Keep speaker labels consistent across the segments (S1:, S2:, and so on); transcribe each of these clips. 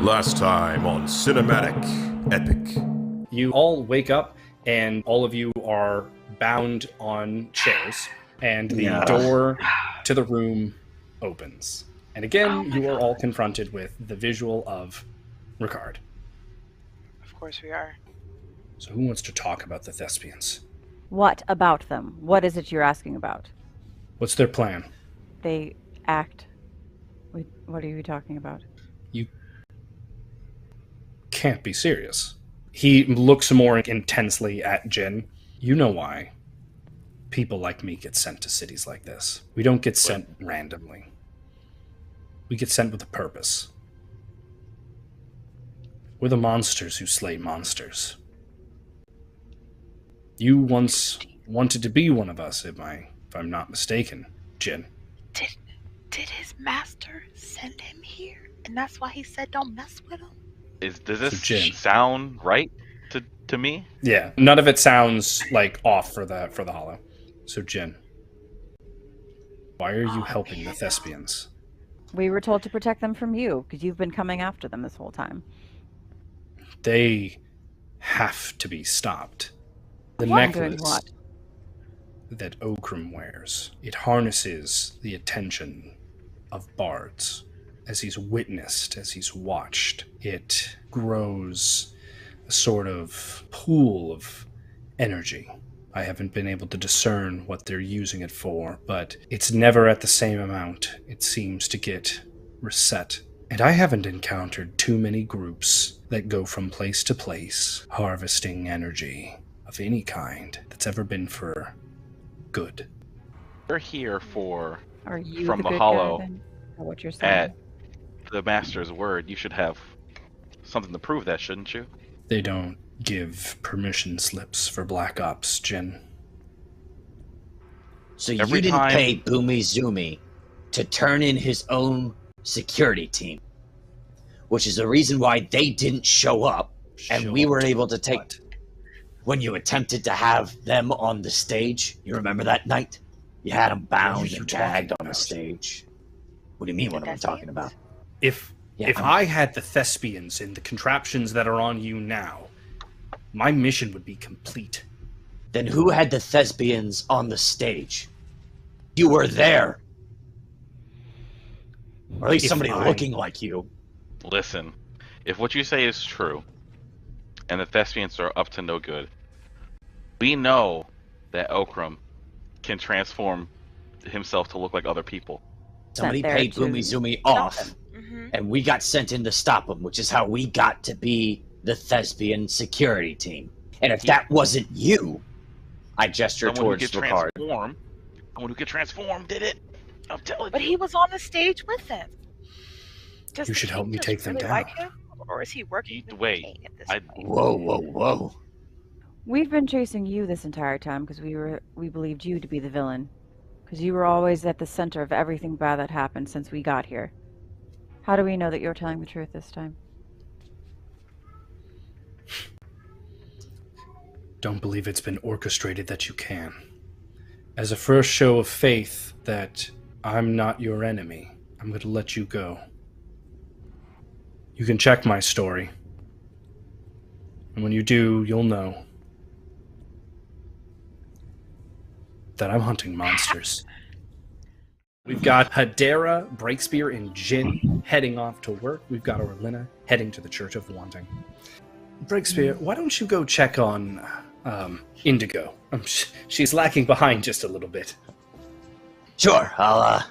S1: Last time on Cinematic Epic.
S2: You all wake up, and all of you are bound on chairs, and the door to the room opens. And again, you are all confronted with the visual of Ricard.
S3: Of course we are.
S2: So who wants to talk about the Thespians?
S4: What about them? What is it you're asking about?
S2: What's their plan?
S4: They act... Wait, what are you talking about?
S2: You can't be serious. He looks more intensely at Jin. You know why people like me get sent to cities like this. We don't get sent randomly. We get sent with a purpose. We're the monsters who slay monsters. You once wanted to be one of us, if I'm not mistaken, Jin.
S3: Did his master send him here? And that's why he said don't mess with him?
S5: Does this sound right to me?
S2: Yeah, none of it sounds like off for the hollow. So Jin, why are you helping the Thespians?
S4: We were told to protect them from you, because you've been coming after them this whole time.
S2: They have to be stopped. The necklace that Okrim wears, it harnesses the attention of bards. As he's witnessed, as he's watched, it grows a sort of pool of energy. I haven't been able to discern what they're using it for, but it's never at the same amount. It seems to get reset. And I haven't encountered too many groups that go from place to place, harvesting energy of any kind that's ever been for good.
S5: We're here for
S4: Are you
S5: from
S4: the
S5: the
S4: good
S5: hollow
S4: guy, then? Or what you're saying?
S5: at the master's word. You should have something to prove that, shouldn't you?
S2: They don't give permission slips for Black Ops, Jin.
S6: So
S5: Every
S6: you didn't
S5: time-
S6: pay Boomy Zoomy to turn in his own security team, which is the reason why they didn't show up, and we were able to take...
S2: What?
S6: When you attempted to have them on the stage, you remember that night? You had them bound
S2: you
S6: and
S2: talking
S6: gagged on the
S2: about?
S6: stage. What do you mean, what am I talking about?
S2: If I had the Thespians and the contraptions that are on you now, my mission would be complete.
S6: Then who had the Thespians on the stage? You were there. Or at least
S2: If
S6: somebody
S2: I-
S6: looking like you.
S5: Listen, if what you say is true, and the Thespians are up to no good, we know that Okrim can transform himself to look like other people.
S6: Somebody
S4: there
S6: paid
S4: to
S6: Boomy Zoomy off,
S3: Mm-hmm.
S6: and we got sent in to stop him, which is how we got to be the Thespian security team. And if that wasn't you, I gesture
S5: Someone who
S6: towards
S5: could
S6: Ricard.
S5: someone who could transform did it. I'm telling
S3: But
S5: you.
S3: he was on the stage with them.
S2: You should help me take them down.
S3: Like him? Or is he working with the
S5: Wait,
S3: king at this
S5: I-
S3: point?
S6: Whoa.
S4: We've been chasing you this entire time because we believed you to be the villain. Because you were always at the center of everything bad that happened since we got here. How do we know that you're telling the truth this time?
S2: Don't believe it's been orchestrated that you can. As a first show of faith that I'm not your enemy, I'm going to let you go. You can check my story. And when you do, you'll know that I'm hunting monsters. We've got Hedera, Breakspear, and Jin heading off to work. We've got Orlenna heading to the Church of Wanting. Breakspear, why don't you go check on Indigo? She's lacking behind just a little bit.
S6: Sure, I'll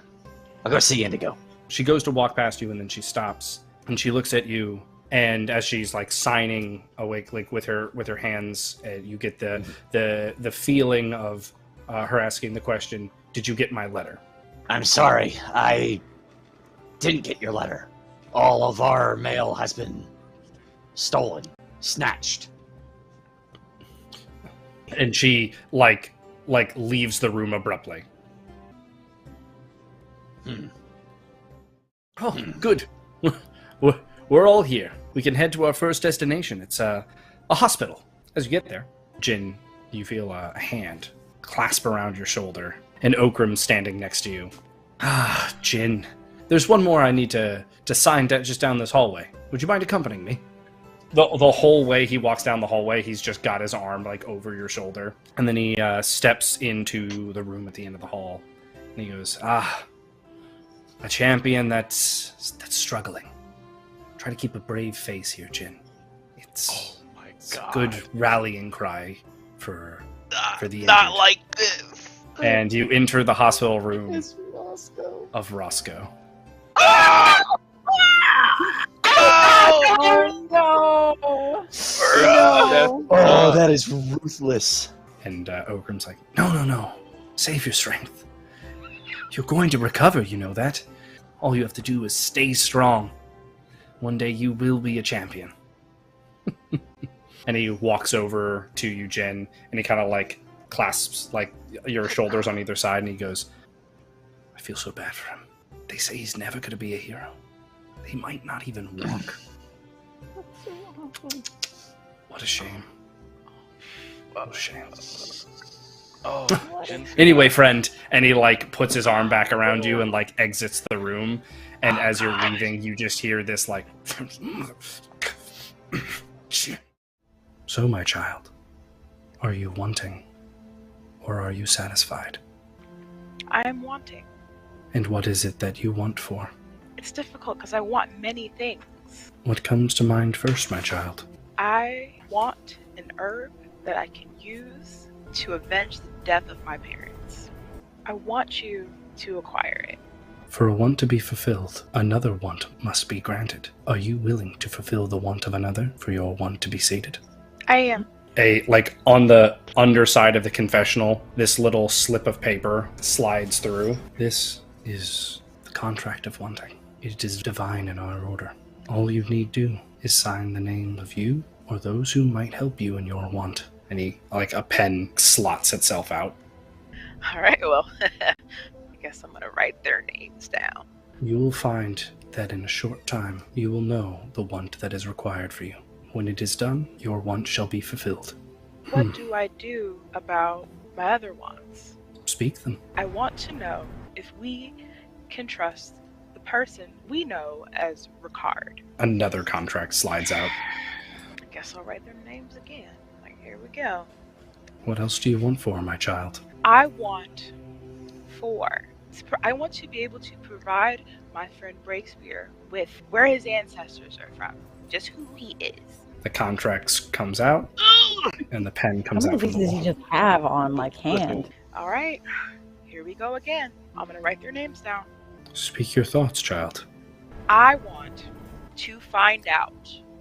S6: go see Indigo.
S2: She goes to walk past you, and then she stops, and she looks at you. And as she's like signing awake, like with her hands, you get the feeling of her asking the question, "Did you get my letter?"
S6: I'm sorry, I didn't get your letter. All of our mail has been stolen, snatched.
S2: And she like leaves the room abruptly. Oh, good. We're all here. We can head to our first destination. It's a hospital. As you get there, Jin, you feel a hand clasp around your shoulder, and Okrim standing next to you. Ah, Jin, There's one more I need to sign just down this hallway. Would you mind accompanying me? The whole way he walks down the hallway, he's just got his arm like over your shoulder. And then he steps into the room at the end of the hall. And he goes, a champion that's struggling. Try to keep a brave face here, Jin. It's a good rallying cry for the injured.
S5: Not like this.
S2: And you enter the hospital room of Roscoe.
S4: Oh no!
S6: Oh, that is ruthless.
S2: And Okrim's like, no. Save your strength. You're going to recover, you know that. All you have to do is stay strong. One day you will be a champion. And he walks over to you, Jen, and he kind of like clasps like your shoulders on either side, and he goes, I feel so bad for him. They say he's never going to be a hero. He might not even walk. What a shame. What a shame.
S5: Oh,
S2: Anyway, friend, and he like puts his arm back around you and like exits the room, and as you're leaving, you just hear this like So, my child, are you wanting, or are you satisfied?
S3: I am wanting.
S2: And what is it that you want for?
S3: It's difficult because I want many things.
S2: What comes to mind first, my child?
S3: I want an herb that I can use to avenge the death of my parents. I want you to acquire it.
S2: For a want to be fulfilled, another want must be granted. Are you willing to fulfill the want of another for your want to be sated?
S3: I am.
S2: Like on the underside of the confessional, this little slip of paper slides through. This is the contract of wanting. It is divine in our order. All you need do is sign the name of you or those who might help you in your want. And he, like a pen, slots itself out.
S3: All right, well, I guess I'm going to write their names down.
S2: You will find that in a short time you will know the want that is required for you. When it is done, your want shall be fulfilled.
S3: What do I do about my other wants?
S2: Speak them.
S3: I want to know if we can trust the person we know as Ricard.
S2: Another contract slides out.
S3: I guess I'll write their names again. Like, here we go.
S2: What else do you want for, my child?
S3: I want to be able to provide my friend Breakspear with where his ancestors are from. Just who he is.
S2: The contract comes out, and the pen comes out from the
S4: How many
S2: wall.
S4: pieces you just have on, like, hand?
S3: All right, here we go again. I'm going to write their names down.
S2: Speak your thoughts, child.
S3: I want to find out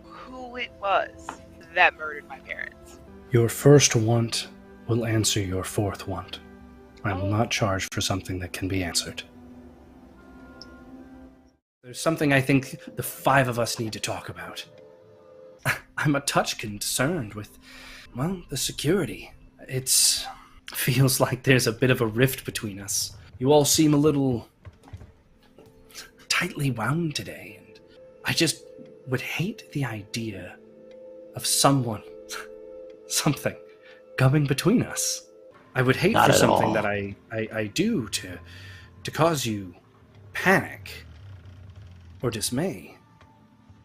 S3: who it was that murdered my parents.
S2: Your first want will answer your fourth want. I will not charge for something that can be answered. There's something I think the five of us need to talk about. I'm a touch concerned with, well, the security. It feels like there's a bit of a rift between us. You all seem a little tightly wound today, and I just would hate the idea of something coming between us. I would hate
S6: Not
S2: for
S6: at
S2: something
S6: all.
S2: that I do to cause you panic or dismay.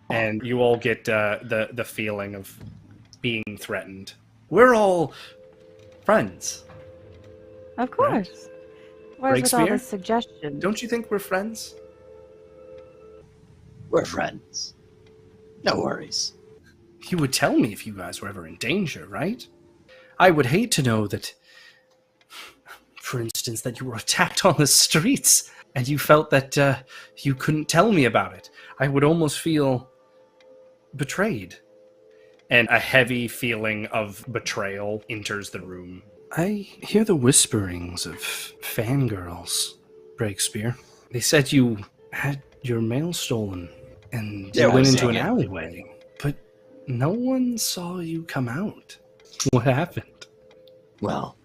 S2: And you all get the feeling of being threatened. We're all friends.
S4: Of course. Where's with all
S2: Breakspear?
S4: this suggestion?
S2: Don't you think we're friends?
S6: We're friends. No worries.
S2: You would tell me if you guys were ever in danger, right? I would hate to know that, for instance, that you were attacked on the streets and you felt that you couldn't tell me about it. I would almost feel betrayed. And a heavy feeling of betrayal enters the room. I hear the whisperings of fangirls, Breakspear. They said you had your mail stolen and
S6: Yeah,
S2: you
S6: I
S2: went
S6: was
S2: into an
S6: saying it.
S2: alleyway. But no one saw you come out. What happened?
S6: Well,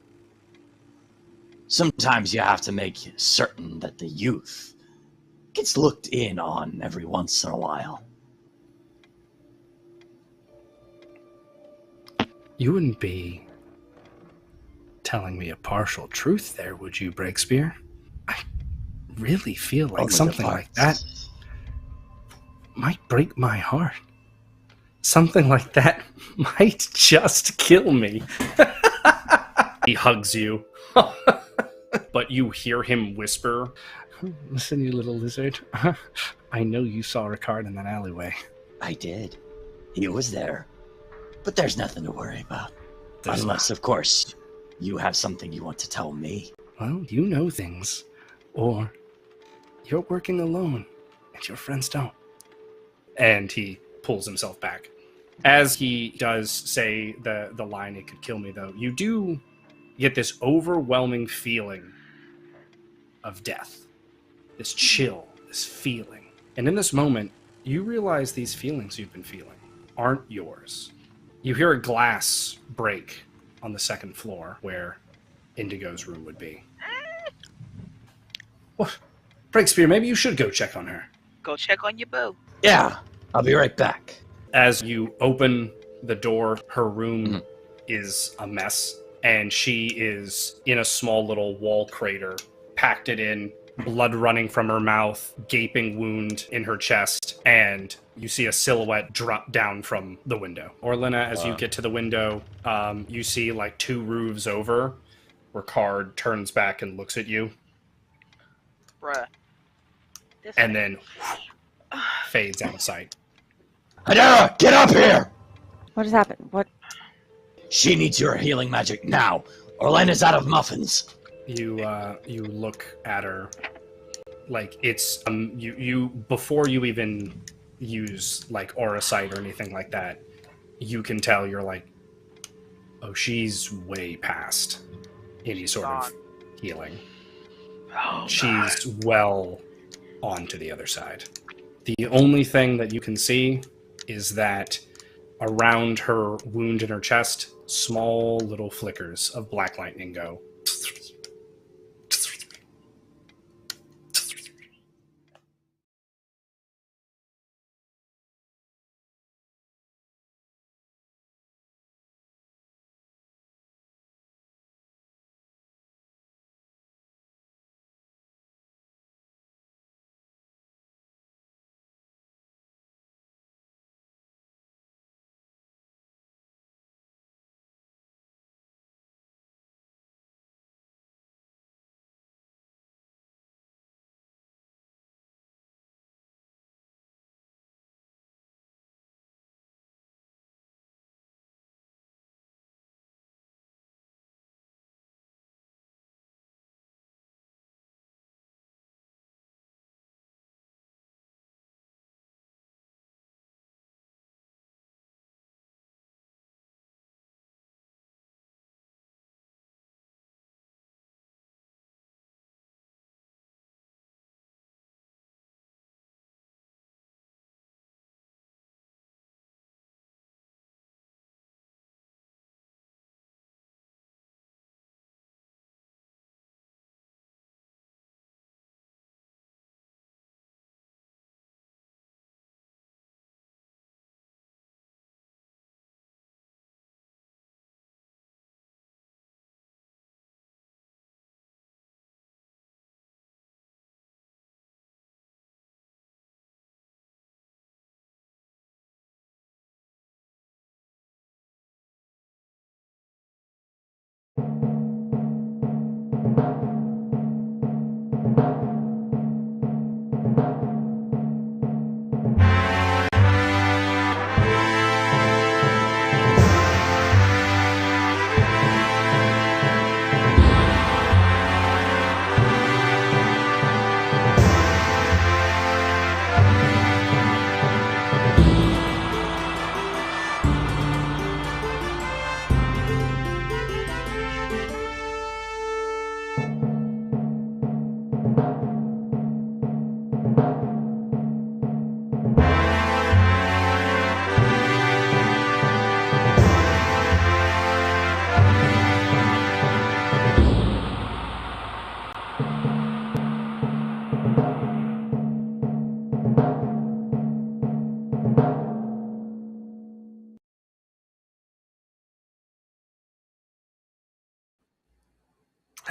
S6: sometimes you have to make certain that the youth gets looked in on every once in a while.
S2: You wouldn't be telling me a partial truth there, would you, Breakspear? I really feel like
S6: Only
S2: something
S6: the
S2: like that might break my heart. Something like that might just kill me. He hugs you. But you hear him whisper, "Listen, you little lizard. I know you saw Ricard in that alleyway."
S6: I did. He was there. But there's nothing to worry about.
S2: There's
S6: Unless, of course, you have something you want to tell me.
S2: Well, you know things. Or you're working alone, and your friends don't. And he pulls himself back. As he does say the line, "It could kill me," though, you do get this overwhelming feeling of death. This chill, this feeling. And in this moment, you realize these feelings you've been feeling aren't yours. You hear a glass break on the second floor where Indigo's room would be. What? Breakspear, maybe you should go check on her.
S3: Go check on your boo.
S6: Yeah, I'll be right back.
S2: As you open the door, her room is a mess, and she is in a small little wall crater, packed it in, blood running from her mouth, gaping wound in her chest, and you see a silhouette drop down from the window. Orlenna, as you get to the window, you see like 2 roofs over. Ricard turns back and looks at you,
S3: Bruh.
S2: and then fades out of sight.
S6: Hedera, get up here!
S4: What has happened? What?
S6: She needs your healing magic now. Orlenna's out of muffins.
S2: You look at her like it's you before you even use like aura sight or anything like that. You can tell you're like, oh, she's way past any sort of healing.
S3: Oh,
S2: She's well on to the other side. The only thing that you can see is that around her wound in her chest, small little flickers of black lightning go.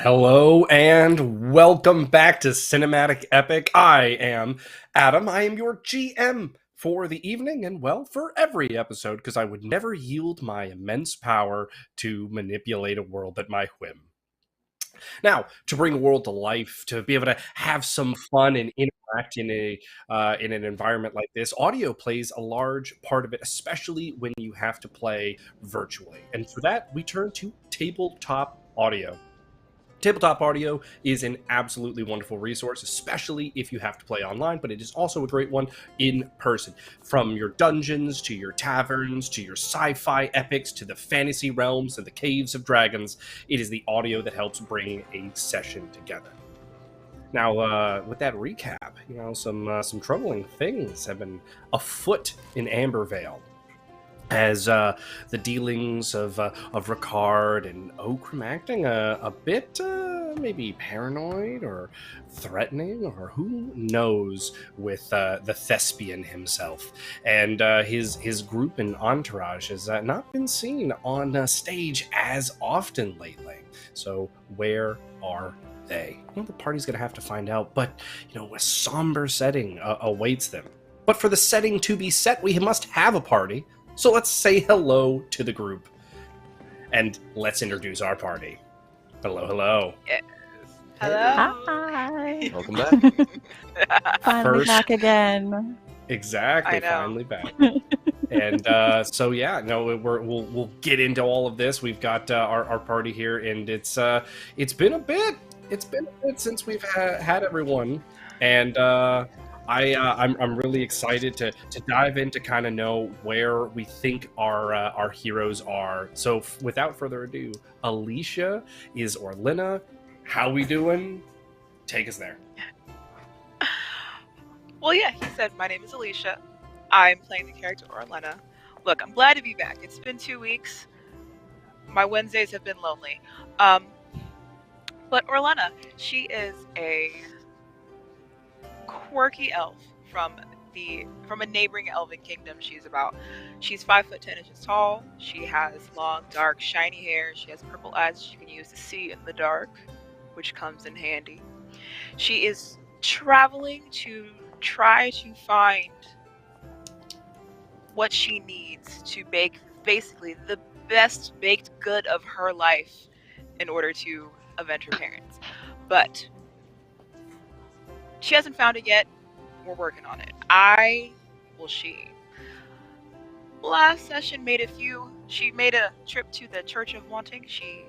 S2: Hello and welcome back to Cinematic Epic. I am Adam. I am your GM for the evening and, well, for every episode, because I would never yield my immense power to manipulate a world at my whim. Now, to bring a world to life, to be able to have some fun and interact in an environment like this, audio plays a large part of it, especially when you have to play virtually. And for that, we turn to tabletop audio. Tabletop audio is an absolutely wonderful resource, especially if you have to play online, but it is also a great one in person. From your dungeons, to your taverns, to your sci-fi epics, to the fantasy realms and the caves of dragons, it is the audio that helps bring a session together. Now, with that recap, some troubling things have been afoot in Ambervale, as the dealings of Ricard and Okrim acting a bit maybe paranoid or threatening, or who knows, with the Thespian himself. And his group and entourage has not been seen on stage as often lately. So where are they? Well, the party's going to have to find out, but, a somber setting awaits them. But for the setting to be set, we must have a party. So let's say hello to the group, and let's introduce our party. Hello, hello.
S3: Yes. Hello.
S4: Hi.
S5: Welcome back.
S4: Finally back again.
S2: Exactly,
S3: I know.
S2: finally back. And we'll get into all of this. We've got our party here, and it's been a bit. It's been a bit since we've had everyone, and I'm really excited to dive in to kind of know where we think our heroes are. So without further ado, Alicia is Orlenna. How we doing? Take us there.
S3: Well, yeah, he said, my name is Alicia. I'm playing the character Orlenna. Look, I'm glad to be back. It's been 2 weeks. My Wednesdays have been lonely. But Orlenna, she is a quirky elf from a neighboring elven kingdom. She's 5'10" tall. She has long, dark, shiny hair. She has purple eyes she can use to see in the dark, which comes in handy. She is traveling to try to find what she needs to bake basically the best baked good of her life in order to avenge her parents. But she hasn't found it yet. We're working on it. She last session she made a trip to the Church of Wanting. She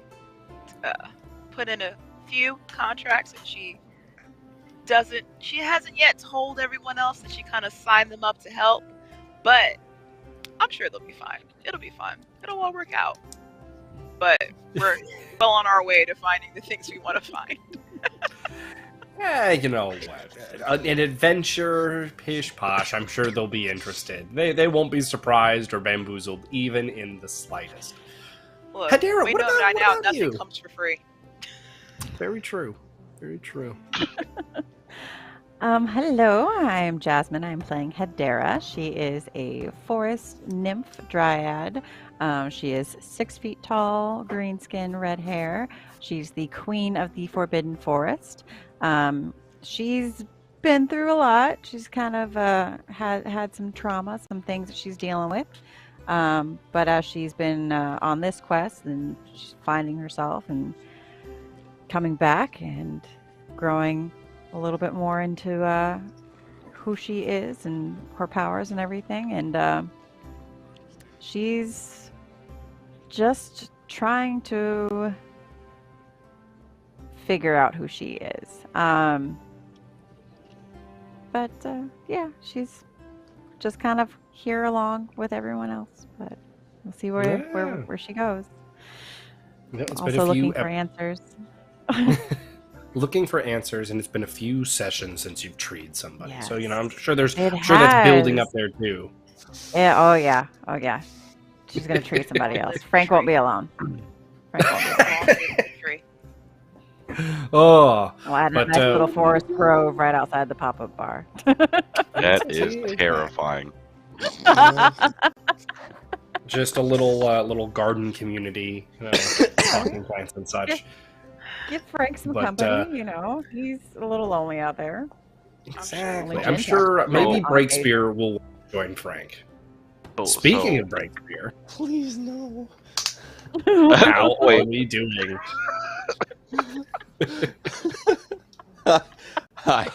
S3: put in a few contracts, and she hasn't yet told everyone else that she kind of signed them up to help, but I'm sure they'll be fine. It'll be fine. It'll all work out. But we're well on our way to finding the things we want to find.
S2: You know what? An adventure, pish posh. I'm sure they'll be interested. They won't be surprised or bamboozled, even in the slightest.
S3: Look,
S2: Hedera,
S3: we
S2: what
S3: know
S2: about,
S3: by
S2: what
S3: now
S2: about
S3: nothing
S2: you?
S3: comes for free.
S2: Very true. Very true.
S4: Hello, I'm Jasmine. I'm playing Hedera. She is a forest nymph dryad. She is 6 feet tall, green skin, red hair. She's the queen of the Forbidden Forest. She's been through a lot. She's kind of had some trauma, some things that she's dealing with. But as she's been on this quest, and she's finding herself and coming back and growing a little bit more into who she is and her powers and everything. And she's just trying to figure out who she is. But yeah, she's just kind of here along with everyone else. But we'll see where she goes.
S2: Yeah, it's
S4: Also looking for answers.
S2: Looking for answers, and it's been a few sessions since you've treated somebody.
S4: Yes.
S2: So, I'm sure that's
S4: has.
S2: building up there too.
S4: Yeah. Oh yeah. She's gonna treat somebody else. Frank won't be alone. Frank won't be alone.
S2: Oh,
S4: Well, I had a nice little forest grove right outside the pop-up bar.
S5: That is terrifying.
S2: Just a little garden community, talking plants and such.
S4: Give Frank some
S2: But,
S4: company, you know. He's a little lonely out there.
S2: Exactly.
S4: Only
S2: I'm
S4: Jen
S2: sure
S4: has
S2: maybe
S4: on
S2: Breakspear will join Frank. Speaking of Breakspear,
S7: Please no.
S2: how are
S5: Wait.
S2: we doing?
S7: Hi,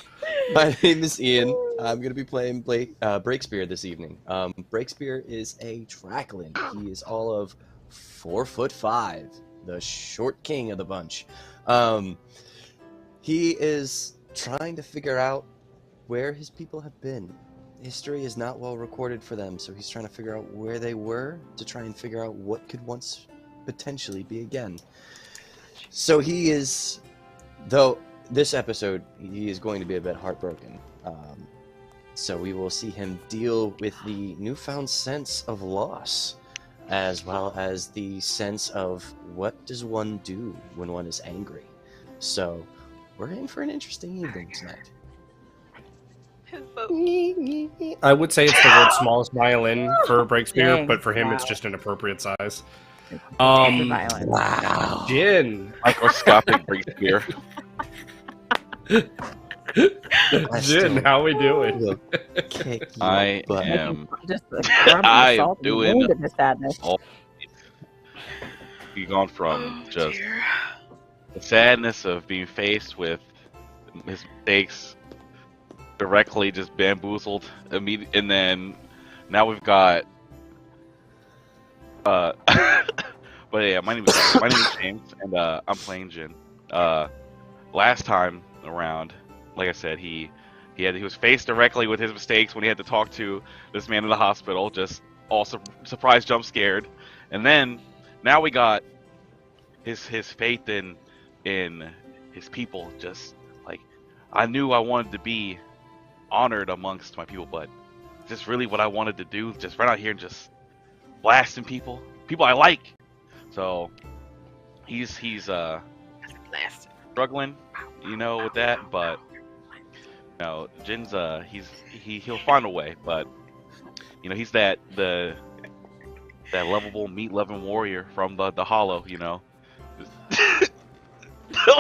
S7: my name is Ian. I'm going to be playing Breakspear this evening. Breakspear is a Drackland. He is all of 4'5", the short king of the bunch. He is trying to figure out where his people have been. History is not well recorded for them, so he's trying to figure out where they were to try and figure out what could once potentially be again. So he is, though this episode, he is going to be a bit heartbroken. So we will see him deal with the newfound sense of loss, as well as the sense of what does one do when one is angry. So we're in for an interesting evening tonight.
S2: I would say it's the world's smallest violin for Breakspear,
S4: Dang,
S2: but for him
S4: wow.
S2: it's just an appropriate size.
S4: Violent.
S7: Wow.
S2: Jin.
S5: Microscopic Breakspear.
S2: Jin, how we doing?
S7: Will kick your
S5: I
S7: butt.
S5: am
S4: Just
S5: I am
S4: salt and
S5: doing
S4: wound in the sadness.
S5: all. You've gone from
S3: Oh,
S5: just
S3: dear.
S5: the sadness of being faced with his mistakes, directly just bamboozled immediately, and then now we've got but yeah, my name is James, and I'm playing Jin. Last time around, like I said, he was faced directly with his mistakes when he had to talk to this man in the hospital, just all surprise jump scared, and then now we got his faith in his people. Just like, I knew I wanted to be honored amongst my people, but just really what I wanted to do, just run out here and just blasting people I like. So he's struggling, with that, but Jin's he'll find a way. But he's that lovable, meat-loving warrior from the Hollow. Why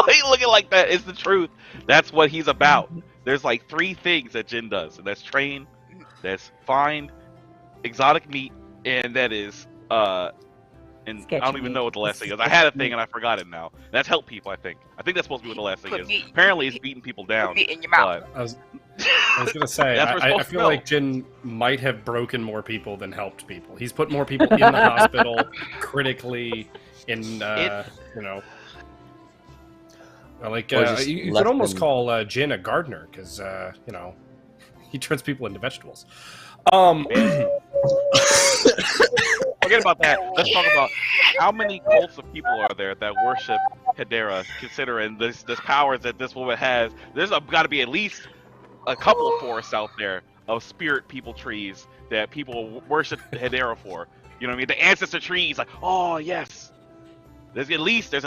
S5: you looking like that? It's the truth. That's what he's about. There's like 3 things that Jin does, and that's train, that's find exotic meat, and that is and
S4: Sketchy
S5: I don't even
S4: meat.
S5: know what the last thing is. I had a thing and I forgot it now. That's help people, I think. I think that's supposed to be what the last thing
S3: Put
S5: is.
S3: meat-
S5: Apparently, it's beating people down.
S3: Meat in your mouth.
S5: But
S2: I was gonna say,
S5: That's what we're
S2: I
S5: supposed to
S2: feel
S5: know.
S2: like Jin might have broken more people than helped people. He's put more people in the hospital, critically, in like
S7: Or just
S2: you
S7: left
S2: could almost
S7: them-
S2: call Jin a gardener because he turns people into vegetables.
S5: forget about that. Let's talk about how many cults of people are there that worship Hedera, considering this powers that this woman has. There's got to be at least a couple forests out there of spirit people trees that people worship Hedera for. You know what I mean? The ancestor trees, like, oh yes. There's at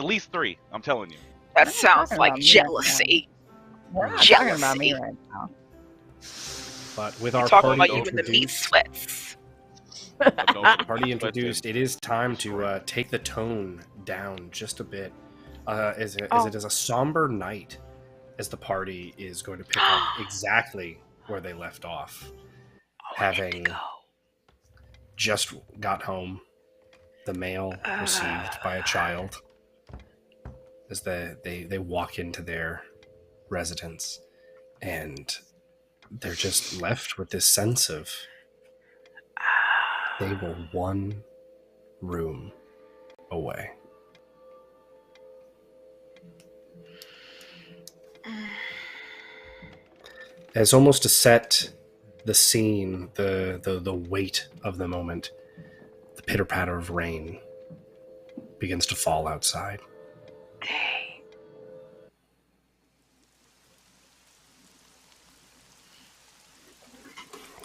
S5: least 3. I'm telling you.
S3: That
S4: We're
S3: sounds
S4: talking
S3: like
S4: about me right
S3: jealousy.
S4: We're not talking about me
S3: Jealousy.
S4: right now.
S2: But with our
S3: Talking
S2: party
S3: about you in the meat
S2: introduced,
S3: sweats.
S2: party introduced, it is time to take the tone down just a bit, as it is a somber night, as the party is going to pick up exactly where they left off, having
S3: Indigo.
S2: just got home, the mail received by a child, as they walk into their residence, and they're just left with this sense of they were one room away. As almost to set the scene, the weight of the moment, the pitter-patter of rain begins to fall outside.
S3: Hey.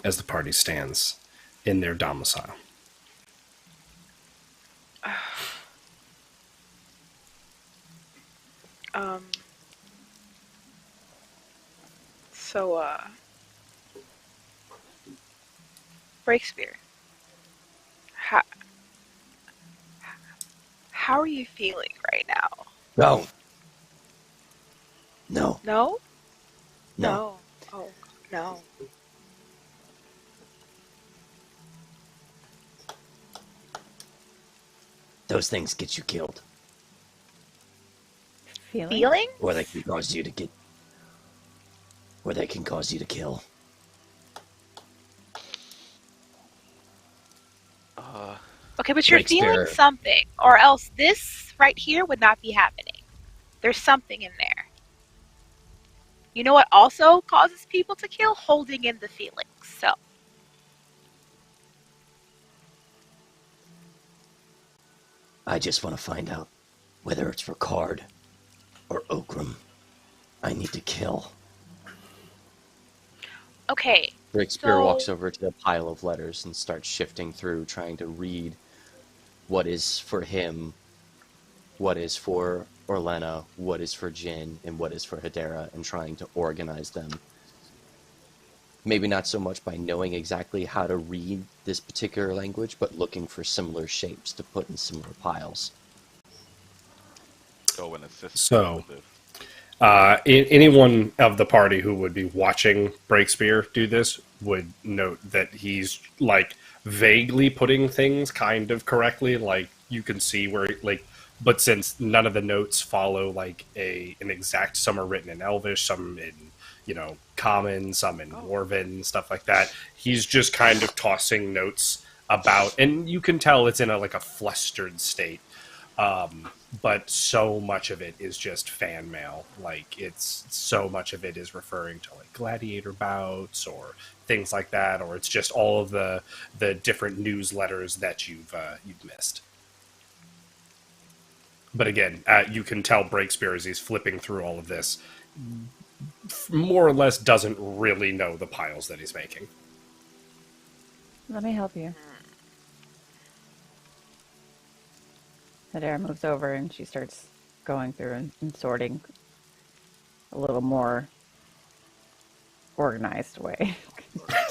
S2: As the party stands in their domicile.
S3: So, Breakspear, how are you feeling right now?
S7: Don't.
S6: No.
S3: No?
S6: No.
S3: No. Oh, no.
S6: Those things get you killed.
S3: Feeling?
S6: Or they can cause you to get... Or they can cause you to kill.
S3: Okay, but you're
S6: Breakspear.
S3: feeling something, or else this right here would not be happening. There's something in there. You know what also causes people to kill? Holding in the feelings. So,
S6: I just want to find out whether it's Ricard or Okrim I need to kill.
S3: okay.
S7: Breakspear walks over to the pile of letters and starts shifting through, trying to read what is for him, what is for Orlenna, what is for Jin, and what is for Hedera, and trying to organize them. Maybe not so much by knowing exactly how to read this particular language, but looking for similar shapes to put in similar piles.
S5: Go and assist.
S2: So,
S5: with this.
S2: anyone of the party who would be watching Breakspear do this would note that he's like vaguely putting things kind of correctly. Like you can see where but since none of the notes follow like an exact, some are written in Elvish, some in Common, some in Dwarven, stuff like that. He's just kind of tossing notes about, and you can tell it's in a flustered state. But so much of it is just fan mail. Like so much of it is referring to like gladiator bouts or things like that, or it's just all of the different newsletters that you've missed. But again, you can tell Breakspear as he's flipping through all of this, more or less doesn't really know the piles that he's making.
S4: Let me help you. Hedera moves over and she starts going through and sorting a little more organized way.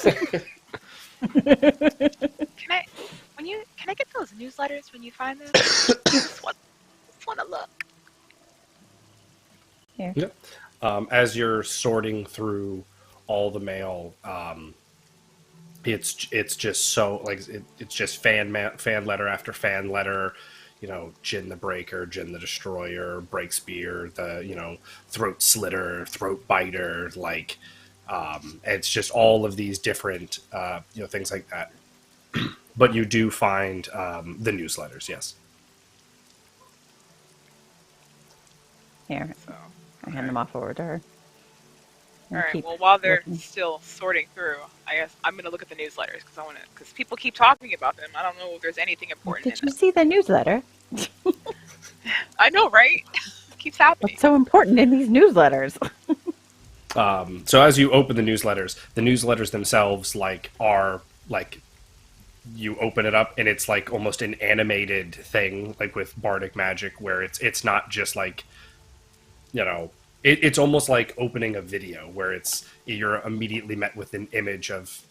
S3: Can I get those newsletters when you find them? just want to look.
S4: Here.
S2: Yep. As you're sorting through all the mail, it's just so it's just fan letter after fan letter. Jin the Breaker, Jin the Destroyer, Breakspear, the throat slitter, throat biter, it's just all of these different things like that. But you do find the newsletters, yes.
S4: Here, I hand them off over to her.
S3: All right. Well, while they're still sorting through, I guess I'm gonna look at the newsletters because people keep talking about them. I don't know if there's anything important.
S4: Did you see the newsletter?
S3: I know, right? It keeps happening.
S4: What's so important in these newsletters?
S2: So as you open the newsletters themselves are you open it up and it's like almost an animated thing, like with bardic magic, where it's not just it's almost like opening a video where you're immediately met with an image of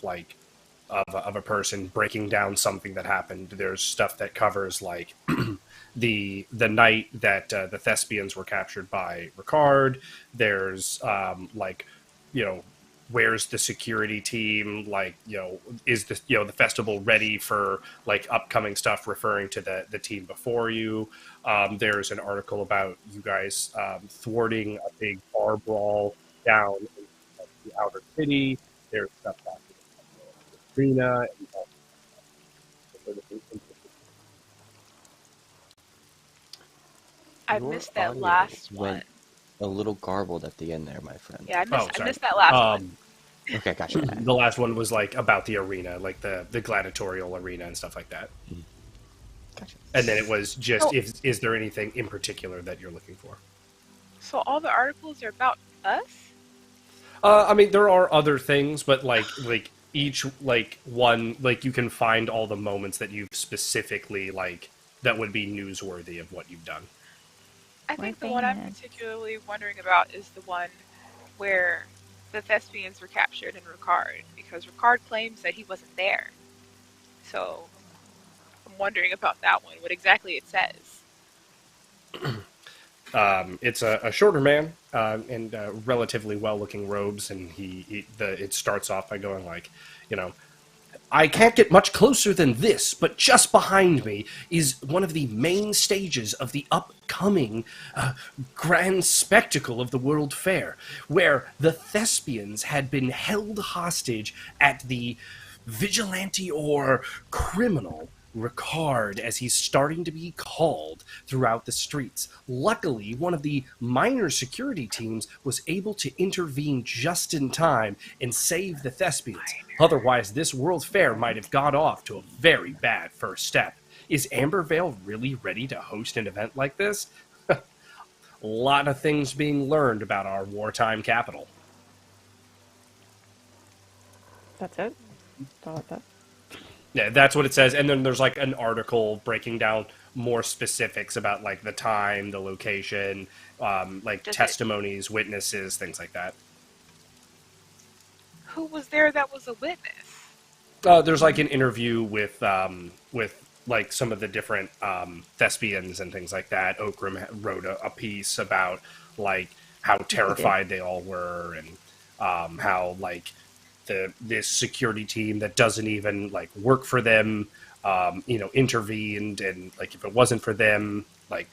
S2: a person breaking down something that happened. There's stuff that covers the night that the Thespians were captured by Ricard. There's where's the security team? Is the festival ready for upcoming stuff, referring to the team before you? There's an article about you guys thwarting a big bar brawl down in the outer city. There's stuff about the arena.
S3: I missed that last one.
S7: A little garbled at the end there, my friend.
S3: Yeah, I missed that last one.
S7: Okay, gotcha.
S2: The last one was about the arena, the gladiatorial arena and stuff like that.
S7: Gotcha.
S2: And then it was just, is there anything in particular that you're looking for?
S3: So all the articles are about us?
S2: I mean, there are other things, but each one, you can find all the moments that you've specifically that would be newsworthy of what you've done.
S3: I think the one I'm particularly wondering about is the one where the Thespians were captured in Ricard, because Ricard claims that he wasn't there. So I'm wondering about that one, what exactly it says.
S2: It's a shorter man in relatively well-looking robes, and it starts off by going like, I can't get much closer than this, but just behind me is one of the main stages of the upcoming grand spectacle of the World Fair, where the Thespians had been held hostage at the vigilante or criminal Ricard, as he's starting to be called throughout the streets. Luckily, one of the minor security teams was able to intervene just in time and save the Thespians. Otherwise, this World Fair might have got off to a very bad first step. Is Ambervale really ready to host an event like this? A lot of things being learned about our wartime capital.
S4: That's it? That's all like that?
S2: Yeah, that's what it says. And then there's like an article breaking down more specifics about like the time, the location, testimonies, witnesses, things like that.
S3: Who was there that was a witness?
S2: There's like an interview with like some of the different thespians and things like that. Okrim wrote a piece about like how terrified they all were, and how like this security team that doesn't even like work for them, intervened, and like if it wasn't for them, like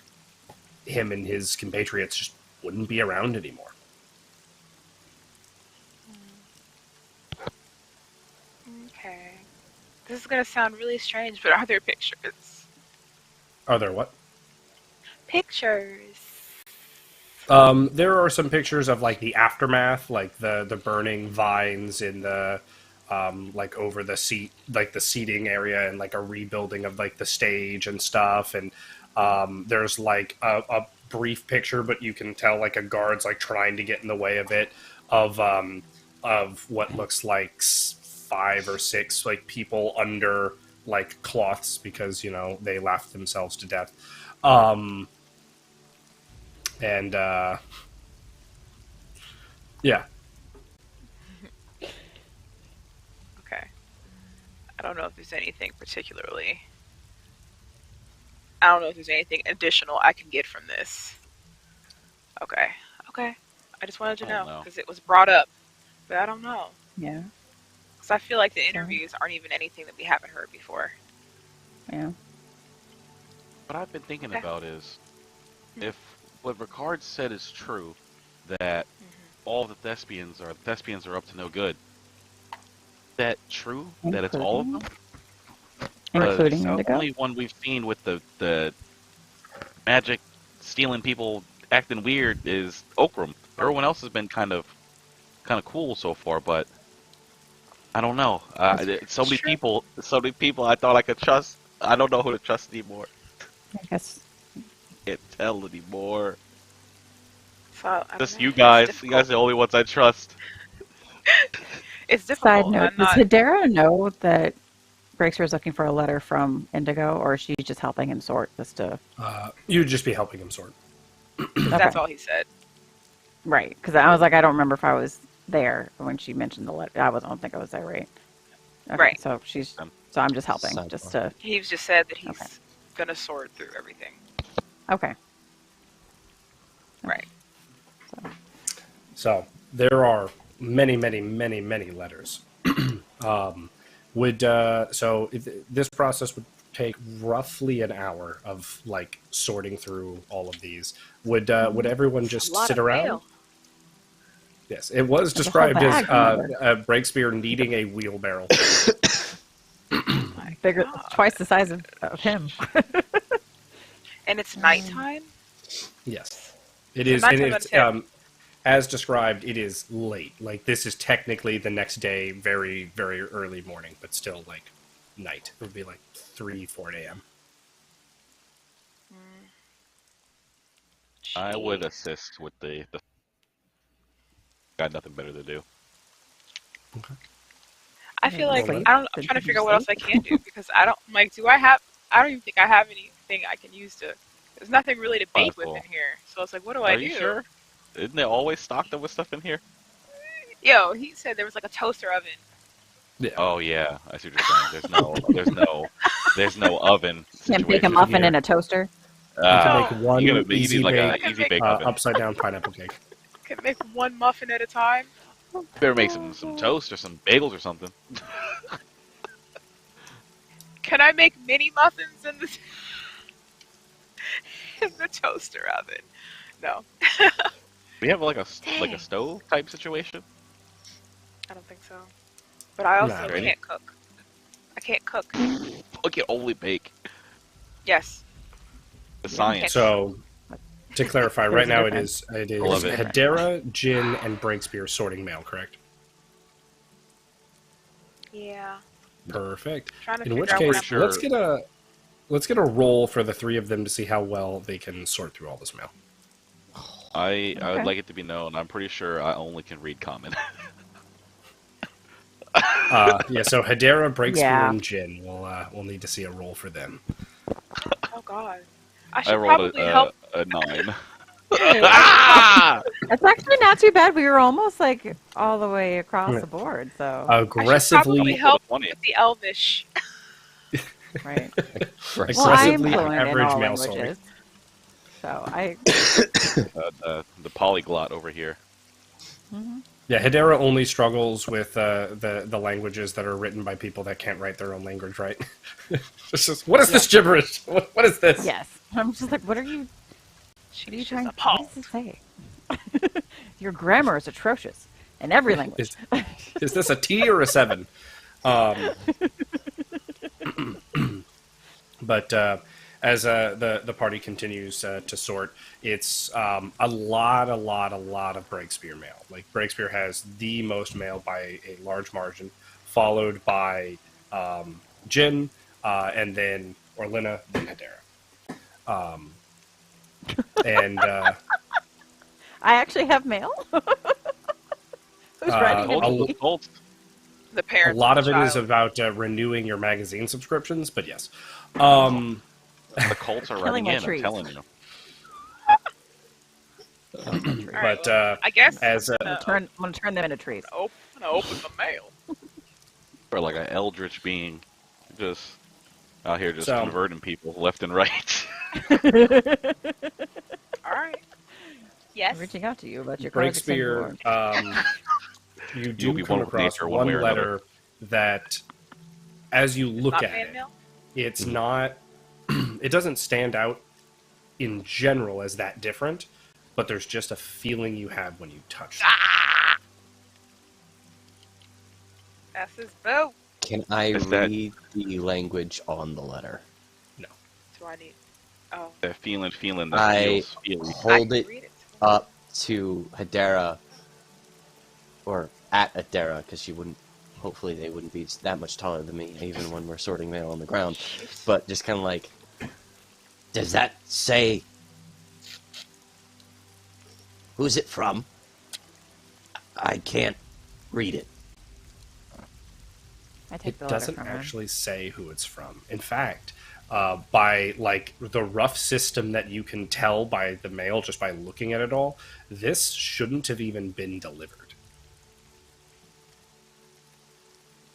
S2: him and his compatriots just wouldn't be around anymore.
S3: Okay. This is gonna sound really strange, but are there pictures?
S2: Are there what?
S3: Pictures.
S2: There are some pictures of like the aftermath, like the burning vines in the like over the seating area, and like a rebuilding of like the stage and stuff. And there's like a brief picture, but you can tell like a guard's like trying to get in the way of it, of what looks like 5 or 6 like people under like cloths, because they laughed themselves to death. And, yeah.
S3: Okay. I don't know if there's anything particularly... I don't know if there's anything additional I can get from this. Okay. I just wanted to know, because it was brought up. But I don't know.
S4: Yeah.
S3: Because I feel like the interviews aren't even anything that we haven't heard before.
S4: Yeah.
S5: What I've been thinking about is, if what Ricard said is true, that all the Thespians are up to no good. Is that true? That it's all of them?
S4: Including
S5: the
S4: Indigo?
S5: only one we've seen with the magic stealing people acting weird is Okrim. Everyone else has been kind of cool so far, but I don't know. So many people I thought I could trust. I don't know who to trust anymore.
S4: I guess.
S5: Can't tell anymore.
S3: So,
S5: Just you guys. You guys are the only ones I trust.
S3: It's difficult.
S4: Side note, does Hedera know that Breakspear is looking for a letter from Indigo, or is she just helping him sort this to...
S2: You'd just be helping him sort.
S3: That's all he said.
S4: Right, because I was like, I don't remember if I was there when she mentioned the letter. I don't think I was there, right? Okay,
S3: right.
S4: So I'm just helping, just to...
S3: He's just said that he's gonna sort through everything.
S4: Okay.
S3: Right.
S2: So there are many, many, many, many letters. This process would take roughly an hour of like sorting through all of these. Would everyone just sit around? Mail. Yes, it was described as Breakspear needing a wheelbarrow.
S4: Bigger, twice the size of him.
S3: And it's nighttime?
S2: Yes. It is, and it's, as described, it is late. Like, this is technically the next day, very, very early morning, but still, like, night. It would be, like, 3-4 a.m.
S5: I would assist with the... Got nothing better to do.
S2: Okay.
S3: I feel like, I'm trying to figure out what else I can do, because I don't even think I have anything I can use to... There's nothing really to bake with in here. So it's like, what do I do?
S5: Are you sure? Isn't there always stocked up with stuff in here?
S3: Yo, he said there was like a toaster oven.
S2: Yeah.
S5: Oh yeah, I see what you're saying. There's no oven.
S4: Can't bake a muffin in a toaster.
S2: You can make one
S5: you
S2: easy
S5: need like
S2: bake,
S5: an easy bake oven.
S2: upside down pineapple cake.
S3: Can make one muffin at a time.
S5: Better make some toast or some bagels or something.
S3: Can I make mini muffins in the in the toaster oven? No,
S5: We have like a stove type situation.
S3: I don't think so. But I also
S2: Nah,
S5: really?
S3: can't cook. I can't cook.
S5: We can only bake.
S3: Yes.
S5: The science.
S2: So, to clarify, right now it is
S5: Love it.
S2: Hedera, Jin, and Breakspear sorting mail, correct?
S3: Yeah.
S2: Perfect.
S3: Trying to
S2: In
S3: figure
S2: which
S3: out
S2: case,
S3: what
S5: Sure.
S2: let's get a roll for the three of them to see how well they can sort through all this mail.
S5: I would
S4: Okay.
S5: like it to be known. I'm pretty sure I only can read common.
S2: Yeah, so Hedera, Breakspear,
S4: Yeah.
S2: and Jin. We'll need to see a roll for them.
S3: Oh God. I
S5: I
S3: should
S5: rolled
S3: probably help.
S5: a 9.
S4: It's actually not too bad. We were almost like all the way across the board. So
S3: I should probably
S2: Aggressively,
S3: help
S5: 20.
S3: with the Elvish.
S4: right.
S7: Right.
S4: Well, I am
S2: aggressively
S4: fluent in
S2: average
S4: all
S2: mail sorting.
S4: languages. So I.
S5: The polyglot over here.
S2: Yeah, Hedera only struggles with the languages that are written by people that can't write their own language, right? It's just, what is this gibberish? What is this?
S4: Yes. I'm just like, what are you
S3: She's
S4: trying?
S3: just
S4: What
S3: appalled.
S4: does it say? Your grammar is atrocious in every language.
S2: Is this a T or a 7? But as the party continues to sort, it's a lot of Breakspear mail. Like, Breakspear has the most mail by a large margin, followed by Jin, and then Orlenna, then Hedera. And
S4: I actually have mail. Who's writing
S2: a
S4: to
S2: l-
S4: me?
S5: Colts.
S3: The
S2: a
S3: parents.
S2: lot
S3: of
S2: of
S3: the
S2: it is
S3: child.
S2: about renewing your magazine subscriptions, but yes.
S5: The Colts are
S4: Killing
S5: running
S4: my
S5: in, I'm
S4: trees.
S5: telling you.
S3: All right,
S2: But
S3: I guess
S2: as
S4: I'm gonna turn them into trees.
S3: I'm gonna open the mail.
S5: Or like an eldritch being, just out here just
S2: So-
S5: converting people left and right.
S3: All right. Yes.
S4: I'm reaching out to you about your cards.
S2: Breakspear, you
S5: You'll
S2: do
S5: be
S2: come
S5: one with
S2: across
S5: nature one
S2: one
S5: way or
S2: letter that, as you look
S3: Not
S2: at
S3: fan
S2: it,
S3: mail?
S2: it's not. It doesn't stand out in general as that different, but there's just a feeling you have when you touch it.
S3: That's his boo.
S7: Can I
S5: Is that-
S7: read the language on the letter?
S3: Do I need? Oh.
S5: That feeling that
S7: I
S5: feels feely.
S3: I
S7: hold
S3: can
S7: it
S3: read it.
S7: up to Hedera, or at Hedera, because she wouldn't. Hopefully, they wouldn't be that much taller than me, even when we're sorting mail on the ground. But just kind of like, does that say? Who's it from? I can't read it.
S4: I take
S2: It
S4: the letter
S2: doesn't
S4: from her.
S2: actually say who it's from. In fact, by like the rough system that you can tell by the mail just by looking at it all, this shouldn't have even been delivered.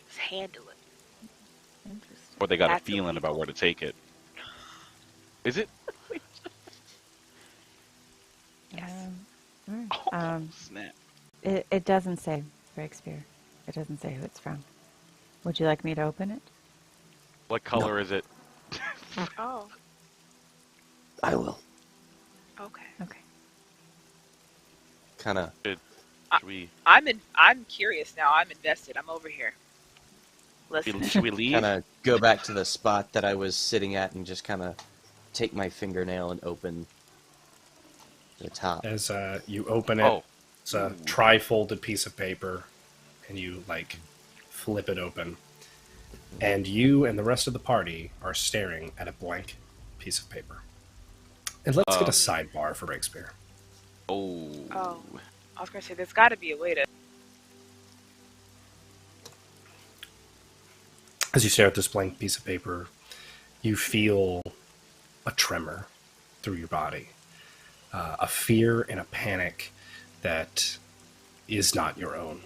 S3: Just handle it.
S4: Interesting.
S5: Or they got
S3: That's
S5: a feeling
S3: illegal.
S5: about where to take it. Is it?
S3: Yes.
S5: Snap.
S4: It doesn't say Breakspear. It doesn't say who it's from. Would you like me to open it?
S5: What color is it?
S3: Oh.
S7: I will.
S3: Okay.
S4: Okay.
S7: Kind of.
S5: Should we
S3: I'm curious now. I'm invested. I'm over here. Listen.
S5: should we leave?
S7: Kind of go back to the spot that I was sitting at and just kind of take my fingernail and open the top.
S2: As you open it,
S5: Oh.
S2: it's a tri-folded piece of paper, and you like flip it open, and you and the rest of the party are staring at a blank piece of paper. And let's get a sidebar for Breakspear.
S5: Oh.
S3: Oh. I was gonna say there's got to be a way to.
S2: As you stare at this blank piece of paper, you feel a tremor through your body, a fear and a panic that is not your own,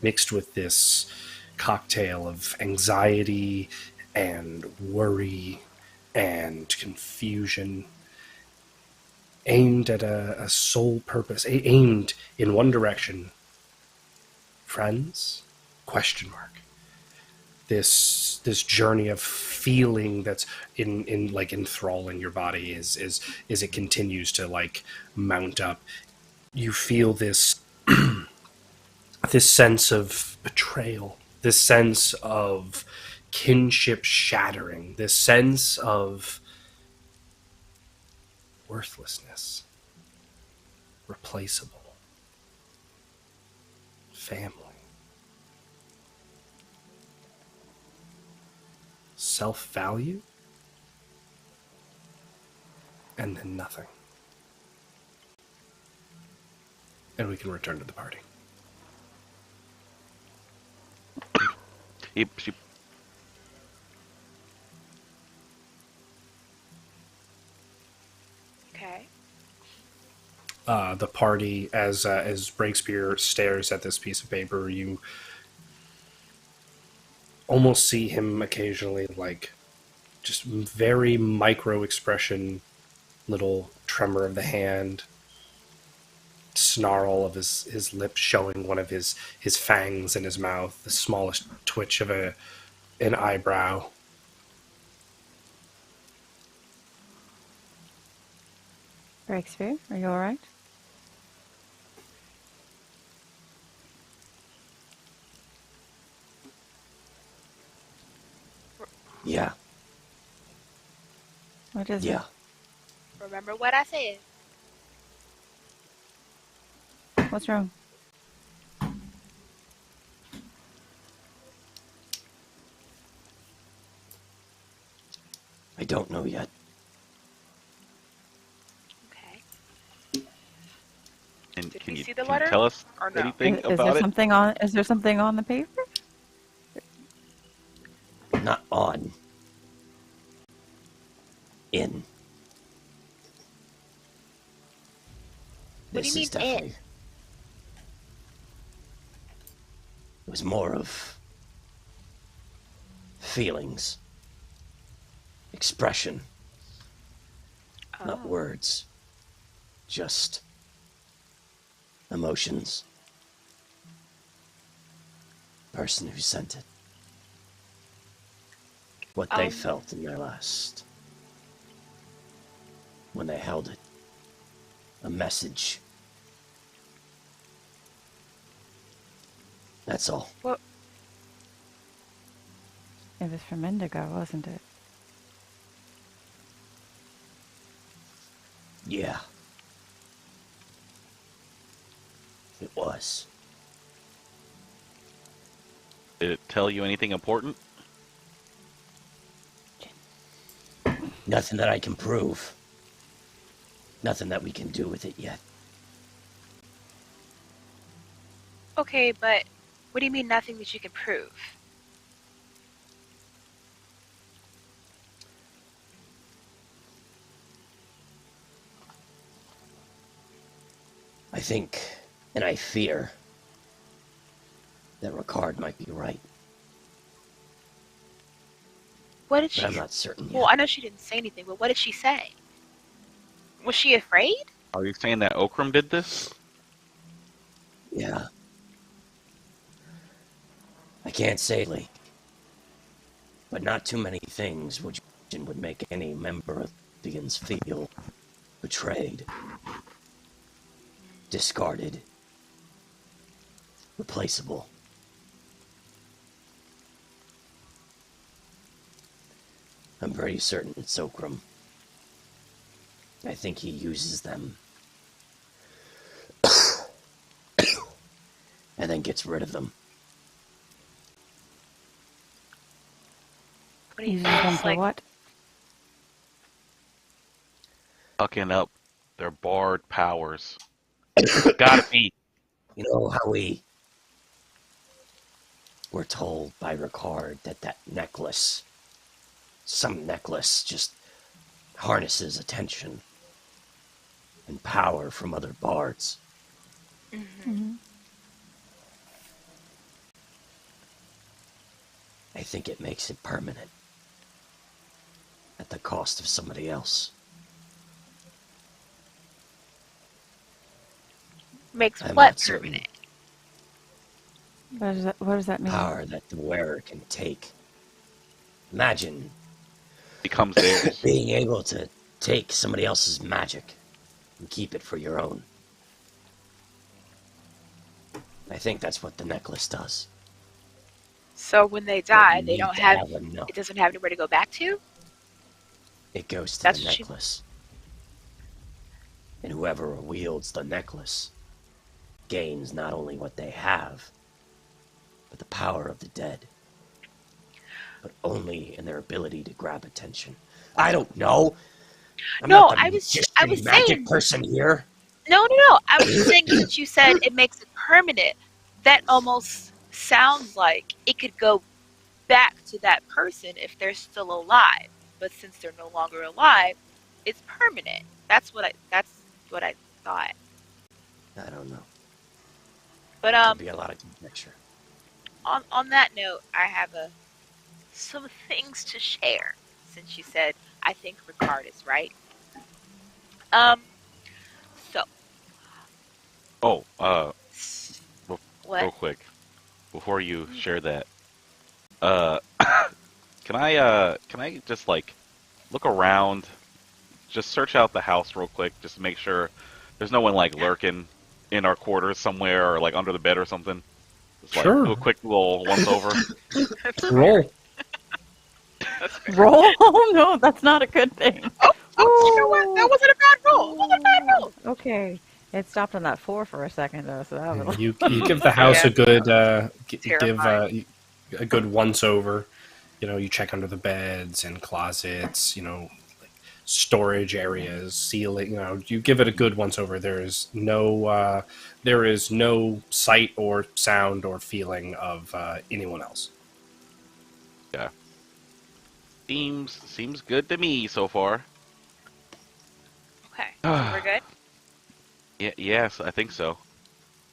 S2: mixed with this cocktail of anxiety and worry and confusion, aimed at a sole purpose, aimed in one direction. Friends? Question mark. This journey of feeling that's in like enthralling your body as it continues to like mount up. You feel this this sense of betrayal, this sense of kinship shattering, this sense of worthlessness, replaceable, family, self-value, and then nothing. And we can return to the party.
S3: Okay.
S2: The party, as Breakspear stares at this piece of paper, you almost see him occasionally, like, just very micro expression, little tremor of the hand, snarl of his lips showing one of his fangs in his mouth, the smallest twitch of an eyebrow.
S4: Breakspear, are you alright?
S6: Yeah.
S4: What is
S6: Yeah.
S3: Remember what I said.
S4: it? What's wrong?
S6: I don't know yet.
S3: Okay.
S5: And
S3: Did
S5: can
S3: we
S5: you,
S3: see the
S5: can you
S3: letter?
S5: tell us
S3: Or no?
S5: anything
S4: Is there
S5: about it?
S4: something on? Is there something on the paper?
S6: Not on. In.
S3: What do you
S6: This
S3: mean
S6: is definitely. It was more of feelings, expression, not words, just emotions. Person who sent it. What they felt in their last. When they held it. A message. That's all.
S3: What?
S4: It was from Indigo, wasn't it?
S6: Yeah. It was.
S5: Did it tell you anything important?
S6: Nothing that I can prove. Nothing that we can do with it yet.
S3: Okay, but what do you mean nothing that you can prove?
S6: I think, and I fear, that Ricard might be right.
S3: What did she?
S6: But I'm not certain yet.
S3: Well, I know she didn't say anything, but what did she say? Was she afraid?
S5: Are you saying that Okrim did this?
S6: Yeah. I can't say, Lee. But not too many things would make any member of the Thespians feel betrayed, discarded, replaceable. I'm pretty certain it's Okrim. I think he uses them and then gets rid of them.
S3: What do you
S4: Uses them for
S3: like?
S4: what?
S5: Fucking up their barred powers. Gotta be.
S6: You know how we were told by Ricard that necklace, some necklace, just harnesses attention and power from other bards.
S4: Mm-hmm.
S6: I think it makes it permanent. at the cost of somebody else.
S3: Makes
S6: I'm
S3: what
S6: not certain.
S3: permanent?
S4: What does that mean?
S6: Power that the wearer can take. Imagine
S5: Becomes theirs.
S6: being able to take somebody else's magic and keep it for your own. I think that's what the necklace does.
S3: So when they
S6: But
S3: die,
S6: you
S3: they
S6: need
S3: don't
S6: to
S3: have.
S6: enough.
S3: It doesn't have anywhere to go back to.
S6: It goes to
S3: That's
S6: the
S3: what she-
S6: necklace. And whoever wields the necklace gains not only what they have, but the power of the dead. But only in their ability to grab attention. I don't know. I'm
S3: No,
S6: not the
S3: I was
S6: magic
S3: saying.
S6: person here.
S3: No. I was just saying since you said it makes it permanent, that almost sounds like it could go back to that person if they're still alive. But since they're no longer alive, it's permanent. That's what I thought.
S6: I don't know.
S3: But
S6: There'll be a lot of conjecture.
S3: on that note, I have some things to share. Since you said I think Ricard is right. So
S5: Oh,
S3: what?
S5: real quick, before you share that, can I just like look around, just search out the house real quick, just to make sure there's no one like lurking in our quarters somewhere or like under the bed or something. Just like
S2: Sure.
S5: do a quick little once over.
S2: Roll.
S4: Roll? No, that's not a good thing.
S3: Oh, you know what? That wasn't a bad roll. It wasn't a bad roll.
S4: Okay. It stopped on that 4 for a second, though, so that was...
S2: You give the house
S3: Yeah.
S2: a good
S3: Terrifying.
S2: a good once over. You know, you check under the beds and closets. You know, like storage areas, ceiling. You know, you give it a good once over. There is no sight or sound or feeling of anyone else.
S5: Yeah. Seems good to me so far.
S3: Okay, so we're good.
S5: Yeah, yes, I think so.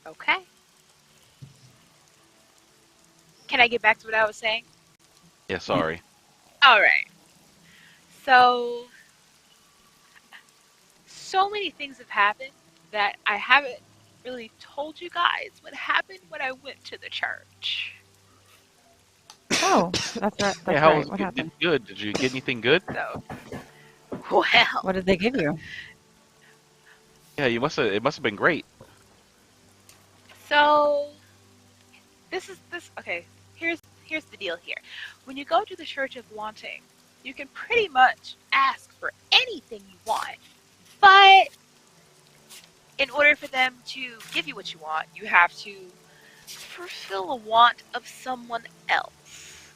S3: Okay. Can I get back to what I was saying?
S5: Yeah, sorry.
S3: All right. So many things have happened that I haven't really told you guys what happened when I went to the church.
S4: Oh, that's right. That's
S5: how
S4: right.
S5: was
S4: What
S5: it
S4: happened?
S5: good? Did you get anything good?
S3: So, well,
S4: What did they give you?
S5: Yeah, it must have been great.
S3: so this. Okay, here's the deal here. When you go to the Church of Wanting, you can pretty much ask for anything you want, but in order for them to give you what you want, you have to fulfill a want of someone else.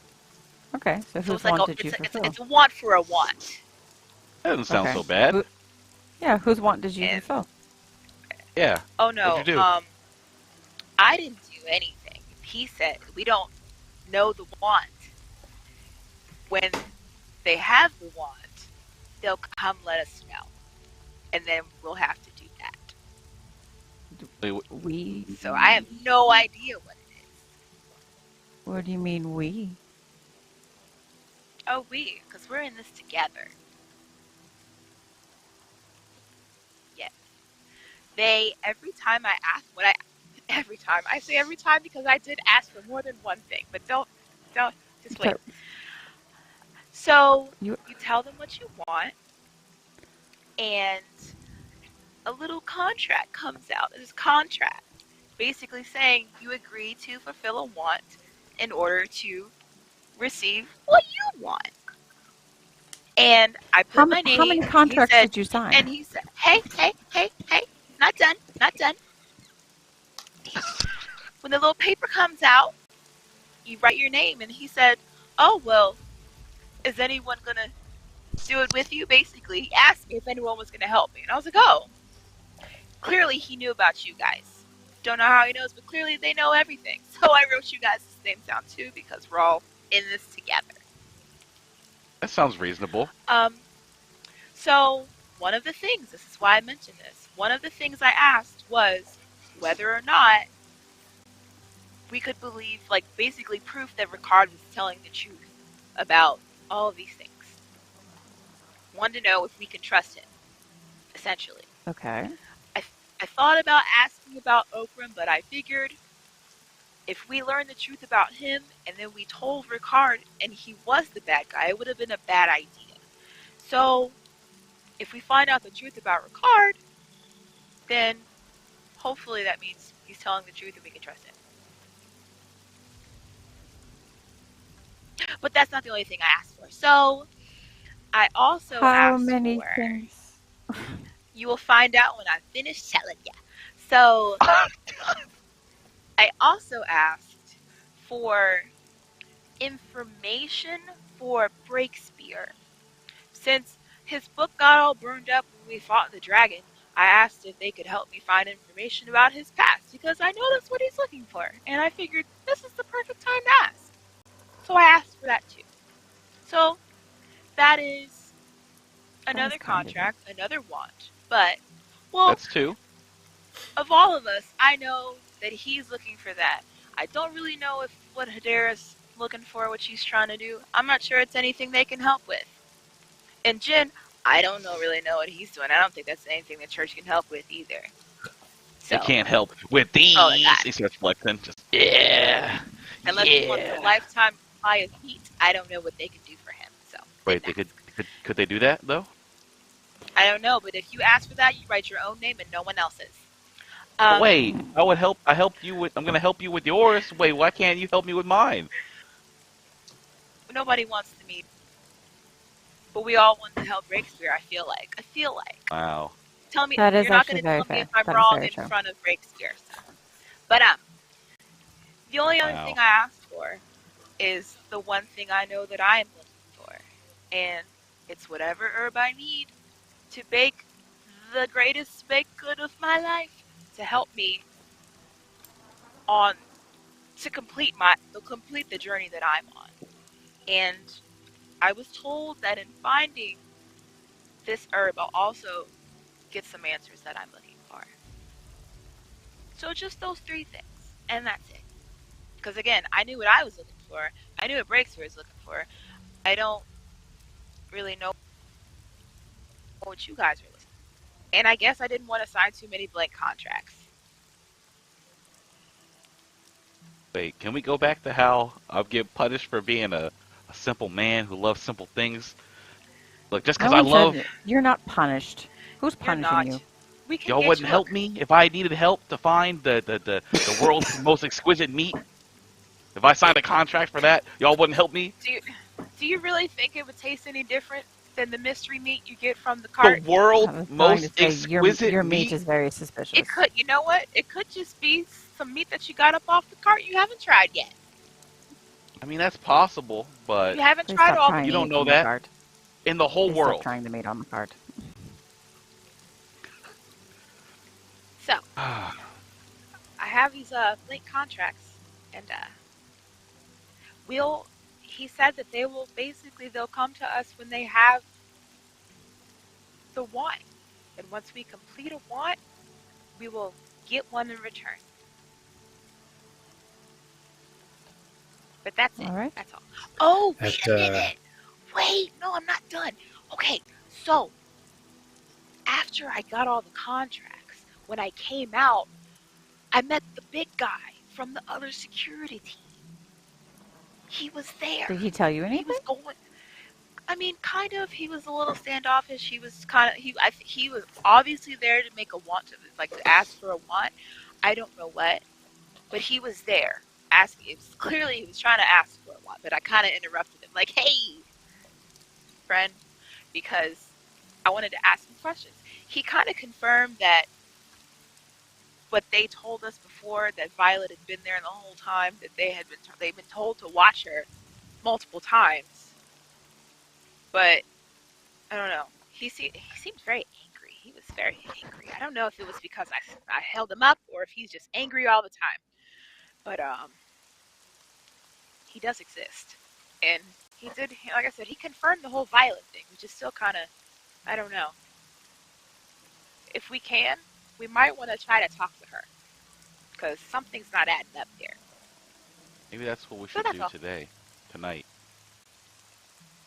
S4: Okay, so
S3: So
S4: whose
S3: it's like
S4: want did you fulfill?
S3: it's a want for a want.
S5: That doesn't sound
S4: Okay.
S5: so bad.
S4: Yeah, whose want did you
S3: And-
S4: fulfill?
S5: Yeah.
S3: Oh no,
S5: What'd you do?
S3: I didn't do anything. He said we don't know the want. When they have the want, they'll come let us know, and then we'll have to do that.
S4: We?
S3: So I have no idea what it is.
S4: What do you mean we?
S3: Oh, because we're in this together. Yes. Every time I ask I say every time because I did ask for more than one thing, but don't, just wait. So, you tell them what you want, and a little contract comes out. This contract basically saying you agree to fulfill a want in order to receive what you want. And I put my name.
S4: How many contracts did you sign?
S3: And he said, hey, not done. When the little paper comes out, you write your name, and he said, oh, well, is anyone going to do it with you? Basically, he asked me if anyone was going to help me. And I was like, oh, clearly he knew about you guys. Don't know how he knows, but clearly they know everything. So I wrote you guys the name down too, because we're all in this together.
S5: That sounds reasonable.
S3: So one of the things, this is why I mentioned this, one of the things I asked was whether or not we could believe, like, basically proof that Ricard was telling the truth about all of these things. Wanted to know if we can trust him, essentially.
S4: Okay.
S3: I thought about asking about Okrim, but I figured if we learned the truth about him and then we told Ricard and he was the bad guy, it would have been a bad idea. So, if we find out the truth about Ricard, then hopefully that means he's telling the truth and we can trust him. But that's not the only thing I asked for. So, I also
S4: How
S3: asked
S4: many
S3: for...
S4: things?
S3: You will find out when I finish telling you. So, I also asked for information for Breakspear. Since his book got all burned up when we fought the dragon, I asked if they could help me find information about his past, because I know that's what he's looking for, and I figured this is the perfect time to ask. So I asked for that too. So, that is another contract, another want, but, well,
S5: That's 2.
S3: of all of us, I know that he's looking for that. I don't really know if what Hedera's looking for, what she's trying to do. I'm not sure it's anything they can help with. And Jin, I don't really know what he's doing. I don't think that's anything the church can help with either. So,
S5: They can't help with these.
S3: Oh my God.
S5: He starts flexing. Just, yeah.
S3: Unless he wants a lifetime supply of meat, I don't know what they can do for him. So
S5: Wait, they could they do that though?
S3: I don't know, but if you ask for that, you write your own name and no one else's.
S5: Wait, I would help. I helped you with. I'm gonna help you with yours. Wait, why can't you help me with mine?
S3: Nobody wants the meat, but we all want to help Breakspear. I feel like.
S5: Wow.
S3: Tell me,
S4: That is
S3: you're not
S4: actually
S3: going to
S4: very
S3: tell me
S4: fair.
S3: if I'm
S4: That is
S3: wrong
S4: very
S3: in
S4: true.
S3: front of Breakspear. So. But the only other thing I asked for is the one thing I know that I am looking for, and it's whatever herb I need to bake the greatest baked good of my life to help me on to complete the journey that I'm on. And I was told that in finding this herb, I'll also get some answers that I'm looking for. So just those 3 things, and that's it. Because again, I knew what I was looking for. I knew what Breakspear was looking for. I don't really know what you guys are looking for. And I guess I didn't want to sign too many blank contracts.
S5: Wait, can we go back to how I'll get punished for being a simple man who loves simple things? Look, just because I love...
S4: You're not punished. Who's
S3: You're
S4: punishing
S3: not.
S4: you?
S3: We can
S5: Y'all
S3: get
S5: wouldn't
S3: you
S5: help me if I needed help to find the world's most exquisite meat? If I signed a contract for that, y'all wouldn't help me?
S3: Do you really think it would taste any different than the mystery meat you get from the cart?
S5: The world's most exquisite
S4: your
S5: meat?
S4: meat is very suspicious.
S3: It could, you know what? It could just be some meat that you got up off the cart you haven't tried yet.
S5: I mean, that's possible, but
S3: You haven't
S4: Please
S3: tried
S4: stop
S3: all
S4: trying
S3: the
S5: you
S3: meat.
S5: don't know
S4: on the
S5: that
S4: cart.
S5: in the whole
S4: Please
S5: world.
S4: Stop trying the meat on the cart.
S3: So, I have these blank contracts, and he said that they'll come to us when they have the want. And once we complete a want, we will get one in return. But that's it.
S4: All right.
S3: That's all. Oh, wait a minute. Wait, no, I'm not done. Okay, so after I got all the contracts, when I came out, I met the big guy from the other security team. He was there.
S4: Did he tell you anything?
S3: He was going. I mean, kind of. He was a little standoffish. He was kind of. He was obviously there to make a want, to ask for a want. I don't know what, but he was there asking. It was clearly he was trying to ask for a want, but I kind of interrupted him, like, "Hey, friend," because I wanted to ask him questions. He kind of confirmed that what they told us before, that Violet had been there the whole time, that they've been told to watch her multiple times. But I don't know. He seemed very angry. He was very angry. I don't know if it was because I held him up or if he's just angry all the time. But he does exist, and he did. Like I said, he confirmed the whole Violet thing, which is still kind of, I don't know. If we can, we might want to try to talk to her, because something's not adding up here.
S5: Maybe that's what we should do tonight.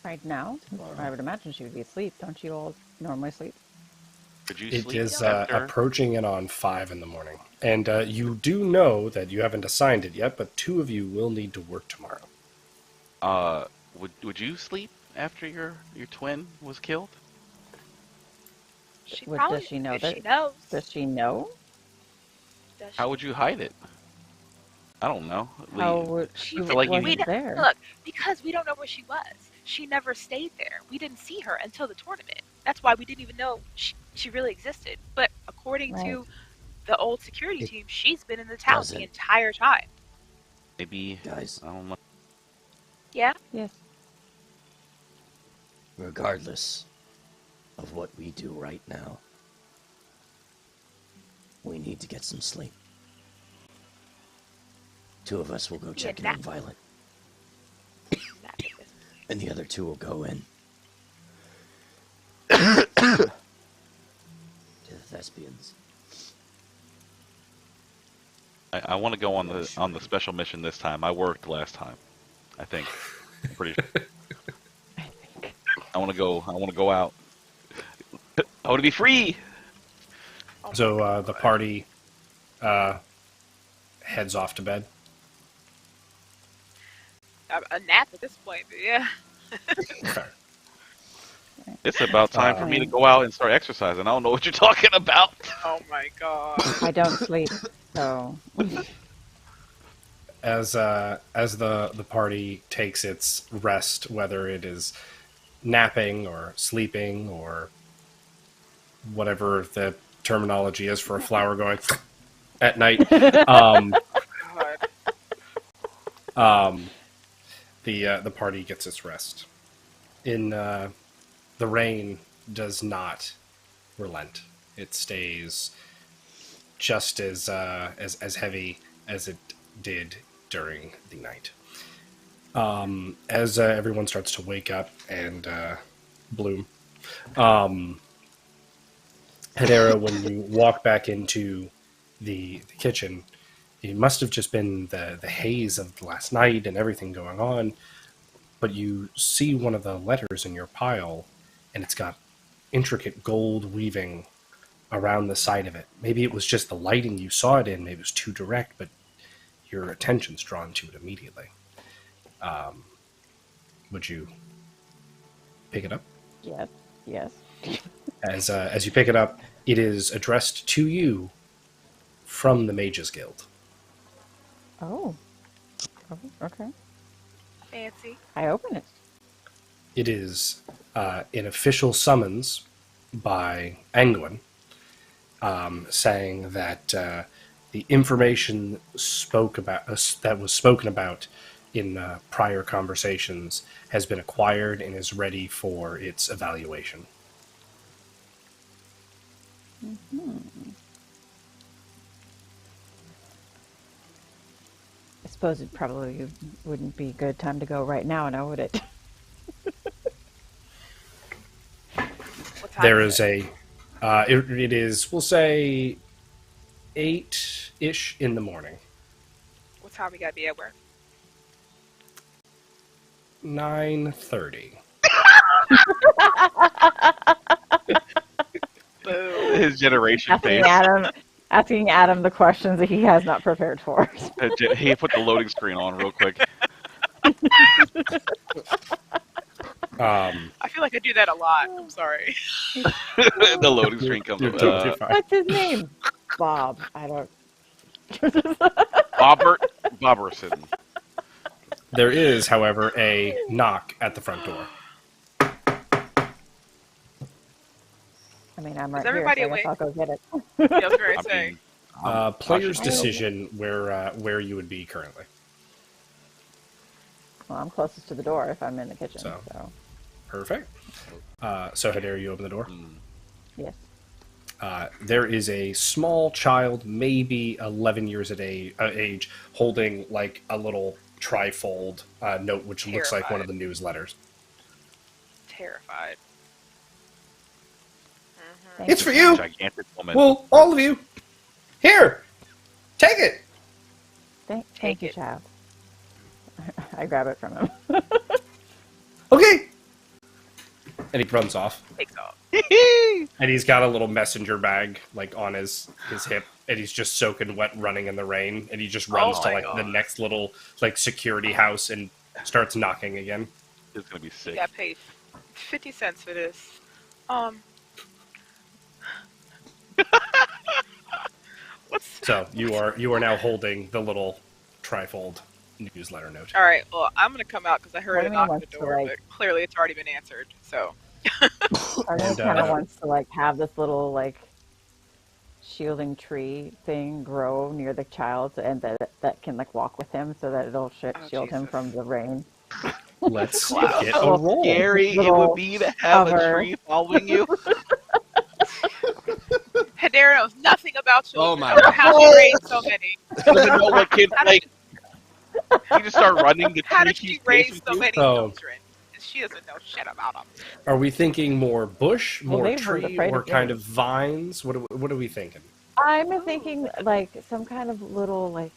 S4: Right now? I would imagine she would be asleep. Don't you all normally sleep?
S5: Could you
S2: It
S5: sleep
S2: is
S5: after?
S2: approaching it on 5 in the morning. And you do know that you haven't assigned it yet, but 2 of you will need to work tomorrow.
S5: Would you sleep after your twin was killed?
S3: She
S4: Does
S3: probably,
S4: she know
S3: if
S4: that?
S3: she knows.
S4: Does she know?
S3: Does she?
S5: How would you hide it? I don't know.
S4: How would
S3: She
S5: I feel like you
S4: wasn't
S5: need-
S4: there?
S3: Look, because we don't know where she was. She never stayed there. We didn't see her until the tournament. That's why we didn't even know she really existed. But according to the old security team, she's been in the town the entire time.
S5: Maybe,
S6: Guys.
S5: I don't know.
S3: Yeah?
S4: Yes.
S6: Regardless of what we do right now, we need to get some sleep. 2 of us will go check in on Violet, and the other 2 will go in to the Thespians.
S5: I want to go on the special mission this time. I worked last time, I think. I'm pretty sure. I want to go out. I want to be free.
S2: So the party heads off to bed.
S3: A nap at this point, but yeah.
S2: Fair.
S5: It's about time for me to go out and start exercising. I don't know what you're talking about.
S3: Oh my god.
S4: I don't sleep, so...
S2: As the party takes its rest, whether it is napping or sleeping or whatever the terminology is for a flower going at night, the party gets its rest. The rain does not relent. It stays just as heavy as it did during the night. As everyone starts to wake up and bloom, Hedera, when you walk back into the kitchen, it must have just been the haze of last night and everything going on, but you see one of the letters in your pile, and it's got intricate gold weaving around the side of it. Maybe it was just the lighting you saw it in, maybe it was too direct, but your attention's drawn to it immediately. Would you pick it up?
S4: Yes, yes.
S2: As you pick it up, it is addressed to you from the Mages Guild.
S4: Oh, okay.
S3: Fancy.
S4: I open it.
S2: It is an official summons by Angwyn, saying that the information that was spoken about in prior conversations has been acquired and is ready for its evaluation.
S4: Mm-hmm. I suppose it probably wouldn't be a good time to go right now, now would it?
S3: What time
S2: There
S3: is
S2: is it is, we'll say, 8-ish in the morning.
S3: What time we gotta be at work?
S2: 9:30.
S3: Boo.
S5: His generation face.
S4: Asking Adam the questions that he has not prepared for.
S5: He put the loading screen on real quick.
S3: I feel like I do that a lot. I'm sorry.
S5: The loading screen comes
S2: You're
S5: up.
S2: totally fine.
S4: What's his name? Bob. I don't...
S5: Boberson.
S2: There is, however, a knock at the front door.
S4: I mean, I'm right
S3: everybody
S4: here, so I guess I'll go get it.
S3: Yeah, I was very
S5: I
S3: saying.
S5: mean,
S2: Player's
S5: I-
S2: decision where you would be currently.
S4: Well, I'm closest to the door if I'm in the kitchen,
S2: So.
S4: so...
S2: Perfect. So, Hedera, you open the door.
S4: Yes.
S2: There is a small child, maybe 11 years of age, holding like a little trifold note, which looks like one of the newsletters.
S3: Terrified.
S4: Thank
S2: It's for you!
S5: Gigantic woman.
S2: Well, all of you! Here! Take it!
S4: Thank
S3: Take
S4: you,
S3: it.
S4: child. I grab it from him.
S2: Okay! And he runs off.
S3: Takes off.
S2: And he's got a little messenger bag, like, on his hip, and he's just soaking wet running in the rain, and he just runs to, like, the next little, like, security house and starts knocking again.
S5: It's gonna be sick.
S3: Yeah, paid 50 cents for this.
S2: So you are now holding the little trifold newsletter note.
S3: All right. Well, I'm gonna come out because I heard a knock on the door,
S4: like,
S3: but clearly it's already been answered. So.
S4: Arnie kind of wants to like have this little like shielding tree thing grow near the child, and that can like walk with him, so that it'll shield him from the rain.
S2: Let's
S5: Wow.
S2: get a roll.
S5: Scary it would be to have a tree following you.
S3: Hedera knows nothing about children.
S7: Oh my
S3: God. How she raised so many?
S5: Doesn't know what kids like. You just start running the
S3: How
S5: tree.
S3: did she raise so many children? She doesn't know shit about them.
S2: Are we thinking more bush, more
S4: they've
S2: tree,
S4: heard
S2: or
S4: of
S2: kind of vines? What are we thinking?
S4: I'm thinking like some kind of little like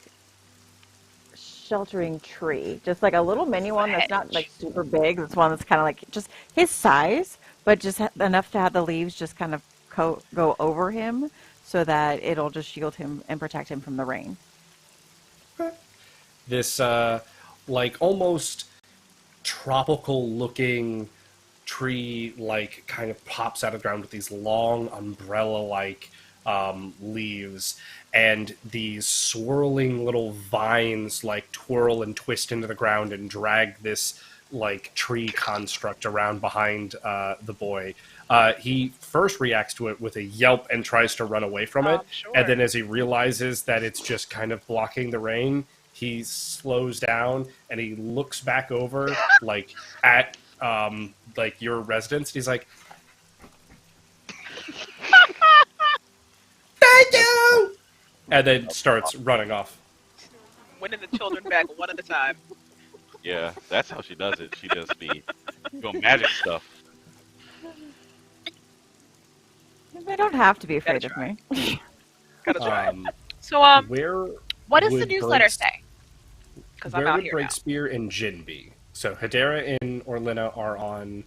S4: sheltering tree, just like a little mini one that's not like super big. This one that's kind of like just his size, but just enough to have the leaves just kind of go over him, so that it'll just shield him and protect him from the rain.
S2: This like almost tropical looking tree like kind of pops out of the ground with these long umbrella like leaves, and these swirling little vines like twirl and twist into the ground and drag this like tree construct around behind the boy. He first reacts to it with a yelp and tries to run away from it.
S3: Sure.
S2: And then as he realizes that it's just kind of blocking the rain, he slows down and he looks back over like at like your residence. And he's like, "Thank you!" And then starts running off.
S3: Winning the children back one at a time.
S5: Yeah, that's how she does it. She just be doing magic stuff.
S4: They don't have to be afraid of me.
S3: Gotta try. So,
S2: where
S3: what does the
S2: would
S3: newsletter say? Because I'm
S2: where
S3: out
S2: would
S3: here now.
S2: Breakspear and Jin be? So Hedera and Orlenna are on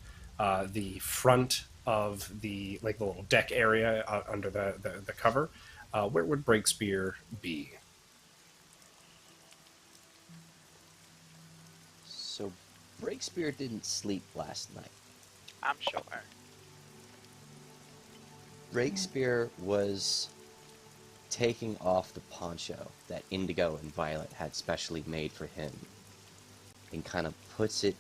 S2: the front of the like the little deck area under the cover. Where would Breakspear be?
S7: So, Breakspear didn't sleep last night.
S3: I'm sure.
S7: Breakspear was taking off the poncho that Indigo and Violet had specially made for him, and kind of puts it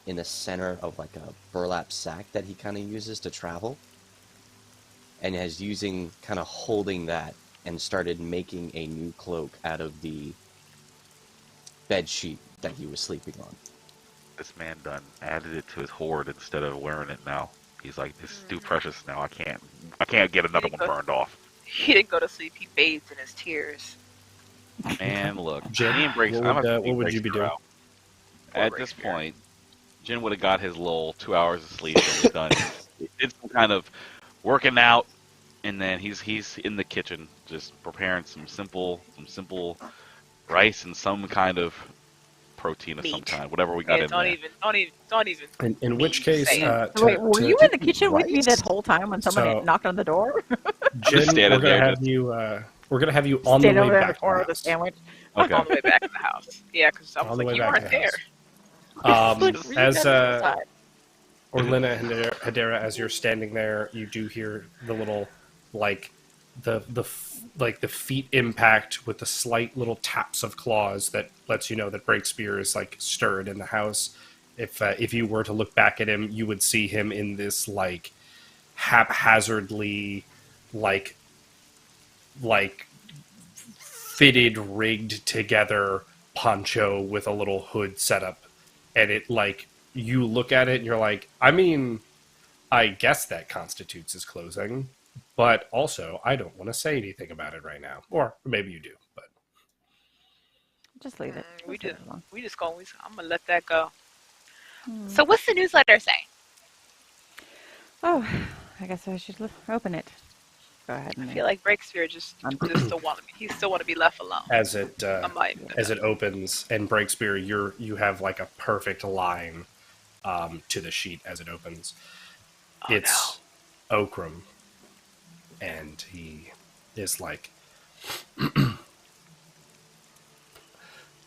S7: in the center of like a burlap sack that he kind of uses to travel, and is using kind of holding that, and started making a new cloak out of the bed sheet that he was sleeping on.
S5: This man done added it to his hoard instead of wearing it now. He's like, this is too precious now. I can't get another one burned off.
S3: He didn't go to sleep. He bathed in his tears.
S5: And look,
S2: Jin,
S5: me and Breaks.
S2: what would you be doing?
S5: At this point, Jin would have got his little 2 hours of sleep and was done. He did some kind of working out, and then he's in the kitchen just preparing some simple rice and some kind of protein of some
S3: Meat.
S5: kind, whatever we got in there.
S3: Don't even.
S2: In which case,
S4: Wait, were you in the kitchen with me that whole time when someone knocked on the door?
S2: Jin,
S5: standing
S2: we're
S5: there
S2: gonna have you on the
S4: Stand
S2: way
S4: over there in the
S2: back.
S4: corner with a sandwich.
S5: Okay.
S3: On the way back to the house. Yeah, because I was
S2: On the
S3: like,
S2: way
S3: you
S2: back
S3: weren't
S2: to the
S3: there.
S2: As
S4: Outside.
S2: Orlenna and Hedera, as you're standing there, you do hear the little like the feet impact with the slight little taps of claws that lets you know that Breakspear is like stirred in the house. If you were to look back at him, you would see him in this like haphazardly like fitted, rigged together poncho with a little hood setup, and it like you look at it and you're like, I mean, I guess that constitutes his clothing, but also I don't want to say anything about it right now, or maybe you do, but
S4: Just leave it.
S3: We
S4: Just leave
S3: just
S4: it alone.
S3: I'm gonna let that go. So what's the newsletter say?
S4: Oh, I guess I should open it. Go ahead.
S3: I feel like Breakspear just still want to be. He still want to be left alone.
S2: as it
S3: As
S2: it opens and Breakspear, you have like a perfect line to the sheet as it opens. it's Okrim, and he is like,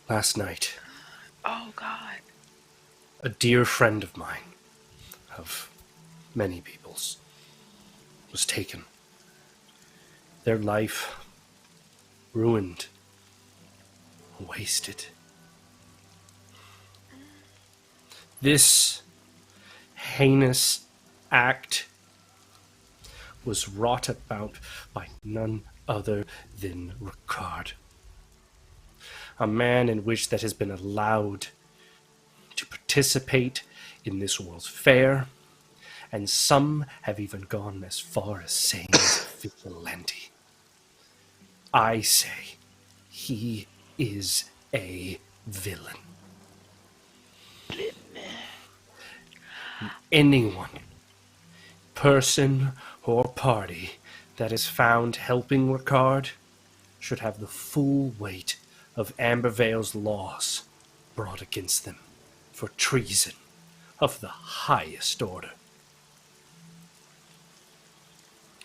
S2: last night,
S3: Oh God.
S2: a dear friend of mine, of many people's, was taken. Their life ruined, wasted. This heinous act was wrought about by none other than Ricard. A man in which that has been allowed to participate in this world's fair, and some have even gone as far as saying he's a vigilante. I say he is a villain. Anyone, person or party that is found helping Ricard should have the full weight of Ambervale's laws brought against them for treason of the highest order.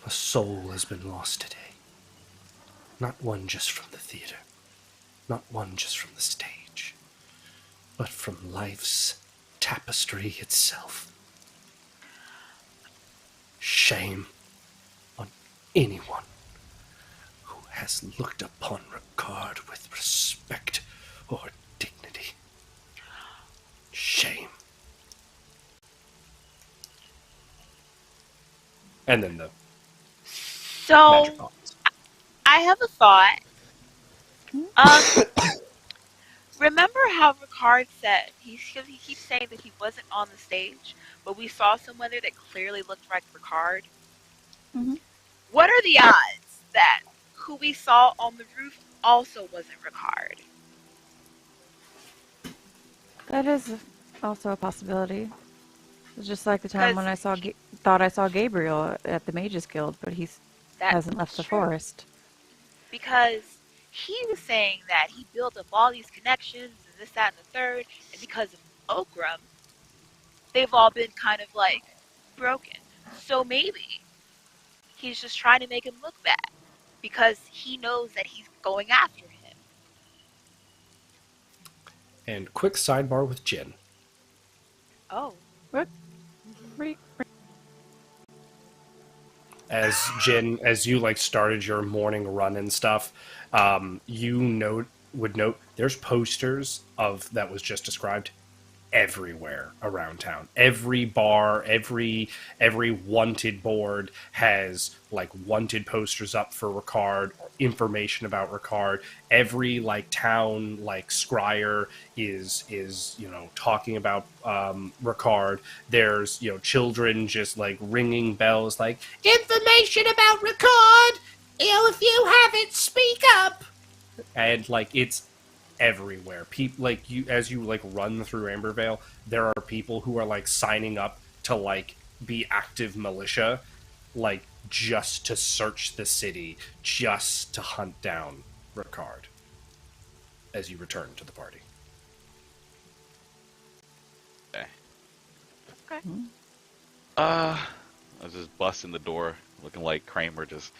S2: A soul has been lost today. Not one just from the theater, not one just from the stage, but from life's tapestry itself. Shame on anyone who has looked upon Ricard with respect or dignity. Shame. And then the magic
S3: So
S2: box.
S3: I have a thought. Remember how Ricard said he keeps saying that he wasn't on the stage, but we saw someone there that clearly looked like Ricard.
S4: Mhm.
S3: What are the odds that who we saw on the roof also wasn't Ricard?
S4: That is also a possibility. It's just like the time when I
S3: 'Cause
S4: thought I saw Gabriel at the Mages Guild, but he hasn't left the
S3: true.
S4: forest.
S3: Because he was saying that he built up all these connections and this, that, and the third, and because of Okrim, they've all been kind of like broken. So maybe he's just trying to make him look bad because he knows that he's going after him.
S2: And quick sidebar with Jin.
S3: Oh.
S4: What?
S2: As Jin, as you like started your morning run and stuff, you would note there's posters of that was just described everywhere around town. Every bar, every wanted board has like wanted posters up for Ricard, or information about Ricard. Every like town like scryer is talking about Ricard. There's children just like ringing bells like information about Ricard. If you have it, speak up. And like it's everywhere. People like you, as you like run through Ambervale, there are people who are like signing up to like be active militia, like just to search the city, just to hunt down Ricard as you return to the party.
S5: Okay.
S3: Okay.
S5: I was just busting the door, looking like Kramer just.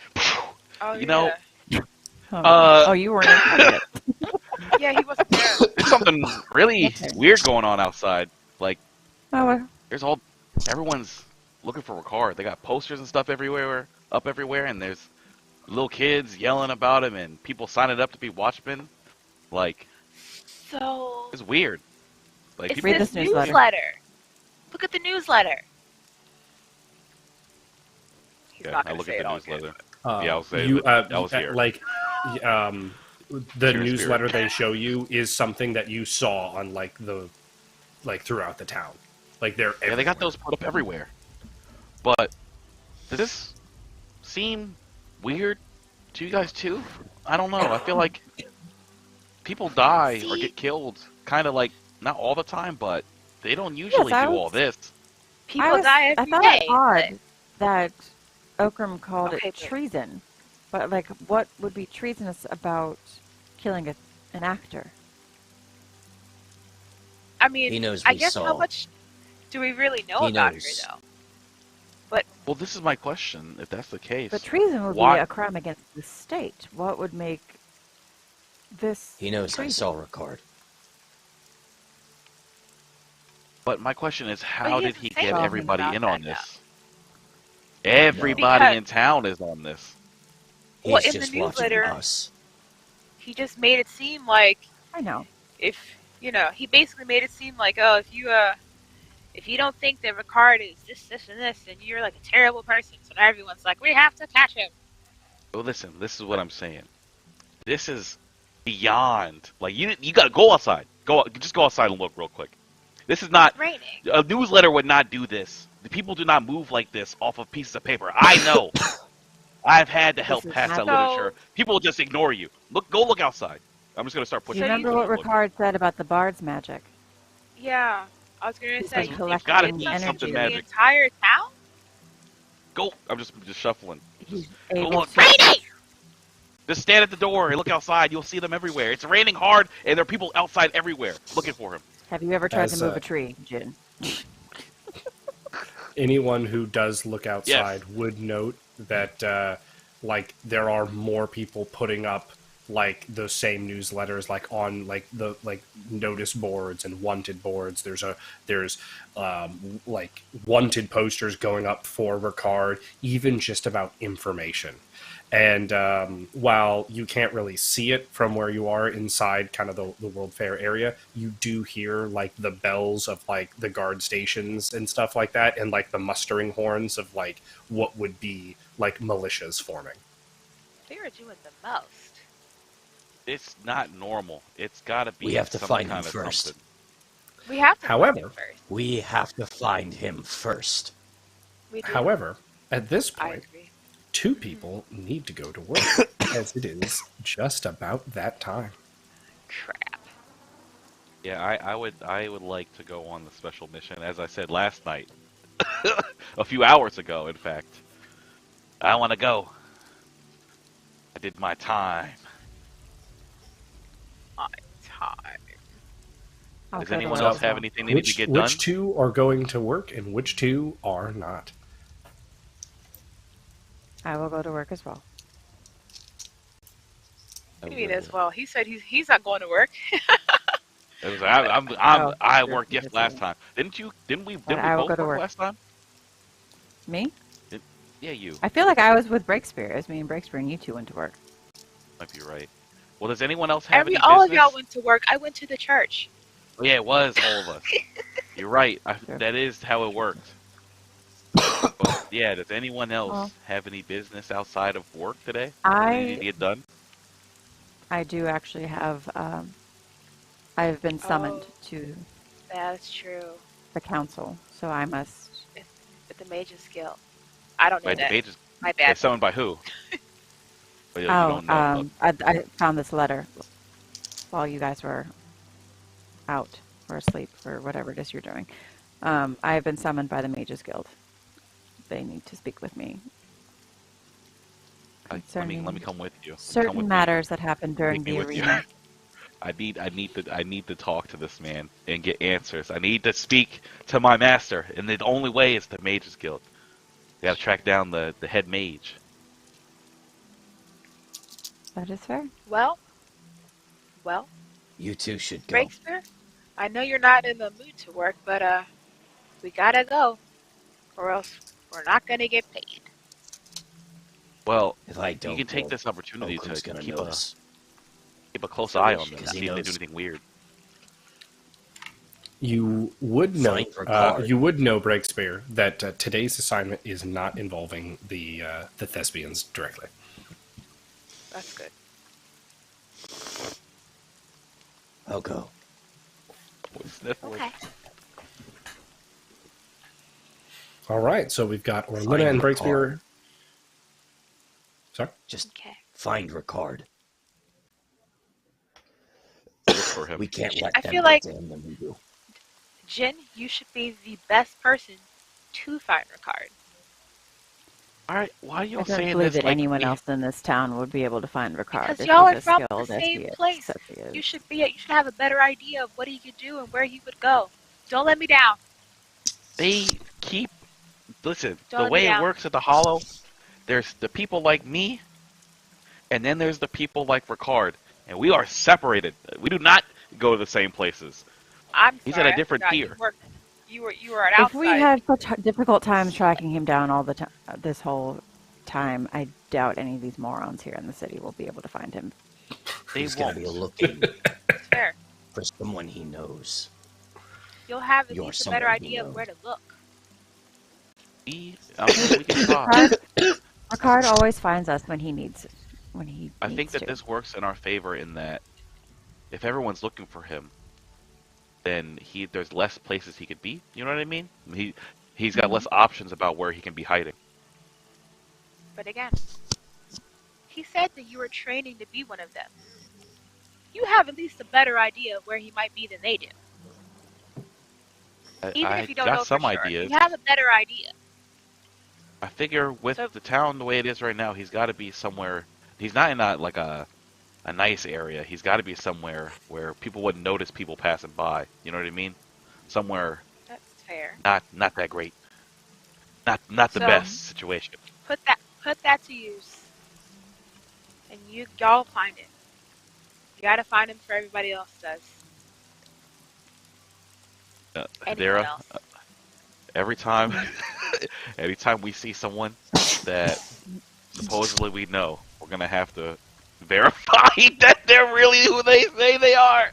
S3: Oh,
S5: You know,
S4: Oh, you weren't in it.
S3: yeah, he wasn't there.
S5: there's something really
S4: Okay.
S5: weird going on outside. Like,
S4: Oh, well,
S5: everyone's looking for Ricard. They got posters and stuff everywhere, and there's little kids yelling about him, and people signing up to be watchmen. Like,
S3: So
S5: it's weird. Like,
S3: it's
S5: people,
S4: Read
S3: this
S4: this newsletter.
S3: newsletter. Look at the newsletter. He's
S5: yeah,
S3: not
S5: I
S3: going to
S5: look
S3: say
S5: at
S3: it
S5: the
S3: all
S5: newsletter.
S3: good.
S5: Yeah, I'll say
S2: you,
S5: I was here.
S2: Like, the
S5: Cheers,
S2: newsletter
S5: spirit.
S2: they show you is something that you saw on like throughout the town. Like they're
S5: Yeah, they got
S2: everywhere.
S5: those put up everywhere. But does this seem weird to you guys too? I don't know. I feel like people die or
S3: See?
S5: get killed, kind of like not all the time, but they don't usually
S4: I
S5: do
S4: was-
S5: all this.
S3: People die
S4: I
S3: every
S4: thought
S3: day.
S4: it odd that Okrim called
S3: Okay,
S4: it
S3: but-
S4: treason. But, like, what would be treasonous about killing an actor?
S3: I mean,
S6: He knows
S3: I
S6: we
S3: guess
S6: saw.
S3: how much do we really know
S6: He
S3: about
S6: knows.
S3: her, though?
S5: Well, this is my question. If that's the case,
S4: But treason would
S5: why?
S4: be a crime against the state. What would make this
S6: He knows I
S4: treason?
S6: saw Ricard.
S5: But my question is,
S3: But
S5: how
S3: he
S5: did
S3: doesn't
S5: he
S3: say
S5: get
S3: anything
S5: everybody
S3: about
S5: in on
S3: that,
S5: this? Everybody
S3: Because-
S5: in town is on this.
S6: He's
S3: Well, in
S6: just
S3: the
S6: watching
S3: newsletter-
S6: us.
S3: He just made it seem like
S4: I know.
S3: if he basically made it seem like, oh, if you don't think that Ricard is this, and this, then you're like a terrible person. So now everyone's like, we have to catch him.
S5: Well, listen, this is what I'm saying. This is beyond. Like, you gotta go outside. Just go outside and look real quick. This is not.
S3: It's raining.
S5: A newsletter would not do this. The people do not move like this off of pieces of paper. I know. I've had to help
S4: This is
S5: pass that
S3: not-
S5: literature. People will just ignore you. Go look outside. I'm just gonna start
S4: Do
S5: pushing.
S4: you
S3: So
S4: remember
S3: you
S4: what
S5: look.
S4: Ricard said about the bard's magic?
S3: Yeah, I was gonna
S4: He's
S3: say,
S4: been
S3: you
S4: collecting
S5: gotta
S3: think
S5: be
S3: it's
S5: something
S3: the
S5: magic.
S3: entire town?
S5: Go. I'm just shuffling.
S4: He's
S5: Go
S4: able
S5: look.
S4: to.
S3: Raining!
S5: Just stand at the door and look outside. You'll see them everywhere. It's raining hard, and there are people outside everywhere looking for him.
S4: Have you ever tried
S2: As,
S4: to move a tree, Jin?
S2: Anyone who does look outside would note that, like, there are more people putting up like those same newsletters, like on like the notice boards and wanted boards. There's like wanted posters going up for Ricard, even just about information. And while you can't really see it from where you are inside kind of the World Fair area, you do hear like the bells of like the guard stations and stuff like that, and like the mustering horns of like what would be like militias forming.
S3: They are doing the most.
S5: It's not normal. It's got to be.
S6: We have to
S5: some
S6: find
S5: kind
S6: him
S5: of
S6: first.
S5: something.
S3: We have to
S2: However-
S3: find him first.
S6: We have to find him first.
S3: We do.
S2: However, at this
S3: I
S2: point,
S3: agree.
S2: two people need to go to work, as it is just about that time.
S3: Crap.
S5: Yeah, I would like to go on the special mission, as I said last night, a few hours ago, in fact. I want to go. I did my time.
S3: Time.
S4: I'll
S5: Does
S4: go to
S5: anyone
S4: work
S5: else
S4: as
S5: have
S4: well.
S5: anything they need to get done?
S2: Which two are going to work and which two are not?
S4: I will go to work as well.
S3: What do you mean as well? He said he's not going to work.
S5: It was,
S4: Oh,
S5: I
S4: sure.
S5: worked yes last time. Didn't we
S4: I will
S5: both
S4: go to
S5: work
S4: work.
S5: last time?
S4: Me?
S5: Yeah, you.
S4: I feel like I was with Breakspear. It was me and Breakspear, and you two went to work.
S5: Might be right. Well, does anyone else have any
S3: All of
S5: business?
S3: y'all went to work. I went to the church.
S5: Oh, yeah, it was all of us. You're right.
S4: Sure.
S5: That is how it worked. But, yeah, does anyone else
S4: Well-
S5: have any business outside of work today?
S4: I-
S5: Need to get done?
S4: I do actually have. I have been summoned
S3: Oh.
S4: to
S3: That's true.
S4: the council, so I must.
S3: At the Mage's Guild. I don't know
S5: Right,
S3: that.
S5: they just
S3: My
S5: get
S3: bad.
S5: summoned by who? Oh, yeah, you don't know.
S4: I found this letter while you guys were out or asleep or whatever it is you're doing. I have been summoned by the Mages Guild. They need to speak with me
S5: Let me
S4: concerning
S5: come with you. Come with
S4: certain
S5: me.
S4: matters that happened during
S5: Take me
S4: the
S5: with you.
S4: arena.
S5: I need to talk to this man and get answers. I need to speak to my master, and the only way is the Mages Guild. You gotta track down the head mage.
S4: That is fair.
S3: Well,
S6: You two should go.
S3: Breakspear, I know you're not in the mood to work, but we gotta go, or else we're not gonna get paid.
S5: Well,
S6: If I don't,
S5: you can take
S6: well,
S5: this opportunity
S6: Okrim's
S5: to
S6: gonna
S5: keep
S6: notice.
S5: a close
S3: So
S5: eye
S3: we
S5: on them,
S3: should-
S5: see
S6: He
S5: if they do
S6: knows.
S5: anything weird.
S2: You would know.
S6: Find Ricard.
S2: You would know, Breakspear, that today's assignment is not involving the Thespians directly.
S3: That's good.
S6: I'll go.
S3: Okay.
S2: All right, so we've got Orlenna
S6: Find
S2: and
S6: Ricard.
S2: Breakspear. Sorry.
S6: Just
S3: Okay.
S6: find Ricard.
S5: Look for him.
S6: We can't let
S3: I
S6: them
S3: feel
S6: get
S3: like-
S6: to him than we do.
S3: Jin, you should be the best person to find Ricard.
S5: All right, why are you
S4: I
S5: all
S4: don't
S5: saying
S4: believe
S5: this?
S4: that anyone else in this town would be able to find Ricard.
S3: Because
S4: if
S3: y'all
S4: he's
S3: are
S4: as
S3: from the
S4: skilled as
S3: same
S4: he is,
S3: place.
S4: as he is.
S3: You should have a better idea of what he could do and where he would go. Don't let me down.
S5: They keep Listen,
S3: Don't
S5: the way
S3: down.
S5: it works at the Hollow, there's the people like me, and then there's the people like Ricard, and we are separated. We do not go to the same places.
S3: I'm
S5: He's
S3: sorry,
S5: at a
S3: I
S5: different
S3: forgot
S5: tier.
S3: you were an
S4: If we
S3: outside.
S4: had such difficult times tracking him down all the time, this whole time, I doubt any of these morons here in the city will be able to find him.
S6: He's
S5: They
S6: going to be
S5: won't.
S6: looking
S3: It's fair.
S6: for someone he knows.
S3: You'll have at
S6: You're
S3: least a better
S6: someone he
S3: idea of
S6: knows.
S3: where to look.
S5: We can try.
S4: Ricard always finds us when he needs.
S5: I think that
S4: to.
S5: this works in our favor in that if everyone's looking for him, then there's less places he could be. You know what I mean? He's got less options about where he can be hiding.
S3: But again, he said that you were training to be one of them. You have at least a better idea of where he might be than they do. Even
S5: I
S3: if you don't
S5: got
S3: know
S5: some
S3: for sure,
S5: ideas.
S3: you have a better idea.
S5: I figure with the town the way it is right now, he's got to be somewhere. He's not in like a nice area. He's got to be somewhere where people wouldn't notice people passing by. You know what I mean? Somewhere
S3: That's fair.
S5: not that great. Not the
S3: So,
S5: best situation.
S3: Put that to use, and y'all find it. You gotta find him before everybody else does. Anyone
S5: Hedera,
S3: else?
S5: anytime we see someone that supposedly we know, we're gonna have to verify that they're really who they say they are.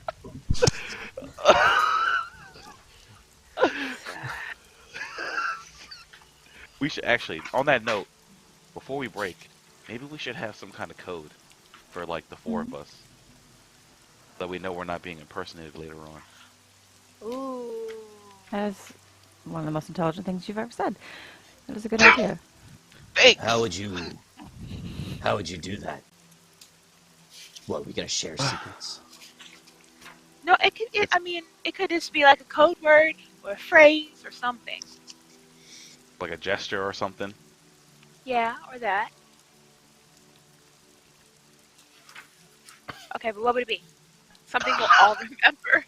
S5: We should actually, on that note, before we break, maybe we should have some kind of code for like the four of us, so that we know we're not being impersonated later on.
S3: Ooh.
S4: That is one of the most intelligent things you've ever said. That was a good idea.
S5: Thanks.
S6: How would you do that? What, we gonna share secrets?
S3: No, it could just be like a code word or a phrase or something.
S5: Like a gesture or something.
S3: Yeah, or that. Okay, but what would it be? Something we'll all remember.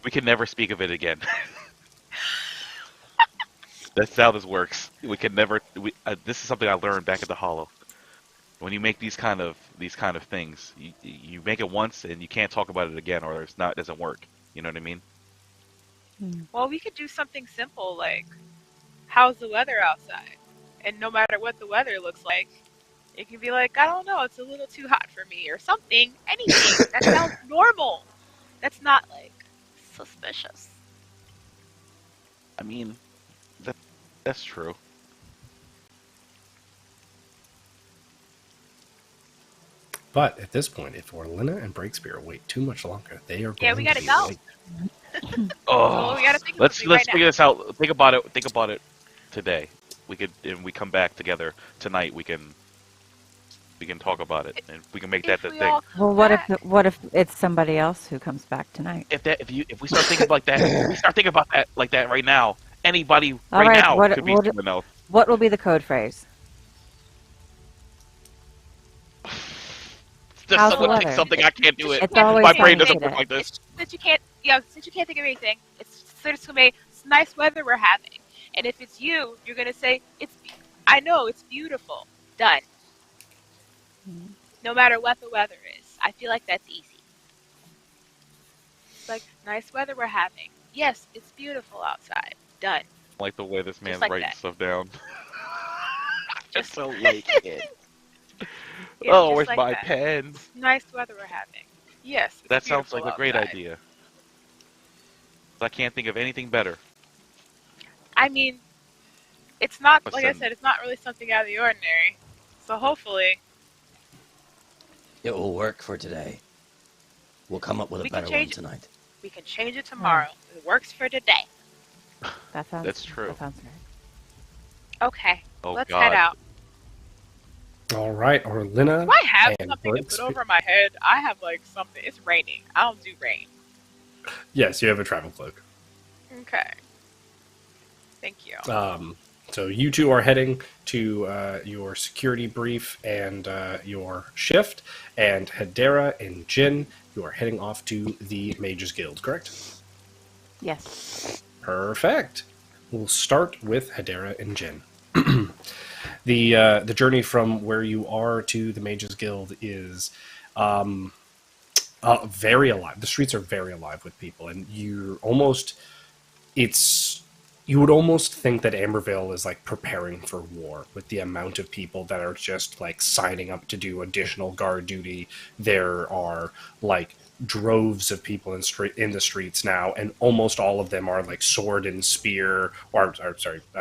S5: We can never speak of it again. That's how this works. We can never. This is something I learned back at the Hollow. When you make these kind of things, you make it once and you can't talk about it again, or it doesn't work. You know what I mean?
S3: Well, we could do something simple like, how's the weather outside? And no matter what the weather looks like, it can be like, I don't know, it's a little too hot for me or something. Anything. That sounds normal. That's not like suspicious.
S5: I mean, that's true.
S2: But at this point, if Orlenna and Breakspear wait too much longer, they are going
S3: Yeah, we gotta
S2: to be
S3: go.
S2: late.
S3: Well, we gotta think of
S5: let's
S3: something right
S5: figure this out. Think about it today. And we come back together tonight. We can talk about it, and we can make that the
S3: we
S5: thing.
S3: all come
S4: Well,
S3: back.
S4: what if it's somebody else who comes back tonight?
S5: If we start thinking like that, if we start thinking about that like that right now, anybody
S4: All
S5: right
S4: right,
S5: now
S4: what-
S5: could be
S4: what-
S5: someone else.
S4: What will be the code phrase?
S5: Just
S4: How's the
S5: someone
S4: weather?
S5: pick something. I can't do it.
S4: It's always
S5: My
S4: sunny
S5: brain doesn't
S4: today.
S5: work like this.
S3: Since you can't think of anything, it's gonna be it's nice weather we're having. And if it's you're gonna say I know it's beautiful. Done. No matter what the weather is, I feel like that's easy. It's like nice weather we're having. Yes, it's beautiful outside. Done.
S5: I like the way this man's
S3: like
S5: writing
S3: that.
S5: stuff down.
S3: Just
S5: It's so late.
S3: Yeah,
S5: Oh,
S3: just
S5: where's
S3: like
S5: my
S3: that.
S5: pen?
S3: Nice weather we're having. Yes. It's
S5: That sounds like
S3: beautiful
S5: a great
S3: outside.
S5: idea. I can't think of anything better.
S3: I mean, it's not like I
S5: Listen.
S3: said. It's not really something out of the ordinary. So hopefully,
S6: It will work for today. We'll come up with a
S3: We can
S6: better one
S3: change it.
S6: tonight.
S3: we can change it tomorrow. It works for today.
S4: That sounds.
S5: That's true.
S4: That sounds great.
S3: Okay.
S5: Oh,
S3: Let's
S5: God.
S3: head out.
S2: All right, Orlenna
S3: Do I have
S2: and
S3: something to put
S2: Breakspear.
S3: over my head? I have like something. It's raining. I don't do rain.
S2: Yes, you have a travel cloak.
S3: Okay. Thank you.
S2: So you two are heading to your security brief and your shift, and Hedera and Jin, you are heading off to the Mages Guild, correct?
S4: Yes.
S2: Perfect. we'll start with Hedera and Jin. The journey from where you are to the Mages Guild is very alive. The streets are very alive with people, and you would almost think that Amberville is like preparing for war with the amount of people that are just like signing up to do additional guard duty. There are like droves of people in the streets now, and almost all of them are like sword and spear,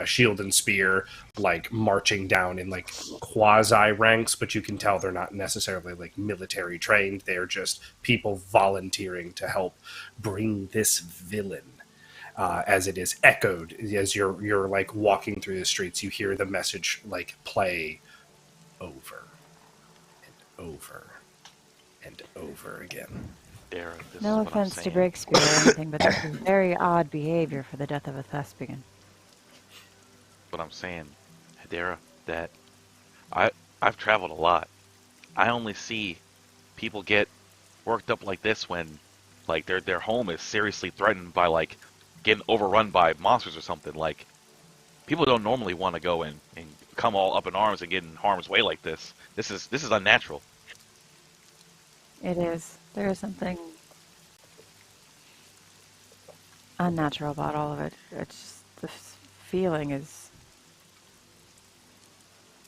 S2: shield and spear, like marching down in like quasi ranks, but you can tell they're not necessarily like military trained. They're just people volunteering to help bring this villain. As it is echoed, as you're like walking through the streets, you hear the message like play over and over and over again.
S4: No offense to Breakspear or anything, but this is very odd behavior for the death of a Thespian.
S5: What I'm saying, Hedera, that I've traveled a lot. I only see people get worked up like this when like their home is seriously threatened by like getting overrun by monsters or something. Like, people don't normally want to go and come all up in arms and get in harm's way like this. This is unnatural.
S4: It is. There is something unnatural about all of it. It's just, the feeling is...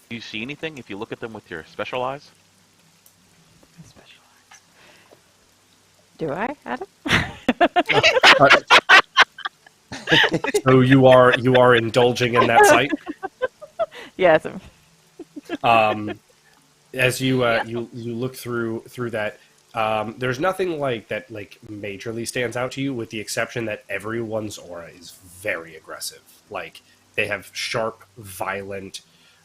S5: Do you see anything if you look at them with your special eyes?
S4: Special eyes. Do I, Adam?
S2: So you are indulging in that sight.
S4: Yes.
S2: As you you look through that, there's nothing like that like majorly stands out to you, with the exception that everyone's aura is very aggressive. Like, they have sharp, violent,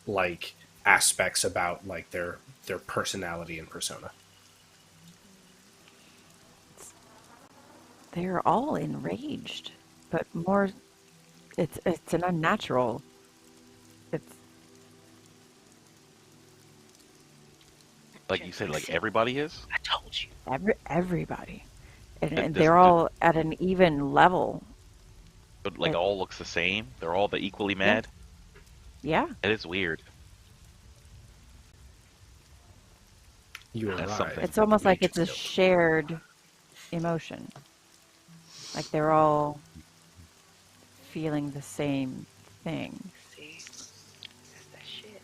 S2: like aspects about like their personality and persona.
S4: They're all enraged. But more, it's an unnatural. It's
S5: like you said, like everybody is.
S3: I told you.
S4: Everybody, and they're all at an even level.
S5: But like all looks the same. They're all equally mad.
S4: Yeah.
S5: And it's weird.
S2: You are right.
S4: It's almost like it's a shared emotion. Like they're all feeling the same thing.
S3: See? That's that shit.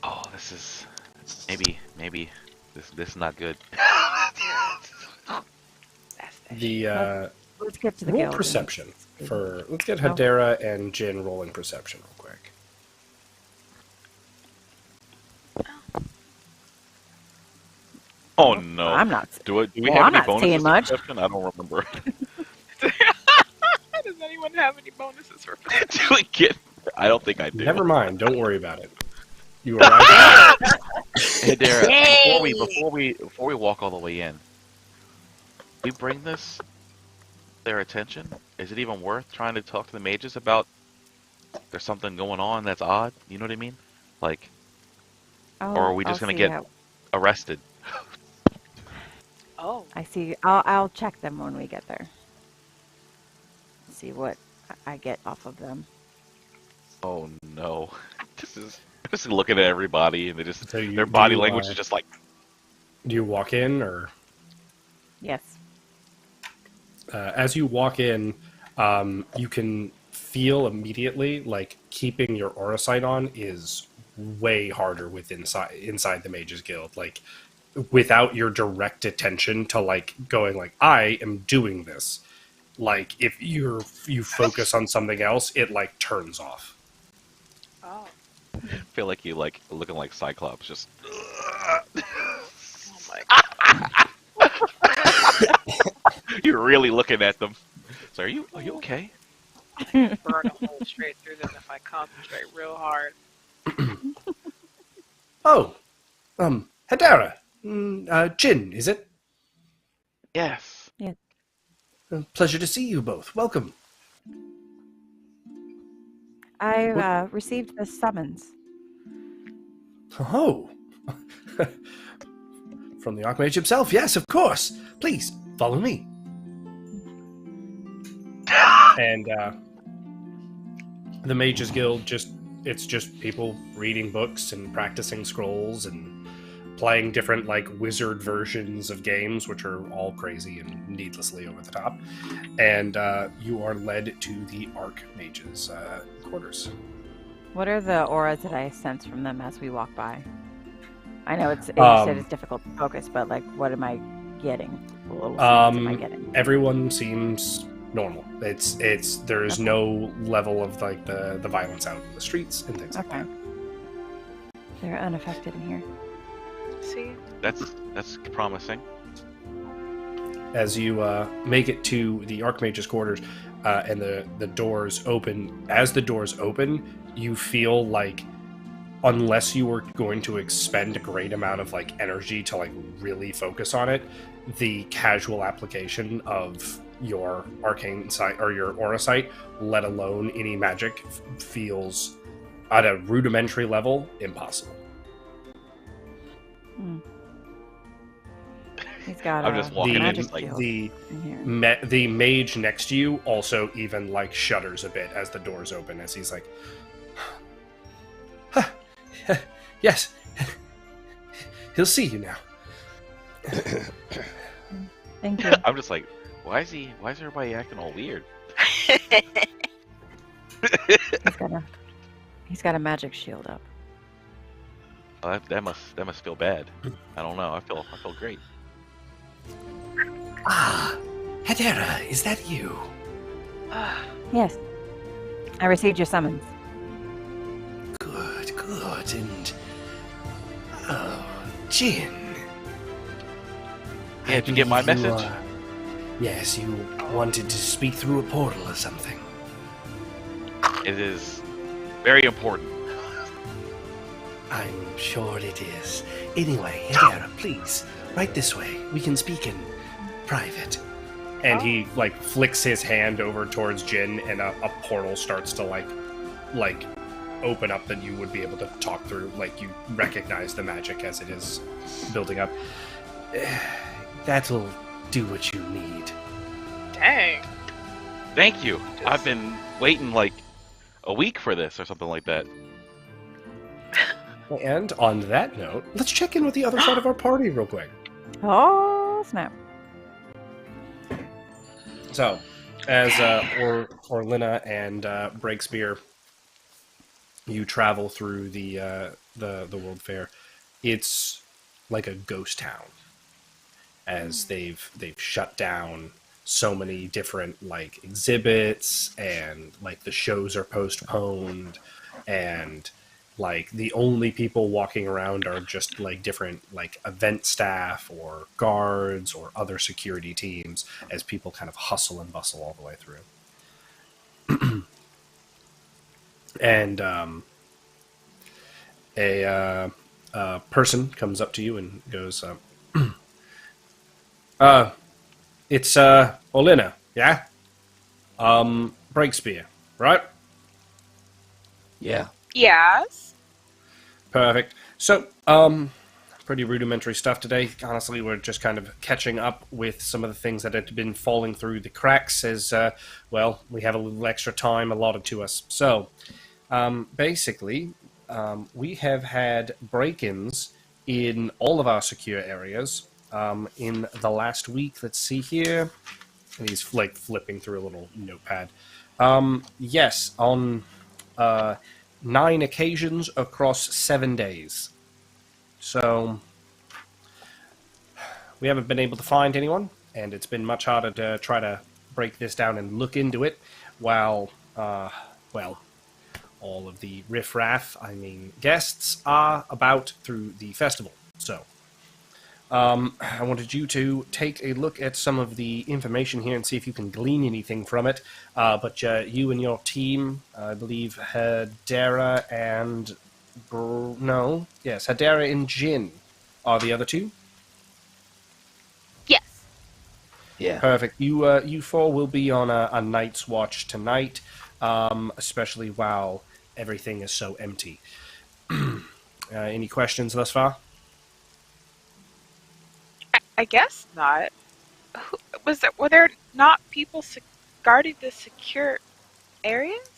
S5: Oh, this is maybe this is not good.
S3: That's that
S2: The
S4: let's get to the
S2: roll
S4: guild.
S2: perception for. Let's get Hedera and Jin rolling perception real quick.
S5: Oh no!
S4: I'm not.
S5: Do we
S4: Well,
S5: have
S4: I'm
S5: any
S4: not
S5: bonuses
S4: seeing
S5: for
S4: much.
S5: perception? I don't remember.
S3: Does anyone have any bonuses for
S5: Do we get? I don't think I do.
S2: Never mind. Don't worry about it. You are right.
S5: Hey, Dara, before we walk all the way in, we bring their attention. Is it even worth trying to talk to the mages about? There's something going on that's odd. You know what I mean? Like, or are we just gonna get arrested?
S3: Oh.
S4: I see. I'll check them when we get there. See what I get off of them.
S5: Oh no! Just looking at everybody, and their body language is just like.
S2: Do you walk in, or?
S4: Yes.
S2: As you walk in, you can feel immediately like keeping your aura sight on is way harder inside the Mages Guild. Like, without your direct attention to like going like, I am doing this. Like, if you focus on something else, it like turns off.
S3: Oh.
S5: I feel like you like looking like Cyclops, just.
S3: Oh my god.
S5: You're really looking at them. So are you okay?
S3: Burn a hole straight through them if I concentrate real hard.
S2: Oh, Hedera, Jin, is it?
S5: Yes.
S4: Yeah.
S2: Pleasure to see you both. Welcome.
S4: I received the summons.
S2: Oh. From the Archmage himself, yes, of course. Please, follow me. And The Mages Guild, it's just people reading books and practicing scrolls and playing different, like, wizard versions of games, which are all crazy and needlessly over the top. And you are led to the Archmage's quarters.
S4: What are the auras that I sense from them as we walk by? I know you said it's difficult to focus, but, like, what am I getting? What little signs am I getting?
S2: Everyone seems normal. There's no level of, like, the violence out in the streets and things like that.
S4: They're unaffected in here.
S3: See?
S5: That's promising.
S2: As you make it to the Archmage's quarters, and the doors open, as the doors open, you feel like, unless you were going to expend a great amount of, like, energy to, like, really focus on it, the casual application of your arcane sight or your aura sight, let alone any magic, feels at a rudimentary level impossible.
S4: He's got
S5: I'm just walking
S4: magic
S5: in, like,
S2: the mage next to you also even, like, shudders a bit as the doors open, as he's like, yes, he'll see you now.
S4: Thank you.
S5: I'm just like, why is everybody acting all weird?
S4: He's got a magic shield up.
S5: Oh, that must feel bad. I don't know. I feel great.
S8: Ah, Hedera, is that you?
S4: Yes. I received your summons.
S8: Good, and... Oh, Jin.
S5: Yeah, did you get my message?
S8: Yes, you wanted to speak through a portal or something.
S5: It is very important.
S8: I'm sure it is. Anyway, Hedera, please, right this way. We can speak in private.
S2: And he, like, flicks his hand over towards Jin, and a portal starts to, like open up that you would be able to talk through. Like, you recognize the magic as it is building up.
S8: That'll do what you need.
S3: Dang.
S5: Thank you. I've been waiting like a week for this or something like that.
S2: And on that note, let's check in with the other side of our party real quick.
S4: Oh, snap.
S2: So, as Orlenna and Breakspear, you travel through the World Fair. It's like a ghost town, as they've shut down so many different, like, exhibits, and, like, the shows are postponed, and, like, the only people walking around are just, like, different, like, event staff or guards or other security teams, as people kind of hustle and bustle all the way through. And a person comes up to you and goes, it's Orlenna, yeah? Breakspear, right?
S6: Yeah.
S3: Yes.
S2: Perfect. So, pretty rudimentary stuff today. Honestly, we're just kind of catching up with some of the things that had been falling through the cracks as, well, we have a little extra time allotted to us. So, basically, we have had break-ins in all of our secure areas in the last week. Let's see here. And he's, like, flipping through a little notepad. Yes, on 9 occasions across 7 days. So, we haven't been able to find anyone, and it's been much harder to try to break this down and look into it, while, well, all of the riffraff, guests, are about through the festival. So, I wanted you to take a look at some of the information here and see if you can glean anything from it. But you and your team, I believe Hedera and... Hedera and Jin are the other two?
S3: Yes.
S6: Yeah.
S2: Perfect. You four will be on a night's watch tonight, especially while everything is so empty. Any questions thus far?
S3: I guess not. Were there not people guarding the secure areas?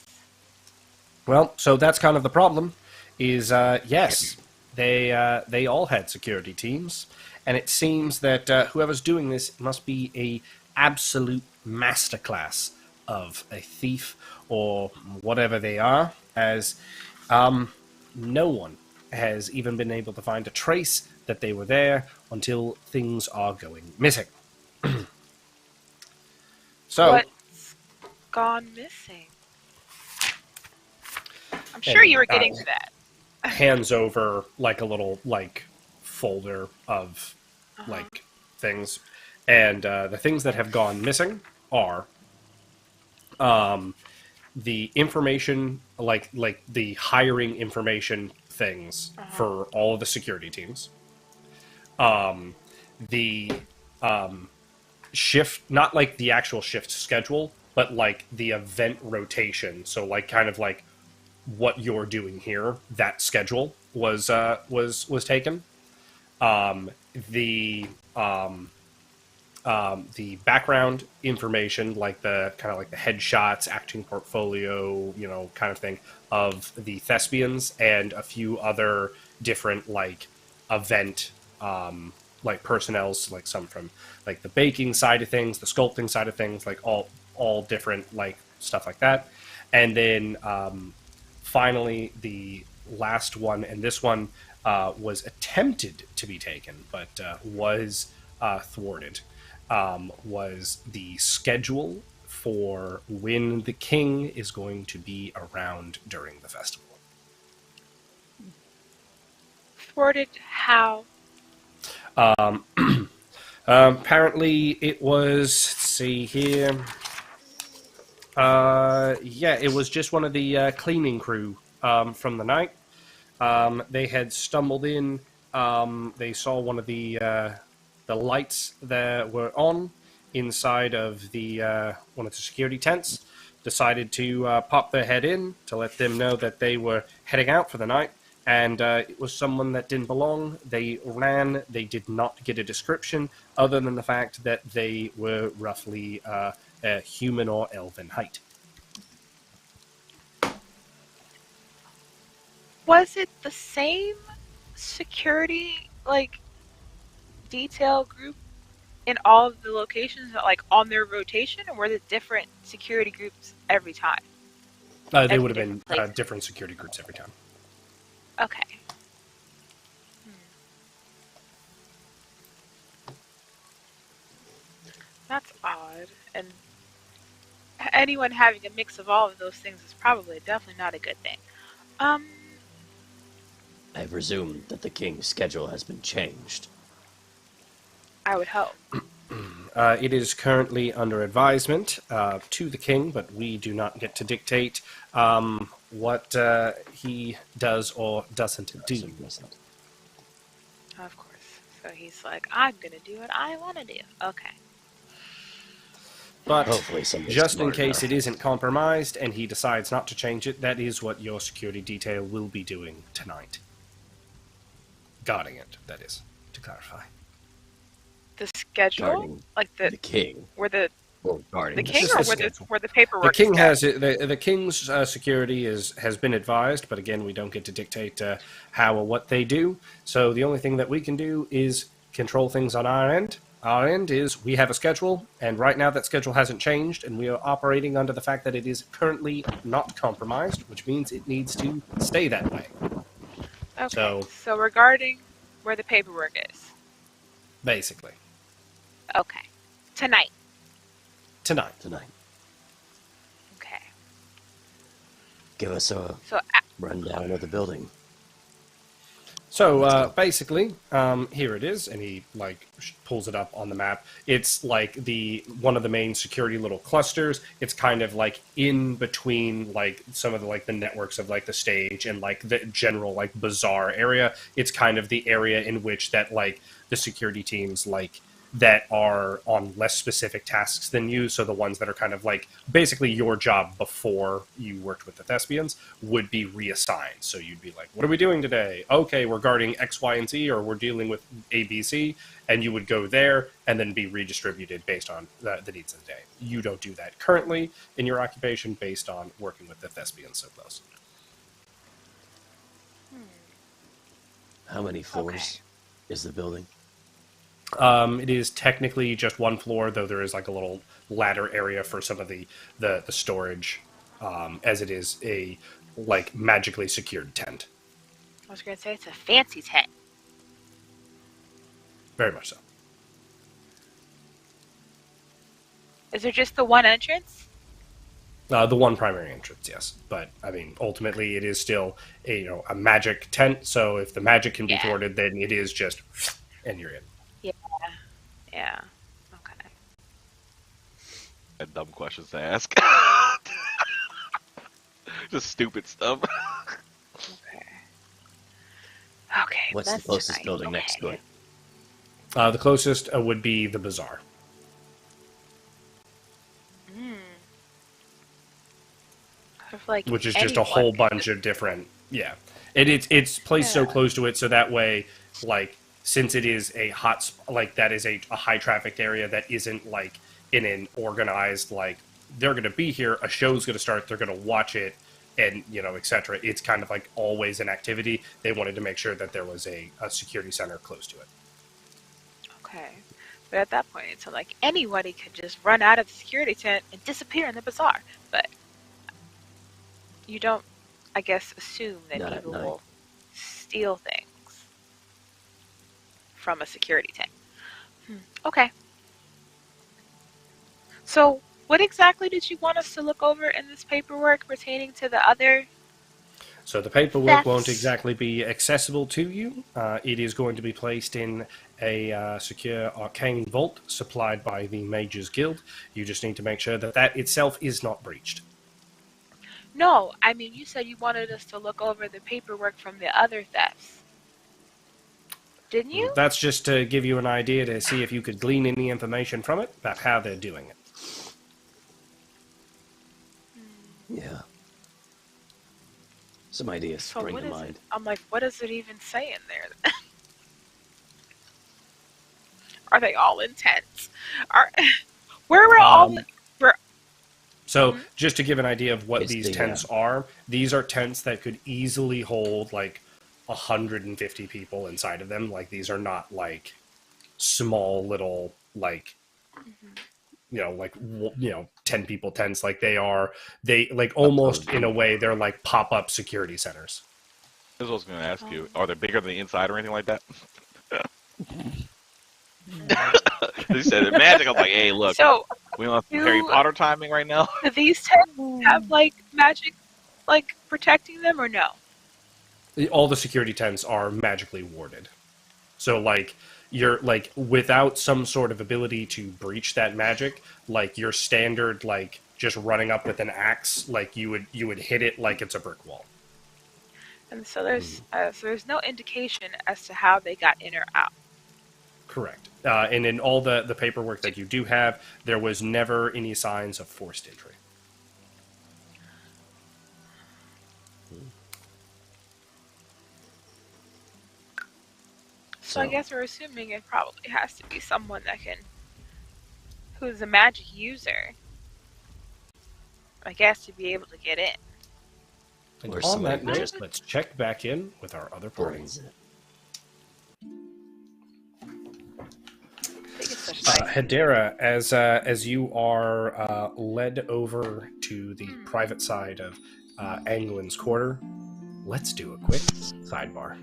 S2: Well, so that's kind of the problem. Is yes, they all had security teams, and it seems that whoever's doing this must be a absolute masterclass of a thief or whatever they are, as no one has even been able to find a trace that they were there until things are going missing. So,
S3: What's gone missing? I'm sure you were getting to that.
S2: hands over like a little like folder of like things, and the things that have gone missing are the information, like the hiring information things for all of the security teams. The shift, not like the actual shift schedule, but like the event rotation. So like kind of like what you're doing here. That schedule was taken. The background information, like the kind of like the headshots, acting portfolio, kind of thing of the Thespians and a few other different like event like personnels, like some from like the baking side of things, the sculpting side of things, like all different like stuff like that. And then finally the last one, and this one was attempted to be taken but was thwarted, was the schedule for when the king is going to be around during the festival.
S3: Thwarted how?
S2: Apparently it was, let's see here, it was just one of the cleaning crew from the night. They had stumbled in, they saw one of the lights that were on inside of the one of the security tents, decided to pop their head in to let them know that they were heading out for the night, and it was someone that didn't belong. They ran. They did not get a description other than the fact that they were roughly a human or elven height.
S3: Was it the same security, like, detail group in all of the locations, like, on their rotation, or were it different security groups every time?
S2: They would have been different security groups every time.
S3: Okay. That's odd. And anyone having a mix of all of those things is probably definitely not a good thing.
S6: I presume that the king's schedule has been changed.
S3: I would hope.
S2: It is currently under advisement to the king, but we do not get to dictate what he does or doesn't do.
S3: Of course. So he's like, I'm going to do what I want to do. Okay.
S2: But
S6: Hopefully
S2: just in case it isn't compromised and he decides not to change it, that is what your security detail will be doing tonight. Guarding it, that is, to clarify.
S3: The schedule?
S6: Guarding
S3: like
S6: the king.
S3: Where the
S6: guarding
S3: the king,
S2: Just
S3: or
S2: the
S3: where the paperwork?
S2: The king
S3: is
S2: has the king's security has been advised, but again, we don't get to dictate how or what they do. So the only thing that we can do is control things on our end. Our end is we have a schedule, and right now that schedule hasn't changed, and we are operating under the fact that it is currently not compromised, which means it needs to stay that way.
S3: Okay. So regarding where the paperwork is.
S2: Basically.
S3: Okay. Tonight.
S2: Tonight.
S3: Okay.
S6: Give us a rundown of the building.
S2: So basically, here it is, and he pulls it up on the map. It's like one of the main security little clusters. It's kind of like in between some of the networks of the stage and the general bazaar area. It's kind of the area in which that the security teams that are on less specific tasks than you, so the ones that are kind of basically your job before you worked with the Thespians would be reassigned. So you'd be like, what are we doing today? Okay, we're guarding X, Y, and Z, or we're dealing with A, B, C, and you would go there and then be redistributed based on the needs of the day. You don't do that currently in your occupation based on working with the Thespians so close.
S6: How many floors is the building?
S2: It is technically just one floor, though there is like a little ladder area for some of the storage, as it is a like magically secured tent.
S3: I was gonna say it's a fancy tent.
S2: Very much so.
S3: Is there just the one entrance?
S2: The one primary entrance, yes. But I mean, ultimately, it is still a magic tent. So if the magic can be thwarted, then it is just and you're in.
S3: Yeah. Okay.
S5: Dumb questions to ask. Just stupid stuff.
S3: Okay.
S6: What's the closest building next to it?
S2: The closest would be the bazaar. Which is just a whole bunch of different, it's placed so close to it, so that way, like, since it is a hot, like, that is a high trafficked area that isn't, like, in an organized, like, they're going to be here, a show's going to start, they're going to watch it, and, etc. It's kind of, like, always an activity. They wanted to make sure that there was a security center close to it.
S3: Okay. But at that point, it's like anybody could just run out of the security tent and disappear in the bazaar. But you don't, I guess, assume that people will steal things from a security tent. Okay. So, what exactly did you want us to look over in this paperwork pertaining to the other?
S2: So the paperwork won't exactly be accessible to you. It is going to be placed in a secure arcane vault supplied by the Mages Guild. You just need to make sure that that itself is not breached.
S3: No, I mean, you said you wanted us to look over the paperwork from the other thefts. Didn't you?
S2: That's just to give you an idea to see if you could glean any information from it about how they're doing it.
S6: Yeah. Some ideas spring to mind.
S3: I'm like, what does it even say in there? Are they all in tents? Where were all the...
S2: So, just to give an idea of what these tents are, these are tents that could easily hold, like, 150 people inside of them. Like, these are not, like, small little, like, 10 people tents. Like, they almost, in a way, they're like pop-up security centers.
S5: This is what I was going to ask you. Are they bigger than the inside or anything like that? They said it magic. I was like, hey, look,
S3: so,
S5: we don't have Harry Potter timing right now.
S3: Do these tents have, like, magic, like, protecting them, or no?
S2: All the security tents are magically warded. So, like, you're, like, without some sort of ability to breach that magic, like, your standard, like, just running up with an axe, like, you would hit it like it's a brick wall.
S3: And so there's no indication as to how they got in or out.
S2: Correct. And in all the paperwork that you do have, there was never any signs of forced entry.
S3: So I guess we're assuming it probably has to be someone who's a magic user, I guess, to be able to get in.
S2: And on that note, let's check back in with our other party. Hedera, as you are led over to the private side of Angwyn's quarter, let's do a quick sidebar.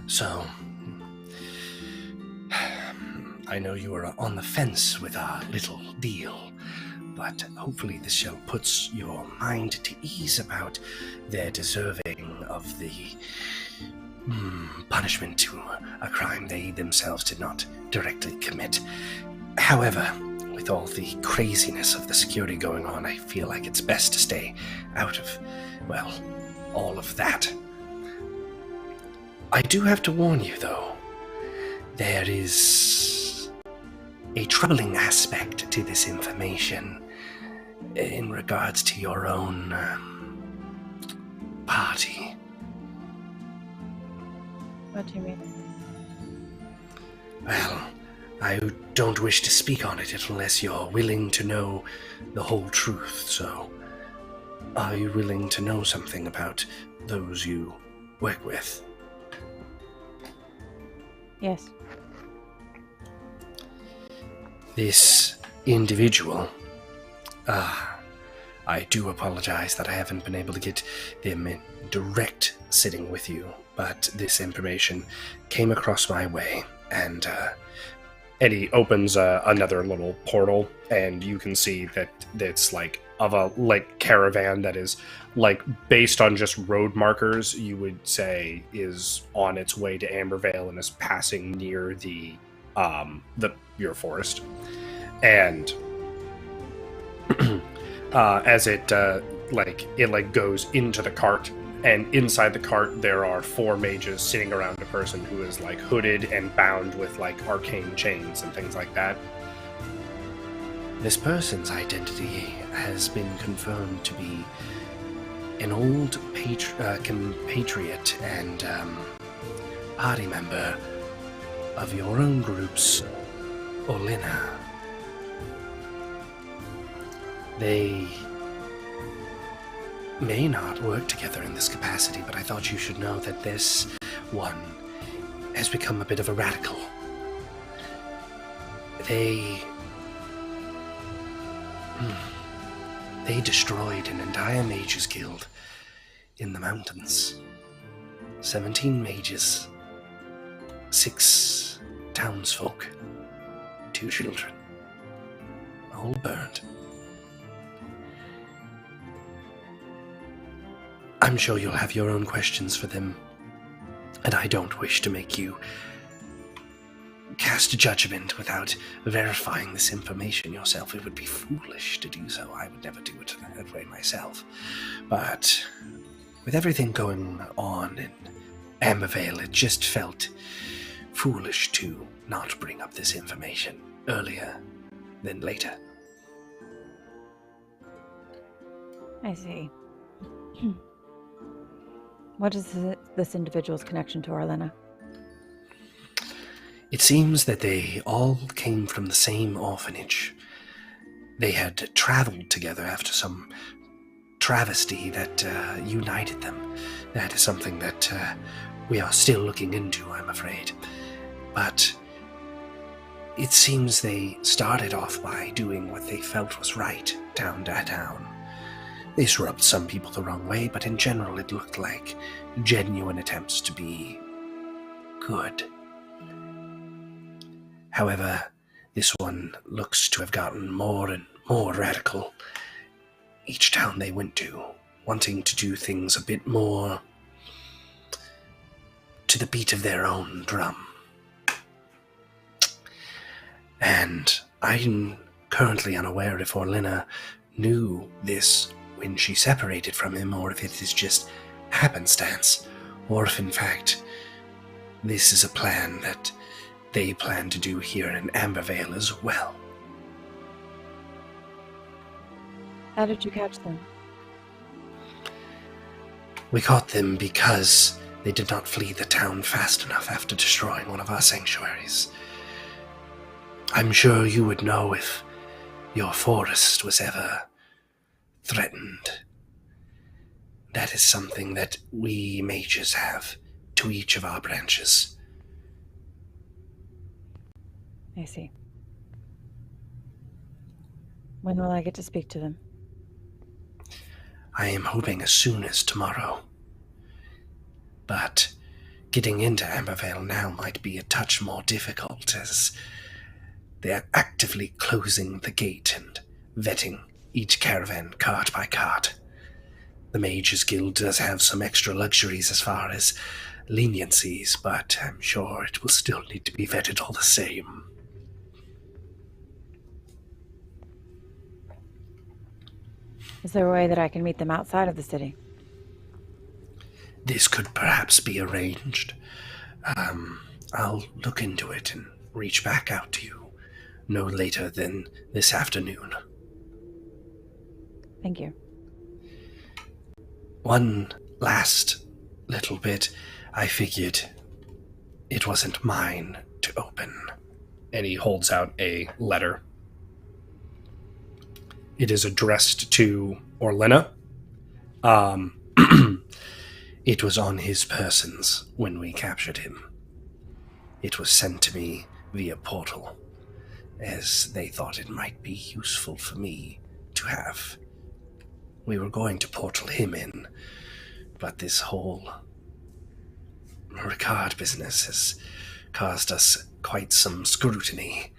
S2: So, I know you are on the fence with our little deal, but hopefully this shall put your mind to ease about their deserving of the punishment to a crime they themselves did not directly commit. However, with all the craziness of the security going on, I feel like it's best to stay out of, well, all of that. I do have to warn you, though, there is a troubling aspect to this information in regards to your own party.
S4: What do you mean?
S2: Well,
S8: I don't wish to speak on it unless you're willing to know the whole truth, so are you willing to know something about those you work with?
S4: Yes.
S8: This individual, I do apologize that I haven't been able to get them in direct sitting with you, but this information came across my way, and
S2: Eddie opens another little portal, and you can see that it's like of a like caravan that is like based on just road markers. You would say is on its way to Ambervale and is passing near your forest, and as it goes into the cart. And inside the cart, there are 4 mages sitting around a person who is, like, hooded and bound with, like, arcane chains and things like that.
S8: This person's identity has been confirmed to be an old compatriot and party member of your own group's Orlenna. They may not work together in this capacity, but I thought you should know that this one has become a bit of a radical. They destroyed an entire mages guild in the mountains. 17 mages, 6 townsfolk, 2 children, all burned. I'm sure you'll have your own questions for them, and I don't wish to make you cast a judgment without verifying this information yourself. It would be foolish to do so. I would never do it that way myself. But with everything going on in Ambervale, it just felt foolish to not bring up this information earlier than later.
S4: I see. What is this individual's connection to Orlenna?
S8: It seems that they all came from the same orphanage. They had traveled together after some travesty that united them. That is something that we are still looking into, I'm afraid. But it seems they started off by doing what they felt was right, town to town. This rubbed some people the wrong way, but in general it looked like genuine attempts to be good. However, this one looks to have gotten more and more radical each town they went to, wanting to do things a bit more to the beat of their own drum. And I'm currently unaware if Orlenna knew this when she separated from him, or if it is just happenstance, or if in fact this is a plan that they plan to do here in Ambervale as well.
S4: How did you catch them?
S8: We caught them because they did not flee the town fast enough after destroying one of our sanctuaries. I'm sure you would know if your forest was ever threatened. That is something that we mages have to each of our branches.
S4: I see. When will I get to speak to them?
S8: I am hoping as soon as tomorrow. But getting into Ambervale now might be a touch more difficult, as they are actively closing the gate and vetting each caravan cart by cart. The Mages Guild does have some extra luxuries as far as leniencies, but I'm sure it will still need to be vetted all the same.
S4: Is there a way that I can meet them outside of the city?
S8: This could perhaps be arranged. I'll look into it and reach back out to you no later than this afternoon.
S4: Thank you.
S8: One last little bit. I figured it wasn't mine to open.
S2: And he holds out a letter. It is addressed to Orlenna.
S8: It was on his persons when we captured him. It was sent to me via portal, as they thought it might be useful for me to have. We were going to portal him in, but this whole Ricard business has caused us quite some scrutiny.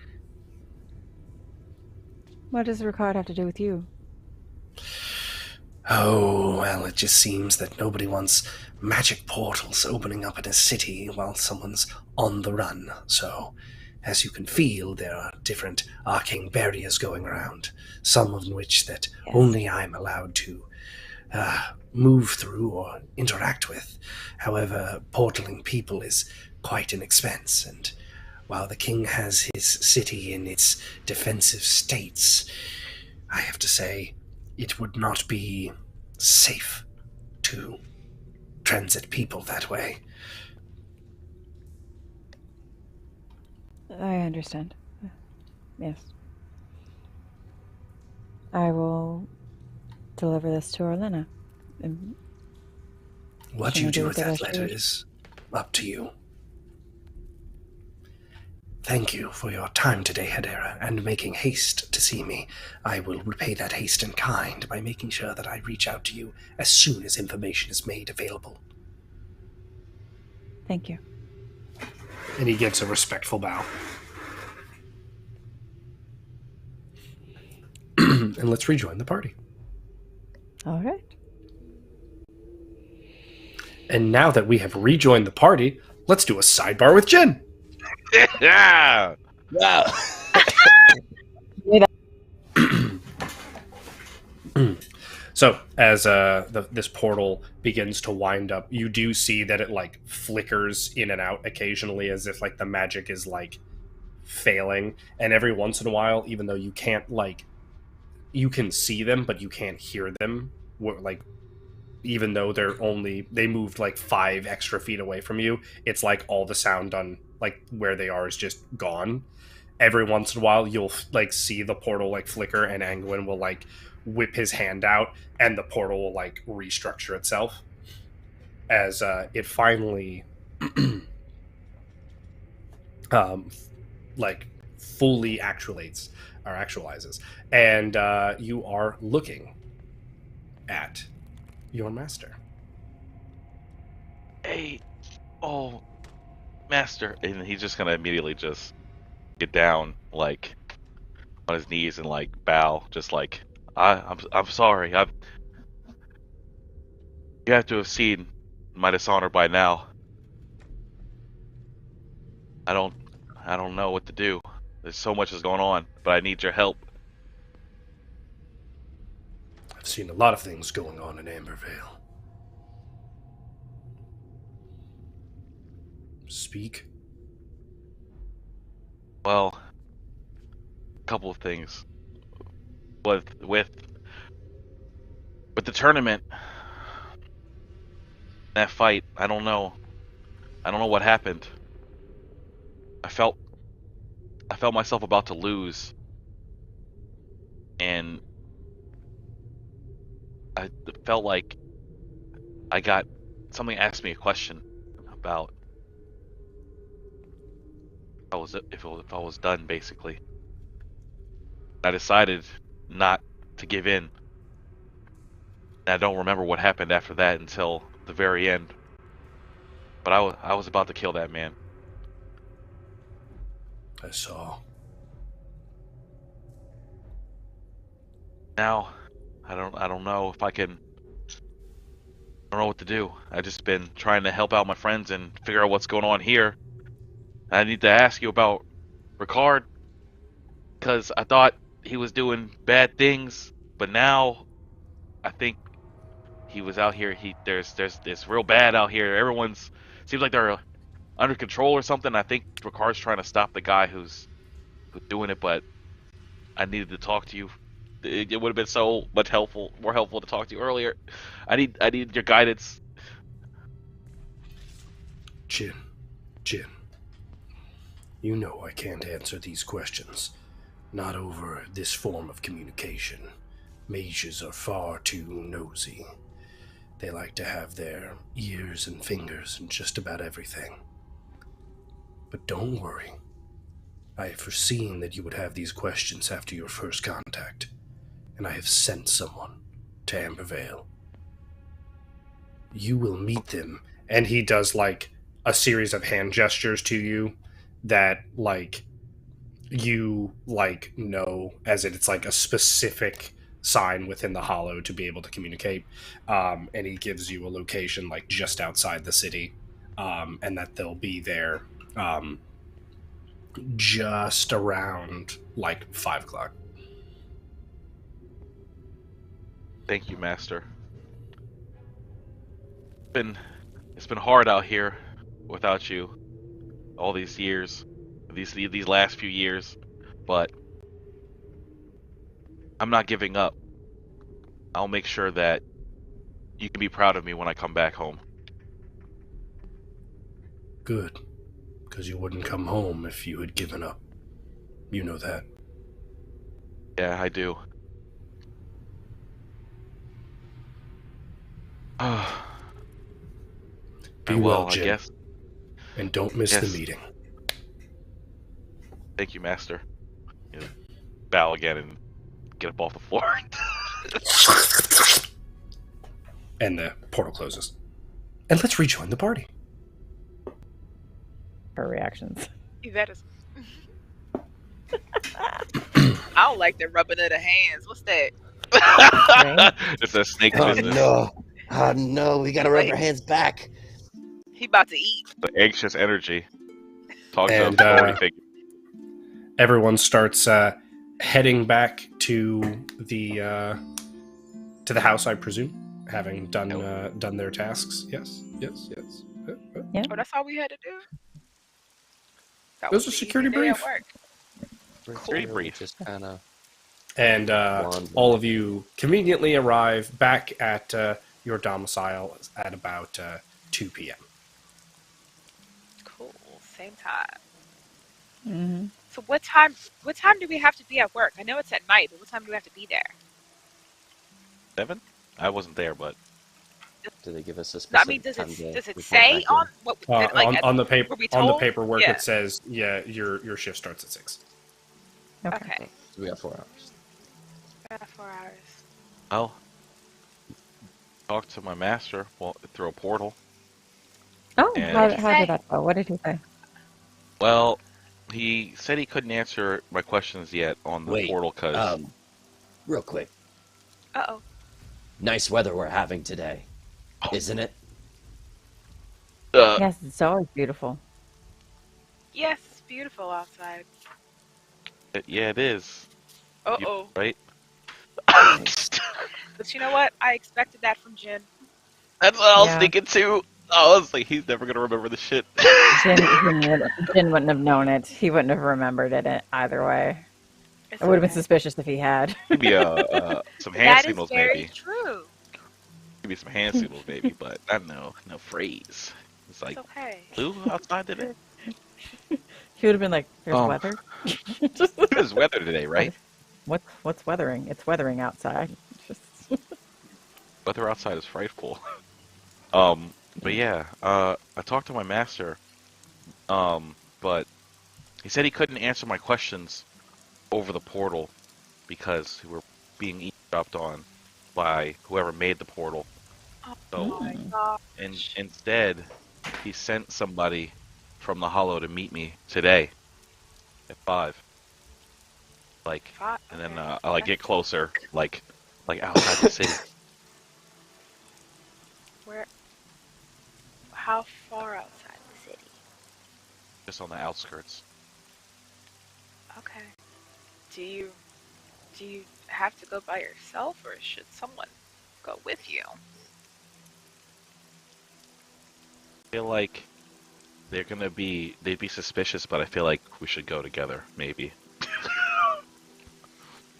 S4: What does Ricard have to do with you?
S8: Oh, well, it just seems that nobody wants magic portals opening up in a city while someone's on the run. So, as you can feel, there are different arcane barriers going around, some of which that only I'm allowed to move through or interact with. However, portaling people is quite an expense, and while the king has his city in its defensive states, I have to say, it would not be safe to transit people that way.
S4: I understand. Yes. I will deliver this to Orlenna.
S8: What you do with that letter is up to you. Thank you for your time today, Hedera, and making haste to see me. I will repay that haste in kind by making sure that I reach out to you as soon as information is made available.
S4: Thank you.
S2: And he gives a respectful bow. And let's rejoin the party.
S4: All right.
S2: And now that we have rejoined the party, let's do a sidebar with Jen.
S5: Yeah.
S7: Wow.
S2: So as this portal begins to wind up, you do see that it like flickers in and out occasionally, as if like the magic is like failing. And every once in a while, even though you can't like, you can see them, but you can't hear them. Like, even though they moved like 5 extra feet away from you, it's like all the sound on like where they are is just gone. Every once in a while, you'll like see the portal like flicker, and Angwyn will like whip his hand out, and the portal will like restructure itself as it finally like fully actualizes, and you are looking at your master.
S5: Hey, oh, master. And he's just gonna immediately just get down, like, on his knees and, like, bow, just like, I'm sorry. You have to have seen my dishonor by now. I don't know what to do. There's so much is going on, but I need your help.
S8: I've seen a lot of things going on in Ambervale. Speak.
S5: Well, a couple of things. With the tournament, that fight, I don't know what happened. I felt myself about to lose, and I felt like I got something asked me a question about if I was done, basically. I decided not to give in. And I don't remember what happened after that until the very end. But I was about to kill that man.
S8: I saw.
S5: Now, I don't know if I can. I don't know what to do. I just been trying to help out my friends and figure out what's going on here. I need to ask you about Ricard, because I thought he was doing bad things, but now I think he was out here. There's this real bad out here. Everyone's seems like they're under control or something. I think Ricard's trying to stop the guy who's doing it, but I needed to talk to you. It would have been so much more helpful to talk to you earlier. I need your guidance.
S8: Jin. You know I can't answer these questions. Not over this form of communication. Mages are far too nosy. They like to have their ears and fingers in just about everything. But don't worry. I have foreseen that you would have these questions after your first contact, and I have sent someone to Ambervale. You will meet them, and he does, like, a series of hand gestures to you that, like, you, like, know as it's, like, a specific sign within the hollow to be able to communicate. And he gives you a location, like, just outside the city, and that they'll be there, just around, like, 5 o'clock.
S5: Thank you, Master. It's been hard out here without you all these years, these last few years, but I'm not giving up. I'll make sure that you can be proud of me when I come back home.
S8: Good, because you wouldn't come home if you had given up. You know that.
S5: Yeah, I do.
S8: Be well,
S5: I
S8: Jim.
S5: guess.
S8: And don't miss
S5: Yes.
S8: the meeting.
S5: Thank you, Master. You know, bow again and get up off the floor.
S8: And the portal closes. And let's rejoin the party.
S4: Her reactions.
S3: That is. I don't like the rubbing of the hands. What's that?
S5: It's a snake
S7: Oh
S5: business.
S7: no! Oh no! We gotta rub our hands back.
S3: He about to eat.
S5: The anxious energy. Talk to
S8: And,
S5: an authority figure.
S8: Everyone starts heading back to the house, I presume, having done their tasks. Yes.
S3: Oh, that's all we had to do? That
S8: It was
S3: was
S8: a
S3: the
S8: security
S3: easy day at
S8: brief.
S3: work.
S5: Pretty brief.
S7: Just kind of.
S8: And all of you conveniently arrive back at your domicile at about 2 p.m.
S3: Cool. Same time.
S4: Mm-hmm.
S3: So what time do we have to be at work? I know it's at night, but what time do we have to be there?
S5: 7? I wasn't there, but
S7: Do they give us a
S3: I
S7: specific
S3: mean, does
S7: time to
S3: it
S7: report
S3: say
S7: back
S3: on
S7: in?
S3: what
S8: On the paper,
S3: were we
S8: on the
S3: told?
S8: paperwork,
S3: Yeah.
S8: it says, yeah, your shift starts at 6.
S3: Okay.
S7: So we got 4 hours.
S3: 4 hours.
S5: I'll talk to my master through a portal.
S4: Oh,
S5: And-
S4: how did that go? What did he say?
S5: Well, he said he couldn't answer my questions yet on the portal because
S6: Real quick.
S3: Uh-oh.
S6: Nice weather we're having today, isn't it?
S4: Yes, it's always beautiful.
S3: Yes, it's beautiful outside.
S5: yeah, it is.
S3: Uh-oh.
S5: Right?
S3: But you know what? I expected that from Jin.
S5: That's what I was
S4: Yeah.
S5: thinking too. I was like, he's never gonna remember this shit.
S4: Jin wouldn't have known it. He wouldn't have remembered it either way.
S3: It's
S4: It would have been
S3: okay.
S4: suspicious if he had.
S5: Maybe some hand
S3: That is
S5: signals,
S3: very
S5: maybe.
S3: true.
S5: Maybe some hand signals, maybe, but I don't know. No phrase. It's like
S3: It's okay.
S5: blue outside today.
S4: He would have been like, "There's
S5: Oh.
S4: weather."
S5: It was weather today, right?
S4: What's weathering? It's weathering outside. Just...
S5: Weather outside is frightful. But yeah, I talked to my master, but he said he couldn't answer my questions over the portal because we were being eavesdropped on by whoever made the portal.
S3: Oh
S5: So,
S3: my god.
S5: and instead, he sent somebody from the Hollow to meet me today at 5. Like, and then I like get closer, like outside the city.
S3: Where? How far outside the city?
S5: Just on the outskirts.
S3: Okay. Do you have to go by yourself, or should someone go with you?
S5: I feel like they'd be suspicious, but I feel like we should go together, maybe.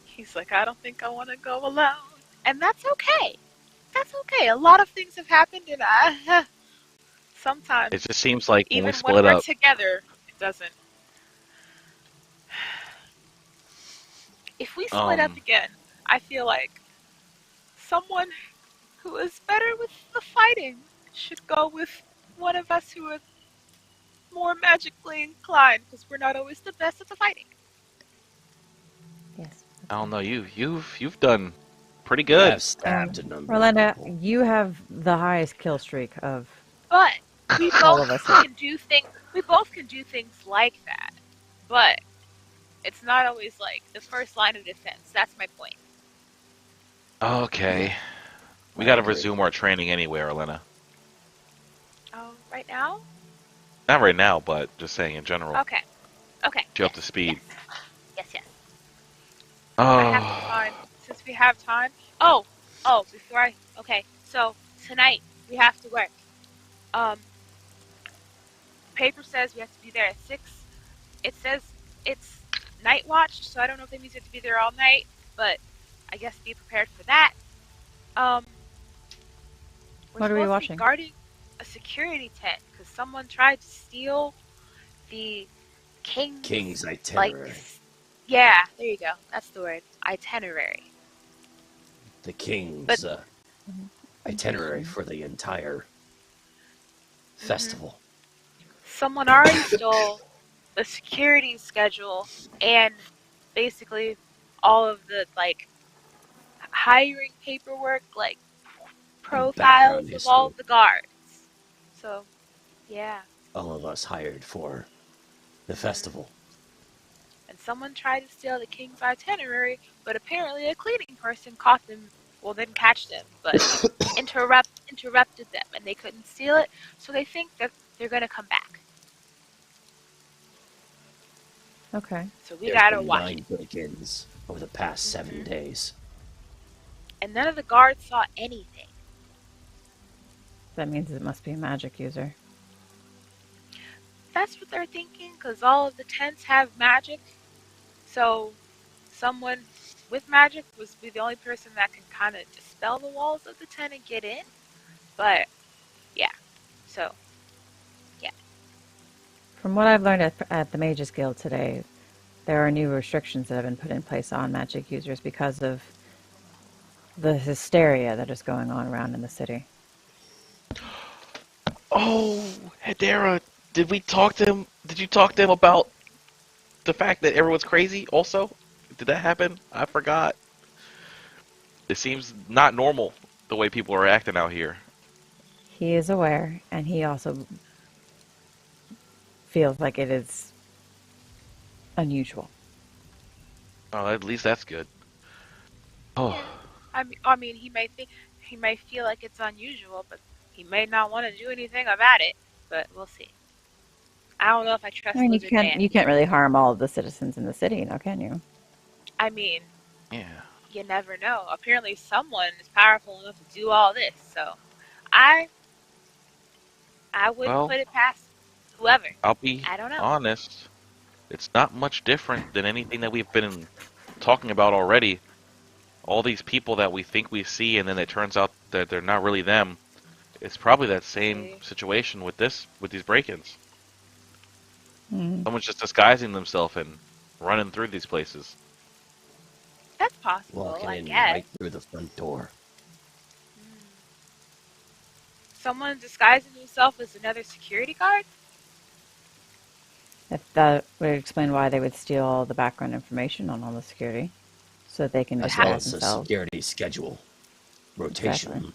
S3: He's like, I don't think I want to go alone, and that's okay. That's okay. A lot of things have happened, and sometimes
S5: It just seems like when
S3: even
S5: we
S3: when
S5: split
S3: we're
S5: up,
S3: together, it doesn't If we split up again, I feel like someone who is better with the fighting should go with one of us who are more magically inclined, because we're not always the best at the fighting.
S4: Yes.
S5: I don't know. You've done pretty
S6: You
S5: good.
S6: have stabbed a number
S4: Orlenna,
S6: of people.
S4: you have the highest kill streak of
S3: But we
S4: all
S3: both
S4: of us.
S3: can do things. We both can do things like that. But it's not always like the first line of defense. That's my point.
S5: Okay. We
S6: I
S5: got to
S6: agree.
S5: resume our training anyway, Orlenna.
S3: Oh, right now?
S5: Not right now, but just saying in general.
S3: Okay. Okay.
S5: Get up to speed.
S3: Yes.
S5: Oh.
S3: I have to find, since we have time. Okay, so tonight we have to work. Paper says we have to be there at 6. It says it's night watch, so I don't know if that means you have to be there all night, but I guess be prepared for that. We're
S4: What are we
S3: supposed to be
S4: watching?
S3: guarding a security tent because someone tried to steal the
S6: King's itinerary.
S3: Yeah, there you go. That's the word. Itinerary.
S6: The king's
S3: But-
S6: itinerary for the entire festival.
S3: Someone already stole the security schedule and basically all of the hiring paperwork, profiles
S6: background
S3: of all
S6: history.
S3: of the guards. So, yeah.
S6: All of us hired for the festival.
S3: And someone tried to steal the king's itinerary, but apparently a cleaning person caught them. Well, didn't catch them, but interrupted them, and they couldn't steal it. So they think that they're gonna come back.
S4: Okay.
S3: So we
S6: There's
S3: gotta
S6: been
S3: watch
S6: 9
S3: it.
S6: break-ins over the past 7 days.
S3: And none of the guards saw anything.
S4: That means it must be a magic user.
S3: That's what they're thinking, because all of the tents have magic. So someone with magic was be the only person that can kind of dispel the walls of the tent and get in. But yeah, so
S4: From what I've learned at the Mages Guild today, there are new restrictions that have been put in place on magic users because of the hysteria that is going on around in the city.
S5: Oh, Hedera, did we talk to him? Did you talk to him about the fact that everyone's crazy also? Did that happen? I forgot. It seems not normal the way people are acting out here.
S4: He is aware, and he also feels like it is unusual.
S5: Oh, at least that's good. Oh,
S3: I mean, he may feel like it's unusual, but he may not want to do anything about it. But we'll see. I don't know if I trust
S4: I mean,
S3: Lizard Man.
S4: you can't really harm all of the citizens in the city, now can you?
S3: I mean,
S5: yeah.
S3: you never know. Apparently, someone is powerful enough to do all this. So, I wouldn't put it past whoever.
S5: I'll be
S3: I don't know.
S5: honest. It's not much different than anything that we've been talking about already. All these people that we think we see, and then it turns out that they're not really them. It's probably that same situation with these break-ins. Someone's just disguising themselves and running through these places.
S3: That's possible,
S6: Walking
S3: I
S6: in
S3: guess.
S6: right through the front door.
S3: Someone disguising himself as another security guard?
S4: If that would explain why they would steal all the background information on all the security, so that they can
S6: As well
S4: disguise
S6: as the
S4: themselves.
S6: security schedule. Rotation.
S4: Exactly.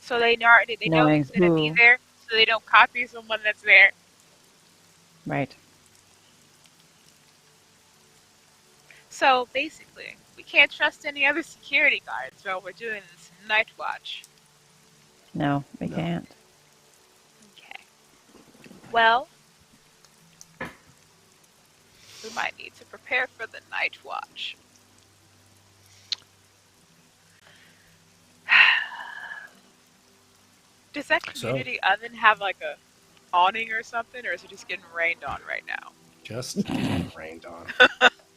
S3: So they know
S4: Knowing
S3: who's going to be
S4: who-
S3: there, so they don't copy someone that's there.
S4: Right.
S3: So basically, we can't trust any other security guards while we're doing this night watch.
S4: No, we
S6: No.
S4: can't.
S3: Okay. Well, we might need to prepare for the night watch. Does that community oven have like a awning or something, or is it just getting rained on right now?
S2: Just getting rained on.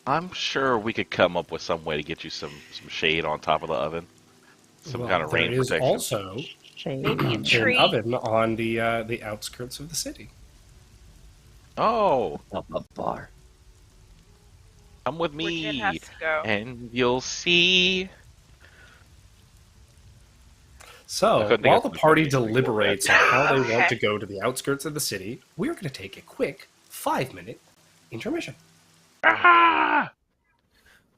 S5: I'm sure we could come up with some way to get you some shade on top of the oven. Some kind of rain
S2: there is
S5: protection.
S2: also
S4: Shade.
S3: Maybe a
S2: an
S3: tree.
S2: oven on the outskirts of the city.
S5: Oh,
S6: Pop-up bar.
S5: Come with
S3: Where Jin
S5: me,
S3: has to go.
S5: and you'll see. I
S2: So,
S5: couldn't think
S2: while
S5: of
S2: the
S5: something
S2: party
S5: funny, so we can go with
S2: deliberates
S5: that.
S2: on how they want
S3: Okay.
S2: to go to the outskirts of the city, we're going to take a quick 5-minute intermission.
S5: Ah!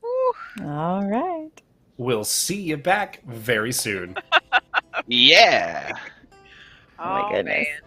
S3: Woo.
S4: All right.
S2: We'll see you back very soon.
S5: Yeah.
S4: Oh my goodness.
S3: Man.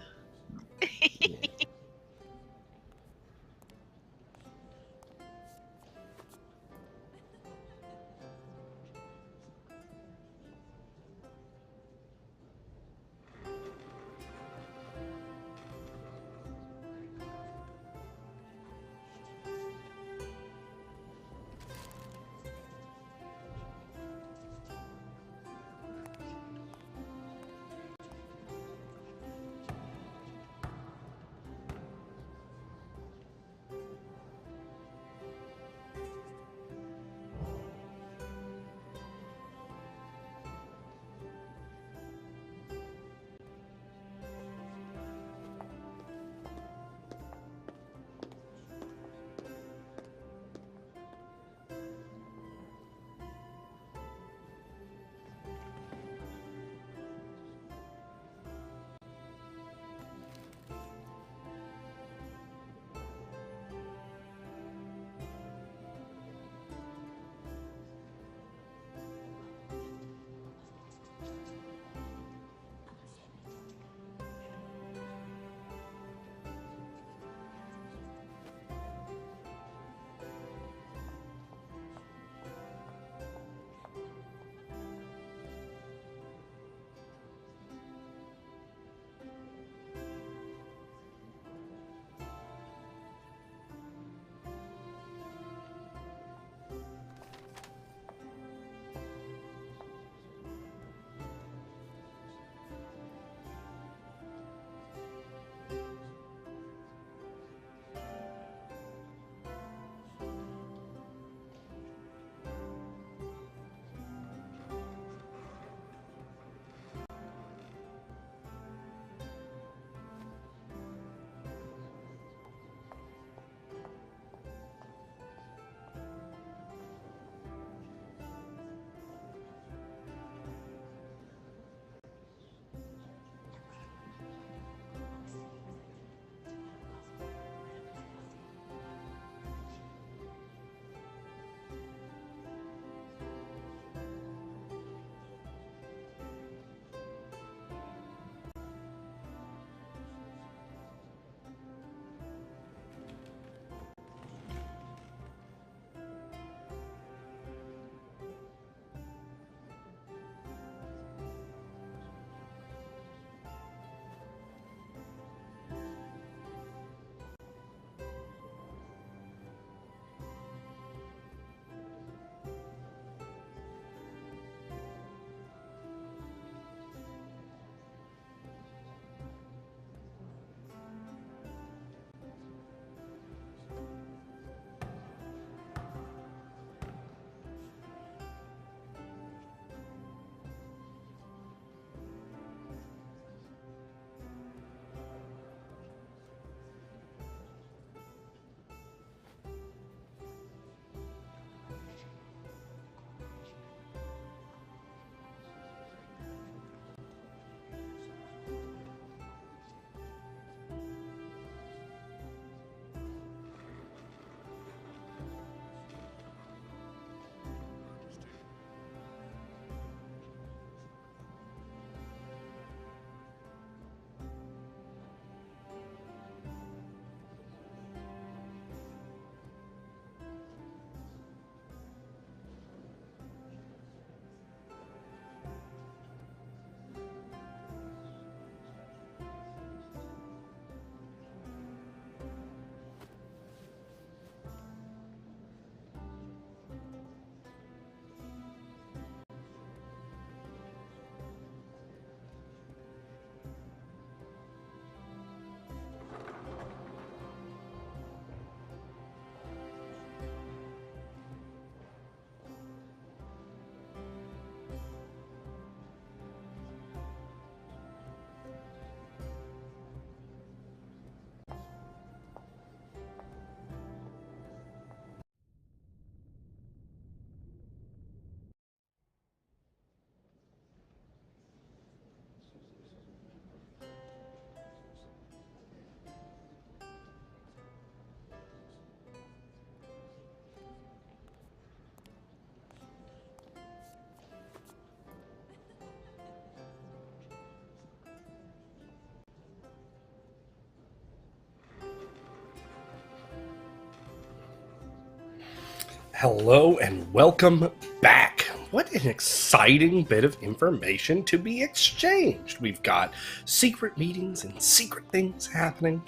S2: Hello and welcome back. What an exciting bit of information to be exchanged. We've got secret meetings and secret things happening.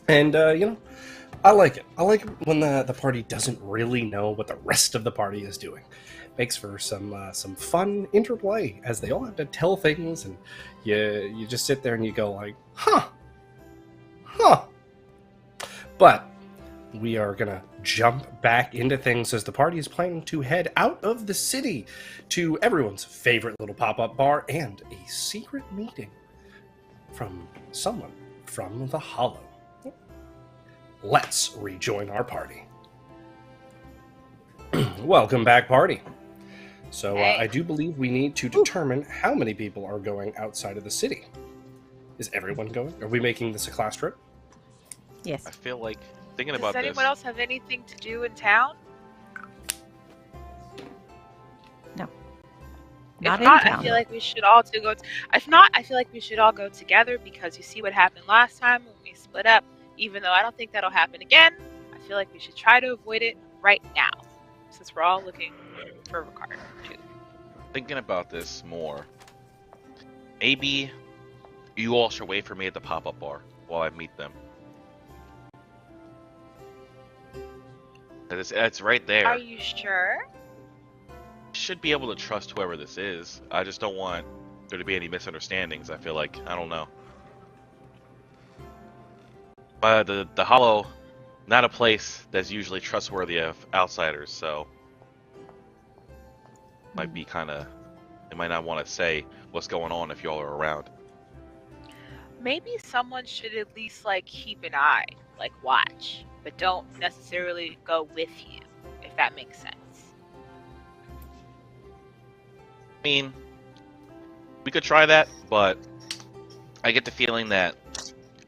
S2: And, I like it. I like it when the party doesn't really know what the rest of the party is doing. Makes for some fun interplay as they all have to tell things, and you just sit there and you go like, huh. But we are going to jump back into things as the party is planning to head out of the city to everyone's favorite little pop-up bar and a secret meeting from someone from the Hollow. Let's rejoin our party. Welcome back, party. So I do believe we need to determine how many people are going outside of the city. Is everyone going? Are we making this a class trip?
S4: Yes.
S5: I feel like thinking about
S3: Does
S5: this.
S3: anyone else have anything to do in town?
S4: No.
S3: If
S4: Not in
S3: not,
S4: town.
S3: I feel like we should all If not, I feel like we should all go together because you see what happened last time when we split up. Even though I don't think that'll happen again, I feel like we should try to avoid it right now, since we're all looking for Ricard too.
S5: Thinking about this more, maybe you all should wait for me at the pop-up bar while I meet them. It's right there.
S3: Are you sure?
S5: Should be able to trust whoever this is. I just don't want there to be any misunderstandings. I feel like, I don't know. The Hollow, not a place that's usually trustworthy of outsiders, so might be kind of, they might not want to say what's going on if y'all are around.
S3: Maybe someone should at least keep an eye, watch, but don't necessarily go with you, if that makes sense.
S5: I mean, we could try that, but I get the feeling that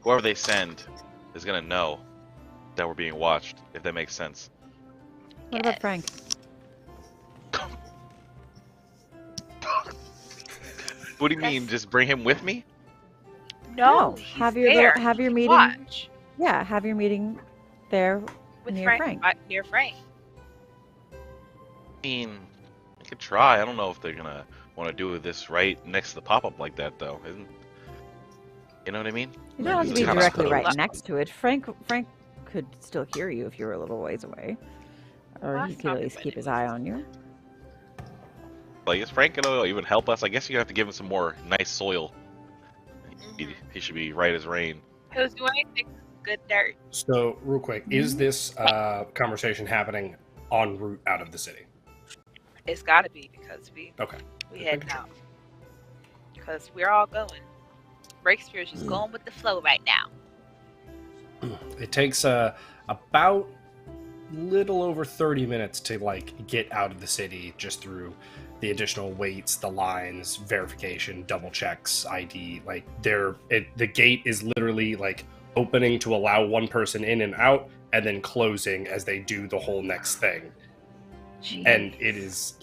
S5: whoever they send is gonna know that we're being watched, if that makes sense.
S4: What about Frank?
S5: What do you mean? Just bring him with me?
S3: No,
S4: have
S3: he's
S4: your
S3: there.
S4: have
S3: He
S4: your
S3: can
S4: meeting.
S3: watch
S4: Yeah, have your meeting there
S3: with
S4: near Frank.
S3: Near Frank.
S5: I mean, I could try. I don't know if they're gonna want to do this right next to the pop-up like that, though. You know what I mean?
S4: You don't have to
S5: It's
S4: be
S5: kinda
S4: directly
S5: close.
S4: right next to it. Frank could still hear you if you were a little ways away, or
S3: That's
S4: he could
S3: not
S4: at least
S3: good
S4: keep his eye on you.
S5: Like, is Frank gonna even help us? I guess you have to give him some more nice soil. He should be right as rain.
S3: Who's doing anything good dirt?
S2: So, real quick, is this conversation happening en route out of the city?
S3: It's got to be because we
S2: Okay.
S3: heading out. Because we're all going. Breakspear is just going with the flow right now.
S2: It takes about little over 30 minutes to get out of the city just through the additional waits, the lines, verification, double checks, ID. The gate is literally opening to allow one person in and out, and then closing as they do the whole next thing.
S3: Jeez.
S2: And it is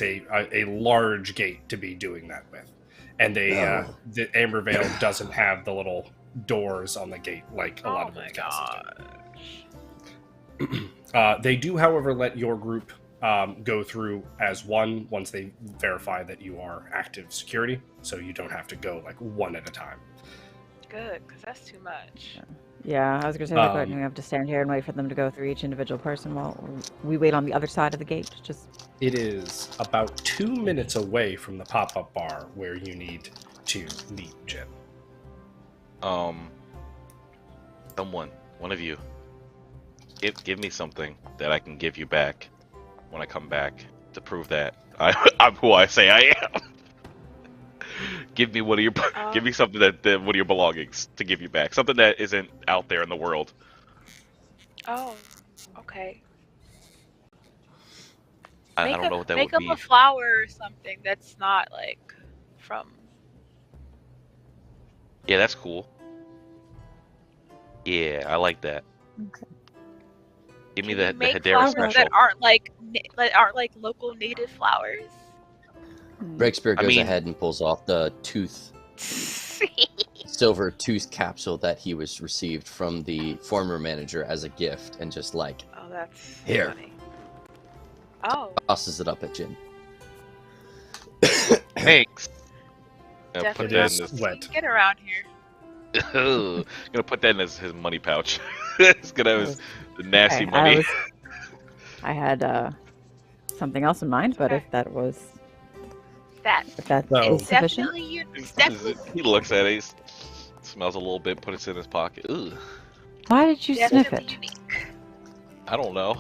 S2: a large gate to be doing that with. And the Amber Veil doesn't have the little doors on the gate like a lot of other castles do. They do, however, let your group go through as one once they verify that you are active security, so you don't have to go one at a time.
S3: Good, because that's too much.
S4: Yeah, I was gonna say we have to stand here and wait for them to go through each individual person while we wait on the other side of the gate.
S2: It is about 2 minutes away from the pop-up bar where you need to meet Jen.
S5: One of you, give me something that I can give you back when I come back to prove that I'm who I say I am. Give me give me something that one of your belongings to give you back. Something that isn't out there in the world.
S3: Oh, okay.
S5: I don't know what that would be.
S3: Make up a flower or something that's not from.
S5: Yeah, that's cool. Yeah, I like that.
S4: Okay.
S5: Give me
S3: Can
S5: the
S3: you make
S5: Hedera
S3: flowers
S5: special.
S3: that aren't local native flowers.
S7: Breakspear goes
S5: mean-
S7: ahead and pulls off the silver tooth capsule that he was received from the former manager as a gift, and just
S3: Oh, that's
S7: Here.
S3: funny. Oh,
S7: Tosses it up at Jin.
S5: Thanks. Gonna
S3: definitely
S5: put
S2: It
S5: that
S2: is
S5: in his,
S2: wet.
S3: Get around here.
S5: gonna put that in his money pouch. It's gonna have the nasty
S4: Okay,
S5: money.
S4: I had something else in mind, but
S3: Okay.
S4: if that was
S3: That
S4: if that
S2: So-
S4: is sufficient.
S3: definitely you.
S5: He's-
S3: Definitely,
S5: he looks at it, he smells a little bit, puts it in his pocket. Ugh,
S4: Why did you sniff
S3: definitely
S4: it?
S3: unique.
S5: I don't know.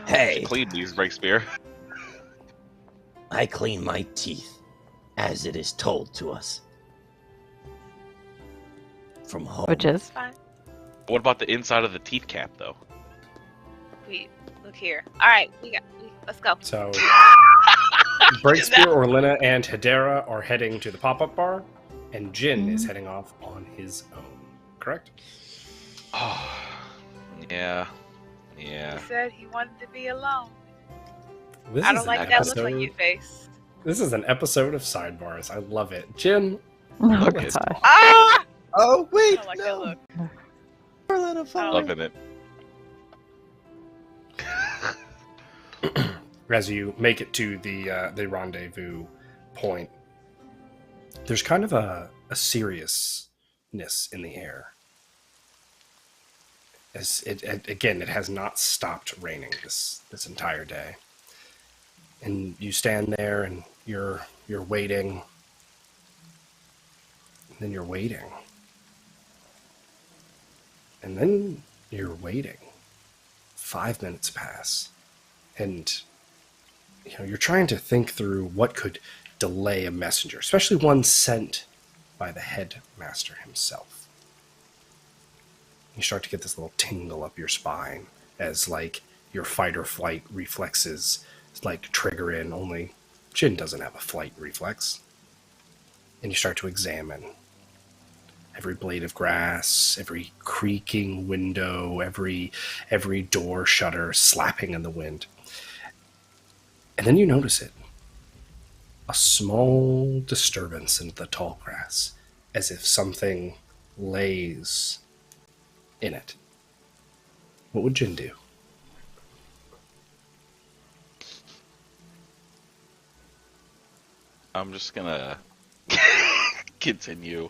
S6: Hey,
S5: Clean these, Breakspear.
S6: I clean my teeth, as it is told to us. From home.
S4: Which is
S3: Fine.
S5: What about the inside of the teeth cap, though?
S3: We look here. All right, let's go.
S2: So, Breakspear, Orlenna, and Hedera are heading to the pop-up bar, and Jin is heading off on his own. Correct?
S5: Oh, yeah.
S3: He said he wanted to be alone.
S2: This
S3: I
S2: is
S3: don't
S2: an
S3: like that look on
S2: episode-
S3: your face.
S2: This is an episode of Sidebars. I love it. Jin,
S4: oh
S5: Look
S4: gosh.
S5: at-
S3: Ah!
S7: Oh,
S3: I
S7: wait!
S3: don't like that
S7: no!
S3: look.
S7: Orlenna, follow.
S5: Loving it.
S2: as you make it to the rendezvous point, there's kind of a seriousness in the air. As it has not stopped raining this entire day, and you stand there and you're waiting, and then you're waiting, and then you're waiting. 5 minutes pass, and you're trying to think through what could delay a messenger, especially one sent by the headmaster himself. You start to get this little tingle up your spine as like your fight or flight reflexes like trigger in. Only Jin doesn't have a flight reflex. And you start to examine every blade of grass, every creaking window, every door shutter slapping in the wind. And then you notice it. A small disturbance in the tall grass, as if something lays in it. What would Jin do?
S5: I'm just gonna continue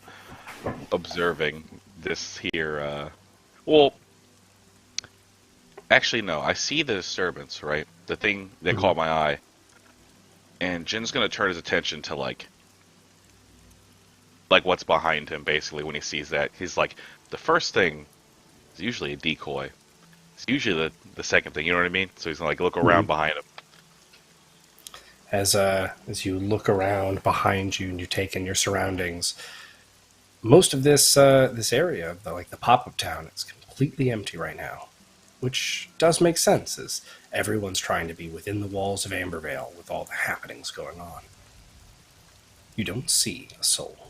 S5: observing this here. Well, actually, no. I see the disturbance, right? The thing that caught my eye. And Jin's gonna turn his attention to like what's behind him. Basically, when he sees that, he's like, the first thing is usually a decoy. It's usually the second thing. You know what I mean? So he's gonna like look around behind him.
S2: As you look around behind you and you take in your surroundings, most of this area, the pop-up town, is completely empty right now, which does make sense, as everyone's trying to be within the walls of Ambervale with all the happenings going on. You don't see a soul.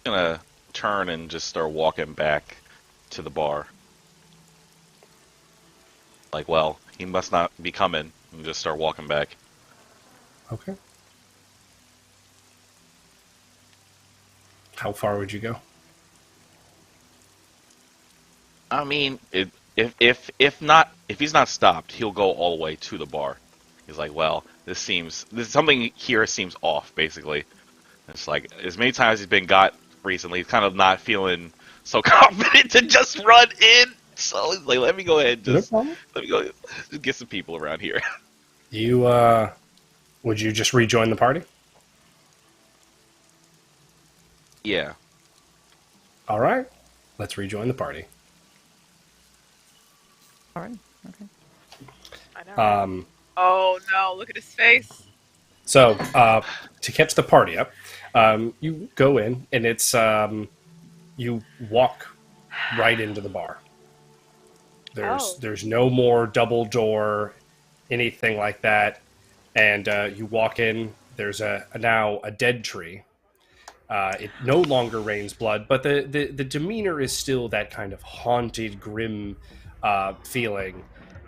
S5: I'm gonna turn and just start walking back to the bar. Like, well, he must not be coming, and just start walking back.
S2: Okay. How far would you go?
S5: I mean, if he's not stopped, he'll go all the way to the bar. He's like, well, something here seems off. Basically, it's like as many times he's been got recently, he's kind of not feeling so confident to just run in. So he's like, let me go ahead, just get some people around here.
S2: You would you just rejoin the party?
S5: Yeah.
S2: All right, let's rejoin the party.
S4: All right. Okay.
S3: I know. Oh no! Look at his face.
S2: So, to catch the party up, you go in, and it's you walk right into the bar. There's no more double door, anything like that, and you walk in. There's now a dead tree. It no longer rains blood, but the demeanor is still that kind of haunted, grim feeling,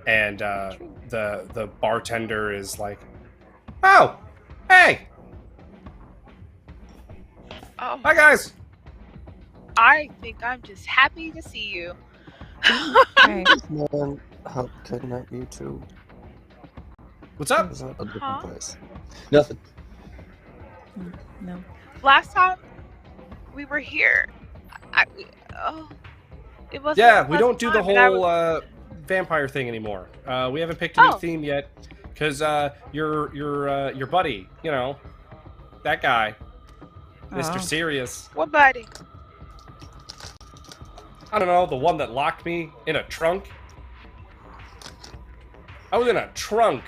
S2: and the bartender is like, "Oh, hey,
S3: Oh,
S2: hi guys."
S3: I think I'm just happy to see you.
S4: Right.
S7: Man, help kidnap you too.
S2: What's up?
S7: Is that a different
S3: Huh?
S7: place? Nothing.
S4: No.
S3: Last time we were here, it wasn't.
S2: Yeah,
S3: a
S2: we don't
S3: pleasant
S2: do the
S3: time, and I
S2: whole
S3: was-
S2: vampire thing anymore. We haven't picked a new
S3: Oh.
S2: theme yet, because your buddy, you know, that guy, Mr.
S4: Oh.
S2: Serious.
S3: What buddy?
S2: I don't know, the one that locked me in a trunk. I was in a trunk.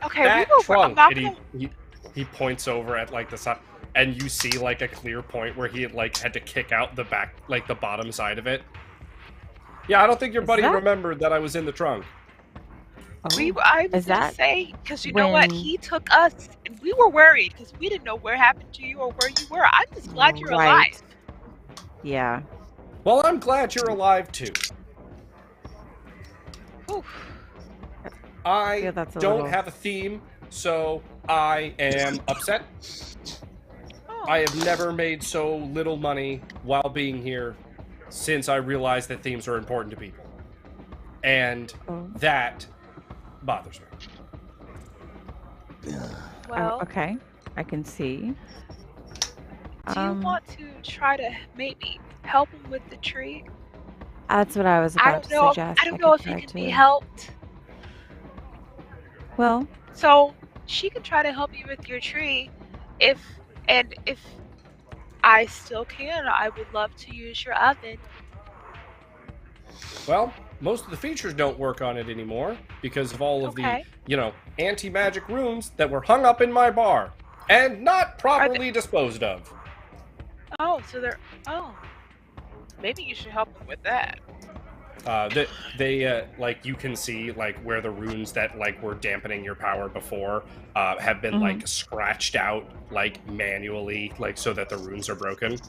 S3: Okay,
S2: That
S3: we were.
S2: trunk.
S3: I'm not
S2: And
S3: gonna.
S2: he points over at like the side, and you see like a clear point where he had to kick out the back, like the bottom side of it. Yeah, I don't think your
S4: Is
S2: buddy
S4: that-
S2: remembered that I was in the trunk.
S4: Oh.
S3: I was
S4: Is
S3: gonna
S4: that
S3: say, because you know what,
S4: when-
S3: he took us, and we were worried because we didn't know what happened to you or where you were. I'm just glad you're
S4: Right.
S3: alive.
S4: Yeah.
S2: Well, I'm glad you're alive too.
S3: Oof.
S2: I
S4: feel that's a
S2: don't
S4: little-
S2: have a theme, so I am upset.
S3: Oh.
S2: I have never made so little money while being here since I realized that themes are important to people. And
S4: Oh.
S2: that bothers me.
S3: Well,
S4: Okay. I can see.
S3: do you want to try to maybe help him with the tree?
S4: That's what I was
S3: I
S4: about
S3: don't
S4: to
S3: know.
S4: suggest.
S3: I don't know
S4: could
S3: if he
S4: try
S3: can be
S4: to-
S3: helped.
S4: Well,
S3: So she can try to help you with your tree, if I still can, I would love to use your oven.
S2: Well, most of the features don't work on it anymore because of all of
S3: Okay.
S2: the, anti-magic runes that were hung up in my bar and not properly disposed of.
S3: Oh, so they're maybe you should help him with that.
S2: They like you can see like where the runes that like were dampening your power before have been like scratched out like manually, like so that the runes are broken.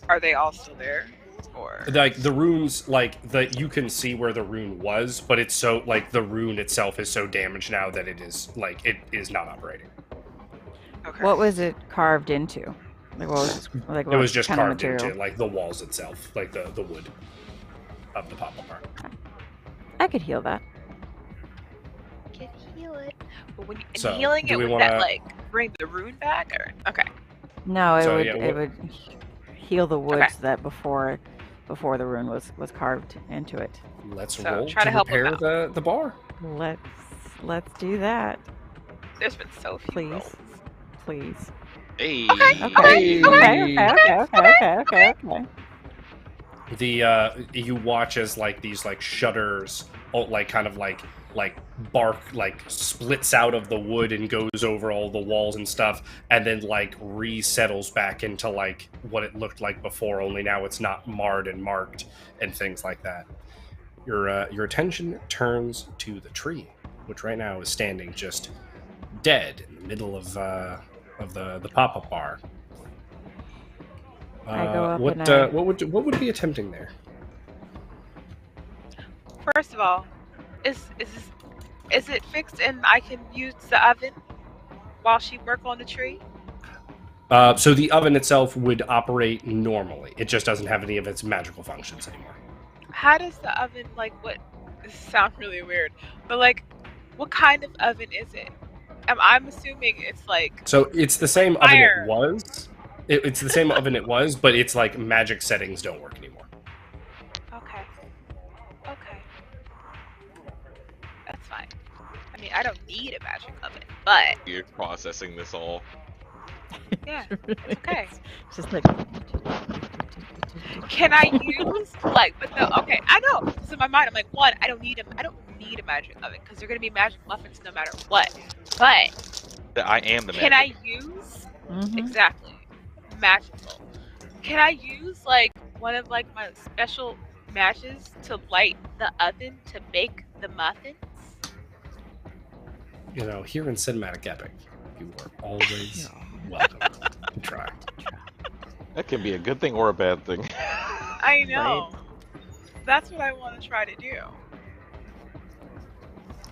S3: Are they all still there? Or
S2: Like the runes, like you can see where the rune was, but it's so like the rune itself is so damaged now that it is like it is not operating.
S3: okay.
S4: what was it carved into? Like what was like?
S2: It
S4: what
S2: was just
S4: kind of
S2: carved
S4: material?
S2: into like the walls itself, like the wood of the pop-up art.
S4: I could heal that.
S3: Can heal it. But when
S2: So,
S3: healing
S2: do
S3: it,
S2: we
S3: would that
S2: wanna-
S3: like bring the rune back or okay.
S4: No,
S2: So,
S4: it
S2: yeah,
S4: would heal the wood
S3: Okay.
S4: so that before the rune was carved into it.
S2: Let's
S3: So,
S2: roll
S3: try
S2: to
S3: to help him
S2: repair
S3: out.
S2: the bar.
S4: Let's do that,
S3: There's been so few
S4: please,
S3: rolls.
S4: please.
S5: Hey.
S4: Okay. Okay.
S2: The you watch as like these like shutters like kind of like bark like splits out of the wood and goes over all the walls and stuff, and then like resettles back into like what it looked like before, only now it's not marred and marked and things like that. Your attention turns to the tree, which right now is standing just dead in the middle of the pop-up bar.
S4: I go up
S2: what
S4: and I-
S2: what would be attempting there?
S3: First of all, is it fixed and I can use the oven while she work on the tree?
S2: So the oven itself would operate normally. It just doesn't have any of its magical functions anymore.
S3: How does the oven this sounds really weird, but like what kind of oven is it? I'm assuming it's like
S2: So it's the same oven
S3: Fire.
S2: it was. It's the same oven it was, but it's like magic settings don't work anymore.
S3: okay. That's fine. I mean, I don't need a magic oven, but
S5: You're processing this all.
S3: yeah, okay.
S4: It's just like
S3: Can I use okay, I know. Because in my mind, I'm like, one, I don't need a magic oven because they're gonna be magic muffins no matter what. But
S5: I am the
S3: can I
S5: magic.
S3: use
S4: Mhm.
S3: exactly magical? Can I use like one of like my special matches to light the oven to bake the muffins?
S2: You know, here in Cinematic Epic, you are always welcome to try.
S5: That can be a good thing or a bad thing.
S3: I know. That's what I want to try to do.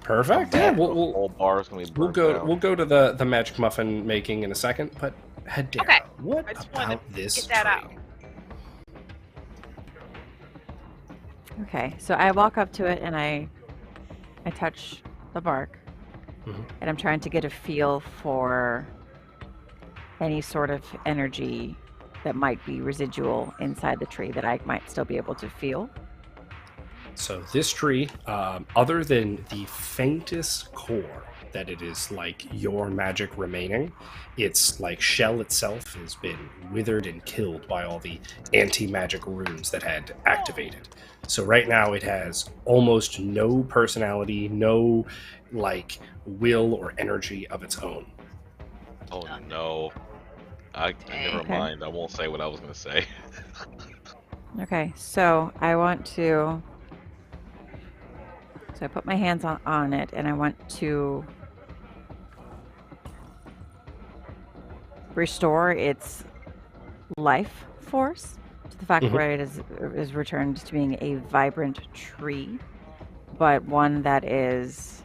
S2: Perfect. Yeah,
S5: The whole bar is gonna be burnt out.
S2: we'll go to the magic muffin making in a second, but Hedera,
S3: Okay.
S2: what
S3: I just wanted
S2: about
S3: to
S2: this
S3: get that out.
S2: tree?
S4: Okay, so I walk up to it and I touch the bark,
S2: Mhm.
S4: and I'm trying to get a feel for any sort of energy that might be residual inside the tree that I might still be able to feel.
S2: So this tree, other than the faintest core that it is like your magic remaining, its like shell itself has been withered and killed by all the anti-magic runes that had activated. So right now it has almost no personality, no like will or energy of its own.
S5: Oh no. I never
S4: Okay.
S5: mind. I won't say what I was gonna say.
S4: Okay, so I want to. So I put my hands on it, and I want to restore its life force to the fact where it is returned to being a vibrant tree, but one that is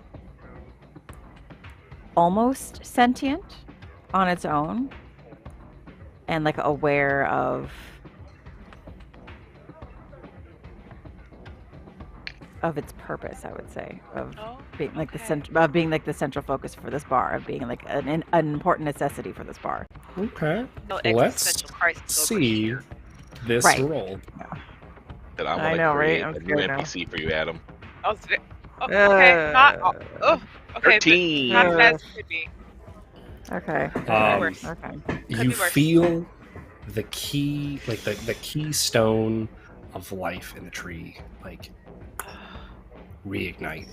S4: almost sentient on its own and like aware of its purpose, I would say, of being like the central focus for this bar, of being like an important necessity for this bar.
S2: Okay,
S3: No
S2: let's
S3: existential crisis over
S2: see
S3: here.
S2: this
S4: Right.
S2: roll.
S5: That I'm
S4: I
S5: gonna
S4: know, right?
S5: create
S4: I'm
S5: a new
S4: scared now.
S5: NPC for you, Adam.
S3: I was okay, not okay,
S5: 13.
S3: but not as bad as it could be.
S4: Okay.
S3: Could be worse.
S4: Okay.
S2: You
S3: be worse.
S2: feel the key, like the keystone of life in the tree, like reignite,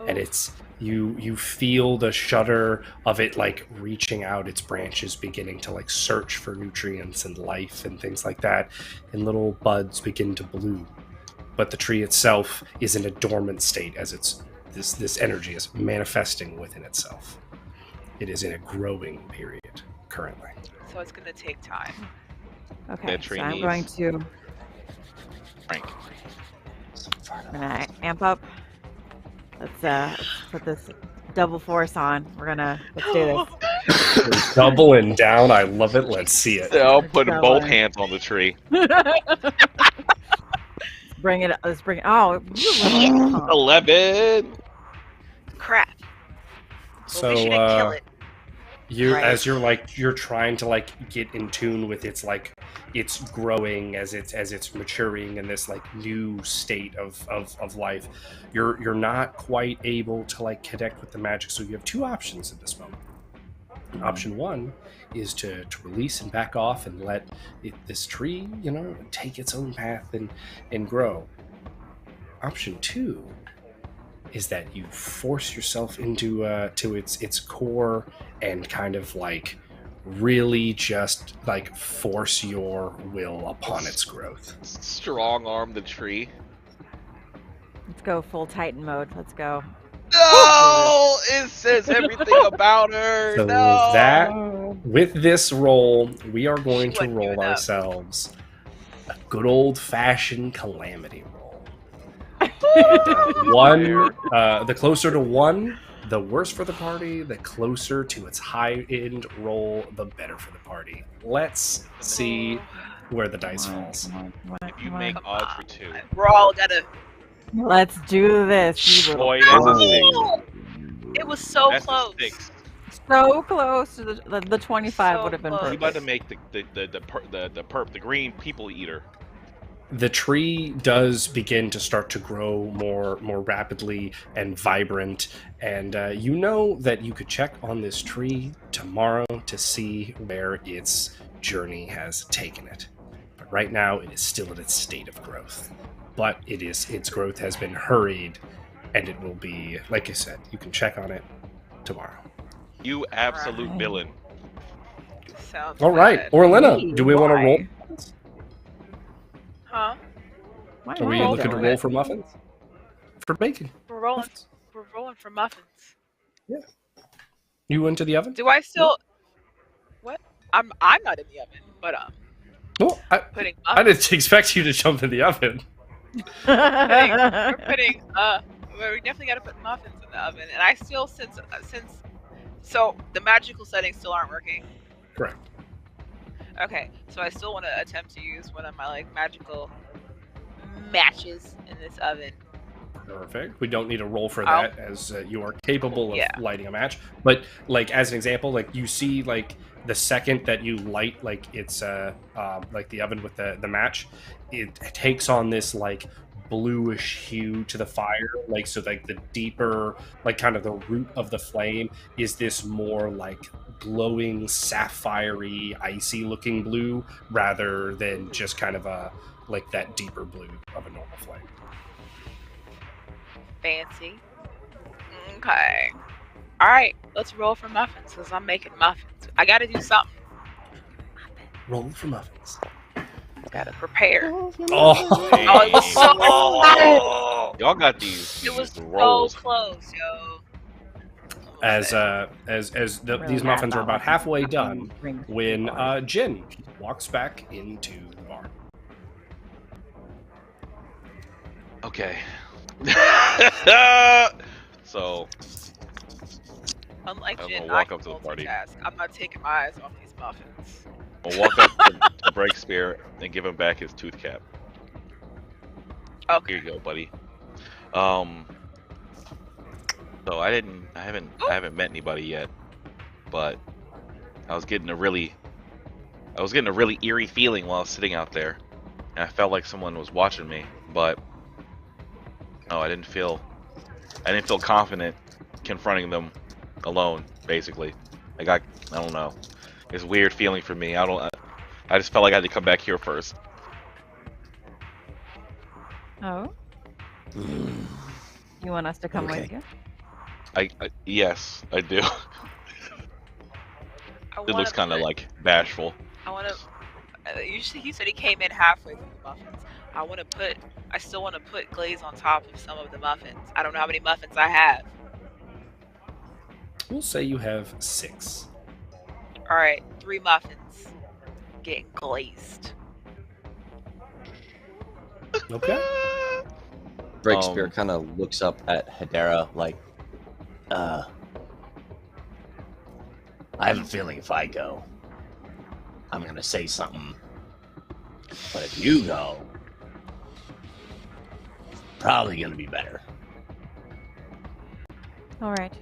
S2: and it's you feel the shudder of it, like reaching out its branches, beginning to like search for nutrients and life and things like that, and little buds begin to bloom. But the tree itself is in a dormant state as it's this energy is manifesting within itself. It is in a growing period currently.
S3: So it's gonna take time.
S4: Okay.
S5: That tree
S4: So I'm
S5: needs-
S4: going to.
S5: Frank.
S4: I'm gonna amp up. Let's put this double force on. Let's do this.
S2: Doubling down, I love it. Let's see it.
S5: So putting
S4: Go
S5: both
S4: on.
S5: hands on the tree.
S4: Bring it. Let's bring it. Oh, shit.
S5: 11.
S3: Crap.
S2: So
S3: we shouldn't kill it.
S4: Right.
S2: as you're trying to like get in tune with its like it's growing as it's maturing in this like new state of life, you're not quite able to like connect with the magic. So you have two options at this moment. Option one is to release and back off and let this tree, take its own path and grow. Option two is that you force yourself into to its core and kind of like really just like force your will upon its growth.
S5: Strong arm the tree.
S4: Let's go full Titan mode. Let's go.
S5: No! It says everything about her.
S2: So
S5: No!
S2: with this roll, we are going
S3: She
S2: to
S3: wasn't
S2: roll
S3: giving up.
S2: ourselves a good old-fashioned calamity roll. The closer to 1, the worse for the party. The closer to its high-end roll, the better for the party. Let's see where the dice falls.
S5: If you make odds for 2.
S3: We're all gotta.
S4: Let's do this. You little
S5: Boy, that's a 6.
S3: It was so
S5: That's
S3: close.
S5: a 6.
S4: so close to the 25
S3: So
S4: would have been
S3: close.
S5: You
S4: perfect.
S5: about to make the green people eater.
S2: The tree does begin to start to grow more rapidly and vibrant, and you know that you could check on this tree tomorrow to see where its journey has taken it. But right now, it is still in its state of growth. But its growth has been hurried, and it will be, like I said, you can check on it tomorrow.
S5: You absolute
S4: Right.
S5: villain.
S3: Sounds
S2: All right,
S3: bad.
S2: Orlenna, do we want to
S4: Why?
S2: roll?
S3: Huh?
S4: Why
S2: Are we
S4: not?
S2: looking to roll for muffins? For bacon?
S3: We're rolling. We're rolling for muffins.
S2: You went to the oven?
S3: Do I still? What? I'm not in the oven, but
S2: Oh,
S3: putting
S2: I
S3: muffins.
S2: didn't expect you to jump in the oven.
S3: We're putting. We definitely got to put muffins in the oven, and I still since so the magical settings still aren't working.
S2: Correct.
S3: Okay, so I still want to attempt to use one of my like magical matches in this oven.
S2: Perfect. We don't need a roll for
S3: Oh.
S2: that, as you are capable of
S3: Yeah.
S2: lighting a match. But like as an example, like you see, like the second that you light, like it's like the oven with the match, it takes on this like bluish hue to the fire. Like so, like the deeper, like kind of the root of the flame is this more like glowing, sapphire-y, icy looking blue, rather than just kind of a like that deeper blue of a normal flame.
S3: Fancy. Okay. Alright, let's roll for muffins, because I'm making muffins. I gotta do something.
S2: Roll for muffins.
S3: Gotta prepare.
S2: Oh,
S3: Oh, it's so close.
S5: Y'all got these.
S3: It was
S5: rolls.
S3: so close, yo.
S2: As these muffins are about halfway
S4: Really
S2: done,
S4: brings
S2: when
S4: people on.
S2: Jin walks back into the barn.
S5: Okay. So
S3: Unlike
S5: I'm
S3: Jin,
S5: gonna
S3: I
S5: walk
S3: can
S5: up to the party.
S3: multitask. I'm not taking my eyes off these muffins.
S5: I'll walk up to Breakspear and give him back his tooth cap.
S3: Okay.
S5: Here you go, buddy. So I haven't met anybody yet, but I was getting a really eerie feeling while I was sitting out there, and I felt like someone was watching me, but no, I didn't feel confident confronting them alone. Basically, I don't know. It's a weird feeling for me. I just felt like I had to come back here first.
S4: Oh? You want us to come with you?
S5: Yes, I do. It looks kind of like bashful.
S3: I want to. He said he came in halfway through the muffins. I still want to put glaze on top of some of the muffins. I don't know how many muffins I have.
S2: We'll say you have 6.
S3: All right, 3 muffins getting glazed.
S2: Okay.
S7: Breakspear kind of looks up at Hedera like,
S6: I have a feeling if I go, I'm gonna say something. But if you go, probably gonna be better.
S4: All right.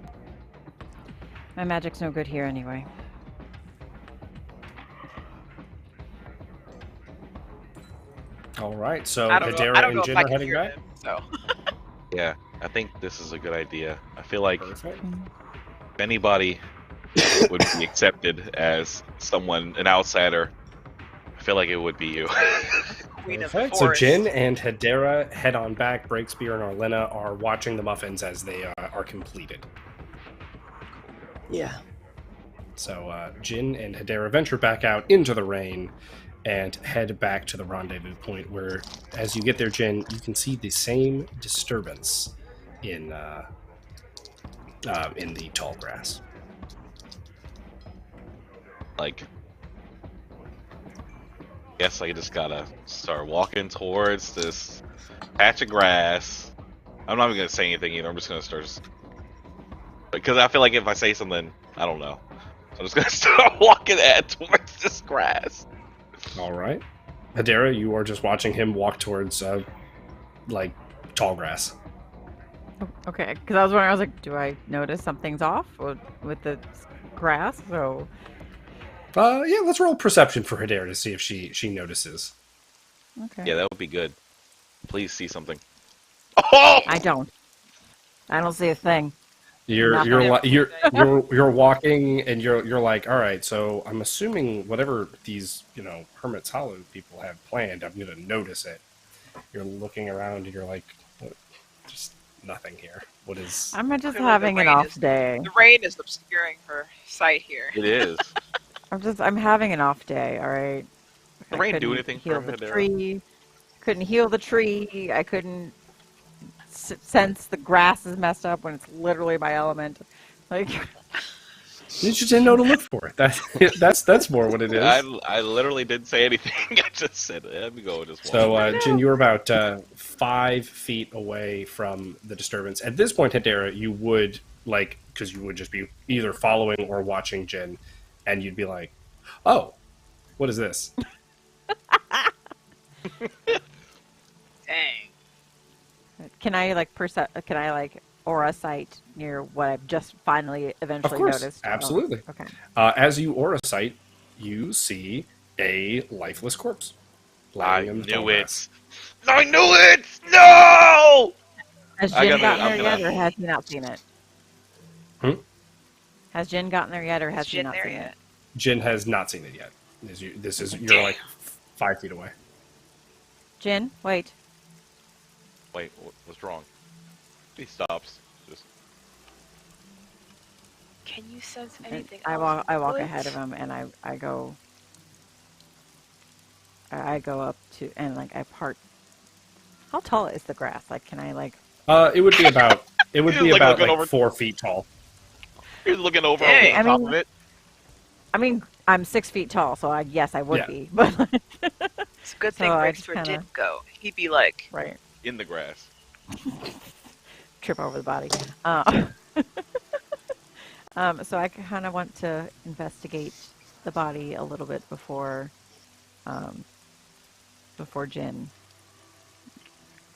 S4: My magic's no good here anyway.
S2: All right. So
S3: I don't know
S2: Hedera and
S3: if
S2: Jin
S3: I
S2: are
S3: can
S2: heading
S3: hear
S2: back.
S3: him, so.
S5: Yeah, I think this is a good idea. I feel like
S2: Perfect.
S5: if anybody would be accepted as an outsider, I feel like it would be you.
S3: Queen of
S2: Perfect.
S3: the
S2: So
S3: forest.
S2: Jin and Hedera head on back. Breakspear and Orlenna are watching the muffins as they are completed.
S6: Yeah.
S2: So Jin and Hedera venture back out into the rain and head back to the rendezvous point, where, as you get there, Jin, you can see the same disturbance in the tall grass.
S5: Like, guess I just gotta start walking towards this patch of grass. I'm not even gonna say anything either. I'm just gonna start, because I feel like if I say something, I don't know. So I'm just gonna start walking towards this grass.
S2: All right. Hedera, you are just watching him walk towards, like, tall grass.
S4: Okay, because I was wondering, I was like, do I notice something's off with the grass? So,
S2: Yeah, let's roll perception for Hedera to see if she notices.
S4: okay.
S5: Yeah, that would be good. Please see something. Oh!
S4: I don't see a thing.
S2: You're
S4: Nothing.
S2: you're walking and you're like, all right, so I'm assuming whatever these, Hermit's Hollow people have planned, I'm gonna notice it. You're looking around and you're like, what? Just nothing here. What is?
S4: I'm just
S3: Clearly
S4: having
S3: the
S4: an
S3: rain
S4: off
S3: is-
S4: day.
S3: The rain is obscuring her sight here.
S5: It is.
S4: I'm having an off day. All right.
S5: The
S4: I
S5: rain do
S4: couldn't
S5: anything
S4: heal
S5: for
S4: the
S5: Hedera?
S4: tree. Couldn't heal the tree. I couldn't sense the grass is messed up when it's literally my element. Like,
S2: You just didn't know to look for it. That's more what it is.
S5: I literally didn't say anything. I just said, let me go just walk.
S2: So, Jin, you're about 5 feet away from the disturbance. At this point, Hedera, you would, because you would just be either following or watching Jin, and you'd be like, Oh, what is this?
S3: Dang.
S4: Can I aura sight near what I've just finally eventually noticed?
S2: Absolutely.
S4: Oh, okay.
S2: As you aura sight, you see a lifeless corpse.
S5: I
S2: Lying in the
S5: knew
S2: tall grass.
S5: it. I knew it. No.
S4: Has
S5: I
S4: Jin
S5: gotta-
S4: gotten there
S5: I'm
S4: yet,
S5: gonna-
S4: or has he not seen it? Has Jin gotten there yet, or has he
S3: Jin
S4: not
S3: there
S4: seen
S3: yet?
S4: it?
S2: Jin has not seen it yet. You're like 5 feet away.
S4: Jin, wait.
S5: Wait, what's wrong? He stops. Just
S3: Can you sense anything
S4: I
S3: else?
S4: walk ahead of him, and I go up to, and like I part. How tall is the grass? Like, can I like?
S2: It would be about
S5: looking
S2: 4 feet tall.
S5: he's looking over
S3: Dang.
S5: the top of it.
S4: I mean, I'm 6 feet tall, so I would
S2: Yeah.
S4: be, but like,
S3: It's a good
S4: So
S3: thing
S4: I
S3: Breakspear
S4: just kinda-
S3: didn't go. He'd be like,
S4: right,
S5: In the grass.
S4: trip over the body. So I kind of want to investigate the body a little bit before Jin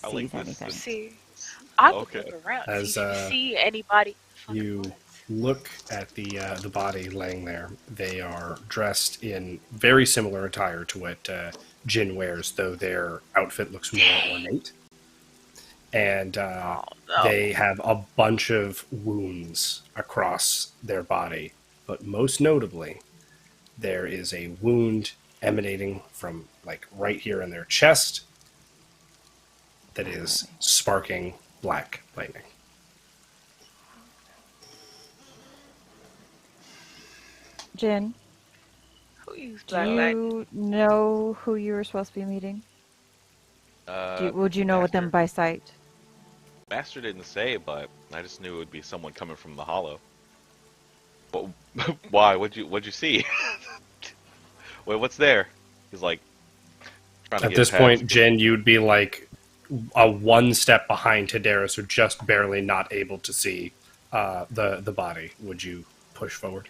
S5: I
S4: sees
S5: like this.
S4: anything.
S3: see, I would
S5: Okay.
S3: look around.
S2: As,
S3: See if you see anybody.
S2: You look at the body laying there. They are dressed in very similar attire to what Jin wears, though their outfit looks more ornate. And
S3: Oh, no.
S2: they have a bunch of wounds across their body. But most notably, there is a wound emanating from like right here in their chest that is sparking black lightning.
S4: Jin,
S3: Who used
S4: do
S3: that light?
S4: you know who you were supposed to be meeting? Would you know with them
S5: Master.
S4: by sight?
S5: Master didn't say, but I just knew it would be someone coming from the hollow. But why? What'd you see? Wait, what's there? He's like trying to
S2: At
S5: get
S2: this
S5: past
S2: point,
S5: me.
S2: Jin, you'd be like a one step behind Hedera, so just barely not able to see the body. Would you push forward?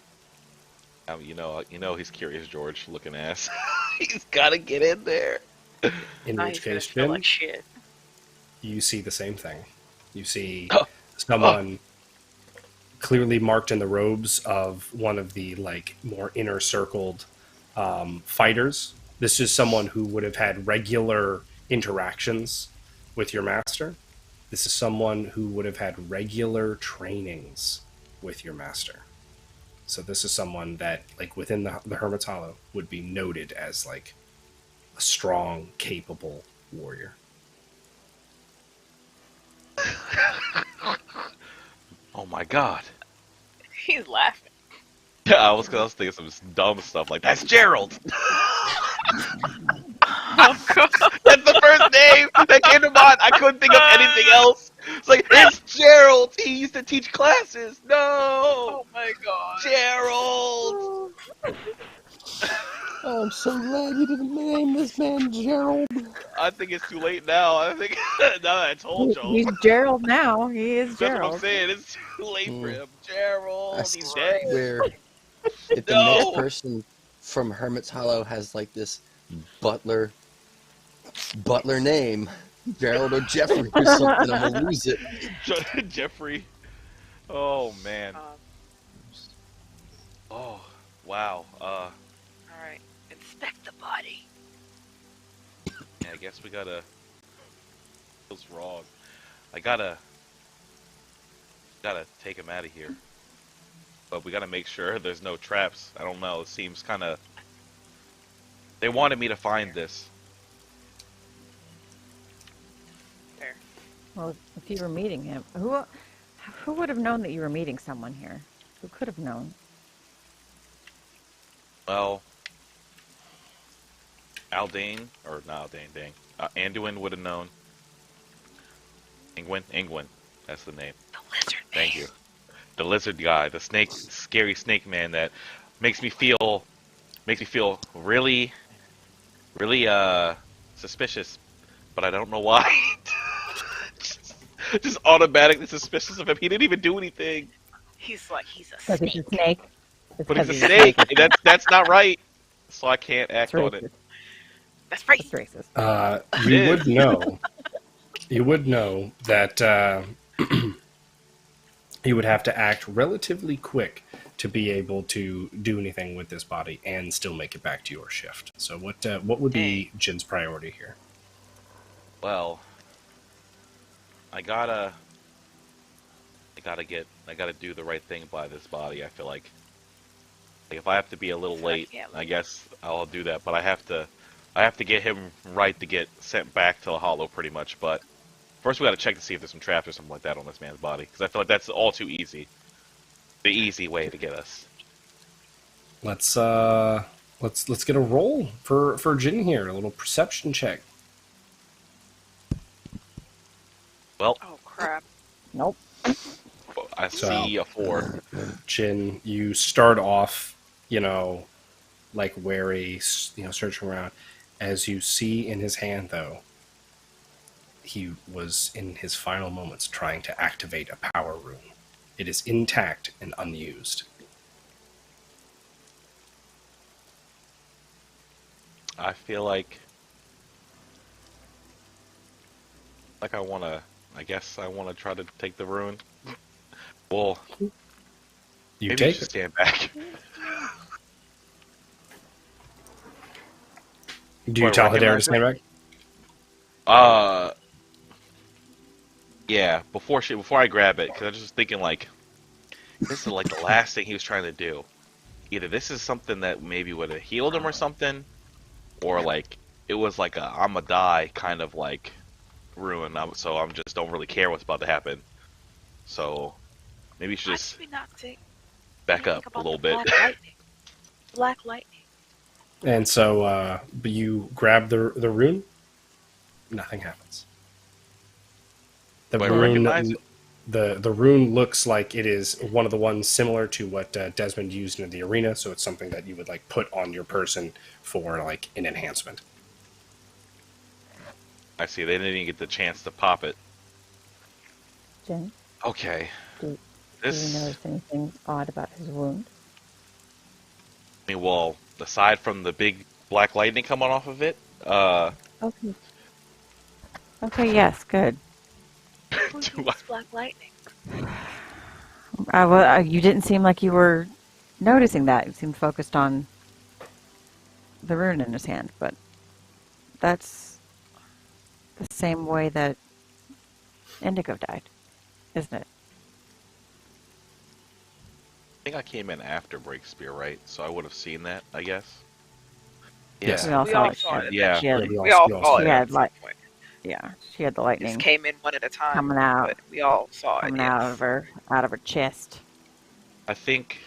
S5: You know he's Curious George looking ass. He's gotta get in there.
S2: In
S3: Now
S2: which
S3: he's gonna
S2: case,
S3: feel
S2: Jin,
S3: like shit.
S2: you see the same thing. You see
S5: Oh.
S2: someone clearly marked in the robes of one of the like more inner circled fighters. This is someone who would have had regular interactions with your master. This is someone who would have had regular trainings with your master. So this is someone that, like within the Hermit's Hollow, would be noted as like a strong, capable warrior.
S5: Oh my god.
S3: He's laughing.
S5: Yeah, I was thinking some dumb stuff like that's Gerald.
S3: Oh, God.
S5: That's the first name that came to mind. I couldn't think of anything else. It's like it's Gerald. He used to teach classes. No,
S3: Oh, my God.
S5: Gerald.
S7: I'm so glad you didn't name this man Gerald.
S5: I think it's too late now. I think now that I told y'all.
S4: He's Gerald now. He is
S5: That's what I'm
S4: Gerald.
S5: saying. It's too late for him. Gerald.
S7: I
S5: He's dead.
S7: swear, if the
S5: No.
S7: next person from Hermit's Hollow has like this butler name, Gerald or Jeffrey or something, I'm gonna lose it.
S5: Jeffrey. Oh man. Oh wow.
S3: All right. Inspect the body.
S5: Yeah, I guess we gotta. Feels wrong. I gotta take him out of here. But we gotta make sure there's no traps. I don't know. It seems kind of. They wanted me to find this.
S3: There.
S4: Well, if you were meeting him, who would have known that you were meeting someone here? Who could have known?
S5: Well, Aldane or not Aldane, dang. Angwyn would have known. Angwyn. That's the name.
S3: The lizard man.
S5: Thank you. The lizard guy, the snake, scary snake man that makes me feel really, really suspicious, but I don't know why. just automatically suspicious of him. He didn't even do anything.
S3: He's like, he's a
S4: Because
S3: snake.
S4: he's a snake.
S5: But he's a snake. That's not right. so I can't act on it.
S3: That's
S4: That's
S3: racist.
S4: racist.
S2: You would know. You would know that you would have to act relatively quick to be able to do anything with this body and still make it back to your shift. So what would be Jin's priority here?
S5: Well, I gotta do the right thing by this body. I feel like if I have to be a little late, I guess I'll do that. But I have to get him right to get sent back to the Hollow, pretty much. But first, we gotta check to see if there's some traps or something like that on this man's body, because I feel like that's all too easy. The easy way to get us.
S2: Let's get a roll for Jin here. A little perception check.
S5: Well,
S3: Oh crap!
S4: Nope.
S5: I see a 4.
S2: Jin, you start off, like wary, searching around. As you see in his hand, though, he was in his final moments trying to activate a power rune. It is intact and unused.
S5: I feel like I guess I wanna try to take the rune. Well,
S2: You
S5: maybe
S2: take
S5: just
S2: it.
S5: stand back.
S2: Do you tell Hedera to stand back?
S5: Yeah. Before I grab it, because I was just thinking like, this is like the last thing he was trying to do. Either this is something that maybe would have healed him or something, or like it was like a I'ma die kind of like ruin. So I'm just don't really care what's about to happen. So maybe you should just back up a little bit.
S3: Black lightning.
S2: And so, but you grab the rune. Nothing happens. The
S5: Do I
S2: rune,
S5: recognize it?
S2: the rune looks like it is one of the ones similar to what Desmond used in the arena. So it's something that you would like put on your person for like an enhancement.
S5: I see. They didn't even get the chance to pop it.
S4: Jin,
S5: Okay.
S4: do you
S5: This.
S4: notice anything odd about his wound?
S5: I mean, well, aside from the big black lightning coming off of it,
S4: Okay. Okay, yes, good.
S5: do I-
S3: Black lightning.
S4: You didn't seem like you were noticing that. You seemed focused on the rune in his hand, but that's the same way that Indigo died, isn't it?
S5: I think I came in after Breakspear, right? So I would have seen that, I guess.
S2: Yes.
S4: We all
S3: We
S4: saw
S3: all
S4: it.
S3: saw it.
S5: Yeah.
S4: She had,
S2: We
S3: We all
S2: saw
S3: saw
S2: it.
S3: it
S4: Yeah,
S3: at some
S4: like-
S3: point.
S4: yeah, she had the
S3: Just
S4: lightning
S3: came in one at a time.
S4: coming out,
S3: But we all saw it.
S4: coming
S3: Yes.
S4: out of her chest.
S5: I think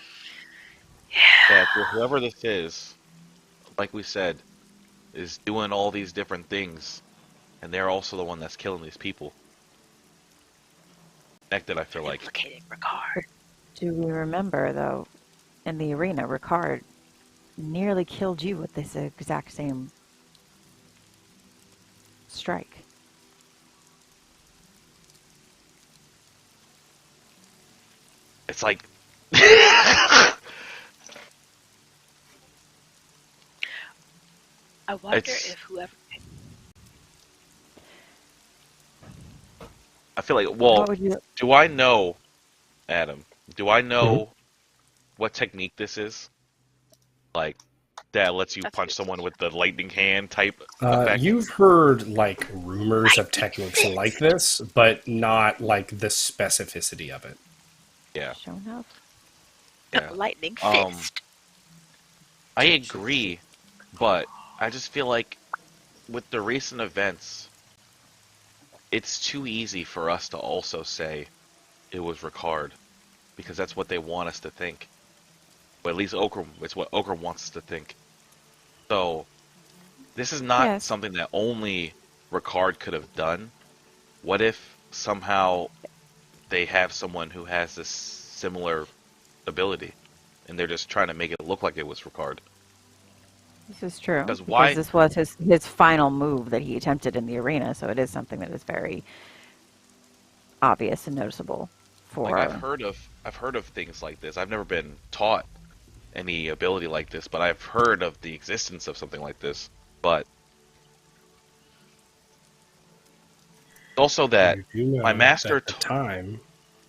S5: that whoever this is, like we said, is doing all these different things, and they're also the one that's killing these people. Connected, I feel like.
S3: Implicating Ricard.
S4: Do we remember, though, in the arena, Ricard nearly killed you with this exact same strike?
S5: It's like.
S3: I wonder
S5: It's-
S3: if whoever.
S5: I feel like, well,
S4: What would you?
S5: do I know, Adam? Do I know what technique this is? Like that lets you
S3: That's
S5: punch
S3: good.
S5: someone with the lightning hand type effect.
S2: You've heard like rumors of techniques like this, but not like the specificity of it.
S5: Yeah.
S4: Show enough.
S5: Yeah.
S3: Lightning
S5: Um,
S3: fist.
S5: I agree, but I just feel like with the recent events, it's too easy for us to also say it was Ricard, because that's what they want us to think. But at least Okrim, it's what Okrim wants us to think. So, this is not
S4: Yes.
S5: something that only Ricard could have done. What if somehow they have someone who has this similar ability, and they're just trying to make it look like it was Ricard?
S4: This is true.
S5: Because
S4: Because
S5: why-
S4: this was his final move that he attempted in the arena, so it is something that is very obvious and noticeable for.
S5: Like I've heard of things like this. I've never been taught any ability like this, but I've heard of the existence of something like this. But also that
S2: You do know
S5: my master
S2: that the time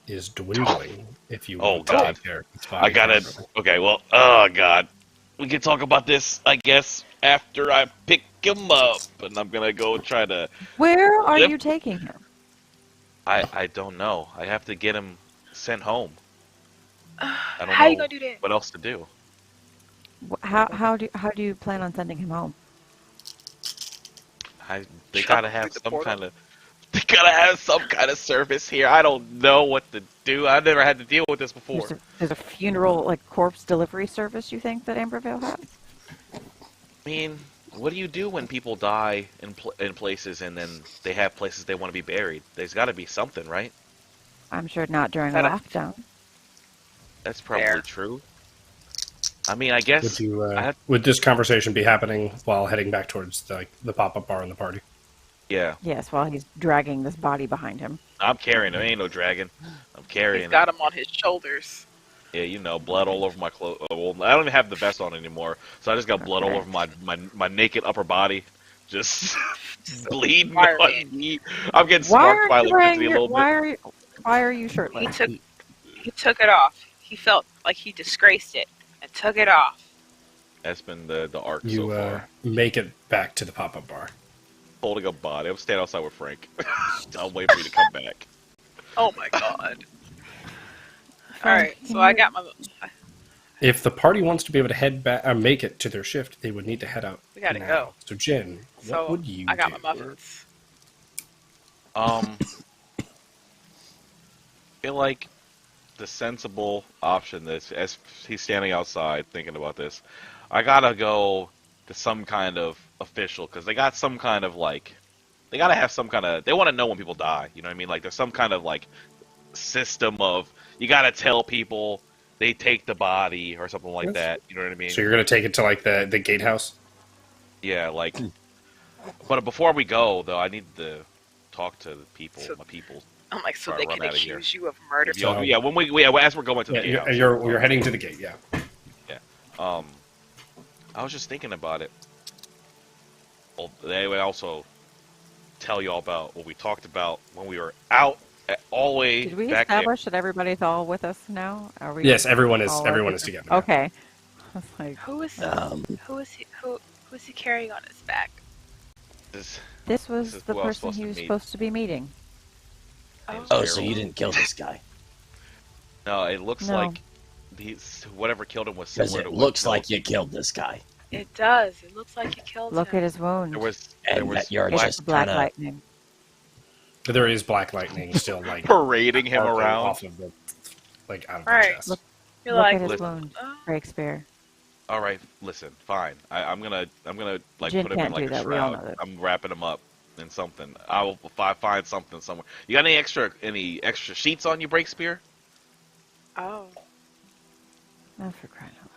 S2: is dwindling. If you
S5: Oh,
S2: want to
S5: God.
S2: take care of this
S5: I
S2: body
S5: gotta.
S2: properly.
S5: Okay, well, oh god, we can talk about this, I guess, after I pick him up, and I'm gonna go try to.
S4: Where are
S5: Yep.
S4: you taking him?
S5: I don't know. I have to get him sent home. I don't
S3: How
S5: know
S3: you gonna do that?
S5: what else to do.
S4: How do you plan on sending him home?
S5: They
S3: Jump
S5: gotta have
S3: through the
S5: some
S3: portal.
S5: kind of. They gotta have some kind of service here. I don't know what to do. I've never had to deal with this before.
S4: There's a funeral corpse delivery service. You think that Ambervale has?
S5: I mean, what do you do when people die in places and then they have places they want to be buried? There's got to be something, right?
S4: I'm sure not during a
S3: Gotta-
S4: lockdown.
S5: That's probably
S3: Fair.
S5: true. I mean, I guess
S2: Would you?
S5: I have,
S2: Would this conversation be happening while heading back towards the pop-up bar and the party?
S5: yeah.
S4: Yes, while he's dragging this body behind him.
S5: I'm carrying him. Ain't no dragon. I'm carrying
S3: He's
S5: him.
S3: got him on his shoulders.
S5: Yeah, you know, blood all over my clothes. Well, I don't even have the vest on anymore, so I just got blood all
S4: Okay.
S5: over my naked upper body, just bleeding
S3: Fire
S5: on
S3: man.
S5: me. I'm getting
S4: Why
S5: sparked
S4: are
S5: by
S4: you wearing
S5: electricity a little bit.
S4: why are you shirtless?
S3: He took it off. He felt like he disgraced it and took it off.
S5: That's been the arc
S2: You
S5: so far.
S2: make it back to the pop-up bar.
S5: Holding a body. I'm standing outside with Frank. I'll wait for you to come back.
S3: Oh my god.
S4: Frank,
S3: Alright,
S4: can
S3: so I
S4: you-
S3: got my.
S2: If the party wants to be able to head back, make it to their shift, they would need to head out.
S3: We gotta
S2: now.
S3: go.
S2: So, Jen, what
S3: So
S2: would you
S3: I got
S2: do?
S3: my muffins.
S5: Feel like the sensible option is, as he's standing outside thinking about this, I gotta go to some kind of official, because they got some kind of they gotta have some kind of, they want to know when people die, you know what I mean? Like there's some kind of system of, you gotta tell people they take the body or something like
S2: Yes.
S5: that, you know what I mean?
S2: So you're going to take it to the gatehouse?
S5: Yeah, but before we go though, I need to talk to the people,
S3: So-
S5: my people.
S3: I'm like, so
S5: Before I
S3: they
S5: run
S3: can
S5: outta here.
S3: accuse you of murder.
S2: So-
S5: Yeah, as we're going to the
S2: Yeah,
S5: gatehouse.
S2: you're heading to the gate. Yeah.
S5: I was just thinking about it. Well, they would also tell you all about what we talked about when we were out all the way
S4: Did we
S5: back there.
S4: establish that everybody's all with us now? Are we?
S2: Yes, everyone is
S4: all
S2: everyone
S4: with
S2: is
S4: us?
S2: together. now.
S4: Okay. I was like,
S3: Who is who is he carrying on his back?
S4: this was
S5: is
S4: the
S5: who I was
S4: person
S5: supposed
S4: he
S5: to
S4: was
S5: meet.
S4: supposed to be meeting.
S6: Oh, so you didn't kill this guy?
S5: No, it looks
S4: No.
S5: like whatever killed him was
S6: Because
S5: similar
S6: it
S5: to what
S6: looks
S5: killed-
S6: like you killed this guy.
S3: It does. It looks like you killed
S4: Look
S3: him.
S4: at his wound.
S5: There was
S6: And that you're
S4: It's
S6: just
S4: black
S6: kind of...
S4: lightning.
S2: But there is black lightning still
S5: parading him
S2: sparkling
S5: around.
S2: off of the out of
S3: Right.
S2: the chest.
S4: Look-
S3: You're
S4: Look
S3: like,
S4: at his
S5: listen.
S4: wound.
S3: oh,
S4: Breakspear.
S5: All right, listen, fine. I'm gonna
S4: Jin
S5: put him in
S4: can't do
S5: a
S4: that, we all
S5: shroud.
S4: know that.
S5: I'm wrapping him up in something. I will find something somewhere. You got any extra sheets on you, Breakspear?
S3: oh.
S4: Oh, for crying out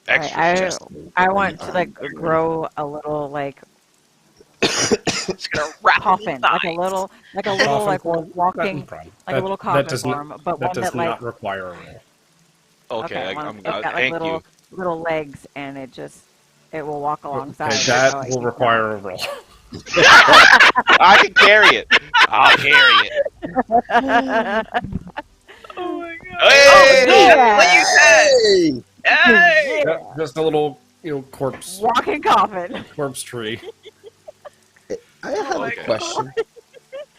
S5: Extra
S4: loud.
S5: sheets.
S4: I want to grow a little
S3: Just gonna wrap
S4: coffin,
S3: him
S4: like a little
S2: Coffin
S4: walking, like a little coffin
S2: does
S4: form, but
S2: that
S4: one
S2: does
S4: that
S2: not require a roll.
S5: Okay,
S4: one that's got
S5: thank you.
S4: little legs, and it will walk alongside.
S2: Okay,
S4: it.
S2: that
S4: Oh, I
S2: will
S4: keep
S2: require a roll.
S5: I can carry it. I'll carry it.
S3: Oh my god.
S5: Hey!
S3: Oh, what you said.
S7: Hey!
S3: Hey!
S2: Yeah, just a little corpse
S4: walking coffin.
S2: tree.
S7: I have
S3: my
S7: a
S3: God.
S7: question.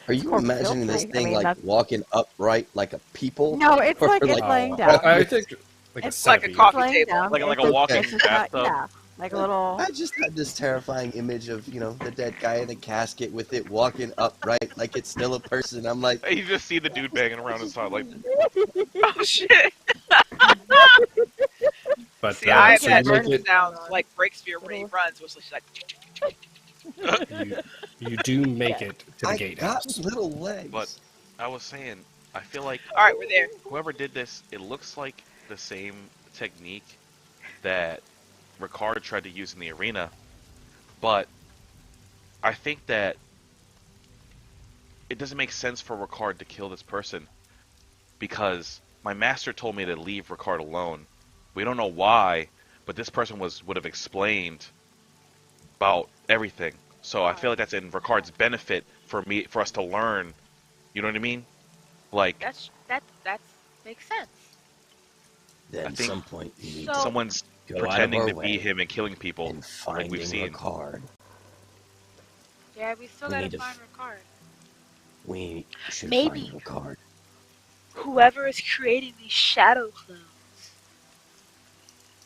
S7: Are you
S4: Corpse
S7: imagining this
S4: filthy. I
S7: thing
S4: mean, that's-
S7: walking upright like a people?
S4: No, it's
S7: Or
S4: like it's
S7: like-
S4: laying
S2: Oh,
S4: down.
S2: I think like
S3: It's
S2: a
S3: like a
S2: centipede.
S3: coffee
S4: laying
S3: table.
S4: down.
S5: Like a
S4: It's-
S5: walking
S4: it's just got-
S5: bathtub.
S4: yeah, like a little.
S7: I just had this terrifying image of, the dead guy in the casket with it walking upright like it's still a person. I'm like,
S5: You just see the dude banging around inside like,
S3: Oh shit.
S2: But
S3: See, I
S2: so
S3: had
S2: you, make
S3: heard
S2: it,
S3: the sound like Breakspear when he runs, was just like.
S2: you do make it to the
S7: I
S2: gatehouse.
S7: got little legs.
S5: but I was saying, I feel like
S3: All right, we're there.
S5: whoever did this, it looks like the same technique that Ricard tried to use in the arena, but I think that it doesn't make sense for Ricard to kill this person because my master told me to leave Ricard alone. We don't know why, but this person would have explained about everything. So I feel like that's in Ricard's benefit for us to learn. You know what I mean? Like
S3: that makes sense.
S6: Then
S5: I
S6: at
S5: think
S6: some point you need
S5: someone's
S6: to go
S5: pretending
S6: out
S5: to
S6: of our
S5: be
S6: way
S5: him and killing people,
S6: and
S5: like
S6: finding
S5: we've seen.
S6: Ricard.
S3: Yeah, we still
S6: We
S3: gotta
S6: need to
S3: find Ricard.
S6: We should
S3: Maybe.
S6: find Ricard.
S3: Whoever is creating these shadow clones,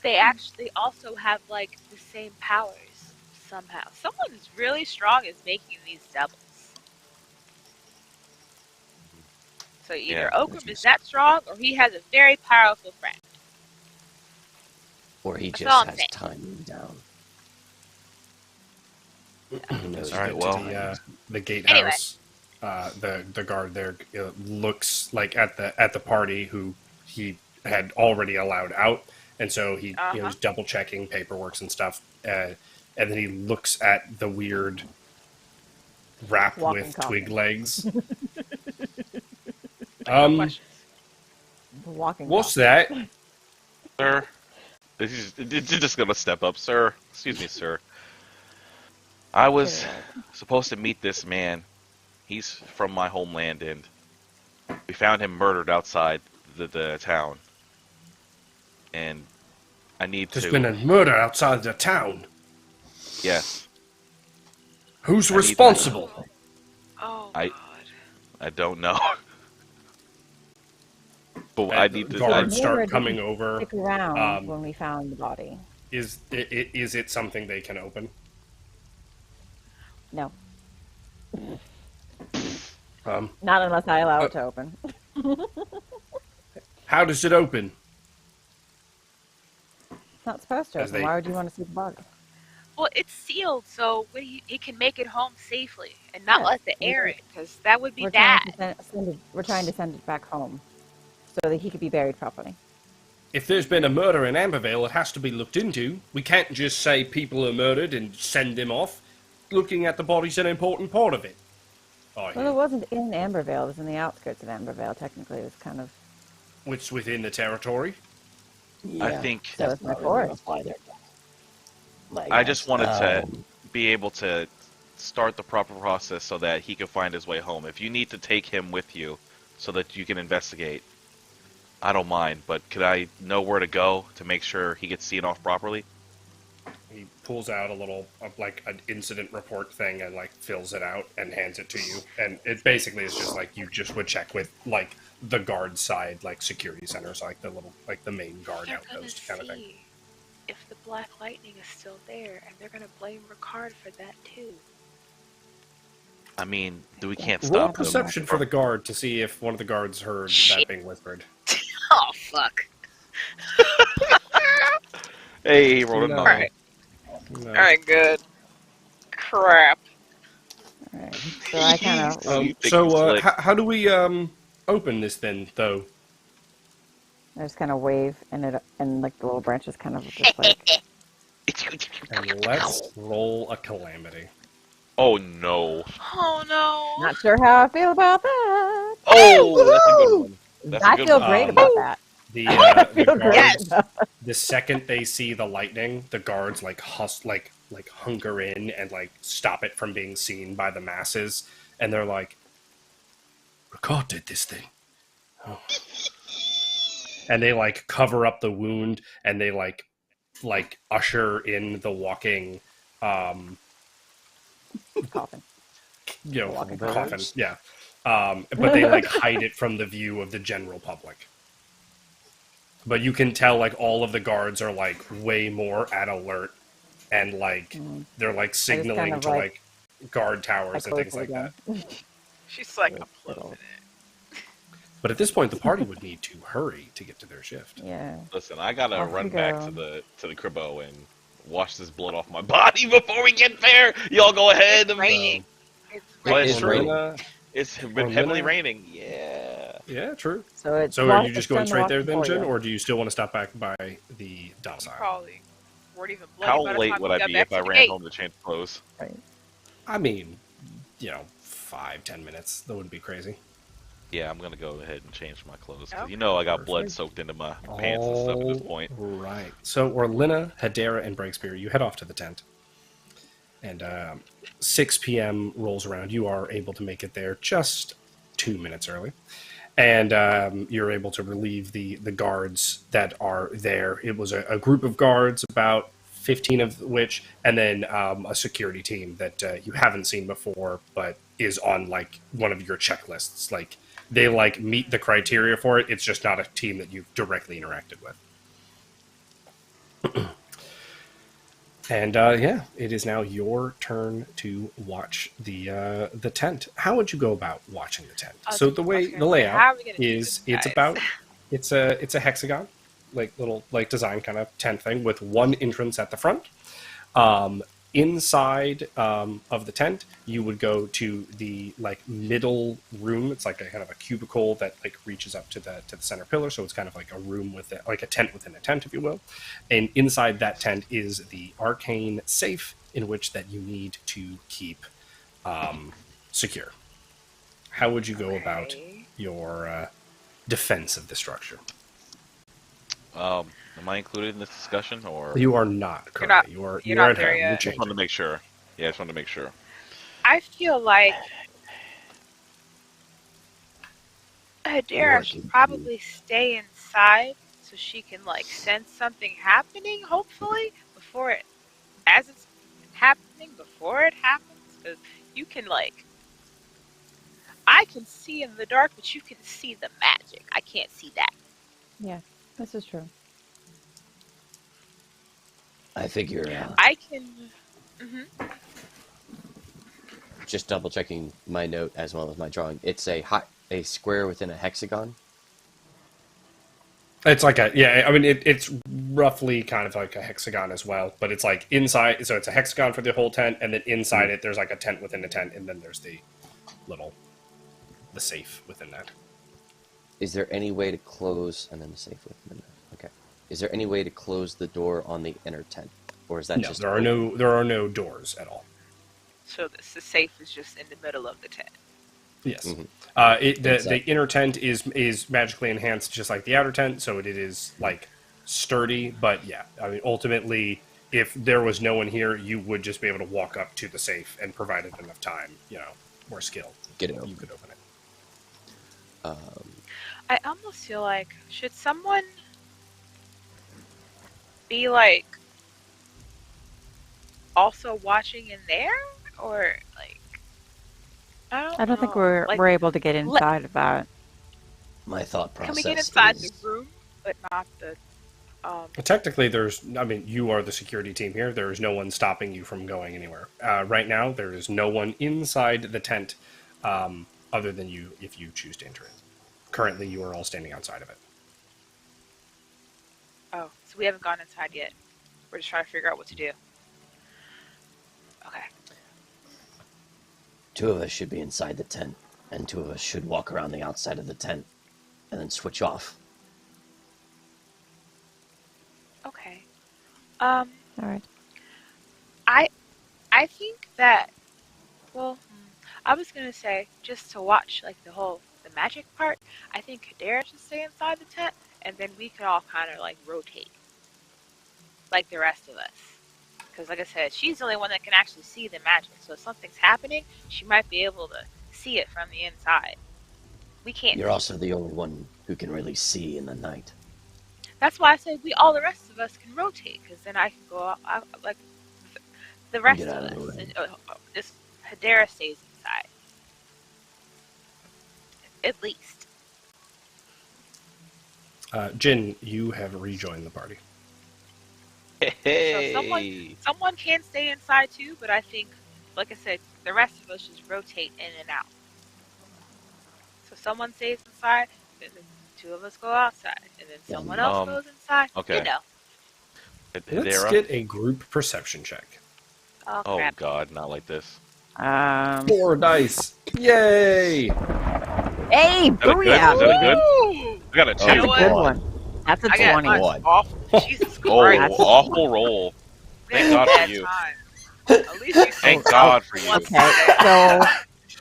S3: they actually also have like the same powers somehow. Someone who's really strong is making these doubles. So either Okrim is that strong, or he has a very powerful friend.
S6: Or he
S3: That's all
S6: just
S3: I'm
S6: has
S3: saying.
S6: timing down. Who knows?
S5: All right,
S6: what
S5: well,
S6: time
S2: The gatehouse. The guard there looks like at the party who he had already allowed out, and so he he's double checking paperwork and stuff, and then he looks at the weird wrap
S4: Walking
S2: with
S4: coffin.
S2: twig legs.
S3: Questions.
S4: Walking.
S2: What's
S4: coffin.
S2: that?
S5: Sir, you're just gonna step up, sir. Excuse me, sir. I was supposed to meet this man. He's from my homeland, and we found him murdered outside the town. And I need
S2: There's
S5: to.
S2: been a murder outside the town.
S5: Yes,
S2: Who's
S5: I need to-
S2: responsible?
S3: Oh
S5: I-
S3: God.
S5: I don't know. But
S2: And
S5: I need to.
S2: guards
S4: I-
S2: start coming over.
S4: Stick around
S2: Um,
S4: when we found the body.
S2: Is it something they can open?
S4: No,
S2: Um,
S4: not unless I allow it to open.
S2: how does it open?
S4: It's not supposed to
S2: As
S4: open.
S2: they-
S4: Why would you want to see the body?
S3: Well, it's sealed, so he can make it home safely and not
S4: Yeah.
S3: let the air in, because that would be
S4: We're
S3: bad.
S4: trying to we're trying to send it back home so that he could be buried properly.
S2: If there's been a murder in Ambervale, it has to be looked into. We can't just say people are murdered and send them off. Looking at the body's an important part of it.
S4: Well, it wasn't in Ambervale. It was in the outskirts of Ambervale. Technically, it was kind of.
S2: Which within the territory.
S5: I think
S4: So it's my forest.
S5: I just wanted to be able to start the proper process so that he can find his way home. If you need to take him with you so that you can investigate, I don't mind. But could I know where to go to make sure he gets seen off properly?
S2: He pulls out a little, like, an incident report thing and, like, fills it out and hands it to you. And it basically is just, like, you just would check with, like, the guard side, like, security centers, like, the little, like, the main guard
S3: They're gonna
S2: outpost kind of thing.
S3: see if the Black Lightning is still there, and they're gonna blame Ricard for that too.
S5: I mean, we can't
S2: Roll
S5: stop them.
S2: perception for the guard to see if one of the guards heard that being whispered.
S3: Oh fuck!
S5: Hey, he rolled a
S2: No.
S5: 9.
S3: Alright.
S2: No.
S3: Alright, good. Crap.
S4: Alright. So I kind of.
S5: You think it's like-
S2: How do we open this then, though?
S4: I just kind of wave, and like the little branches kind of just like.
S2: And let's roll a calamity.
S5: Oh no!
S3: Oh no!
S4: Not sure how I feel about that.
S5: Oh, that's a good one. That's a
S4: I
S5: good
S4: feel
S5: one.
S4: great about that.
S2: The
S4: I feel
S2: guards,
S4: great. about that.
S2: the second they see the lightning, the guards like hunker in and like stop it from being seen by the masses, and they're like, "Ricard did this thing," and they like cover up the wound and they like usher in the walking,
S4: Coffin.
S2: coffin,
S6: Brothers?
S2: yeah. But they like hide it from the view of the general public. But you can tell like all of the guards are like way more at alert, and like they're like signaling
S4: kind of,
S2: to
S4: like,
S2: like guard towers and
S4: close
S2: things
S4: it
S2: like
S4: again.
S2: that.
S3: She's like, I'm closing it.
S2: But at this point, the party would need to hurry to get to their shift.
S4: Yeah.
S5: Listen, I gotta
S4: Off
S5: run
S4: we
S5: back
S4: go.
S5: to the cribbo and wash this blood off my body before we get there. Y'all go ahead.
S3: It's raining. It's
S5: Well,
S3: raining.
S5: it's true.
S2: Orlenna-
S5: It's been
S2: Orlenna-
S5: heavily raining. Yeah.
S2: Yeah, true.
S4: So it's.
S2: So are you just going straight there then,
S4: Jen,
S2: Jen, or do you still want to stop back by the domicile?
S3: Probably weren't even bloody
S5: How
S3: by the
S5: late
S3: time
S5: would
S3: we
S5: I
S3: got
S5: be
S3: back
S5: if I
S3: to the
S5: ran
S3: gate.
S5: home to change clothes?
S2: I mean, 5-10 minutes. That wouldn't be crazy.
S5: Yeah, I'm gonna go ahead and change my clothes because
S3: Okay.
S5: you know I got blood
S2: Perfect.
S5: soaked into my pants and stuff at this point.
S2: Right. So Orlenna, Hedera, and Breakspear, you head off to the tent. And 6 p.m. rolls around. You are able to make it there just 2 minutes early. And you're able to relieve the guards that are there. It was a group of guards, about 15 of which, and then a security team that you haven't seen before, but is on like one of your checklists. Like they like meet the criteria for it. It's just not a team that you've directly interacted with. And yeah, it is now your turn to watch the tent. How would you go about watching the tent? So the layout
S3: how are we gonna do
S2: is
S3: this,
S2: it's
S3: guys?
S2: a hexagon, like little like design kind of tent thing with one entrance at the front. Inside of the tent, you would go to the like middle room. It's like a kind of a cubicle that like reaches up to the center pillar. So it's kind of like a room with like a tent within a tent, if you will. And inside that tent is the arcane safe in which that you need to keep secure. How would you go about your defense of the structure?
S5: Am I included in this discussion, or
S2: You are not currently. You are
S3: not
S2: at
S3: there
S2: home.
S3: yet.
S2: You're
S5: just wanted
S2: changing.
S5: to make sure? Yeah, I just wanted to make sure.
S3: I feel like Hedera
S6: What
S3: should
S6: can
S3: probably stay inside so she can like sense something happening, hopefully, before it happens, because you can like I can see in the dark, but you can see the magic. I can't see that.
S4: Yeah, this is true.
S6: I figure,
S3: I can.
S7: Just double checking my note as well as my drawing. It's a square within a hexagon.
S2: It's like I mean, it's roughly kind of like a hexagon as well, but it's like inside, so it's a hexagon for the whole tent, and then inside it, there's like a tent within a tent, and then there's the safe within that.
S7: Is there any way to close, and then the safe within that? Okay. Is there any way to close the door on the inner tent, or is that
S2: No,
S7: just
S2: there are no doors at all.
S3: So the safe is just in the middle of the tent.
S2: Yes.
S7: Mm-hmm.
S2: The inner tent is magically enhanced, just like the outer tent, so it is like sturdy. But yeah, I mean, ultimately, if there was no one here, you would just be able to walk up to the safe, and provided enough time, or skill,
S7: Get it open.
S2: you could open it.
S3: I almost feel like should someone be like also watching in there, or like I don't
S4: think
S3: know.
S4: we're
S3: Like,
S4: able to get inside of that.
S6: my thought process
S3: can we get inside
S6: is...
S3: the room, but not the
S2: Technically, you are the security team here. There is no one stopping you from going anywhere. Right now, there is no one inside the tent other than you if you choose to enter it. Currently, you are all standing outside of it.
S3: Oh, so we haven't gone inside yet. We're just trying to figure out what to do. Okay.
S6: 2 of us should be inside the tent, and 2 of us should walk around the outside of the tent, and then switch off.
S3: Okay.
S4: All right.
S3: I think that, well, I was gonna say just to watch like the magic part. I think Hedera should stay inside the tent, and then we could all kind of like rotate, like the rest of us. Because like I said, she's the only one that can actually see the magic. So if something's happening, she might be able to see it from the inside. We can't.
S6: You're also the only one who can really see in the night.
S3: That's why I said all the rest of us can rotate, because then I can go out, like the rest
S6: Get
S3: of
S6: out of the
S3: us.
S6: way.
S3: And, just Hedera stays inside, at least.
S2: Jin, you have rejoined the party.
S5: Hey.
S3: So someone can stay inside too, but I think, like I said, the rest of us just rotate in and out. So someone stays inside, then 2 of us go outside, and then someone else goes inside.
S5: Okay.
S3: You know.
S2: Let's
S5: Hedera?
S2: get a group perception check.
S3: Oh
S5: Oh
S3: crap!
S5: God, not like this.
S2: 4 dice. Yay!
S4: Hey,
S5: Is that a good? Is that a good?
S3: Ooh!
S5: I got a 2.
S3: You know
S4: That's a
S3: what?
S4: good one. That's a
S3: I got
S4: 20.
S3: mine
S6: One.
S3: awful. Jesus
S5: Oh,
S3: Christ!
S5: awful roll.
S3: We
S5: Thank
S3: had
S5: God
S3: a
S5: for
S3: bad
S5: you.
S3: time. At least you
S5: Thank
S3: said
S5: God for you.
S3: once
S4: Okay, so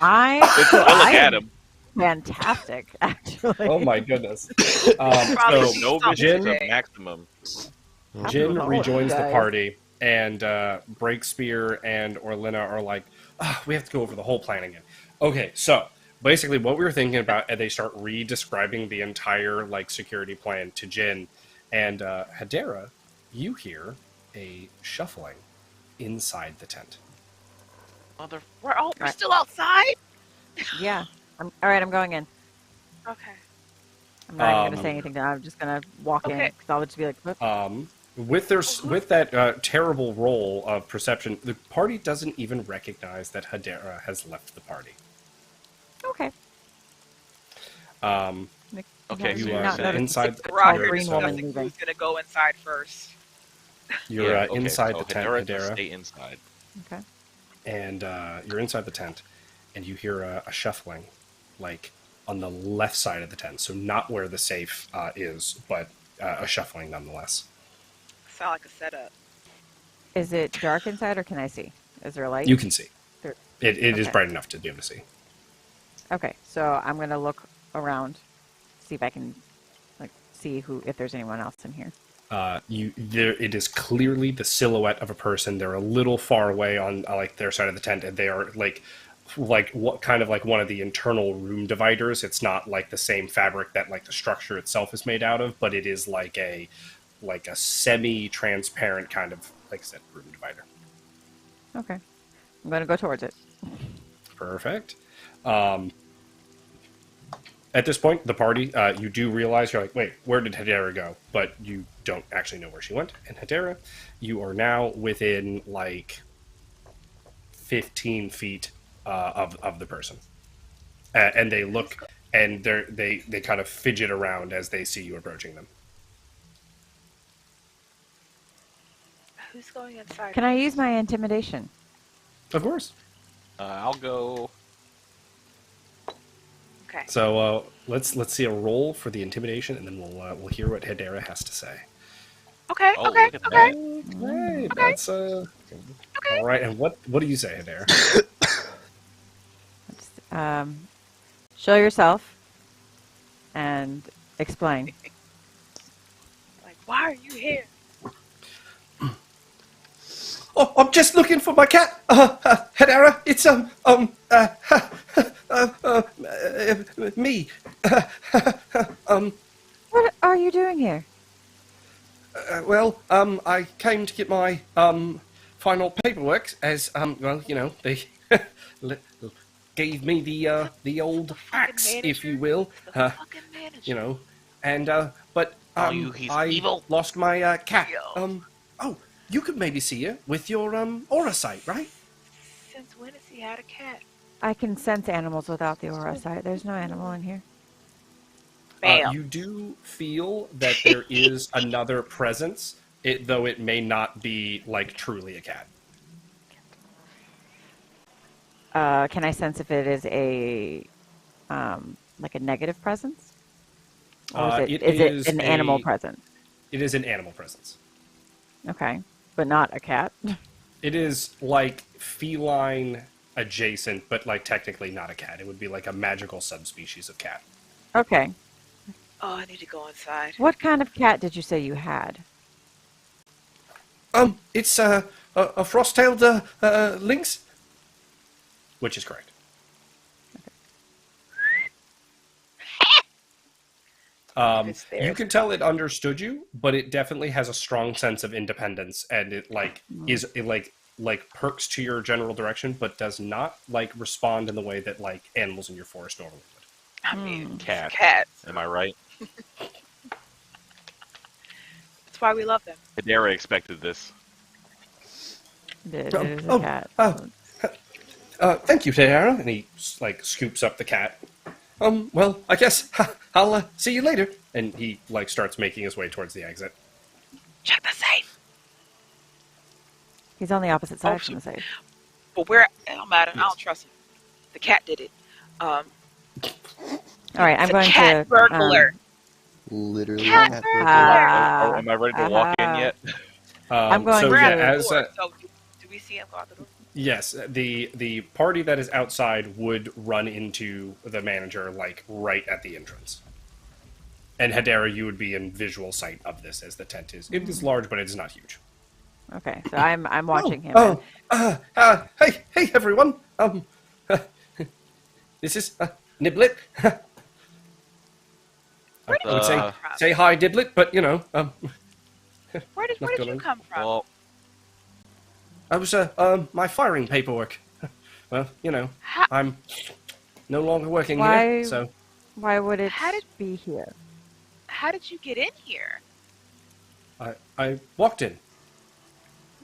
S5: Let's look at him.
S4: fantastic, actually.
S2: Oh my goodness.
S3: Probably
S2: So
S3: be
S5: No
S3: something
S5: vision is
S3: today.
S5: a maximum.
S2: Jin
S4: Oh,
S2: rejoins the
S4: guys.
S2: party, and Breakspear and Orlenna are like, we have to go over the whole plan again. Okay, so basically what we were thinking about, and they start re-describing the entire like security plan to Jin, and Hedera, you hear a shuffling inside the tent.
S5: Mother.
S3: We're
S4: Right.
S3: still outside.
S4: Yeah. All right, I'm going in.
S3: Okay.
S4: I'm not even going to say anything now. I'm just going to walk in
S3: Okay.
S4: because I'll just be like, "Whoop."
S2: With that terrible roll of perception, the party doesn't even recognize that Hedera has left the party.
S4: Okay.
S5: Okay,
S2: you
S5: so you're
S4: not
S5: saying-
S4: notice
S2: inside
S4: the
S2: the
S4: tall
S3: Roger
S4: green woman
S3: discussing
S4: leaving.
S3: who's gonna go inside first.
S2: You're
S5: Yeah, okay,
S2: inside
S5: so
S2: the tent,
S5: Hedera can
S2: Hedera,
S5: stay inside.
S4: Okay.
S2: and you're inside the tent, and you hear a shuffling, like on the left side of the tent, so not where the safe is, but a shuffling nonetheless.
S3: Sound like a setup.
S4: Is it dark inside or can I see? Is there a light?
S2: You can see.
S4: There-
S2: It is
S4: Okay.
S2: bright enough to be able to see.
S4: Okay, so I'm going to look around, see if I can see if there's anyone else in here.
S2: It is clearly the silhouette of a person. They're a little far away on like their side of the tent, and they are like what kind of like one of the internal room dividers. It's not like the same fabric that like the structure itself is made out of, but it is like a semi-transparent kind of, like I said, room divider.
S4: Okay. I'm going to go towards it.
S2: Perfect. At this point, the party, you do realize, you're like, wait, where did Hedera go? But you don't actually know where she went. And Hedera, you are now within like 15 feet of the person. And they look, and they kind of fidget around as they see you approaching them.
S3: Who's going inside?
S4: Can I use my intimidation?
S2: Of course.
S5: I'll go.
S3: Okay.
S2: So let's see a roll for the intimidation, and then we'll hear what Hedera has to say.
S3: Okay.
S5: Oh,
S3: okay.
S5: look at
S3: Okay.
S2: Okay, that's all right. And what do you say, Hedera?
S4: Show yourself and explain.
S3: Like, why are you here?
S8: Oh, I'm just looking for my cat, Hedera. It's me.
S4: What are you doing here?
S8: I came to get my final paperwork, as well, you know, they gave me the old axe, if you will,
S3: The fucking manager.
S8: you know, and but
S5: he's
S8: I
S5: evil.
S8: lost my cat.
S3: Yo.
S8: Oh, you could maybe see her with your aura sight, right?
S3: Since when has he had a cat?
S4: I can sense animals without the aura sight. There's no animal in here.
S3: Bam.
S2: You do feel that there is another presence, though it may not be like truly a cat.
S4: Can I sense if it is a like a negative presence? Or is it an animal presence?
S2: It is an animal presence.
S4: Okay. But not a cat?
S2: It is like feline adjacent, but like technically not a cat. It would be like a magical subspecies of cat.
S4: Okay.
S3: Oh, I need to go inside.
S4: What kind of cat did you say you had?
S8: It's a frost-tailed lynx.
S2: Which is correct.
S3: It's there.
S2: You can tell it understood you, but it definitely has a strong sense of independence, and it perks to your general direction, but does not like respond in the way that like animals in your forest normally would.
S3: I mean,
S5: Cat.
S3: cats.
S5: Am I right?
S3: That's why we love them.
S5: Hedera expected this.
S4: It is a cat.
S2: Thank you, Hedera. And he like scoops up the cat. Well, I guess I'll see you later. And he like starts making his way towards the exit.
S3: Check the safe.
S4: He's on the opposite side
S3: Oh,
S4: from the safe.
S3: But it don't matter. I don't trust him. The cat did it.
S4: All right, I'm
S3: It's a
S4: going
S3: cat
S4: to
S3: burglar.
S7: Literally
S3: Cat
S7: cat
S3: burglar.
S5: Am I ready to walk in yet?
S4: I'm going
S2: so
S4: to-
S2: yeah,
S3: We're at
S2: as
S3: the door. So do we see him go out the door?
S2: Yes, the party that is outside would run into the manager, like, right at the entrance. And Hedera, you would be in visual sight of this as the tent is. It is large, but it is not huge.
S4: Okay, so I'm watching him.
S8: Hey, everyone. This is Niblet.
S3: Where did you come from?
S8: Say hi, Diblet, but
S3: Where did you come from?
S5: Well,
S8: I was my firing paperwork. Well, I'm no longer working here, so
S4: Why would it be here?
S3: How did you get in here?
S8: I walked in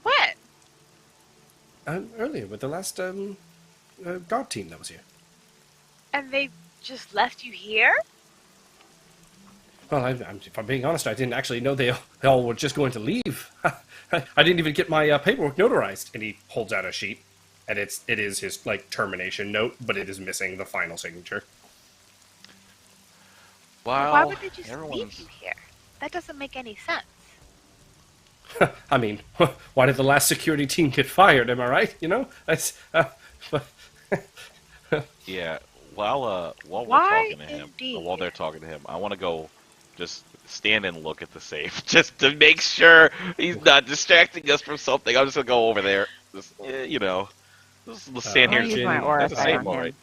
S3: When?
S8: earlier with the last guard team that was here.
S3: And they just left you here?
S8: Well, if I'm being honest, I didn't actually know they all were just going to leave. I didn't even get my paperwork notarized.
S2: And he holds out a sheet, and it is his, like, termination note, but it is missing the final signature.
S5: wow.
S3: Why would they just leave you here? That doesn't make any sense.
S8: I mean, why did the last security team get fired? Am I right? That's.
S5: Yeah. While we're
S3: Why
S5: talking to him,
S3: indeed?
S5: or while they're talking to him, I want to go just stand and look at the safe, just to make sure he's not distracting us from something. I'm just gonna go over there. Just, just stand here.
S4: I'll use my aura
S5: That's the safe,
S4: on
S5: all
S4: him.
S5: right.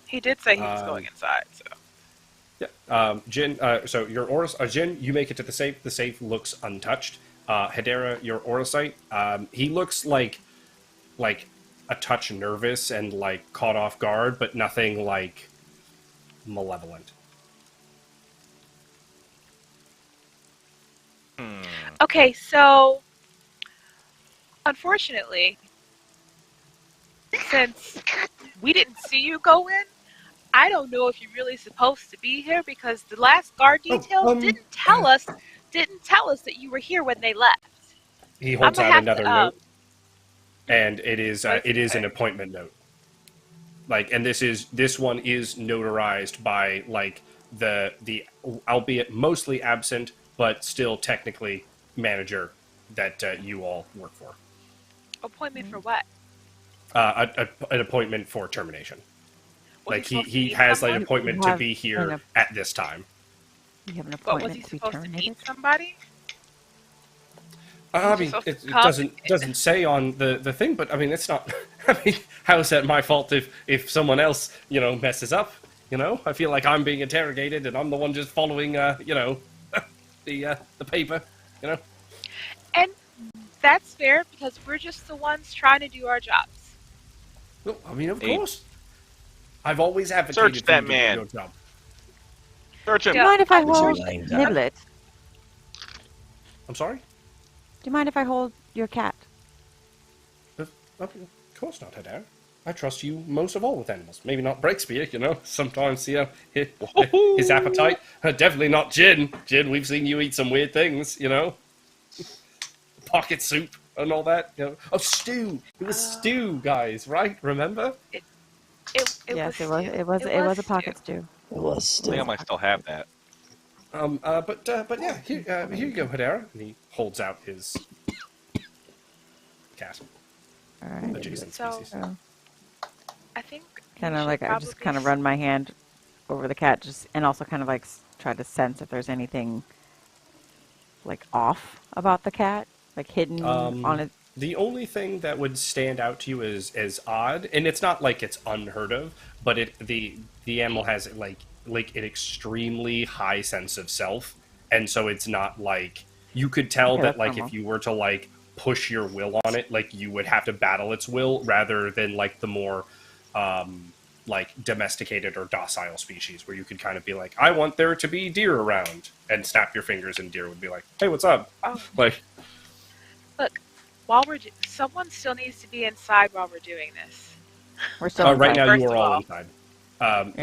S3: He did say he was going inside, so.
S2: Yeah. Jin, so your aura, Jin, you make it to the safe. The safe looks untouched. Hedera, your aura sight, he looks like a touch nervous and, like, caught off guard, but nothing, like, malevolent.
S3: Okay, so unfortunately, since we didn't see you go in, I don't know if you're really supposed to be here because the last guard detail didn't tell us that you were here when they left.
S2: He holds
S3: I'm
S2: out
S3: gonna
S2: another
S3: have
S2: note, and it is an appointment note. Like, and this one is notarized by, like, the albeit mostly absent, but still technically manager that you all work for.
S3: Appointment for what?
S2: An appointment for termination.
S3: Was
S2: Like,
S3: supposed to
S2: he
S3: meet
S2: has, like,
S3: someone?
S2: an appointment to be here at this time.
S4: You have an
S3: But was
S4: appointment
S3: he
S4: to be
S3: supposed to
S4: terminated?
S3: meet somebody?
S2: I mean,
S3: supposed to
S2: it
S3: come
S2: doesn't say on the thing, but I mean, it's not. I mean, how is that my fault if someone else messes up? I feel like I'm being interrogated and I'm the one just following the paper.
S3: And that's fair because we're just the ones trying to do our jobs.
S2: Well, I mean, of
S5: Hey.
S2: course. I've always advocated
S5: Search
S2: for you
S5: that
S2: to
S5: man.
S2: do your job.
S5: Search him.
S4: Do you mind if I
S3: I'm
S4: hold
S3: sure-
S4: Niblet?
S2: I'm sorry.
S4: Do you mind if I hold your cat?
S2: Of course not, Hedera. I trust you most of all with animals. Maybe not Breakspear, sometimes, his appetite. Definitely not Jin. Jin, we've seen you eat some weird things, Pocket soup and all that, Oh, stew. It was stew, guys, right? Remember?
S4: Yes, it was a pocket stew.
S7: It was
S5: I
S7: still.
S5: think I might still have that.
S2: But yeah, here you go, Hedera. And he holds out his cat.
S4: All right.
S2: Adjacent
S3: So-
S2: species.
S4: So,
S3: I think
S4: kind
S3: we
S4: of
S3: should
S4: like I just
S3: probably
S4: kind of run my hand over the cat, and also kind of like try to sense if there's anything like off about the cat, like hidden on it.
S2: The only thing that would stand out to you as odd, and it's not like it's unheard of, but the animal has like an extremely high sense of self, and so it's not like you could tell
S4: Okay,
S2: that
S4: that's
S2: like
S4: normal.
S2: if you were to like push your will on it, like you would have to battle its will rather than like the more like domesticated or docile species where you could kind of be like, I want there to be deer around, and snap your fingers and deer would be like, hey, what's up?
S3: Oh.
S2: Like,
S3: look. While someone still needs to be inside while we're doing this.
S4: We're still
S2: right
S4: inside.
S2: now
S3: First
S2: you are
S3: of
S2: all
S3: all.
S2: inside.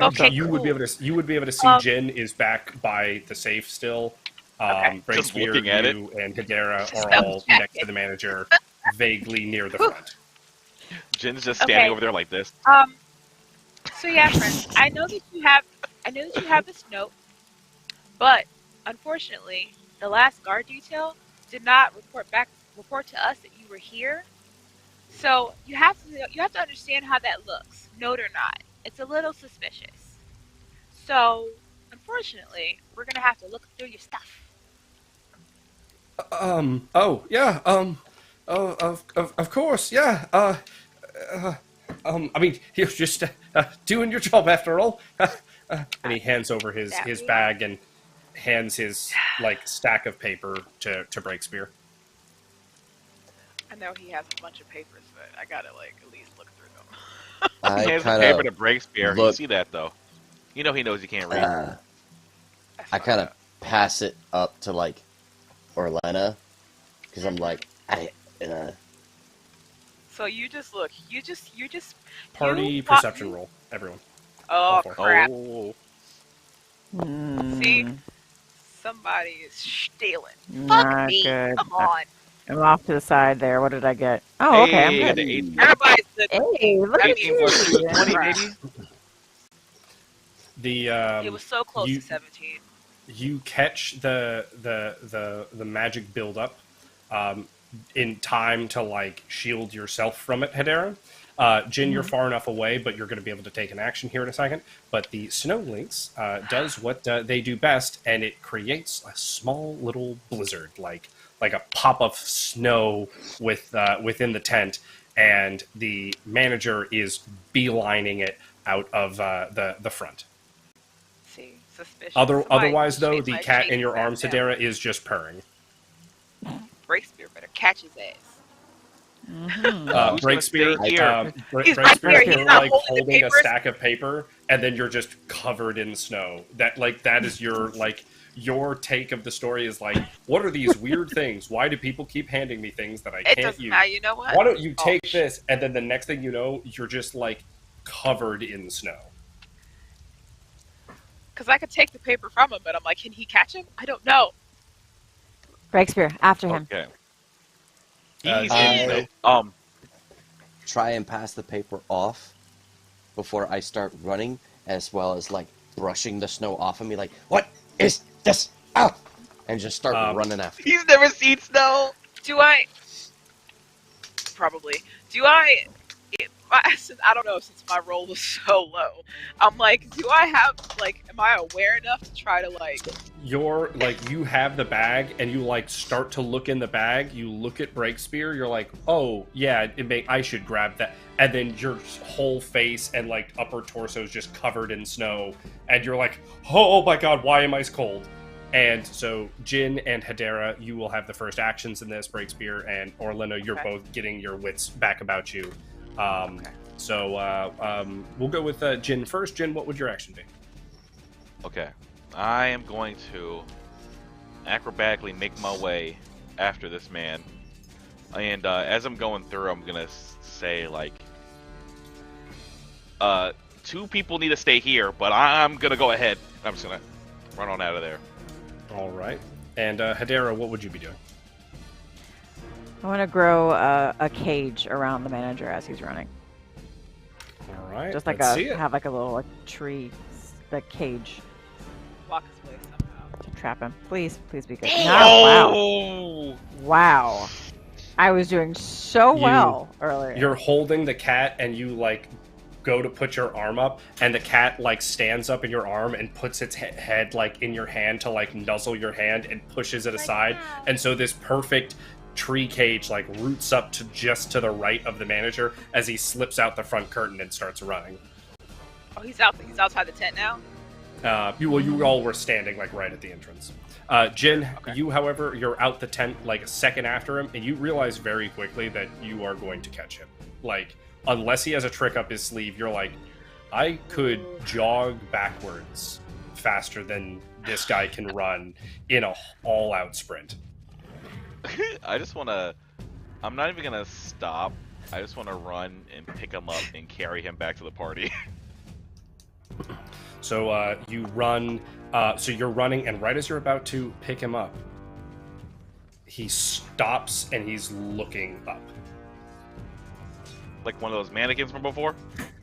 S3: Okay,
S2: you would be able to see Jin is back by the safe still.
S3: Okay.
S5: Just
S2: Breakspear,
S5: looking at
S2: you and Hedera
S3: Just
S2: are all
S3: double-checking.
S2: next to the manager, vaguely near the front.
S5: Jin's just standing
S3: Okay.
S5: over there like this.
S3: So yeah, friends, I know that you have this note, but unfortunately, the last guard detail did not report to us that you were here So you have to understand how that looks, note or not. It's a little suspicious. So unfortunately, we're gonna have to look through your stuff.
S8: Oh, yeah, oh, of course, yeah, I mean, you're just doing your job after all. And he hands over his bag and hands his, like, stack of paper to Breakspear.
S3: I know he has a bunch of papers, but I gotta, like, at least look through them.
S5: He hands the paper to Breakspear. You see that, though. You know he knows he can't read.
S7: I kind of pass it up to, like, Orlenna, because I'm like,
S3: So you just look. You just.
S2: Party perception roll, everyone.
S3: Oh crap!
S5: Oh.
S3: See, somebody is stealing.
S4: Not
S3: Fuck me!
S4: good.
S3: Come on.
S4: I'm off to the side there. What did I get? Oh, okay. I'm good.
S3: Everybody's the.
S4: Hey, look at you.
S5: 20, maybe?
S3: It was so close to 17.
S2: You catch the magic buildup in time to, like, shield yourself from it, Hedera. Jin, you're far enough away, but you're going to be able to take an action here in a second. But the snow lynx does what they do best, and it creates a small little blizzard, like a pop of snow within the tent, and the manager is beelining it out of the front.
S3: See, suspicious.
S2: Otherwise, though, the cat in your arms, Hedera, is just purring.
S3: Breakspear better catch his ass.
S2: Breakspear,
S3: He's right there. He's not
S2: like holding a stack of paper, and then you're just covered in snow. That is your take of the story is like, what are these weird things? Why do people keep handing me things that I can't use?
S3: It doesn't matter. You know what?
S2: Why don't you take this? And then the next thing you know, you're just like covered in snow.
S3: Because I could take the paper from him, but I'm like, can he catch him? I don't know.
S4: Breakspear, after him.
S5: Okay.
S7: Try and pass the paper off before I start running, as well as, like, brushing the snow off of me, like, what is this? Ah! And just start running after.
S5: He's never seen snow!
S3: I don't know, since my roll was so low. I'm like, am I aware enough to try to, like...
S2: You have the bag, and you, like, start to look in the bag, you look at Breakspear, you're like, oh, yeah, I should grab that. And then your whole face and, like, upper torso is just covered in snow, and you're like, oh my god, why am I so cold? And so, Jin and Hedera, you will have the first actions in this. Breakspear and Orlenna, you're both getting your wits back about you. So, we'll go with Jin first. Jin, what would your action be?
S5: Okay. I am going to acrobatically make my way after this man. And as I'm going through, I'm going to say, like, 2 people need to stay here, but I'm going to go ahead. I'm just going to run on out of there.
S2: All right. And Hedera, what would you be doing?
S4: I want to grow a cage around the manager as he's running.
S2: All right.
S4: Just like have like a little tree, the cage.
S3: Block his way somehow.
S4: To trap him. Please be good.
S5: No!
S4: Wow. I was doing so well earlier.
S2: You're holding the cat, and you, like, go to put your arm up, and the cat, like, stands up in your arm and puts its head, like, in your hand to, like, nuzzle your hand and pushes it aside. And so this perfect tree cage, like, roots up to just to the right of the manager as he slips out the front curtain and starts running.
S3: Oh, he's outside the tent now?
S2: You all were standing, like, right at the entrance. Jin, you, however, you're out the tent, like, a second after him, and you realize very quickly that you are going to catch him. Like, unless he has a trick up his sleeve, you're like, I could jog backwards faster than this guy can run in a all-out sprint.
S5: I just want to... I'm not even going to stop. I just want to run and pick him up and carry him back to the party.
S2: So you run... so you're running, and right as you're about to pick him up, he stops and he's looking up.
S5: Like one of those mannequins from before?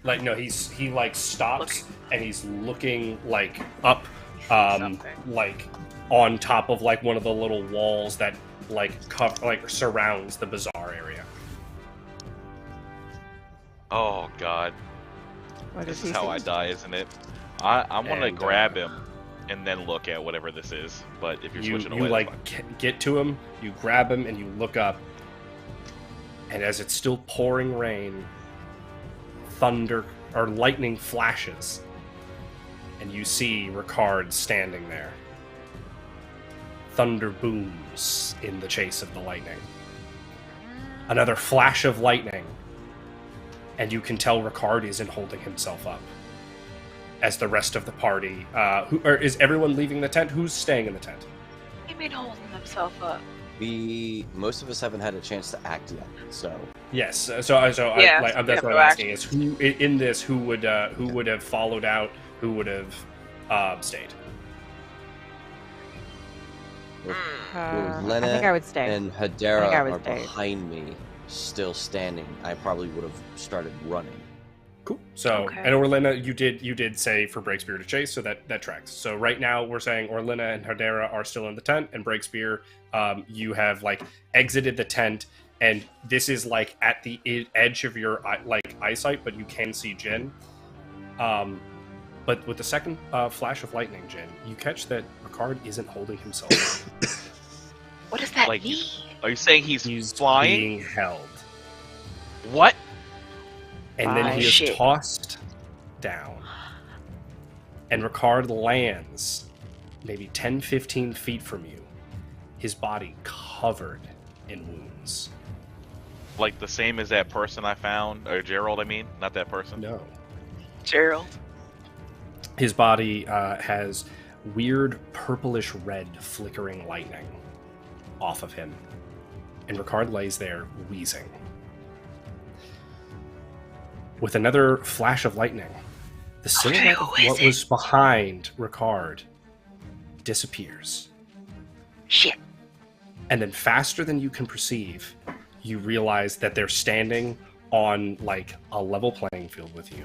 S2: Like, no, he like stops and he's looking, like, up, like on top of, like, one of the little walls that, like, surrounds the bazaar area.
S5: Oh God.
S4: What
S5: This
S4: does
S5: is
S4: he
S5: how
S4: see?
S5: I die, isn't it? I'm gonna
S2: And,
S5: grab him and then look at whatever this is. But if you're switching
S2: You
S5: away,
S2: like
S5: that's fine.
S2: get to him, you grab him, and you look up. And as it's still pouring rain, thunder or lightning flashes, and you see Ricard standing there. Thunder booms in the chase of the lightning. Another flash of lightning, and you can tell Ricard isn't holding himself up. As the rest of the party, is everyone leaving the tent? Who's staying in the tent?
S3: He mean holding himself up.
S7: Most of us haven't had a chance to act yet, so
S2: Yes. So
S3: Yeah,
S2: that's what
S3: we have
S2: I'm
S3: no
S2: asking:
S3: action.
S2: is who in this who would have followed out, who would have stayed?
S4: I
S7: Orlenna
S4: think I would stay.
S7: and
S4: I think
S7: Hedera
S4: I would
S7: are
S4: stay.
S7: behind me, still standing. I probably would have started running.
S2: Cool. So,
S3: Okay.
S2: and Orlenna, you did say for Breakspear to chase, so that tracks. So right now we're saying Orlenna and Hedera are still in the tent, and Breakspear, you have like exited the tent, and this is like at the edge of your eyesight, but you can see Jin. But with the second flash of lightning, Jin, you catch that Ricard isn't holding himself.
S3: What does that
S5: Like,
S3: mean?
S5: Are you saying he's
S2: He's
S5: flying?
S2: being held.
S5: What?
S2: And then he is
S3: Shit.
S2: tossed down. And Ricard lands maybe 10-15 feet from you, his body covered in wounds.
S5: Like the same as that person I found, or Gerald? I mean, not that person.
S2: No.
S3: Gerald.
S2: His body has weird purplish red flickering lightning off of him. And Ricard lays there wheezing. With another flash of lightning, the silhouette of
S3: who is
S2: what
S3: it?
S2: was behind Ricard disappears.
S3: Shit.
S2: And then faster than you can perceive, you realize that they're standing on like a level playing field with you.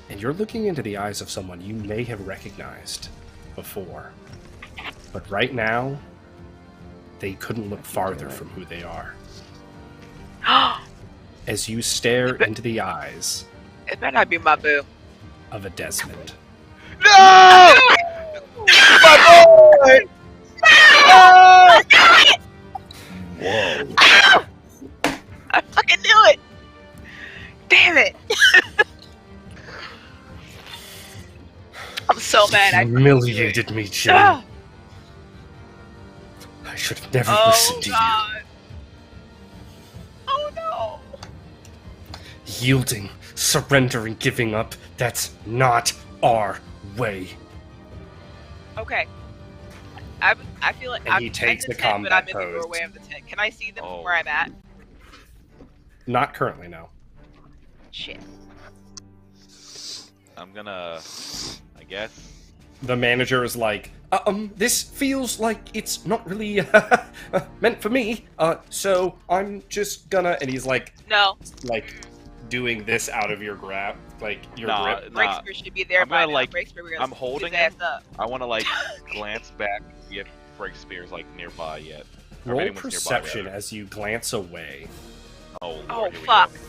S2: And you're looking into the eyes of someone you may have recognized before. But right now, they couldn't look farther from who they are. As you stare into the eyes
S3: It better not be my boo.
S2: of a Desmond.
S5: No! My boy!
S3: I got it!
S7: Whoa!
S3: I fucking knew it! Damn it! I'm so mad. I
S2: Humiliated me, Jim.
S3: Ah!
S2: I should have never
S3: Oh
S2: listened to
S3: god! Oh no!
S2: you. Yielding, surrendering, giving up, that's not our way.
S3: Okay. I feel like
S2: And
S3: I'm
S2: he takes
S3: in the
S2: the
S3: tent, but I'm
S2: combat
S3: in the
S2: pose.
S3: doorway of the tent. Can I see them
S5: Oh.
S3: from where I'm at?
S2: Not currently, no.
S3: Shit.
S5: I'm gonna, I guess.
S2: The manager is like, this feels like it's not really meant for me, so I'm just gonna... And he's like doing this out of your grip, like your
S5: Nah,
S2: grip.
S5: nah.
S3: Breakspear should be there
S5: I'm
S3: by
S5: gonna,
S3: now.
S5: like-
S3: Breakspear, we're gonna
S5: I'm
S3: scoop
S5: holding
S3: his ass
S5: him.
S3: up.
S5: I want to like glance back and see if Breakspear's like nearby yet. Or if
S2: Roll
S5: anyone's
S2: perception
S5: nearby,
S2: as you glance away.
S5: rather.
S3: Oh,
S5: Lord, here we
S3: fuck.
S5: go.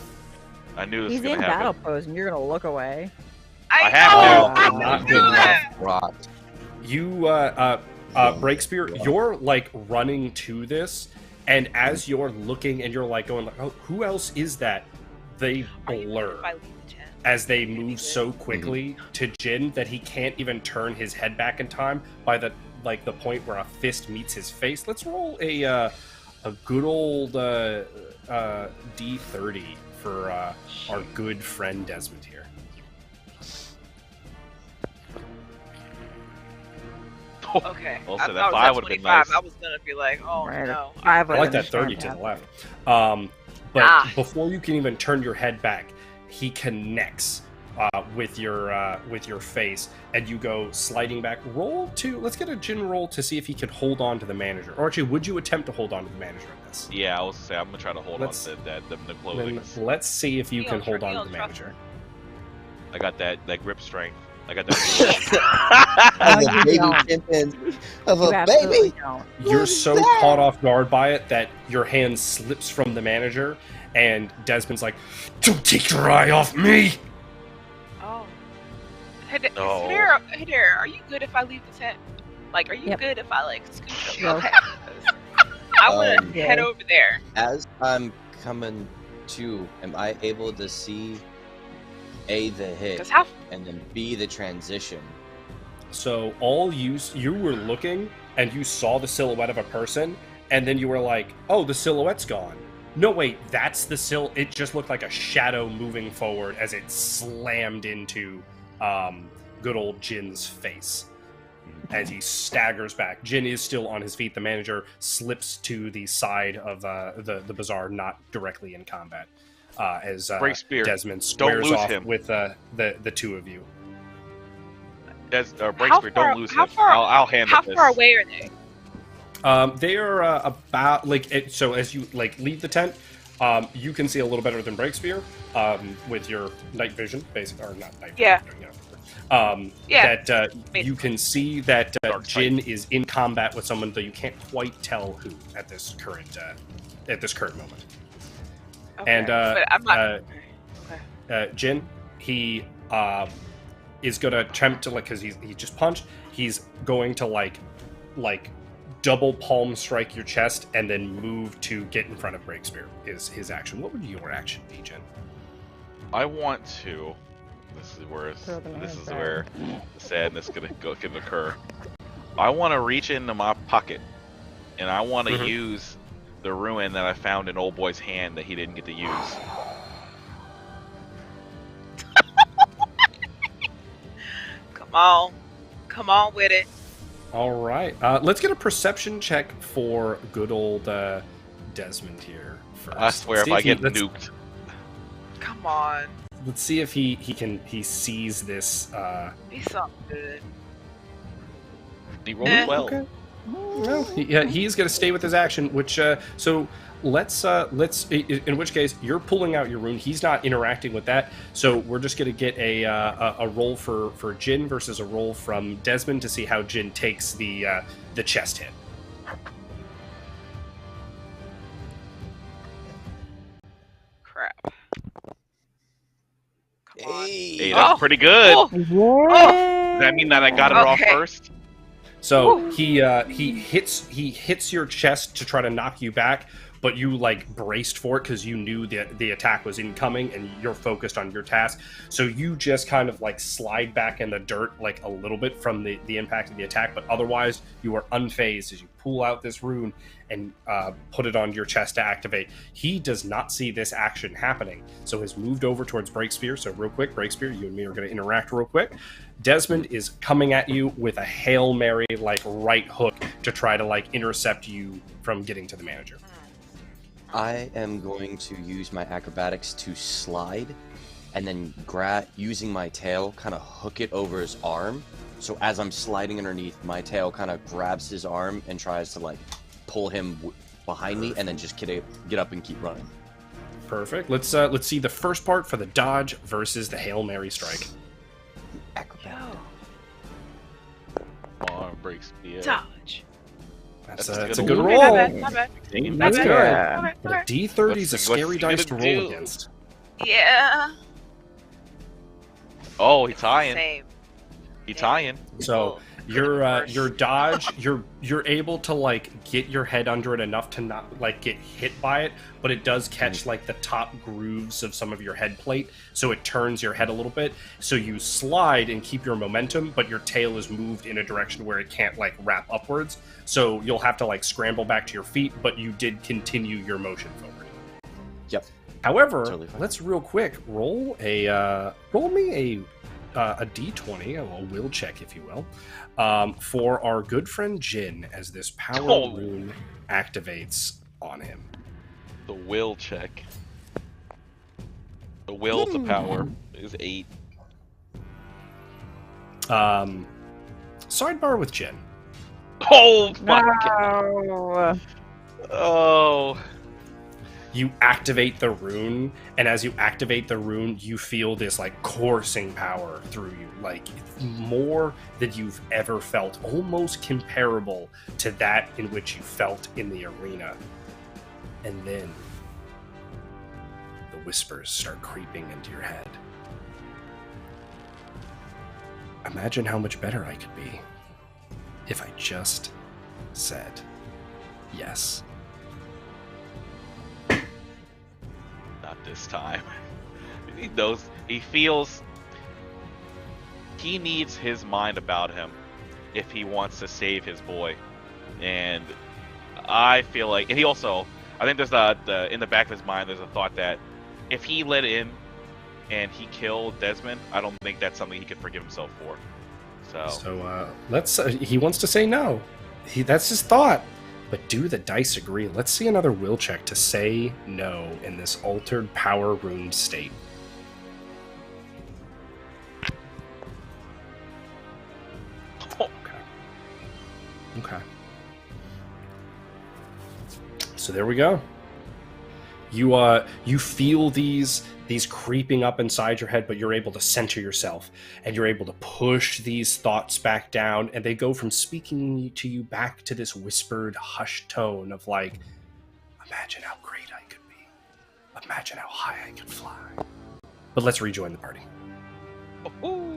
S5: I knew this
S4: He's
S5: was
S4: in
S5: gonna happen.
S4: battle pose, and you're gonna look away.
S5: I have
S3: know!
S5: to.
S3: I
S2: Not
S3: knew
S2: good enough.
S3: that!
S7: Rot.
S2: You, Breakspear, you're like running to this, and as you're looking and you're like going like, oh, who else is that? They
S3: Are you
S2: blur
S3: if I leave the tent?
S2: as they move so quickly to Jin that he can't even turn his head back in time by the point where a fist meets his face. Let's roll a good old D30 for our good friend Desmond here.
S3: Okay.
S5: Well,
S3: I
S5: so
S3: thought
S5: that
S3: it was
S5: five
S3: at
S5: would've been
S3: 25.
S5: nice.
S3: I was gonna be like, oh
S4: Right.
S3: no.
S4: I
S2: I like that 30 to the left. But before you can even turn your head back, he connects with your face, and you go sliding back. Let's get a Jin roll to see if he can hold on to the manager. Or actually, would you attempt to hold on to the manager in this?
S5: Yeah, I was gonna say I'm gonna try to hold
S2: Let's-
S5: on to the
S2: Then
S5: clothing.
S2: let's see if you
S3: Neil,
S2: can hold
S3: Neil,
S2: on to the
S3: trust
S2: manager.
S5: I got that grip strength. I got that.
S7: Of
S4: No,
S7: a
S4: you
S7: baby
S4: don't.
S7: chimpin. Of
S4: You
S7: a
S4: absolutely
S7: baby.
S4: don't.
S2: You're
S7: What is
S2: so
S7: that?
S2: caught off guard by it that your hand slips from the manager, and Desmond's like, "Don't take your eye off me!"
S3: Oh. Hedera, are you good if I leave the tent? Like, are you good if I, like, scooch over? Okay. I want to head over there.
S7: As I'm coming to, am I able to see A, the hit, and then B, the transition?
S2: So you were looking, and you saw the silhouette of a person, and then you were like, "Oh, the silhouette's gone." No, wait, that's the it just looked like a shadow moving forward as it slammed into good old Jin's face as he staggers back. Jin is still on his feet. The manager slips to the side of the bazaar, not directly in combat, as
S5: Breakspear,
S2: Desmond squares off
S5: him
S2: with the two of you.
S5: Breakspear, don't lose him. I'll handle this.
S3: How far away are they?
S2: They are about so as you leave the tent, you can see a little better than Breakspear with your night vision, basically, or not night vision. That you can see that Jin is in combat with someone, though you can't quite tell who at this current moment.
S3: Okay,
S2: and
S3: but I'm not.
S2: Jin, he is going to attempt to because he just punched. He's going to like double palm strike your chest and then move to get in front of Breakspear is his action. What would your action be, Jin?
S5: I want to. This is where the sadness can occur. I want to reach into my pocket, and I want to use the ruin that I found in Old Boy's hand that he didn't get to use.
S3: Come on with it.
S2: All right, let's get a perception check for good old Desmond here first.
S5: I swear, if I get nuked.
S3: Come on.
S2: Let's see if he sees this.
S3: He's something good.
S5: He rolled well.
S2: Okay. Well, he's going to stay with his action. Which so let's. In which case, you're pulling out your rune. He's not interacting with that. So we're just going to get a roll for Jin versus a roll from Desmond to see how Jin takes the chest hit.
S3: Crap.
S5: Hey, that's pretty good.
S3: Oh.
S5: Does that mean that I got it off first?
S2: So he hits your chest to try to knock you back, but you braced for it because you knew that the attack was incoming and you're focused on your task. So you just kind of slide back in the dirt a little bit from the impact of the attack, but otherwise you are unfazed as you pull out this rune and put it on your chest to activate. He does not see this action happening, so has moved over towards Breakspear. So real quick, Breakspear, you and me are going to interact real quick. Desmond is coming at you with a Hail Mary right hook to try to intercept you from getting to the manager.
S7: I am going to use my acrobatics to slide and then using my tail kind of hook it over his arm. So as I'm sliding underneath, my tail kind of grabs his arm and tries to pull him behind me and then just get up and keep running.
S2: Perfect. Let's see the first part for the dodge versus the Hail Mary strike.
S7: Acrobat.
S5: Breakspear.
S3: Dodge.
S2: That's a good roll.
S3: My bad.
S2: That's good. But a D30 is a scary dice to roll against.
S3: Yeah.
S5: Oh, he's tying.
S3: Same.
S5: He's tying.
S2: So your dodge, you're able to get your head under it enough to not get hit by it, but it does catch the top grooves of some of your head plate, so it turns your head a little bit. So you slide and keep your momentum, but your tail is moved in a direction where it can't wrap upwards. So you'll have to scramble back to your feet, but you did continue your motion forward.
S7: Yep.
S2: However,
S7: Totally fine.
S2: let's real quick roll me a D20, a will check, if you will, for our good friend Jin as this power rune activates on him.
S5: The will check. The will to power is 8.
S2: Sidebar with Jin.
S5: Oh my god! Oh.
S2: You activate the rune, and as you activate the rune, you feel this coursing power through you, more than you've ever felt, almost comparable to that in which you felt in the arena. And then whispers start creeping into your head. Imagine how much better I could be if I just said yes.
S5: Not this time. He feels he needs his mind about him if he wants to save his boy. And I feel like, and he also, I think there's in the back of his mind, there's a thought that if he let in and he killed Desmond, I don't think that's something he could forgive himself for. So
S2: let's. He wants to say no. That's his thought. But do the dice agree? Let's see another will check to say no in this altered power rune state. Okay. So there we go. You feel these creeping up inside your head, but you're able to center yourself, and you're able to push these thoughts back down, and they go from speaking to you back to this whispered, hushed tone of like, imagine how great I could be. Imagine how high I could fly. But let's rejoin the party.
S5: Ooh.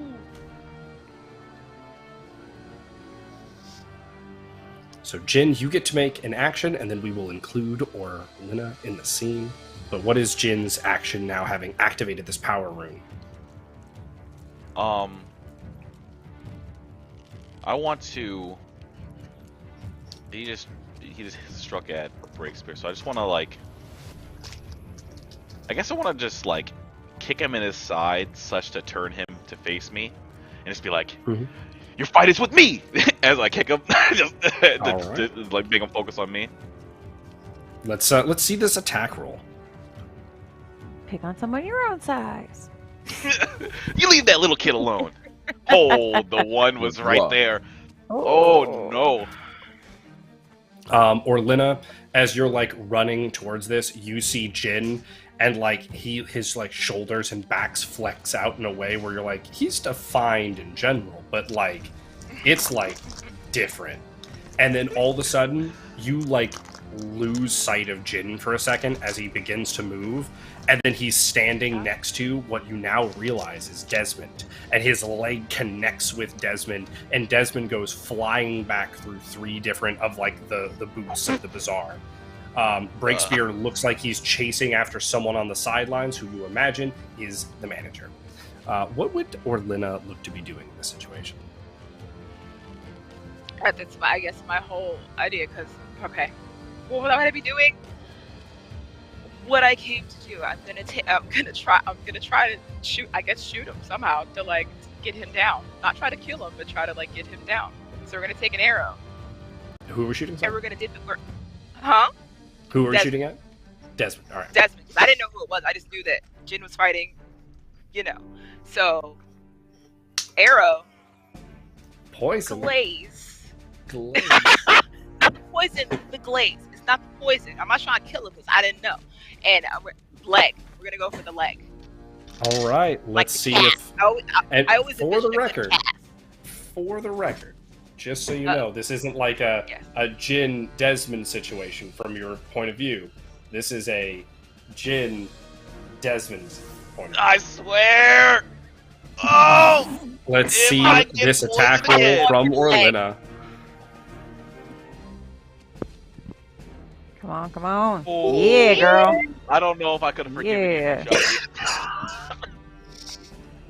S2: So, Jin, you get to make an action, and then we will include Orlenna in the scene. But what is Jin's action now, having activated this power rune?
S5: I want to. He just struck at Breakspear, so I just want to I guess I want to just kick him in his side, such to turn him to face me, and just be like,
S2: mm-hmm.
S5: "Your fight is with me!" As I kick him, just
S2: right.
S5: Make him focus on me.
S2: Let's see this attack roll.
S4: Pick on someone your own size.
S5: You leave that little kid alone. Oh, the one was right there. Oh no.
S2: Orlenna, as you're running towards this, you see Jin, and his shoulders and backs flex out in a way where you're he's defined in general, but it's different. And then all of a sudden you lose sight of Jin for a second as he begins to move, and then he's standing next to what you now realize is Desmond, and his leg connects with Desmond, and Desmond goes flying back through 3 different of the booths of the bazaar. Breakspear looks like he's chasing after someone on the sidelines who you imagine is the manager. What would Orlenna look to be doing in this situation?
S3: That's my whole idea. Because what would I be doing? What I came to do. I'm gonna try to shoot. I guess shoot him somehow to get him down. Not try to kill him, but try to get him down. So we're gonna take an arrow.
S2: Who are we shooting?
S3: And we're gonna did the work. Huh?
S2: Who are we shooting at? Desmond. All right.
S3: Desmond. I didn't know who it was. I just knew that Jin was fighting. So arrow.
S2: Poison.
S3: Glaze. Poison the glaze. It's not the poison. I'm not trying to kill him because I didn't know. And leg. We're gonna go for the leg.
S2: All right. Let's see if.
S3: I always
S2: for the record, just so you know, this isn't a Jin Desmond situation from your point of view. This is a Jin Desmond point of view.
S5: I swear. Oh.
S2: Let's see this attack roll from Orlenna.
S4: Come on.
S5: Oh.
S4: Yeah, girl.
S5: I don't know if I could have forgiven you.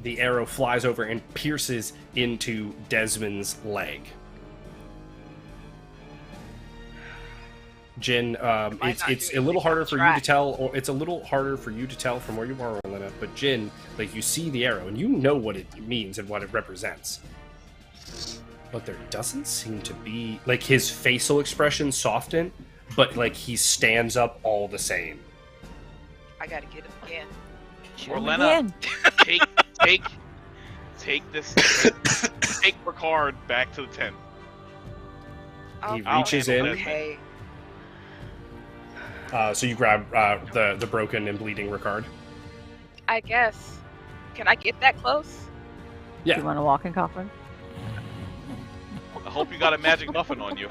S2: The arrow flies over and pierces into Desmond's leg. Jin, it's a little harder for you to tell, or it's a little harder for you to tell from where you are, Orlenna. But Jin, you see the arrow and you know what it means and what it represents. But there doesn't seem to be his facial expression soften, but he stands up all the same.
S3: I gotta get him again.
S5: Orlenna, take this. Take Ricard back to the tent.
S2: He reaches in.
S3: Okay.
S2: So you grab the broken and bleeding Ricard.
S3: I guess. Can I get that close?
S2: Yeah.
S4: Do you want to walk in coffin?
S5: I hope you got a magic muffin on you.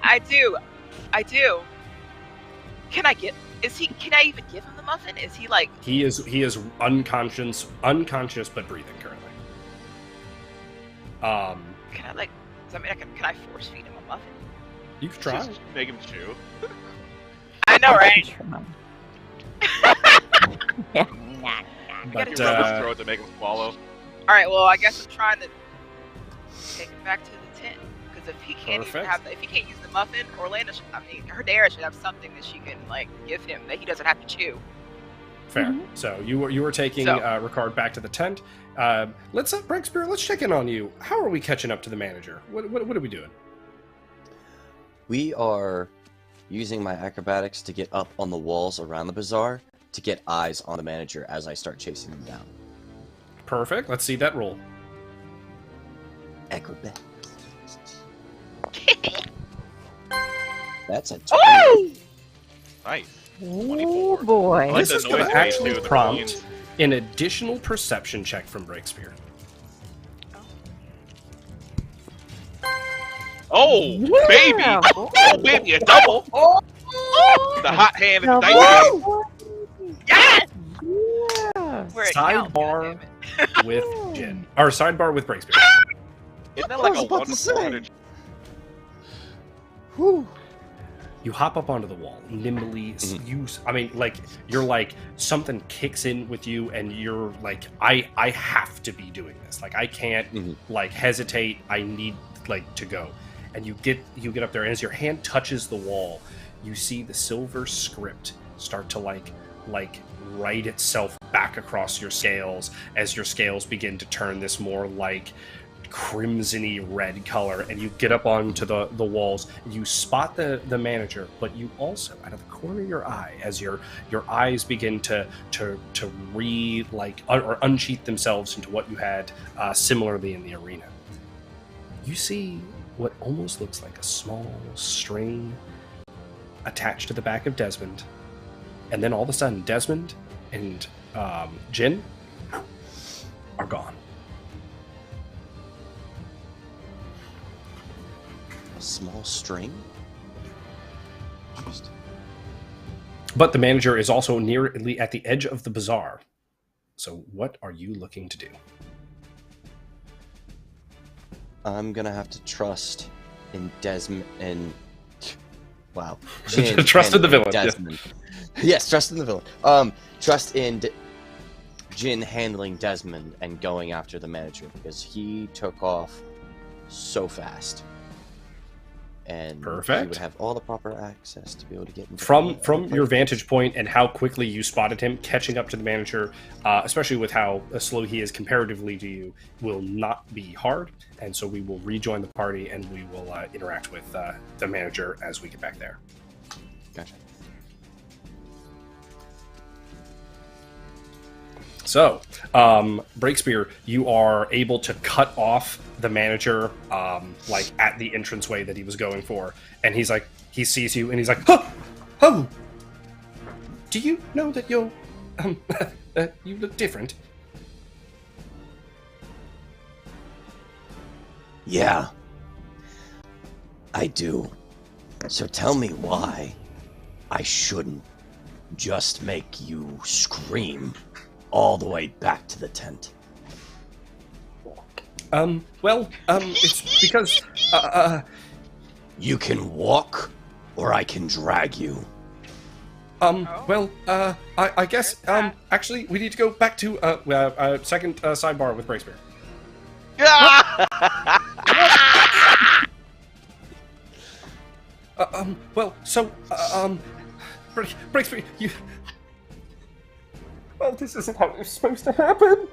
S3: I do. Can I even give him the muffin? Is he like?
S2: He is unconscious but breathing currently.
S3: Can I like? Can I force feed him a muffin?
S2: You could try.
S5: Just make him chew.
S3: I know, right?
S2: But
S5: You rub his throat to make him swallow.
S3: All right. Well, I guess I'm trying to take him back to the tent because if he can't if he can't use the muffin, Orlenna, Hedera should have something that she can like give him that he doesn't have to chew.
S2: Fair.
S4: Mhm.
S2: So you were taking Ricard back to the tent. Let's Breakspear, let's check in on you. How are we catching up to the manager? What are we doing?
S7: We are using my acrobatics to get up on the walls around the bazaar to get eyes on the manager as I start chasing him down.
S2: Perfect. Let's see that roll.
S7: Acrobatics. That's a 20.
S3: Oh!
S5: Nice.
S4: Oh
S5: 24.
S4: boy.
S5: I like
S2: This
S5: the
S2: is going
S5: noise
S2: to
S5: made,
S2: actually
S5: too, the
S2: prompt
S5: balloons.
S2: an additional perception check from Breakspear.
S5: Oh,
S4: Yeah.
S5: baby! Oh, baby, a double!
S3: Oh!
S5: The hot hand and the
S4: Double.
S5: dice game.
S3: Yes!
S4: Yeah.
S3: We're at count,
S2: Sidebar
S3: goddammit.
S2: with Jin. Or sidebar with Breakspear.
S5: Isn't that
S7: I
S5: like
S7: was
S5: a
S7: about
S5: 1
S7: to
S5: to
S7: say.
S5: 400?
S7: Whew.
S2: You hop up onto the wall, nimbly. You're like something kicks in with you, and you're like, I have to be doing this. Like I can't like hesitate. I need like to go. And you get up there, and as your hand touches the wall, you see the silver script start to like write itself back across your scales as your scales begin to turn this more like crimson-y red color, and you get up onto the walls. You spot the manager, but you also, out of the corner of your eye, as your eyes begin to or unsheath themselves into what you had similarly in the arena, you see what almost looks like a small string attached to the back of Desmond, and then all of a sudden Desmond and Jin are gone.
S7: A small string? Just...
S2: But the manager is also nearly at the edge of the bazaar. So what are you looking to do?
S7: I'm gonna have to trust in Desmond and wow, Jin
S2: Trust in the villain.
S7: Desmond. Yes, trust in the villain. Trust in Jin handling Desmond and going after the manager because he took off so fast, and
S2: Perfect.
S7: he would have all the proper access to be able to get into
S2: From
S7: the
S2: your vantage point and how quickly you spotted him, catching up to the manager, especially with how slow he is comparatively to you, will not be hard. And so we will rejoin the party and we will interact with the manager as we get back there.
S7: Gotcha.
S2: So, Breakspear, you are able to cut off the manager, like at the entranceway that he was going for, and he's like, he sees you, and he's like, "Oh, do you know that you're, you look different?"
S6: Yeah, I do. So tell me why I shouldn't just make you scream all the way back to the tent.
S2: It's because,
S6: You can walk, or I can drag you.
S2: I guess, actually, we need to go back to, second sidebar with Breakspear. Breakspear, you... Well, this isn't how it was supposed to happen.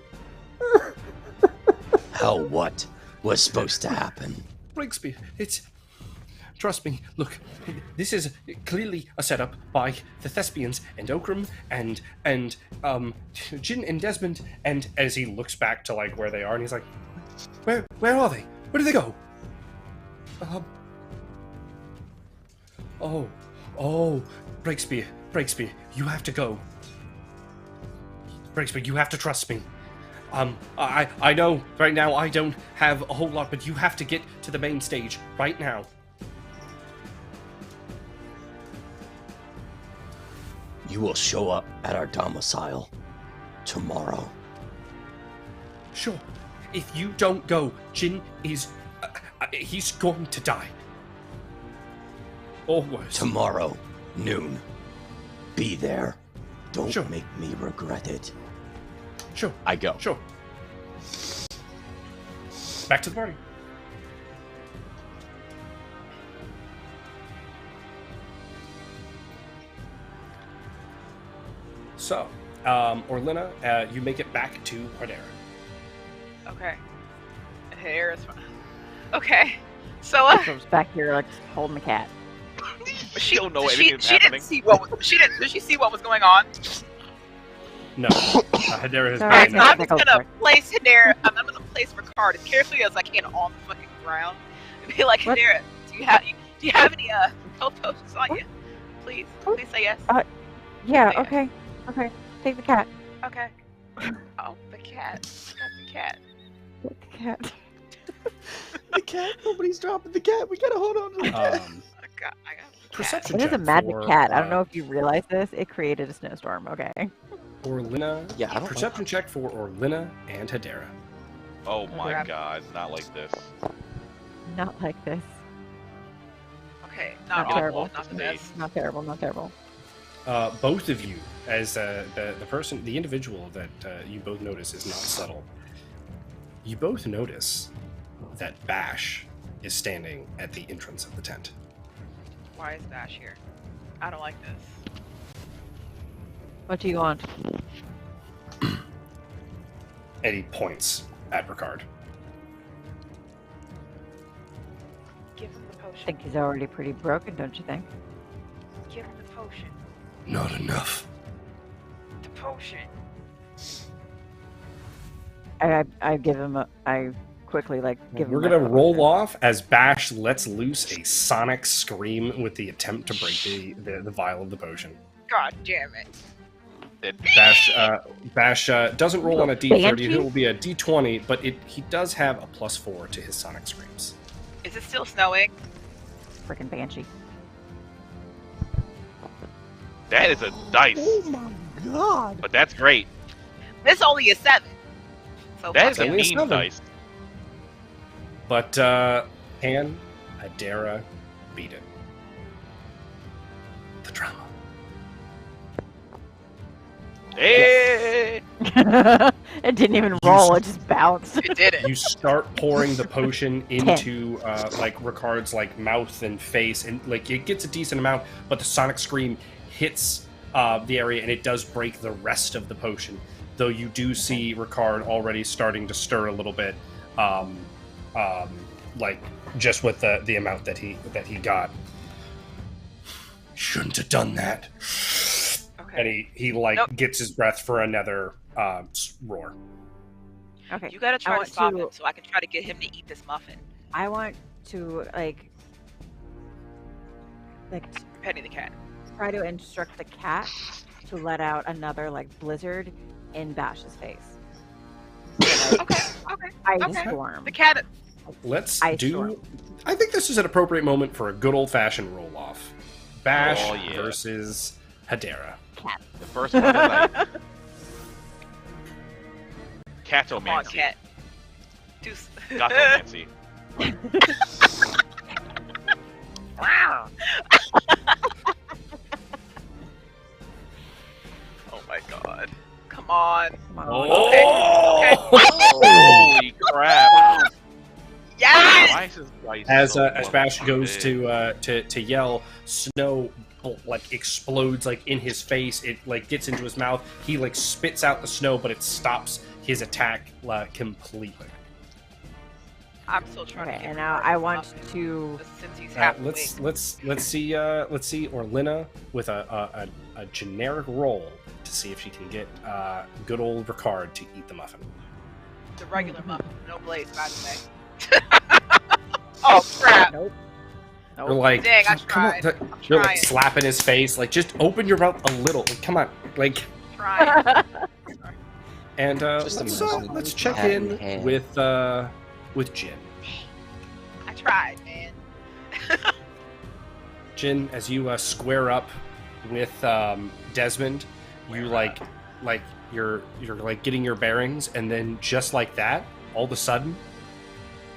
S6: How what was supposed to happen?
S2: Breakspear, it's... Trust me, look, this is clearly a setup by the Thespians and Okrim and Jin and Desmond, and as he looks back to like where they are, and he's like, Where are they? Where do they go? Breakspear, you have to go. Breakspear, you have to trust me. I know right now I don't have a whole lot, but you have to get to the main stage right now.
S6: You will show up at our domicile tomorrow.
S8: Sure. If you don't go, Jin is... he's going to die. Or worse.
S6: Tomorrow, noon. Be there. Don't
S8: Sure.
S6: make me regret it.
S8: Sure.
S6: I go.
S8: Sure. Back to the party. So, Orlenna, you make it back to Hedera.
S3: Okay. Hedera's fine. Okay. So,
S4: Comes back here like holding the cat.
S5: She don't know
S3: did
S5: anything's
S3: she
S5: happening.
S3: didn't see what was, she didn't. Did she see what was going on?
S2: No. Hedera has
S4: Sorry,
S2: been...
S3: I'm
S4: no.
S3: just gonna place Hedera. I'm gonna place Ricard as carefully as I can on the fucking ground and be like,
S4: What?
S3: Hedera, do you have any health potions on you? Please say yes.
S4: Yeah,
S3: Yeah.
S4: okay. Take the cat.
S3: Okay. Oh, the cat. Got the cat.
S4: Take the cat.
S7: The cat. Nobody's dropping the cat. We gotta hold on to the cat.
S3: I got the cat.
S2: Perception
S4: It is
S2: check
S4: a magic
S2: for,
S4: cat. I don't know if you realize this. It created a snowstorm, okay?
S2: Orlenna.
S7: Yeah, I don't
S2: Perception check for Orlenna and Hedera.
S5: Oh my
S3: Okay.
S5: god, not like this.
S4: Not like this.
S3: Okay,
S4: Not
S3: not awful,
S4: terrible.
S3: not the best.
S4: Not terrible, not terrible.
S2: Both of you, as the individual that you both notice is not subtle, you both notice that Bash is standing at the entrance of the tent.
S3: Why is Bash here? I don't like this.
S4: What do you want?
S2: And he points at Ricard.
S3: Give him the
S4: I
S3: potion.
S4: think he's already pretty broken, don't you think?
S3: Give him the potion.
S8: Not enough.
S3: The potion.
S4: I give him a. I quickly give
S2: We're
S4: him.
S2: gonna roll off as Bash lets loose a sonic scream with the attempt to break the vial of the potion.
S3: God damn it.
S2: Bash doesn't roll on a D30.
S4: Banshee?
S2: It will be a D20, but he does have a +4 to his sonic screams.
S3: Is it still snowing?
S4: Freaking banshee.
S5: That is a dice.
S7: Oh my god.
S5: But that's great.
S3: This only is 7. So
S5: That is
S3: fuck
S5: a
S3: it.
S2: only a
S5: mean
S2: 7.
S5: dice.
S2: But can Hedera beat it?
S8: The drama.
S5: Hey!
S4: It didn't even roll. It just bounced.
S3: It did it.
S2: You start pouring the potion into Ricard's mouth and face, and it gets a decent amount, but the sonic scream hits the area and it does break the rest of the potion. Though you do see Ricard already starting to stir a little bit, just with the amount that he got.
S8: Shouldn't have done that.
S2: And
S3: Okay.
S2: he
S3: Nope.
S2: gets his breath for another roar.
S4: Okay.
S3: You gotta
S4: I
S3: try to
S4: want
S3: stop
S4: to-
S3: him so I can try to get him to eat this muffin.
S4: I want to
S3: Petty the cat.
S4: try to instruct the cat to let out another blizzard in Bash's face.
S3: Okay.
S4: Ice
S3: Okay.
S4: storm.
S3: The cat.
S2: Let's
S4: Ice
S2: do.
S4: storm.
S2: I think this is an appropriate moment for a good old fashioned roll off. Bash
S5: Oh, yeah.
S2: versus Hedera.
S5: The first one of the night.
S3: Come on,
S5: Catomancy.
S3: cat. Deuce.
S5: Gatomancy.
S3: Wow. Oh my god. Come on.
S4: Come on.
S3: Okay.
S5: Holy crap.
S3: Yes!
S5: Why is his dice
S2: As
S5: so
S2: as Bash
S5: fucking
S2: goes
S5: big?
S2: to yell, snow explodes in his face. It gets into his mouth. He spits out the snow, but it stops his attack completely.
S3: I'm still trying
S4: Okay,
S3: to get
S4: and now
S3: Ricard
S4: I
S3: this
S4: want
S3: muffin,
S4: to.
S3: since he's half awake.
S2: Let's see Orlenna with a generic roll to see if she can get good old Ricard to eat the muffin.
S3: The regular muffin, no blaze, by the way. Oh crap!
S4: Nope.
S2: They're like,
S3: Dang, I
S2: come on,
S3: tried.
S2: they're
S3: I'm trying.
S2: slapping his face, just open your mouth a little. Come on,
S3: Trying.
S2: and
S7: Just imagine
S2: let's check
S7: hat in
S2: in
S7: hand.
S2: with Jin.
S3: I tried, man.
S2: Jin, as you square up with Desmond, you you're like getting your bearings, and then just like that, all of a sudden,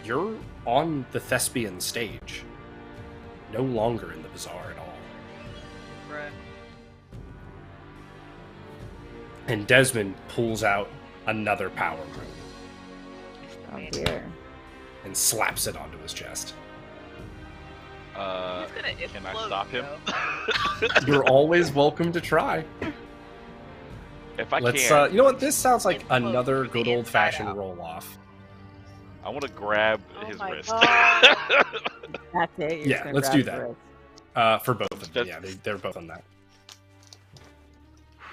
S2: you're on the Thespian stage, no longer in the bazaar at all.
S3: Right.
S2: And Desmond pulls out another power rune
S4: Oh dear.
S2: and slaps it onto his chest.
S3: He's gonna
S5: Can I
S3: explode,
S5: stop him?
S3: though.
S2: You're always welcome to try.
S5: If I
S2: Let's.
S5: can,
S2: You know what? This sounds like
S3: Explode
S2: another
S3: from the
S2: good old-fashioned
S3: inside out.
S2: roll-off.
S5: I want to grab
S3: Oh
S5: his
S3: my
S5: wrist.
S3: God.
S4: That's it. You're
S2: Yeah,
S4: just gonna
S2: let's
S4: grab
S2: do
S4: his
S2: that.
S4: wrist.
S2: For both of them, yeah, they're both on that.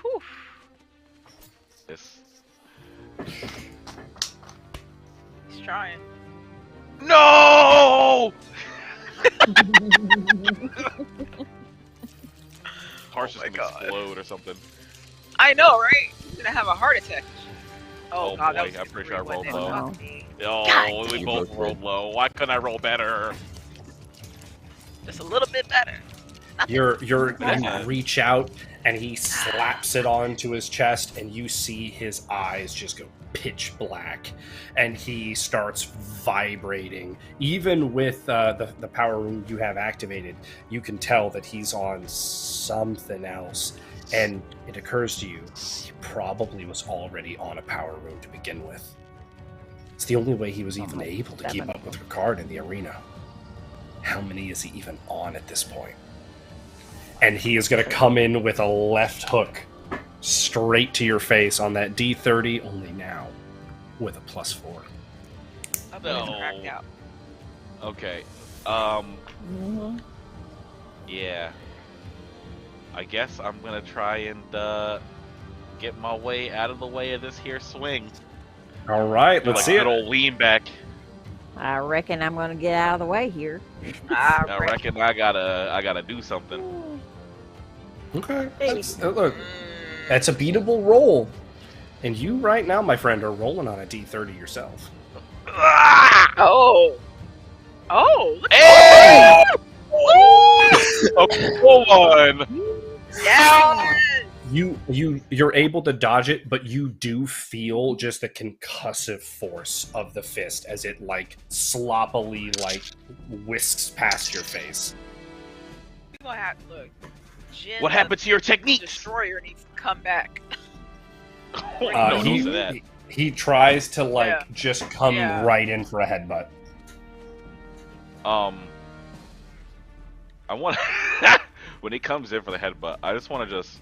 S3: Whew.
S5: This.
S3: He's trying.
S5: No! Heart's just
S3: my
S5: gonna
S3: God.
S5: explode or something.
S3: I know, right? He's gonna have a heart attack.
S5: Oh,
S3: God, that
S5: boy,
S3: was
S5: I'm pretty sure I
S3: when
S5: rolled
S3: they
S5: low.
S3: fucked me.
S5: Oh,
S3: God
S5: we
S7: damn.
S5: both
S7: You
S5: rolled low. Why couldn't I roll better?
S3: Just a little bit better.
S2: You
S5: Yeah.
S2: reach out and he slaps it onto his chest, and you see his eyes just go pitch black, and he starts vibrating. Even with the power room you have activated, you can tell that he's on something else. And it occurs to you, he probably was already on a power room to begin with. It's the only way he was even able to keep up with Ricard in the arena. How many is he even on at this point? And he is going to come in with a left hook straight to your face on that D30, only now with a +4.
S3: I'm
S5: No.
S3: cracked out.
S5: Okay.
S4: Mhm.
S5: Yeah. I guess I'm gonna try and get my way out of the way of this here swing.
S2: All right,
S5: Do
S2: let's
S5: like
S2: see
S5: a
S2: it.
S5: good old lean back.
S4: I reckon I'm gonna get out of the way here.
S5: I reckon I gotta do something.
S2: Okay, look, that's a beatable roll. And you right now, my friend, are rolling on a D30 yourself.
S3: Oh. Oh. Look
S5: Hey! A full one.
S3: Yeah.
S2: You're able to dodge it, but you do feel just the concussive force of the fist as it like sloppily like whisks past your face.
S3: We gonna have look. Jin
S5: What happened to your techniques?
S3: Destroyer needs to come back.
S5: No, don't say that.
S2: He tries to like
S3: Yeah.
S2: just come
S3: Yeah.
S2: right in for a headbutt.
S5: I want when he comes in for the headbutt, I just want to just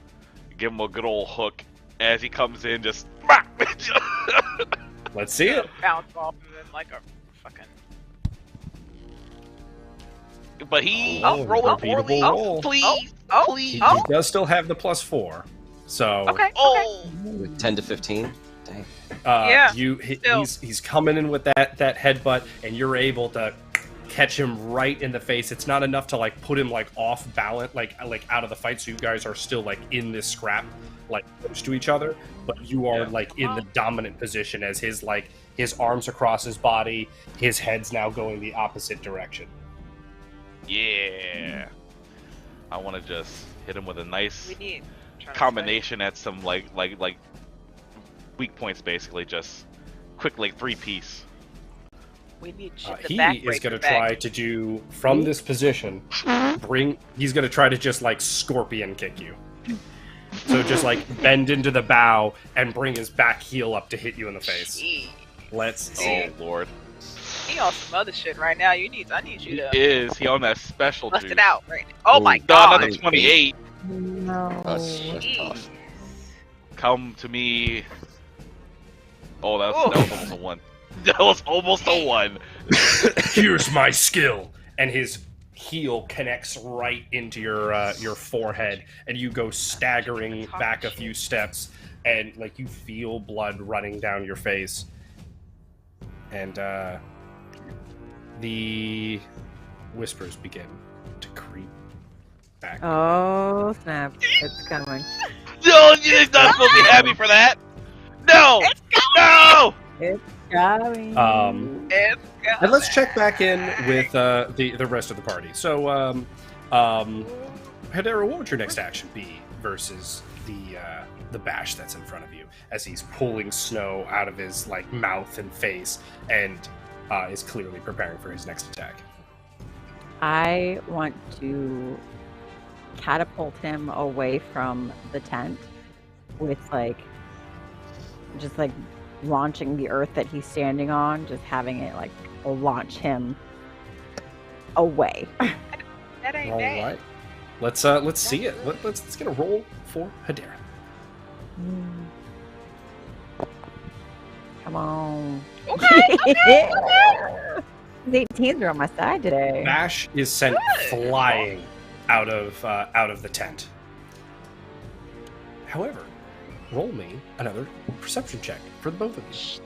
S5: give him a good old hook as he comes in. Just
S2: Let's see it.
S3: Bounce off of him like a fucking.
S5: but he
S2: rolling
S5: poorly.
S2: roll.
S5: Please,
S3: Oh.
S5: please.
S2: He does still have the +4, so
S3: Okay.
S5: Oh,
S7: With 10 to 15? Dang.
S3: Yeah,
S2: he's coming in with that headbutt, and you're able to catch him right in the face. It's not enough to like put him like off balance, like out of the fight. So you guys are still like in this scrap, like close to each other, but you are like in the dominant position as his arms across his body, his head's now going the opposite direction.
S5: yeah. I want to just hit him with a nice
S3: we need
S5: combination at some like weak points, basically. Just quick like 3-piece.
S3: We need shit
S2: He is going to try to do from this position. He's going to try to just like scorpion kick you. So just like bend into the bow and bring his back heel up to hit you in the face. Let's see.
S5: Oh lord.
S3: He on some other shit right now. I need you to
S5: Is he on that special
S3: bust
S5: juice?
S3: it out right now. Oh my
S5: No,
S3: god.
S5: another 28.
S4: No.
S7: That's
S3: Jeez.
S7: tough.
S5: Come to me. Oh, that was almost a 1. That was almost a 1.
S2: Here's my skill, and his heel connects right into your forehead, and you go staggering back a few steps, and like you feel blood running down your face, and the whispers begin to creep back.
S4: Oh snap! It's coming.
S5: No, you're not supposed to be happy for that. No.
S3: It's
S5: No.
S4: It's coming.
S2: And let's check back in with the rest of the party. So, Hedera, what would your next action be versus the bash that's in front of you as he's pulling snow out of his like mouth and face and is clearly preparing for his next attack?
S4: I want to catapult him away from the tent with just launching the earth that he's standing on, just having it launch him away.
S3: That ain't
S2: All
S3: bad.
S2: right, let's see it. Let's get a roll for Hedera.
S4: Come on.
S3: Okay.
S4: The 18s are on my side today.
S2: Bash is sent
S3: Good.
S2: flying out of the tent. However, roll me another perception check for the both of you.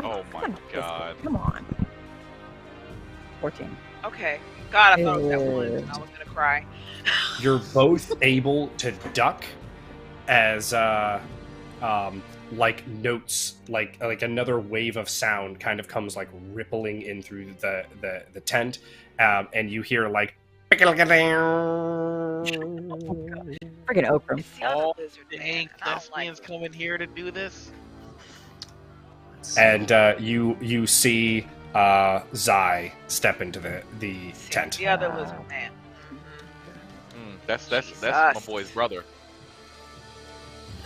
S5: Oh my god.
S4: Come on. 14.
S3: Okay. God, I thought it was that one. And I was gonna cry.
S2: You're both able to duck as notes, like another wave of sound kind of comes rippling in through the tent, and you hear
S4: Friggin' Okrim.
S3: It's the other
S5: Oh,
S3: lizard man.
S5: dang,
S3: and I don't like
S5: Thespians
S3: it.
S5: coming here to do this?
S2: and you see Zai step into the tent.
S3: The other lizard man.
S5: That's my
S3: Jesus.
S5: boy's brother.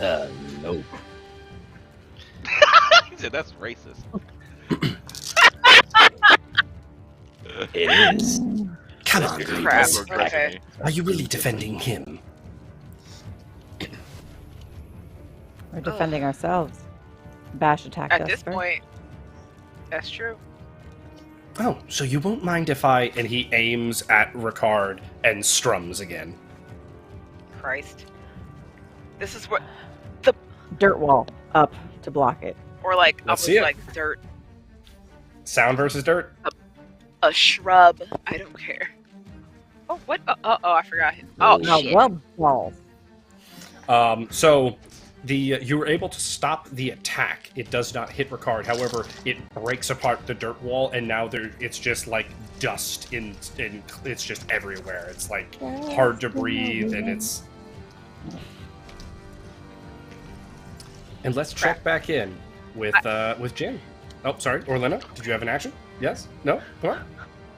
S6: Nope.
S5: He said that's racist.
S6: It is.
S8: Come on,
S3: Crap.
S8: Greepers.
S3: Okay.
S8: Are you really defending him?
S4: We're defending ourselves. Bash attacked us
S3: At this
S4: first.
S3: point, that's true.
S2: Oh, so you won't mind if I... And he aims at Ricard and strums again.
S3: Christ. This is what,
S4: Dirt wall up to block it.
S3: or
S2: Let's
S3: almost
S2: see it.
S3: like dirt,
S2: Sound versus dirt?
S3: a shrub. I don't care. Oh, what? Oh, I forgot him. Oh,
S4: No,
S3: shit.
S4: well, balls.
S2: So you were able to stop the attack. It does not hit Ricard. However, it breaks apart the dirt wall, and now it's just dust in it's just everywhere. It's hard to breathe, and it's. And let's check back in with Jim. Oh, sorry, Orlenna. Did you have an action? Yes? No? Come on.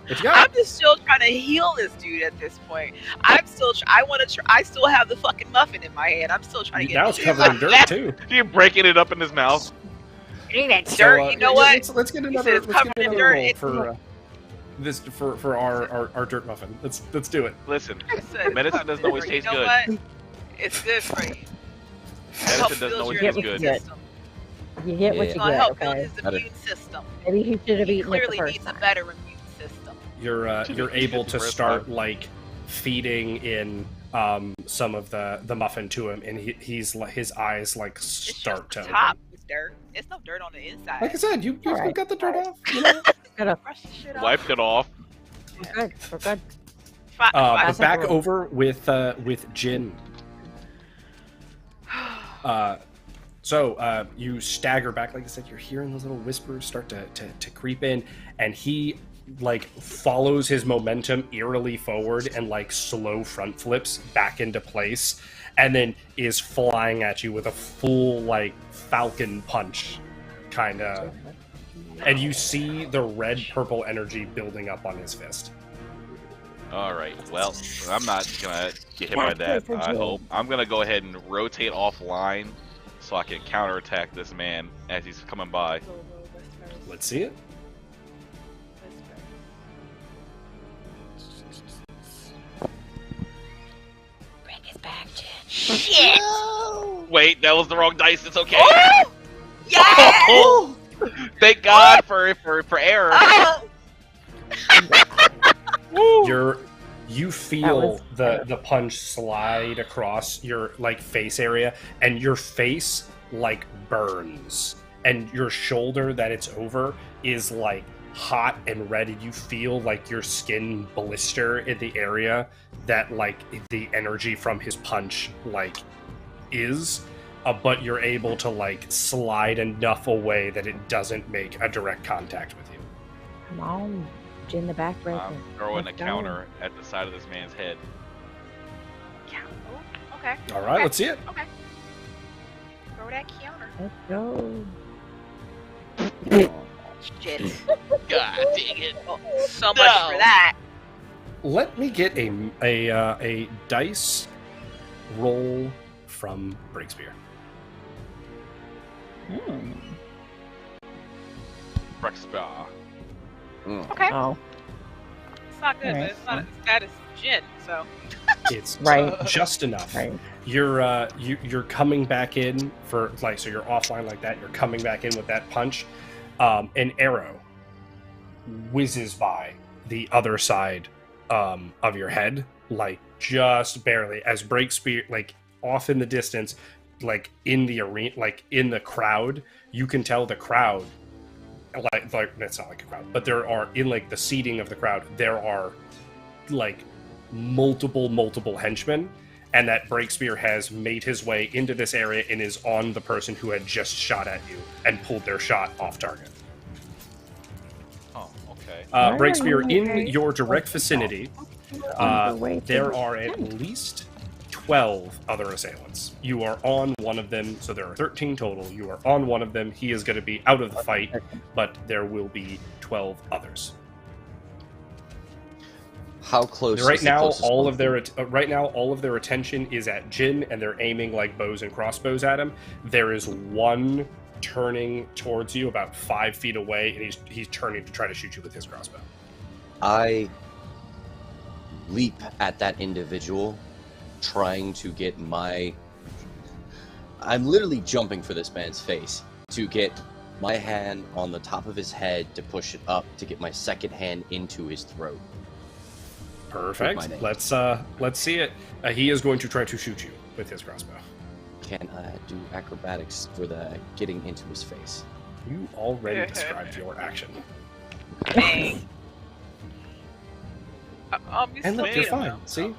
S2: What you got?
S3: I'm just still trying to heal this dude at this point. I still have the fucking muffin in my hand. I'm still trying to get
S2: Now it's covered in dirt too.
S5: You're breaking it up in his mouth.
S3: that
S2: So,
S3: dirt. You know what?
S2: Let's get another.
S3: it's
S2: Let's
S3: covered
S2: get
S3: in
S2: another
S3: dirt.
S2: roll for our dirt muffin. Let's do it.
S5: Listen,
S3: I said
S5: medicine
S3: covered
S5: doesn't
S3: in
S5: always
S3: dirt.
S5: taste
S3: You know
S5: good.
S3: what? It's good for you.
S5: Medicine doesn't
S3: build
S5: always
S3: your
S5: taste
S3: immune
S5: good.
S3: system.
S4: You get what
S6: Yeah.
S4: you
S3: It's gonna
S4: get,
S3: help build
S4: okay?
S3: his immune system.
S4: Maybe he should have
S3: He
S4: eaten it the
S3: clearly
S4: first
S3: needs a
S4: time.
S3: better immune system.
S2: You're able to
S5: First
S2: start
S5: time.
S2: feeding in some of the muffin to him, and his eyes
S3: It's
S2: start
S3: just
S2: to
S3: the top
S2: open.
S3: is dirt. It's no dirt on the inside.
S2: Like I said, you
S4: Alright.
S2: got the dirt off. You know?
S3: Brush the shit off.
S5: Wiped it off.
S4: We're good. We're good.
S3: Fine,
S2: But
S3: fine.
S4: That's
S2: back
S4: not
S2: over with Jin. So you stagger back, like I said. You're hearing those little whispers start to creep in, and he follows his momentum eerily forward and slow front flips back into place, and then is flying at you with a full falcon punch, kind of. And you see the red purple energy building up on his fist.
S5: All right. Well, I'm not gonna get hit by that. I hope. I'm gonna go ahead and rotate offline so I can counterattack this man as he's coming by.
S2: Let's see it.
S4: Bring his back, Jin.
S3: Shit!
S5: Wait, that was the wrong dice. It's okay.
S3: Oh! Yes!
S5: Oh! Thank God for error.
S3: Oh!
S2: You feel
S4: That was
S2: the punch slide across your face area, and your face burns, and your shoulder that it's over is hot and red, and you feel your skin blister in the area that the energy from his punch is. But you're able to slide enough away that it doesn't make a direct contact with you.
S4: Come on. Jin the backbreaker.
S5: I'm throwing
S4: Let's
S5: a
S4: go.
S5: counter at the side of this man's head.
S3: Yeah. Oh, okay.
S2: All right,
S3: Okay.
S2: let's see it.
S3: Okay. Throw that counter.
S4: Let's go.
S3: Shit.
S5: God dang it!
S3: Well, so much for that.
S2: Let me get a dice roll from Breakspear.
S5: Breakspear.
S3: Okay.
S4: Oh,
S3: It's not good, but
S4: Alright.
S3: it's not as bad as gin, so.
S2: It's
S4: Right.
S2: just enough.
S4: right.
S2: You're coming back in for like, so you're offline like that. You're coming back in with that punch. An arrow whizzes by the other side of your head, like just barely, as Breakspear, like off in the distance, like in the arena, like in the crowd. You can tell the crowd, like that's not like a crowd, but there are, in like the seating of the crowd, there are like multiple henchmen, and that Breakspear has made his way into this area and is on the person who had just shot at you and pulled their shot off target.
S5: Oh, okay.
S2: Breakspear, in
S4: Okay.
S2: your direct vicinity, there are at least 12 other assailants. You are on one of them, so there are 13 total. You are on one of them. He is going to be out of the fight, but there will be 12 others.
S7: How close?
S2: Right
S7: is the
S2: now,
S7: closest
S2: all
S7: one?
S2: of their attention is at Jin, and they're aiming like bows and crossbows at him. There is one turning towards you about 5 feet away, and he's turning to try to shoot you with his crossbow.
S7: I leap at that individual, trying to get my... I'm literally jumping for this man's face to get my hand on the top of his head to push it up to get my second hand into his throat.
S2: Perfect.
S7: my name.
S2: Let's see it. He is going to try to shoot you with his crossbow.
S7: Can I do acrobatics for the getting into his face?
S2: You already described your action.
S3: Dang. You
S2: And look,
S3: still
S2: you're
S3: beat him,
S2: fine.
S3: though.
S2: See,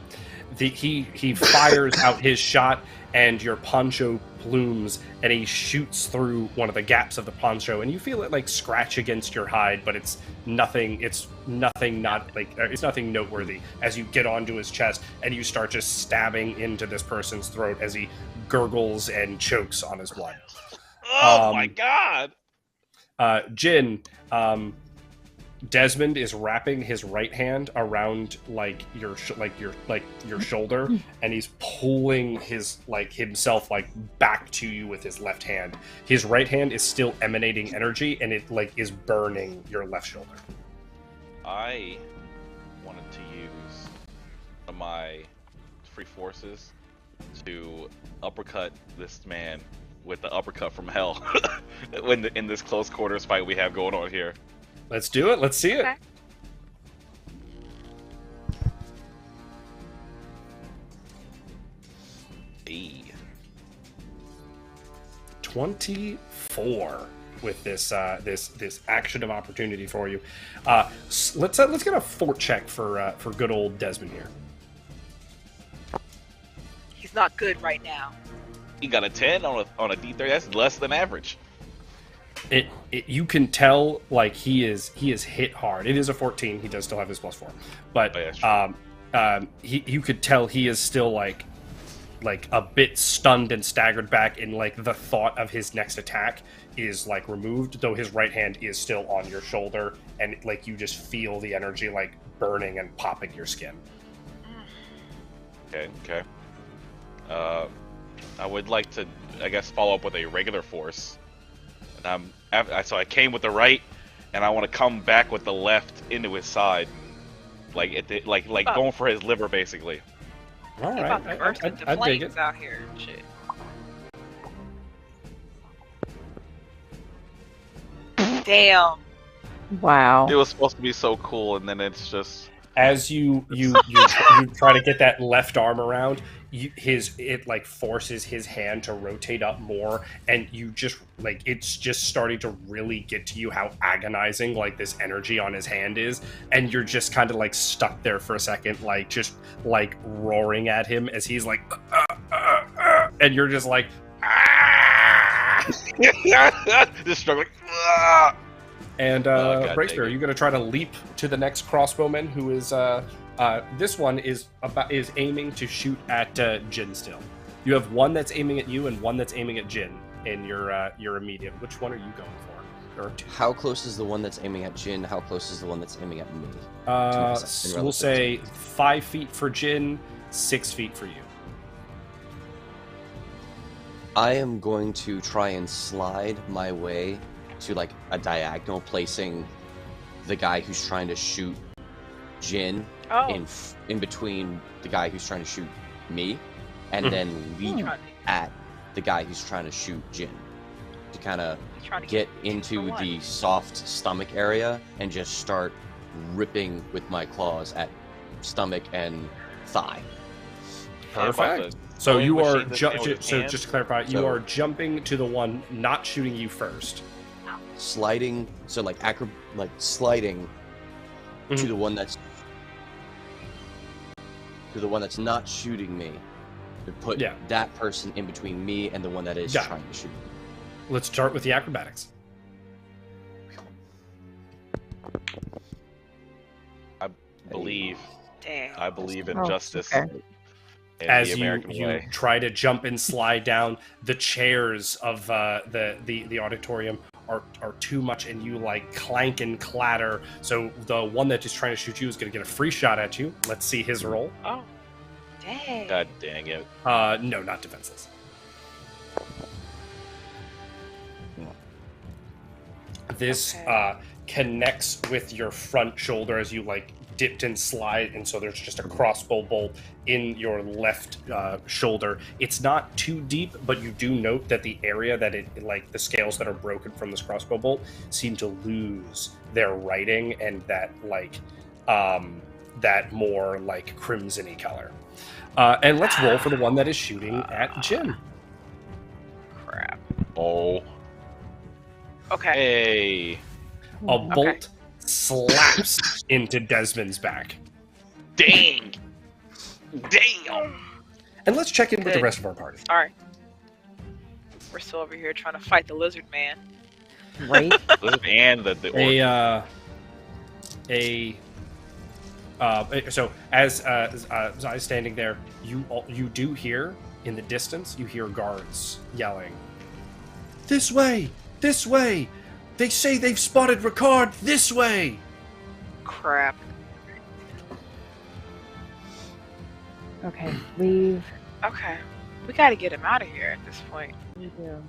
S2: he fires out his shot, and your poncho plumes, and he shoots through one of the gaps of the poncho, and you feel it like scratch against your hide, but it's nothing. It's nothing. Not like it's nothing noteworthy. As you get onto his chest, and you start just stabbing into this person's throat as he gurgles and chokes on his blood.
S5: Oh my god!
S2: Jin, Desmond is wrapping his right hand around like your shoulder, and he's pulling his himself back to you with his left hand. His right hand is still emanating energy, and it is burning your left shoulder.
S5: I wanted to use my free forces to uppercut this man with the uppercut from hell in this close quarters fight we have going on here.
S2: Let's do it. Let's see it.
S3: Okay.
S5: Hey.
S2: 24 with this this action of opportunity for you. Let's get a fort check for good old Desmond here.
S3: He's not good right now.
S5: He got a 10 on a D30. That's less than average.
S2: You can tell he is hit hard. It is a 14. He does still have his +4, but you could tell he is still like a bit stunned and staggered back, and the thought of his next attack is removed, though his right hand is still on your shoulder, and you just feel the energy burning and popping your skin.
S5: Okay. I would like to, I guess, follow up with a regular force. So I came with the right, and I want to come back with the left into his side, going for his liver, basically.
S2: All
S3: He's
S2: right,
S3: about to burst into
S2: I dig it.
S3: flames out here and shit. Damn.
S4: Wow.
S5: It was supposed to be so cool, and then it's just
S2: As you try to get that left arm around, it forces his hand to rotate up more, and you just it's just starting to really get to you how agonizing this energy on his hand is, and you're just kind of stuck there for a second, roaring at him as he's and you're just
S5: just struggling.
S2: And
S5: God
S2: Breakspear,
S5: dang
S2: are
S5: it.
S2: you going to try to leap to the next crossbowman? Who is this one is aiming to shoot at Jin still. You have one that's aiming at you and one that's aiming at Jin in your immediate. Which one are you going for? There are two.
S7: How close is the one that's aiming at Jin? How close is the one that's aiming at me?
S2: We'll say 5 feet for Jin, 6 feet for you.
S7: I am going to try and slide my way to like a diagonal, placing the guy who's trying to shoot Jin in between the guy who's trying to shoot me, and then leap at the guy who's trying to shoot Jin to kind of get into the soft stomach area and just start ripping with my claws at stomach and thigh.
S2: Perfect. So you are just to clarify, you
S7: So-
S2: are jumping to the one not shooting you first.
S7: Sliding, so like sliding to the one that's not shooting me, to put that person in between me and the one that is trying to shoot me.
S2: Let's start with the acrobatics.
S5: I believe in
S4: Oh,
S5: justice.
S4: okay.
S5: And
S2: As
S5: the
S2: you
S5: American way.
S2: try to jump and slide down, the chairs of the auditorium are too much, and you like clank and clatter. So the one that is trying to shoot you is going to get a free shot at you. Let's see his roll.
S3: Oh, dang.
S5: God dang it.
S2: No, not defenseless. This connects with your front shoulder as you like dipped and slide, and so there's just a crossbow bolt in your left shoulder. It's not too deep, but you do note that the area that it like the scales that are broken from this crossbow bolt seem to lose their writing and that like that more like crimson-y color. And let's roll for the one that is shooting at Jin.
S3: Crap.
S5: Oh.
S3: Okay.
S5: Hey.
S2: A bolt slaps into Desmond's back.
S5: Dang. Damn.
S2: And let's check in with the rest of our party.
S3: Sorry. We're still over here trying to fight the lizard man.
S4: Right?
S5: And the orc.
S2: So as I was standing there, you do hear in the distance, you hear guards yelling, "This way! This way! They say they've spotted Ricard! This way!"
S3: Crap.
S4: Okay, leave.
S3: Okay. We gotta get him out of here at this point.
S4: We do.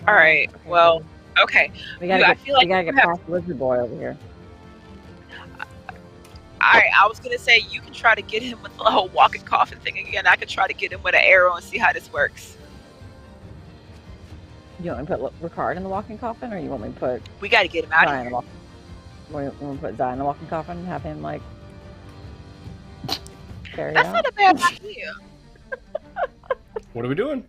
S3: Alright,
S4: Okay,
S3: well, okay.
S4: we gotta
S3: I
S4: get,
S3: feel like
S4: we gotta get
S3: you have-
S4: past Lizard Boy over here.
S3: I was gonna say you can try to get him with the whole walking coffin thing again. I could try to get him with an arrow and see how this works.
S4: You want me to put Ricard in the walking coffin, or you want me to put
S3: We gotta get him out
S4: Zai
S3: of
S4: in the
S3: here.
S4: walking? Want me to put Zai in the walking coffin and have him like carry
S3: That's
S4: out?
S3: not a bad idea.
S2: What are we doing?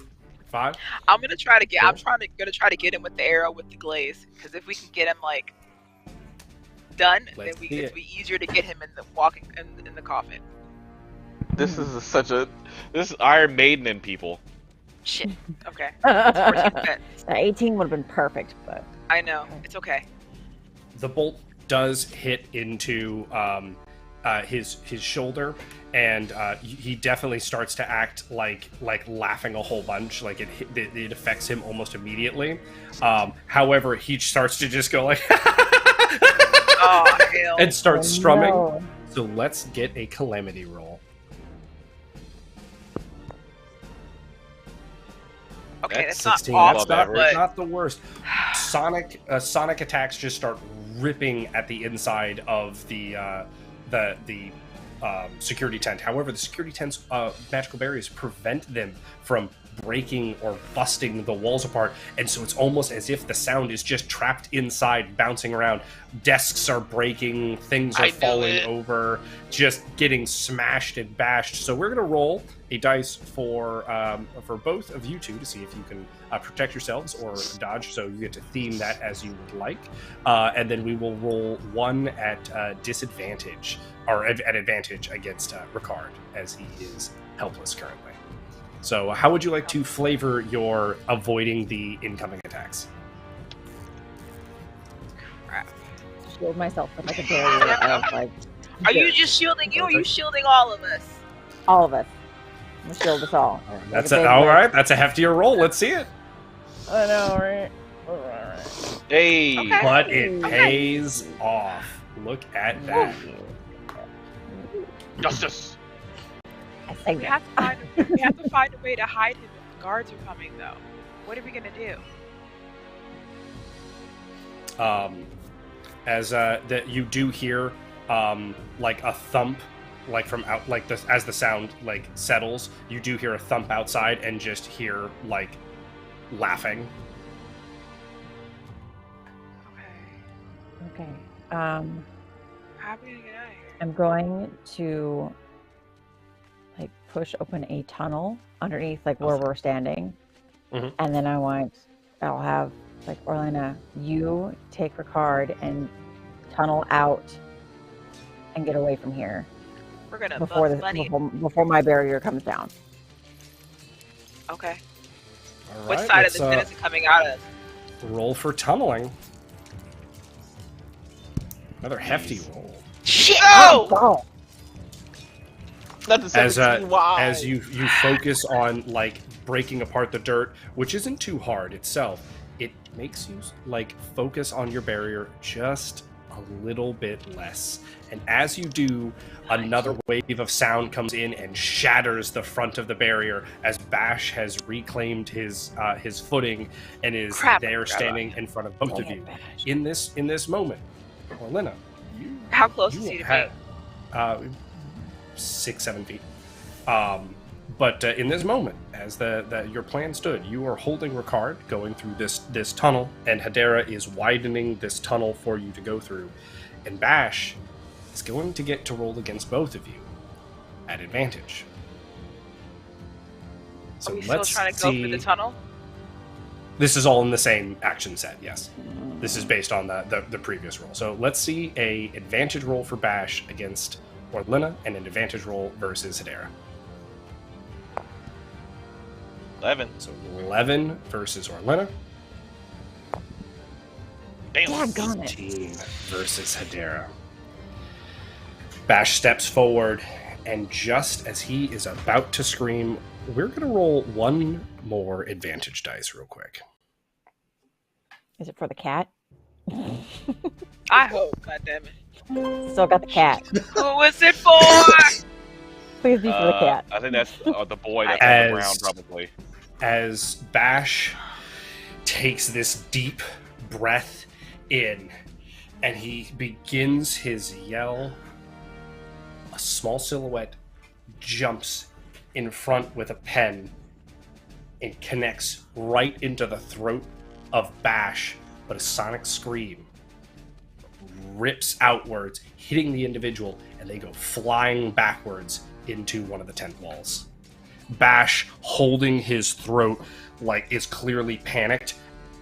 S2: 5?
S3: I'm gonna try to get. Gonna try to get him with the arrow with the glaze. Because if we can get him like done, then
S2: Let's see
S3: it'll
S2: it.
S3: be easier to get him in the walking in the coffin.
S5: This is this is Iron Maiden and people.
S3: Shit. Okay. 14%.
S4: 18 would have been perfect, but
S3: I know. It's okay.
S2: The bolt does hit into his shoulder, and he definitely starts to act like laughing a whole bunch. Like it affects him almost immediately. However, he starts to just go like
S3: Oh hell.
S2: and starts strumming.
S4: No.
S2: So let's get a calamity roll.
S3: Okay,
S2: That's
S3: that's
S2: 16.
S3: not
S2: That's
S3: awful,
S2: not,
S3: but
S2: not the worst. Sonic attacks just start ripping at the inside of the security tent. However, the security tent's magical barriers prevent them from breaking or busting the walls apart, and so it's almost as if the sound is just trapped inside, bouncing around. Desks are breaking, things are falling over, just getting smashed and bashed. So we're gonna roll a dice for both of you two to see if you can protect yourselves or dodge. So you get to theme that as you would like, and then we will roll one at disadvantage or at advantage against Ricard, as he is helpless currently. So how would you like to flavor your avoiding the incoming attacks?
S4: shield myself with like a barrier of like.
S3: Are you just shielding you, or are you shielding all of us?
S4: All of us. I'm gonna shield us all.
S2: That's all right. That's a heftier roll. Let's see it.
S4: I know, right?
S5: Hey.
S3: Okay.
S2: But it pays off. Look at that.
S5: Justice.
S4: I say
S3: We
S4: that.
S3: have to find a way to hide him if the guards are coming, though. What are we gonna do?
S2: As that you do hear like a thump, like from out, like this as the sound like settles, you do hear a thump outside and just hear like laughing.
S3: Okay.
S4: Okay.
S3: How are we gonna get out of here?
S4: I'm going to like push open a tunnel underneath like where we're standing,
S2: Mhm.
S4: and then I'll have like Orlenna, you take Ricard and tunnel out and get away from here
S3: We're gonna
S4: before my barrier comes down.
S3: Okay.
S2: All
S3: What
S2: right,
S3: side of the
S2: let's,
S3: pit is it coming out of?
S2: roll for tunneling. Another hefty roll.
S3: Shit!
S4: Oh!
S5: Not the 17. Why?
S2: As you focus on like breaking apart the dirt, which isn't too hard itself, it makes you like focus on your barrier just a little bit less. And as you do, another wave of sound comes in and shatters the front of the barrier as Bash has reclaimed his footing and is standing in front of both of you. In this moment, Orlenna,
S3: How close is he to me?
S2: 6-7 feet. But in this moment, as your plan stood, you are holding Ricard going through this tunnel, and Hedera is widening this tunnel for you to go through. And Bash is going to get to roll against both of you at advantage. So
S3: Are we still trying to go through the tunnel?
S2: This is all in the same action set, yes. This is based on the previous roll. So let's see a advantage roll for Bash against Orlenna and an advantage roll versus Hedera.
S5: 11.
S2: So 11 versus Orlenna.
S5: Damn.
S2: 18 versus Hedera. Bash steps forward, and just as he is about to scream, we're going to roll one more advantage dice real quick.
S4: Is it for the cat?
S3: I hope, goddammit.
S4: Still got the cat.
S3: Who was it for?
S4: Please be for the cat.
S5: I think that's the boy that's on the ground, probably.
S2: As Bash takes this deep breath in and he begins his yell, a small silhouette jumps in front with a pen and connects right into the throat of Bash, but a sonic scream rips outwards, hitting the individual, and they go flying backwards into one of the tent walls. Bash, holding his throat, like is clearly panicked,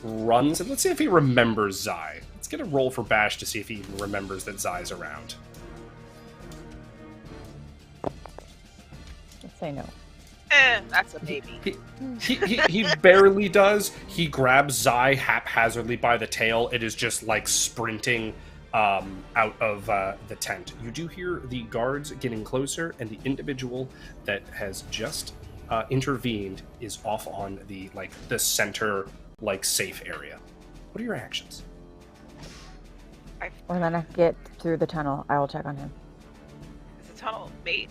S2: runs, and let's see if he remembers Zai. Let's get a roll for Bash to see if he even remembers that Zai's around.
S4: Let's say no.
S3: That's a baby.
S2: He barely does. He grabs Zai haphazardly by the tail. It is just like sprinting out of the tent. You do hear the guards getting closer, and the individual that has just intervened is off on the center safe area. What are your actions?
S4: Orlenna, get through the tunnel. I will check on him.
S3: Is the tunnel made?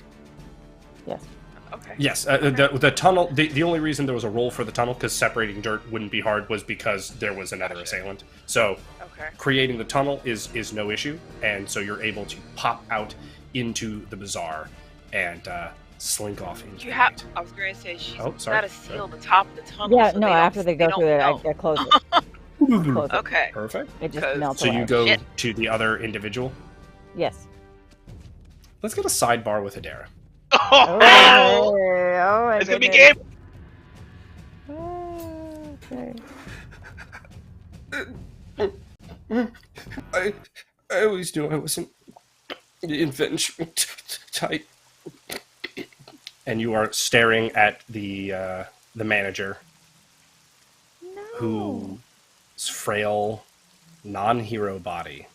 S4: Yes.
S3: Okay.
S2: Yes, the tunnel. The only reason there was a roll for the tunnel, because separating dirt wouldn't be hard, was because there was another assailant. So creating the tunnel is no issue, and so you're able to pop out into the bazaar and slink off into the night.
S3: I was going to say she's
S2: sorry.
S3: got to seal the top of the tunnel.
S4: Yeah,
S3: so
S4: no. After they go through it, I close it. Close it.
S3: Okay.
S2: Perfect.
S4: It just melts
S2: So
S4: away.
S2: you go to the other individual.
S4: Yes.
S2: Let's get a sidebar with Hedera.
S3: Oh,
S4: my
S5: it's gonna be
S4: goodness.
S2: Okay. I always knew I wasn't invention type. And you are staring at the manager, whose frail, non-hero body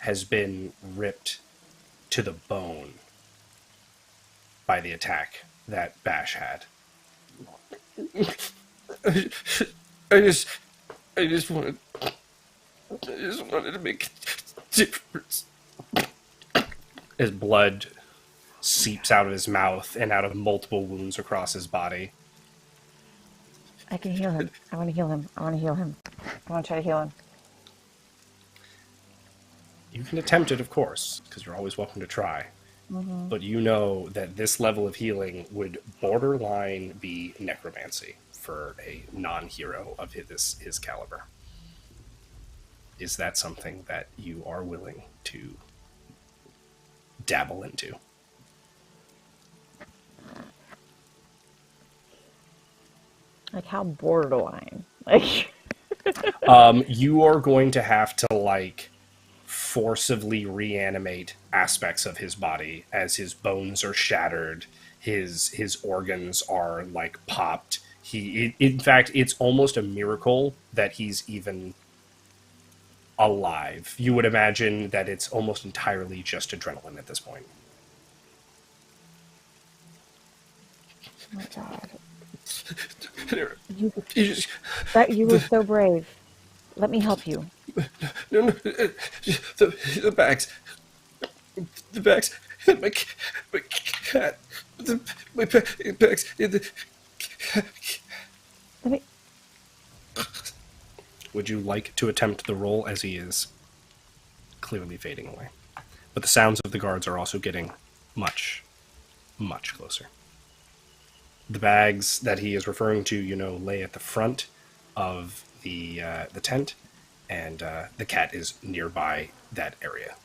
S2: has been ripped to the bone by the attack that Bash had.
S8: I just wanted to make a difference.
S2: His blood seeps out of his mouth and out of multiple wounds across his body.
S4: I can heal him. I want to heal him. I want to try to heal him.
S2: You can attempt it, of course, because you're always welcome to try.
S4: Mm-hmm.
S2: But you know that this level of healing would borderline be necromancy for a non-hero of his caliber. Is that something that you are willing to dabble into?
S4: Like, how borderline? Like,
S2: you are going to have to, like, forcibly reanimate aspects of his body as his bones are shattered, his organs are, like, popped. In fact, it's almost a miracle that he's even alive. You would imagine that it's almost entirely just adrenaline at this point.
S4: oh my God.
S8: You
S4: You were so brave. Let me help you.
S8: No, the bags, and my cat, my bags, and the cat.
S4: Let me.
S2: Would you like to attempt the roll as he is clearly fading away? But the sounds of the guards are also getting much, much closer. The bags that he is referring to, lay at the front of the tent, and the cat is nearby that area.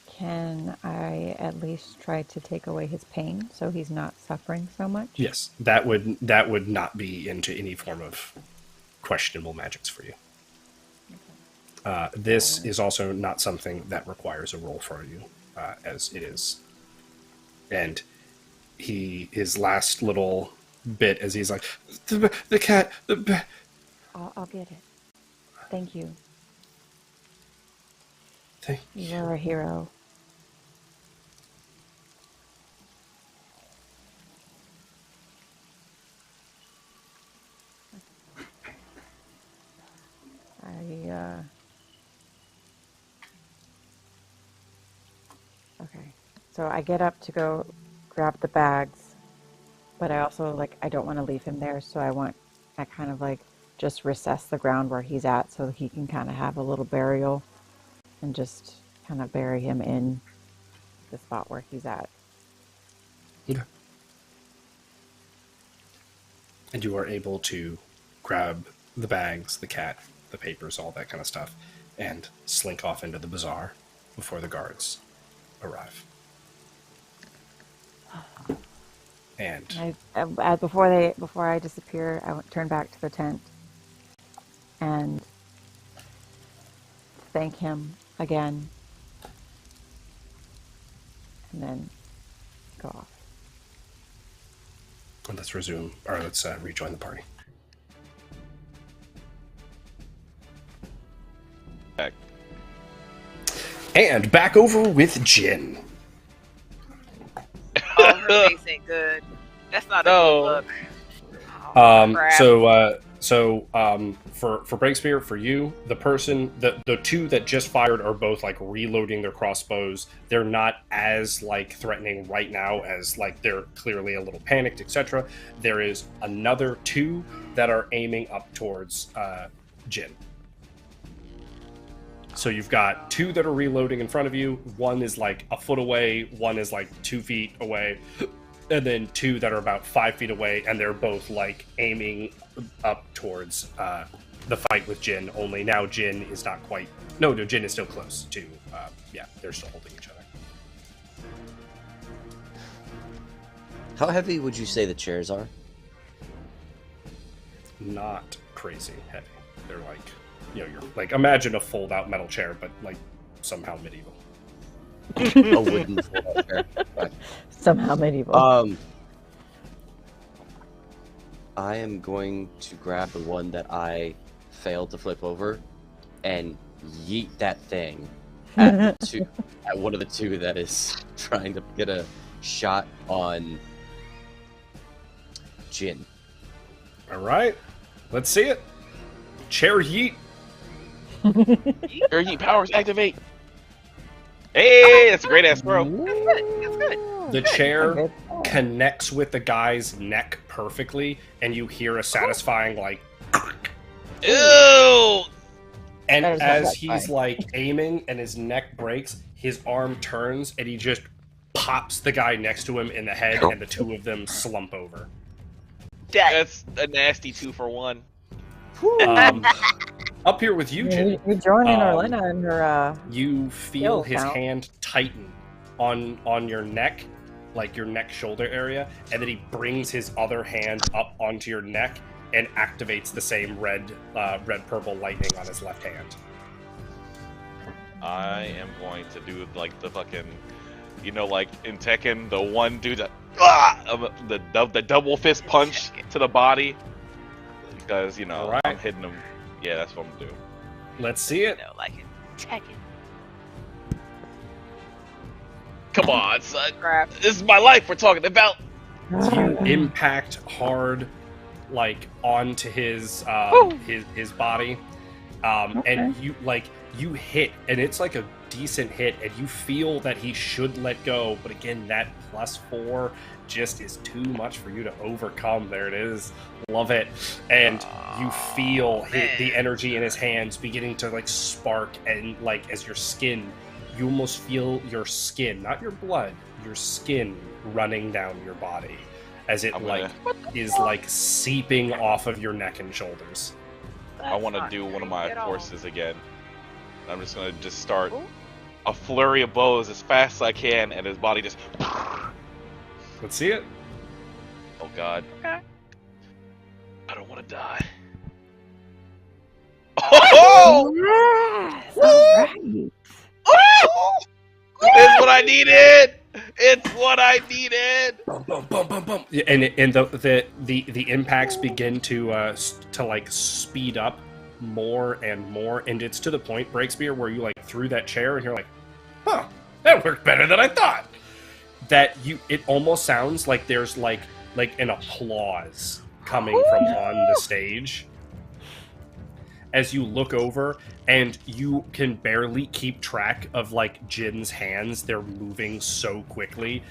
S4: Can I at least try to take away his pain so he's not suffering so much?
S2: Yes, that would not be into any form of questionable magics for you. This is also not something that requires a roll for you, as it is. And his last little bit as he's like, the cat,
S4: I'll get it. Thank you.
S8: Thank
S4: you. You're a hero. Okay. So I get up to go grab the bags, but I also, I don't want to leave him there, so I kind of, just recess the ground where he's at so he can kind of have a little burial and just kind of bury him in the spot where he's at.
S2: Okay. And you are able to grab the bags, the cat, the papers, all that kind of stuff, and slink off into the bazaar before the guards arrive. And
S4: before I disappear, I turn back to the tent and thank him again, and then go off.
S2: And let's rejoin the party.
S5: Back.
S2: And back over with Jin.
S3: Oh, her face ain't good. That's not a good look.
S2: Oh, for Breakspear, for you, the person, the two that just fired are both reloading their crossbows. They're not as threatening right now as they're clearly a little panicked, etc. There is another two that are aiming up towards Jin. So you've got two that are reloading in front of you. One is a foot away. One is 2 feet away. And then two that are about 5 feet away. And they're both aiming up towards the fight with Jin. Only now Jin is not quite... No, Jin is still close to... they're still holding each other.
S7: How heavy would you say the chairs are?
S2: Not crazy heavy. They're you're imagine a fold-out metal chair, but somehow medieval.
S7: A wooden fold-out chair. Right.
S4: Somehow medieval.
S7: I am going to grab the one that I failed to flip over and yeet that thing at, at one of the two that is trying to get a shot on Jin.
S2: All right, let's see it. Chair yeet.
S5: Chair yeet powers activate. Hey, that's a great ass throw.
S3: That's good.
S2: The chair connects with the guy's neck perfectly, and you hear a satisfying like.
S5: Ew!
S2: And
S4: That is not
S2: as
S4: that
S2: he's
S4: fine.
S2: like aiming and his neck breaks, his arm turns and he just pops the guy next to him in the head, and the two of them slump over.
S3: Dead.
S5: That's a nasty 2-for-1.
S2: Up here with you, Jin,
S4: We're joining
S2: Um,
S4: Orlenna and her.
S2: you feel his
S4: count.
S2: hand tighten on your neck, like your neck shoulder area, and then he brings his other hand up onto your neck and activates the same red purple lightning on his left hand.
S5: I am going to do like the fucking, you know, like in Tekken, the one dude that the double fist punch to the body, because you know
S2: All right.
S5: I'm hitting him. Yeah, that's what I'm gonna do.
S2: Let's see it.
S3: No, like it. Tekken.
S5: Come on, son.
S3: Crap.
S5: This is my life we're talking about.
S2: You impact hard, like onto his his body, and you hit, and it's like a decent hit, and you feel that he should let go, but again, that +4 just is too much for you to overcome. There it is. Love it. And you feel the energy in his hands beginning to like spark, and like as your skin, you almost feel your skin, not your blood, your skin running down your body as it is like seeping off of your neck and shoulders.
S5: I want to do one of my forces again. I'm just gonna start a flurry of blows as fast as I can, and his body just.
S2: Let's see it.
S5: Oh God.
S3: Okay.
S5: I don't want to die. Oh!
S4: Yes! Alright.
S5: It's what I needed. It's what I needed.
S2: Boom, boom, boom, boom, boom. Yeah, and the impacts begin to like speed up more and more, and it's to the point, Breakspear, where you like threw that chair and you're like, huh, that worked better than I thought. That it almost sounds like there's like an applause coming from on the stage as you look over, and you can barely keep track of like Jin's hands. They're moving so quickly.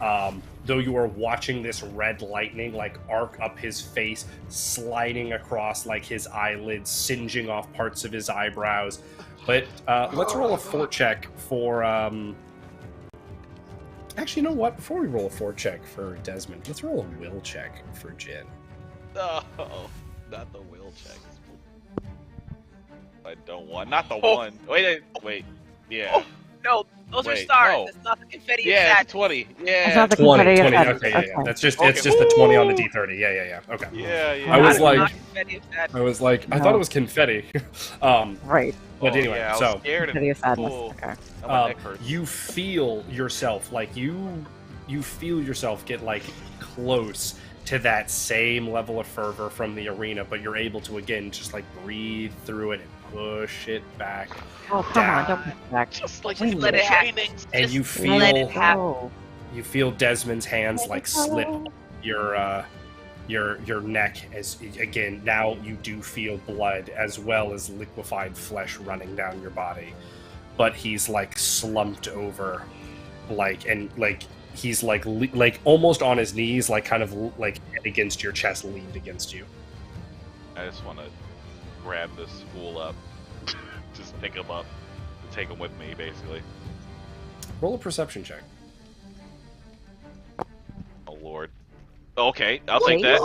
S2: Though you are watching this red lightning like arc up his face, sliding across like his eyelids, singeing off parts of his eyebrows. But let's roll a fort check for actually, you know what? Before we roll a fort check for Desmond, let's roll a will check for Jin.
S5: No, not the will checks. I don't want. Not the one. Wait. Yeah.
S3: No, those are
S5: Wait,
S3: stars.
S5: no.
S3: It's not the confetti.
S5: Yeah,
S3: of
S5: it's 20.
S4: It's
S5: Yeah.
S4: not the
S2: 20.
S4: confetti of
S2: Okay,
S4: sadness.
S2: yeah. That's just
S5: Okay.
S2: it's just the 20 on the D30. Yeah. Okay.
S5: Yeah.
S2: I was
S3: sadness.
S2: like-
S3: Not confetti of sadness.
S2: I was like, I
S4: No.
S2: thought it was confetti.
S4: Right.
S2: But
S5: Oh,
S2: anyway,
S5: yeah, I was
S2: so
S5: scared
S4: Confetti of sadness.
S5: Ooh,
S4: Okay.
S5: my neck hurts.
S2: you feel yourself like you feel yourself get like close to that same level of fervor from the arena, but you're able to again just like breathe through it and push it back,
S4: Oh, come on. Don't push back.
S5: Just like
S4: Just
S3: let it happen.
S2: and you
S3: let it
S2: feel
S3: happen.
S2: you feel Desmond's hands like slip your neck as again now you do feel blood as well as liquefied flesh running down your body, but he's like slumped over, he's like almost on his knees, like kind of like against your chest, leaned against you.
S5: I just want to grab this fool up, just pick him up, take him with me, basically.
S2: Roll a perception check.
S5: Oh Lord. Okay, I'll take that.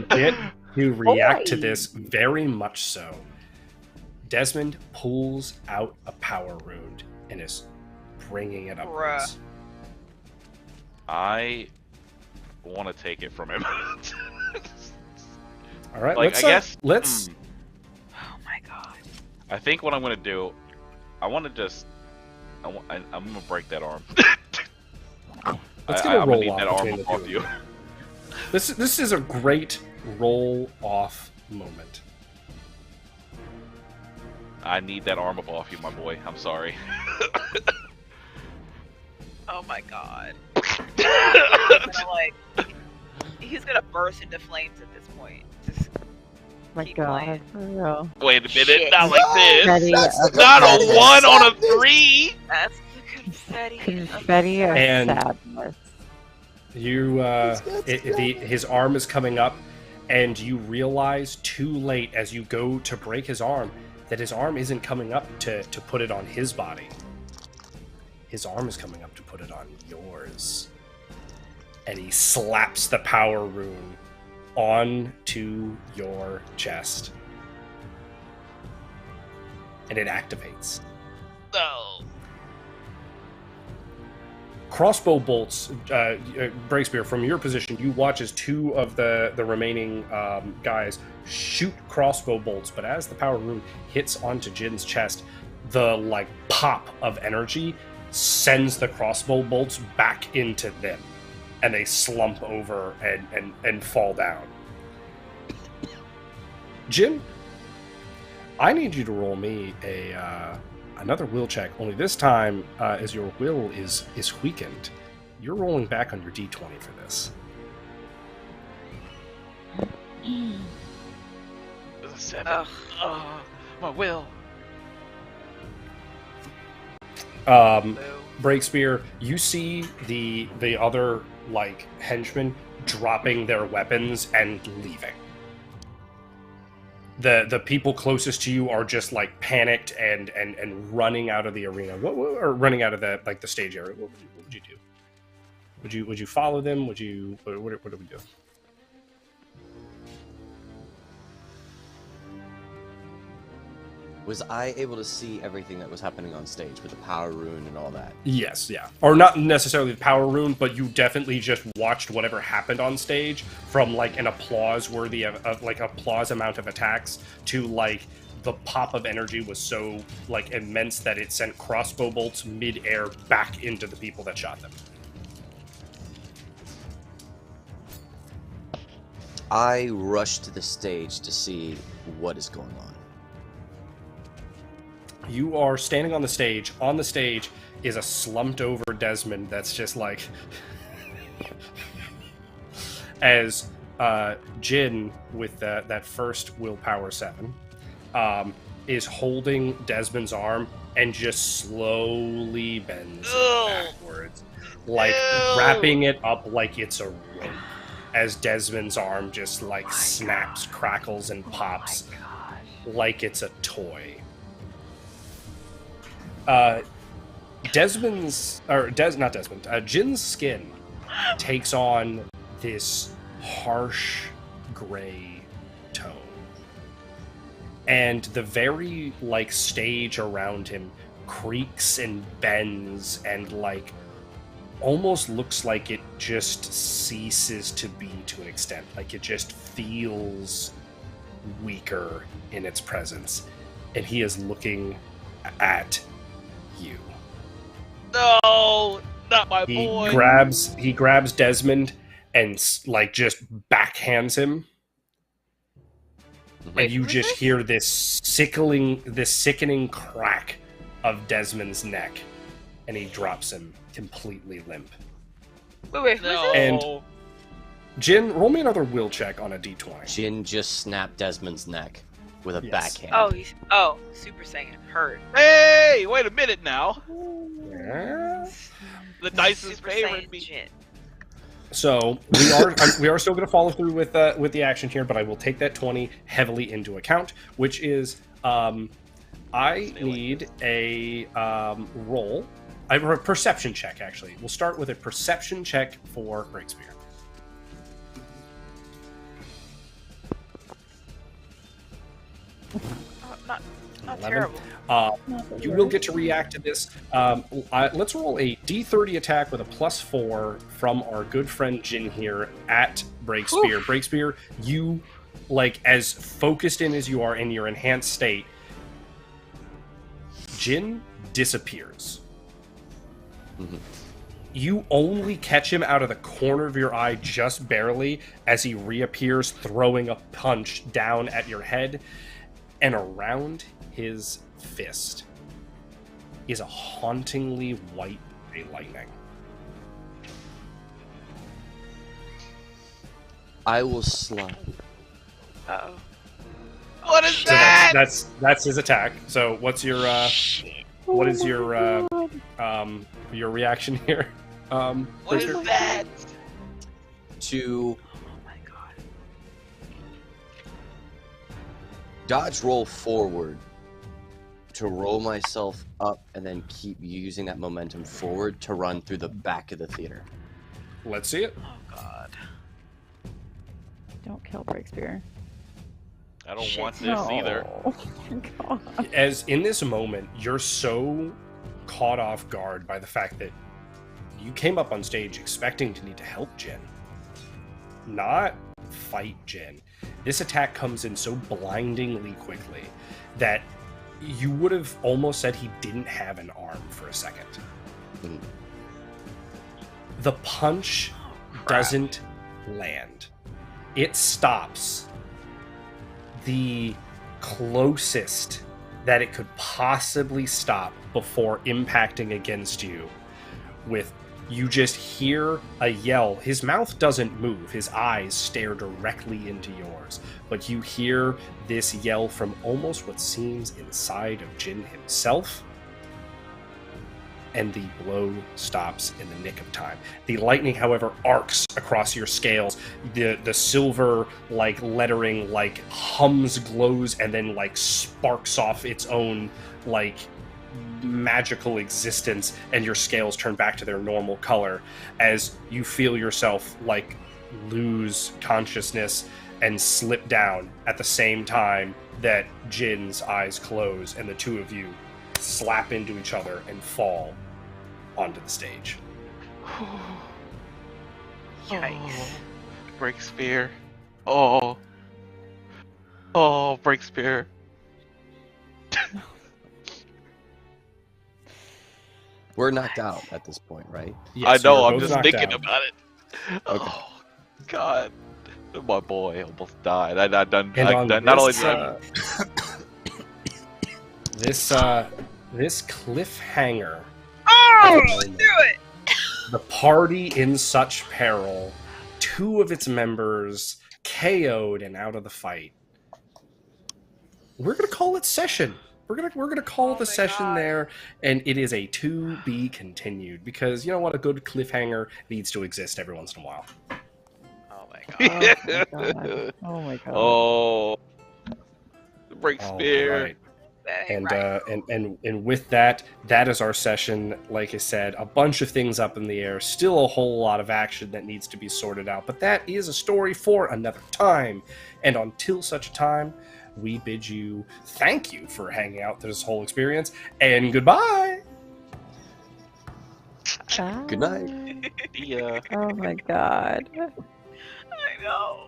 S2: You get to react to this very much so. Desmond pulls out a power rune and is bringing it upwards.
S5: I want to take it from him.
S2: All right,
S5: Like,
S2: let's
S5: I guess.
S2: let's
S3: Oh my god.
S5: I think what I'm gonna do, I want to just, I'm gonna break that arm.
S2: let's get a
S5: I'm gonna
S2: roll
S5: need
S2: off
S5: that arm
S2: between the
S5: off
S2: two
S5: you.
S2: of you. This is a great roll off moment.
S5: I need that arm up off you, my boy. I'm sorry.
S3: Oh my god. He's gonna burst into flames at this point. Just
S4: My
S3: keep
S4: God,
S3: playing.
S4: for real.
S5: Wait a minute,
S3: Shit.
S5: not like this.
S4: Confetti of
S5: Not a
S4: sadness.
S5: 1 on a 3.
S3: That's the confetti.
S4: Confetti of
S2: And-
S4: sadness.
S2: You, his arm is coming up, and you realize too late as you go to break his arm that his arm isn't coming up to put it on his body. His arm is coming up to put it on yours. And he slaps the power rune onto your chest. And it activates.
S5: No.
S2: Crossbow bolts, Breakspear, from your position, you watch as 2 of the remaining guys shoot crossbow bolts, but as the power rune hits onto Jin's chest, the pop of energy sends the crossbow bolts back into them, and they slump over and fall down. Jin, I need you to roll me another will check, only this time, as your will is weakened, you're rolling back on your d20 for this.
S5: It was a 7.
S3: Ugh.
S5: Oh, my will.
S3: Boo.
S2: Breakspear, you see the other henchmen dropping their weapons and leaving. The people closest to you are just panicked and running out of the arena, or running out of the stage area. What would you do? Would you follow them? Would you? What do we do?
S7: Was I able to see everything that was happening on stage with the power rune and all that?
S2: Yes, yeah. Or not necessarily the power rune, but you definitely just watched whatever happened on stage, from an applause worthy of applause amount of attacks to the pop of energy was so immense that it sent crossbow bolts mid-air back into the people that shot them.
S7: I rushed to the stage to see what is going on.
S2: You are standing on the stage. On the stage is a slumped over Desmond that's just as Jin, with that first willpower 7, is holding Desmond's arm and just slowly bends it backwards, wrapping it up like it's a rope, as Desmond's arm just snaps, crackles, and pops like it's a toy. Jin's skin takes on this harsh gray tone. And the very stage around him creaks and bends and almost looks like it just ceases to be to an extent. It just feels weaker in its presence. And he is looking at you.
S5: No, not my boy.
S2: He grabs Desmond and just backhands him. And you just hear this sickening crack of Desmond's neck, and he drops him completely limp.
S3: Wait, who's this?
S2: And Jin, roll me another will check on a d20.
S7: Jin just snapped Desmond's neck with a backhand.
S3: Oh, Super Saiyan hurt.
S5: Hey, wait a minute now.
S2: Yeah.
S5: The dice is
S3: Super
S5: favoring
S3: Saiyan
S5: me.
S3: Jin.
S2: So we are still going to follow through with the action here, but I will take that 20 heavily into account, which is I need a roll. I have a perception check, actually. We'll start with a perception check for Breakspear.
S3: Not
S2: 11.
S3: terrible.
S2: You will get to react to this. Let's roll a d30 attack with a +4 from our good friend Jin here at Breakspear. Breakspear, you, as focused in as you are in your enhanced state, Jin disappears.
S7: Mm-hmm.
S2: You only catch him out of the corner of your eye just barely as he reappears, throwing a punch down at your head, and around his fist is a hauntingly white ray lightning.
S7: I will slide.
S3: Uh-oh.
S5: What is
S2: So
S5: that?
S2: that's his attack. So what's your what is your reaction here?
S5: What is that?
S7: To
S3: Oh my god.
S7: dodge roll forward, to roll myself up, and then keep using that momentum forward to run through the back of the theater.
S2: Let's see it.
S3: Oh god.
S4: Don't kill Breakspear.
S5: I don't
S3: Shit.
S5: want this either.
S4: Oh my god.
S2: As in this moment, you're so caught off guard by the fact that you came up on stage expecting to need to help Jin, not fight Jin. This attack comes in so blindingly quickly that you would have almost said he didn't have an arm for a second.
S7: Mm.
S2: The punch doesn't land. It stops the closest that it could possibly stop before impacting against you. With you just hear a yell. His mouth doesn't move. His eyes stare directly into yours. But you hear this yell from almost what seems inside of Jin himself. And the blow stops in the nick of time. The lightning, however, arcs across your scales. The silver like lettering like hums, glows, and then like sparks off its own like magical existence, and your scales turn back to their normal color as you feel yourself like lose consciousness and slip down at the same time that Jin's eyes close and the two of you slap into each other and fall onto the stage.
S3: Yikes.
S5: Breakspear. Oh, Breakspear.
S7: We're knocked out at this point, right?
S2: Yes,
S5: I know,
S2: you're
S5: I'm
S2: both
S5: just
S2: knocked
S5: thinking
S2: out.
S5: about it.
S7: Okay.
S5: Oh, God. My boy almost died. I done.
S2: And on
S5: Not only
S2: this,
S5: did I.
S2: this cliffhanger,
S3: Oh, do it!
S2: the party in such peril, two of its members KO'd and out of the fight. We're gonna call it session. We're gonna call the
S3: my
S2: session
S3: God.
S2: there, and it is a to be continued because you know what, a good cliffhanger needs to exist every once in a while.
S3: Oh my god.
S4: Oh my god. Oh my god.
S5: Oh, Breakspear.
S2: All right.
S3: That ain't right.
S2: And with that is our session. Like I said, a bunch of things up in the air, still a whole lot of action that needs to be sorted out, but that is a story for another time. And until such a time, we bid you thank you for hanging out through this whole experience, and goodbye.
S4: Bye.
S7: Good night.
S5: Yeah.
S4: Oh my god.
S3: I know.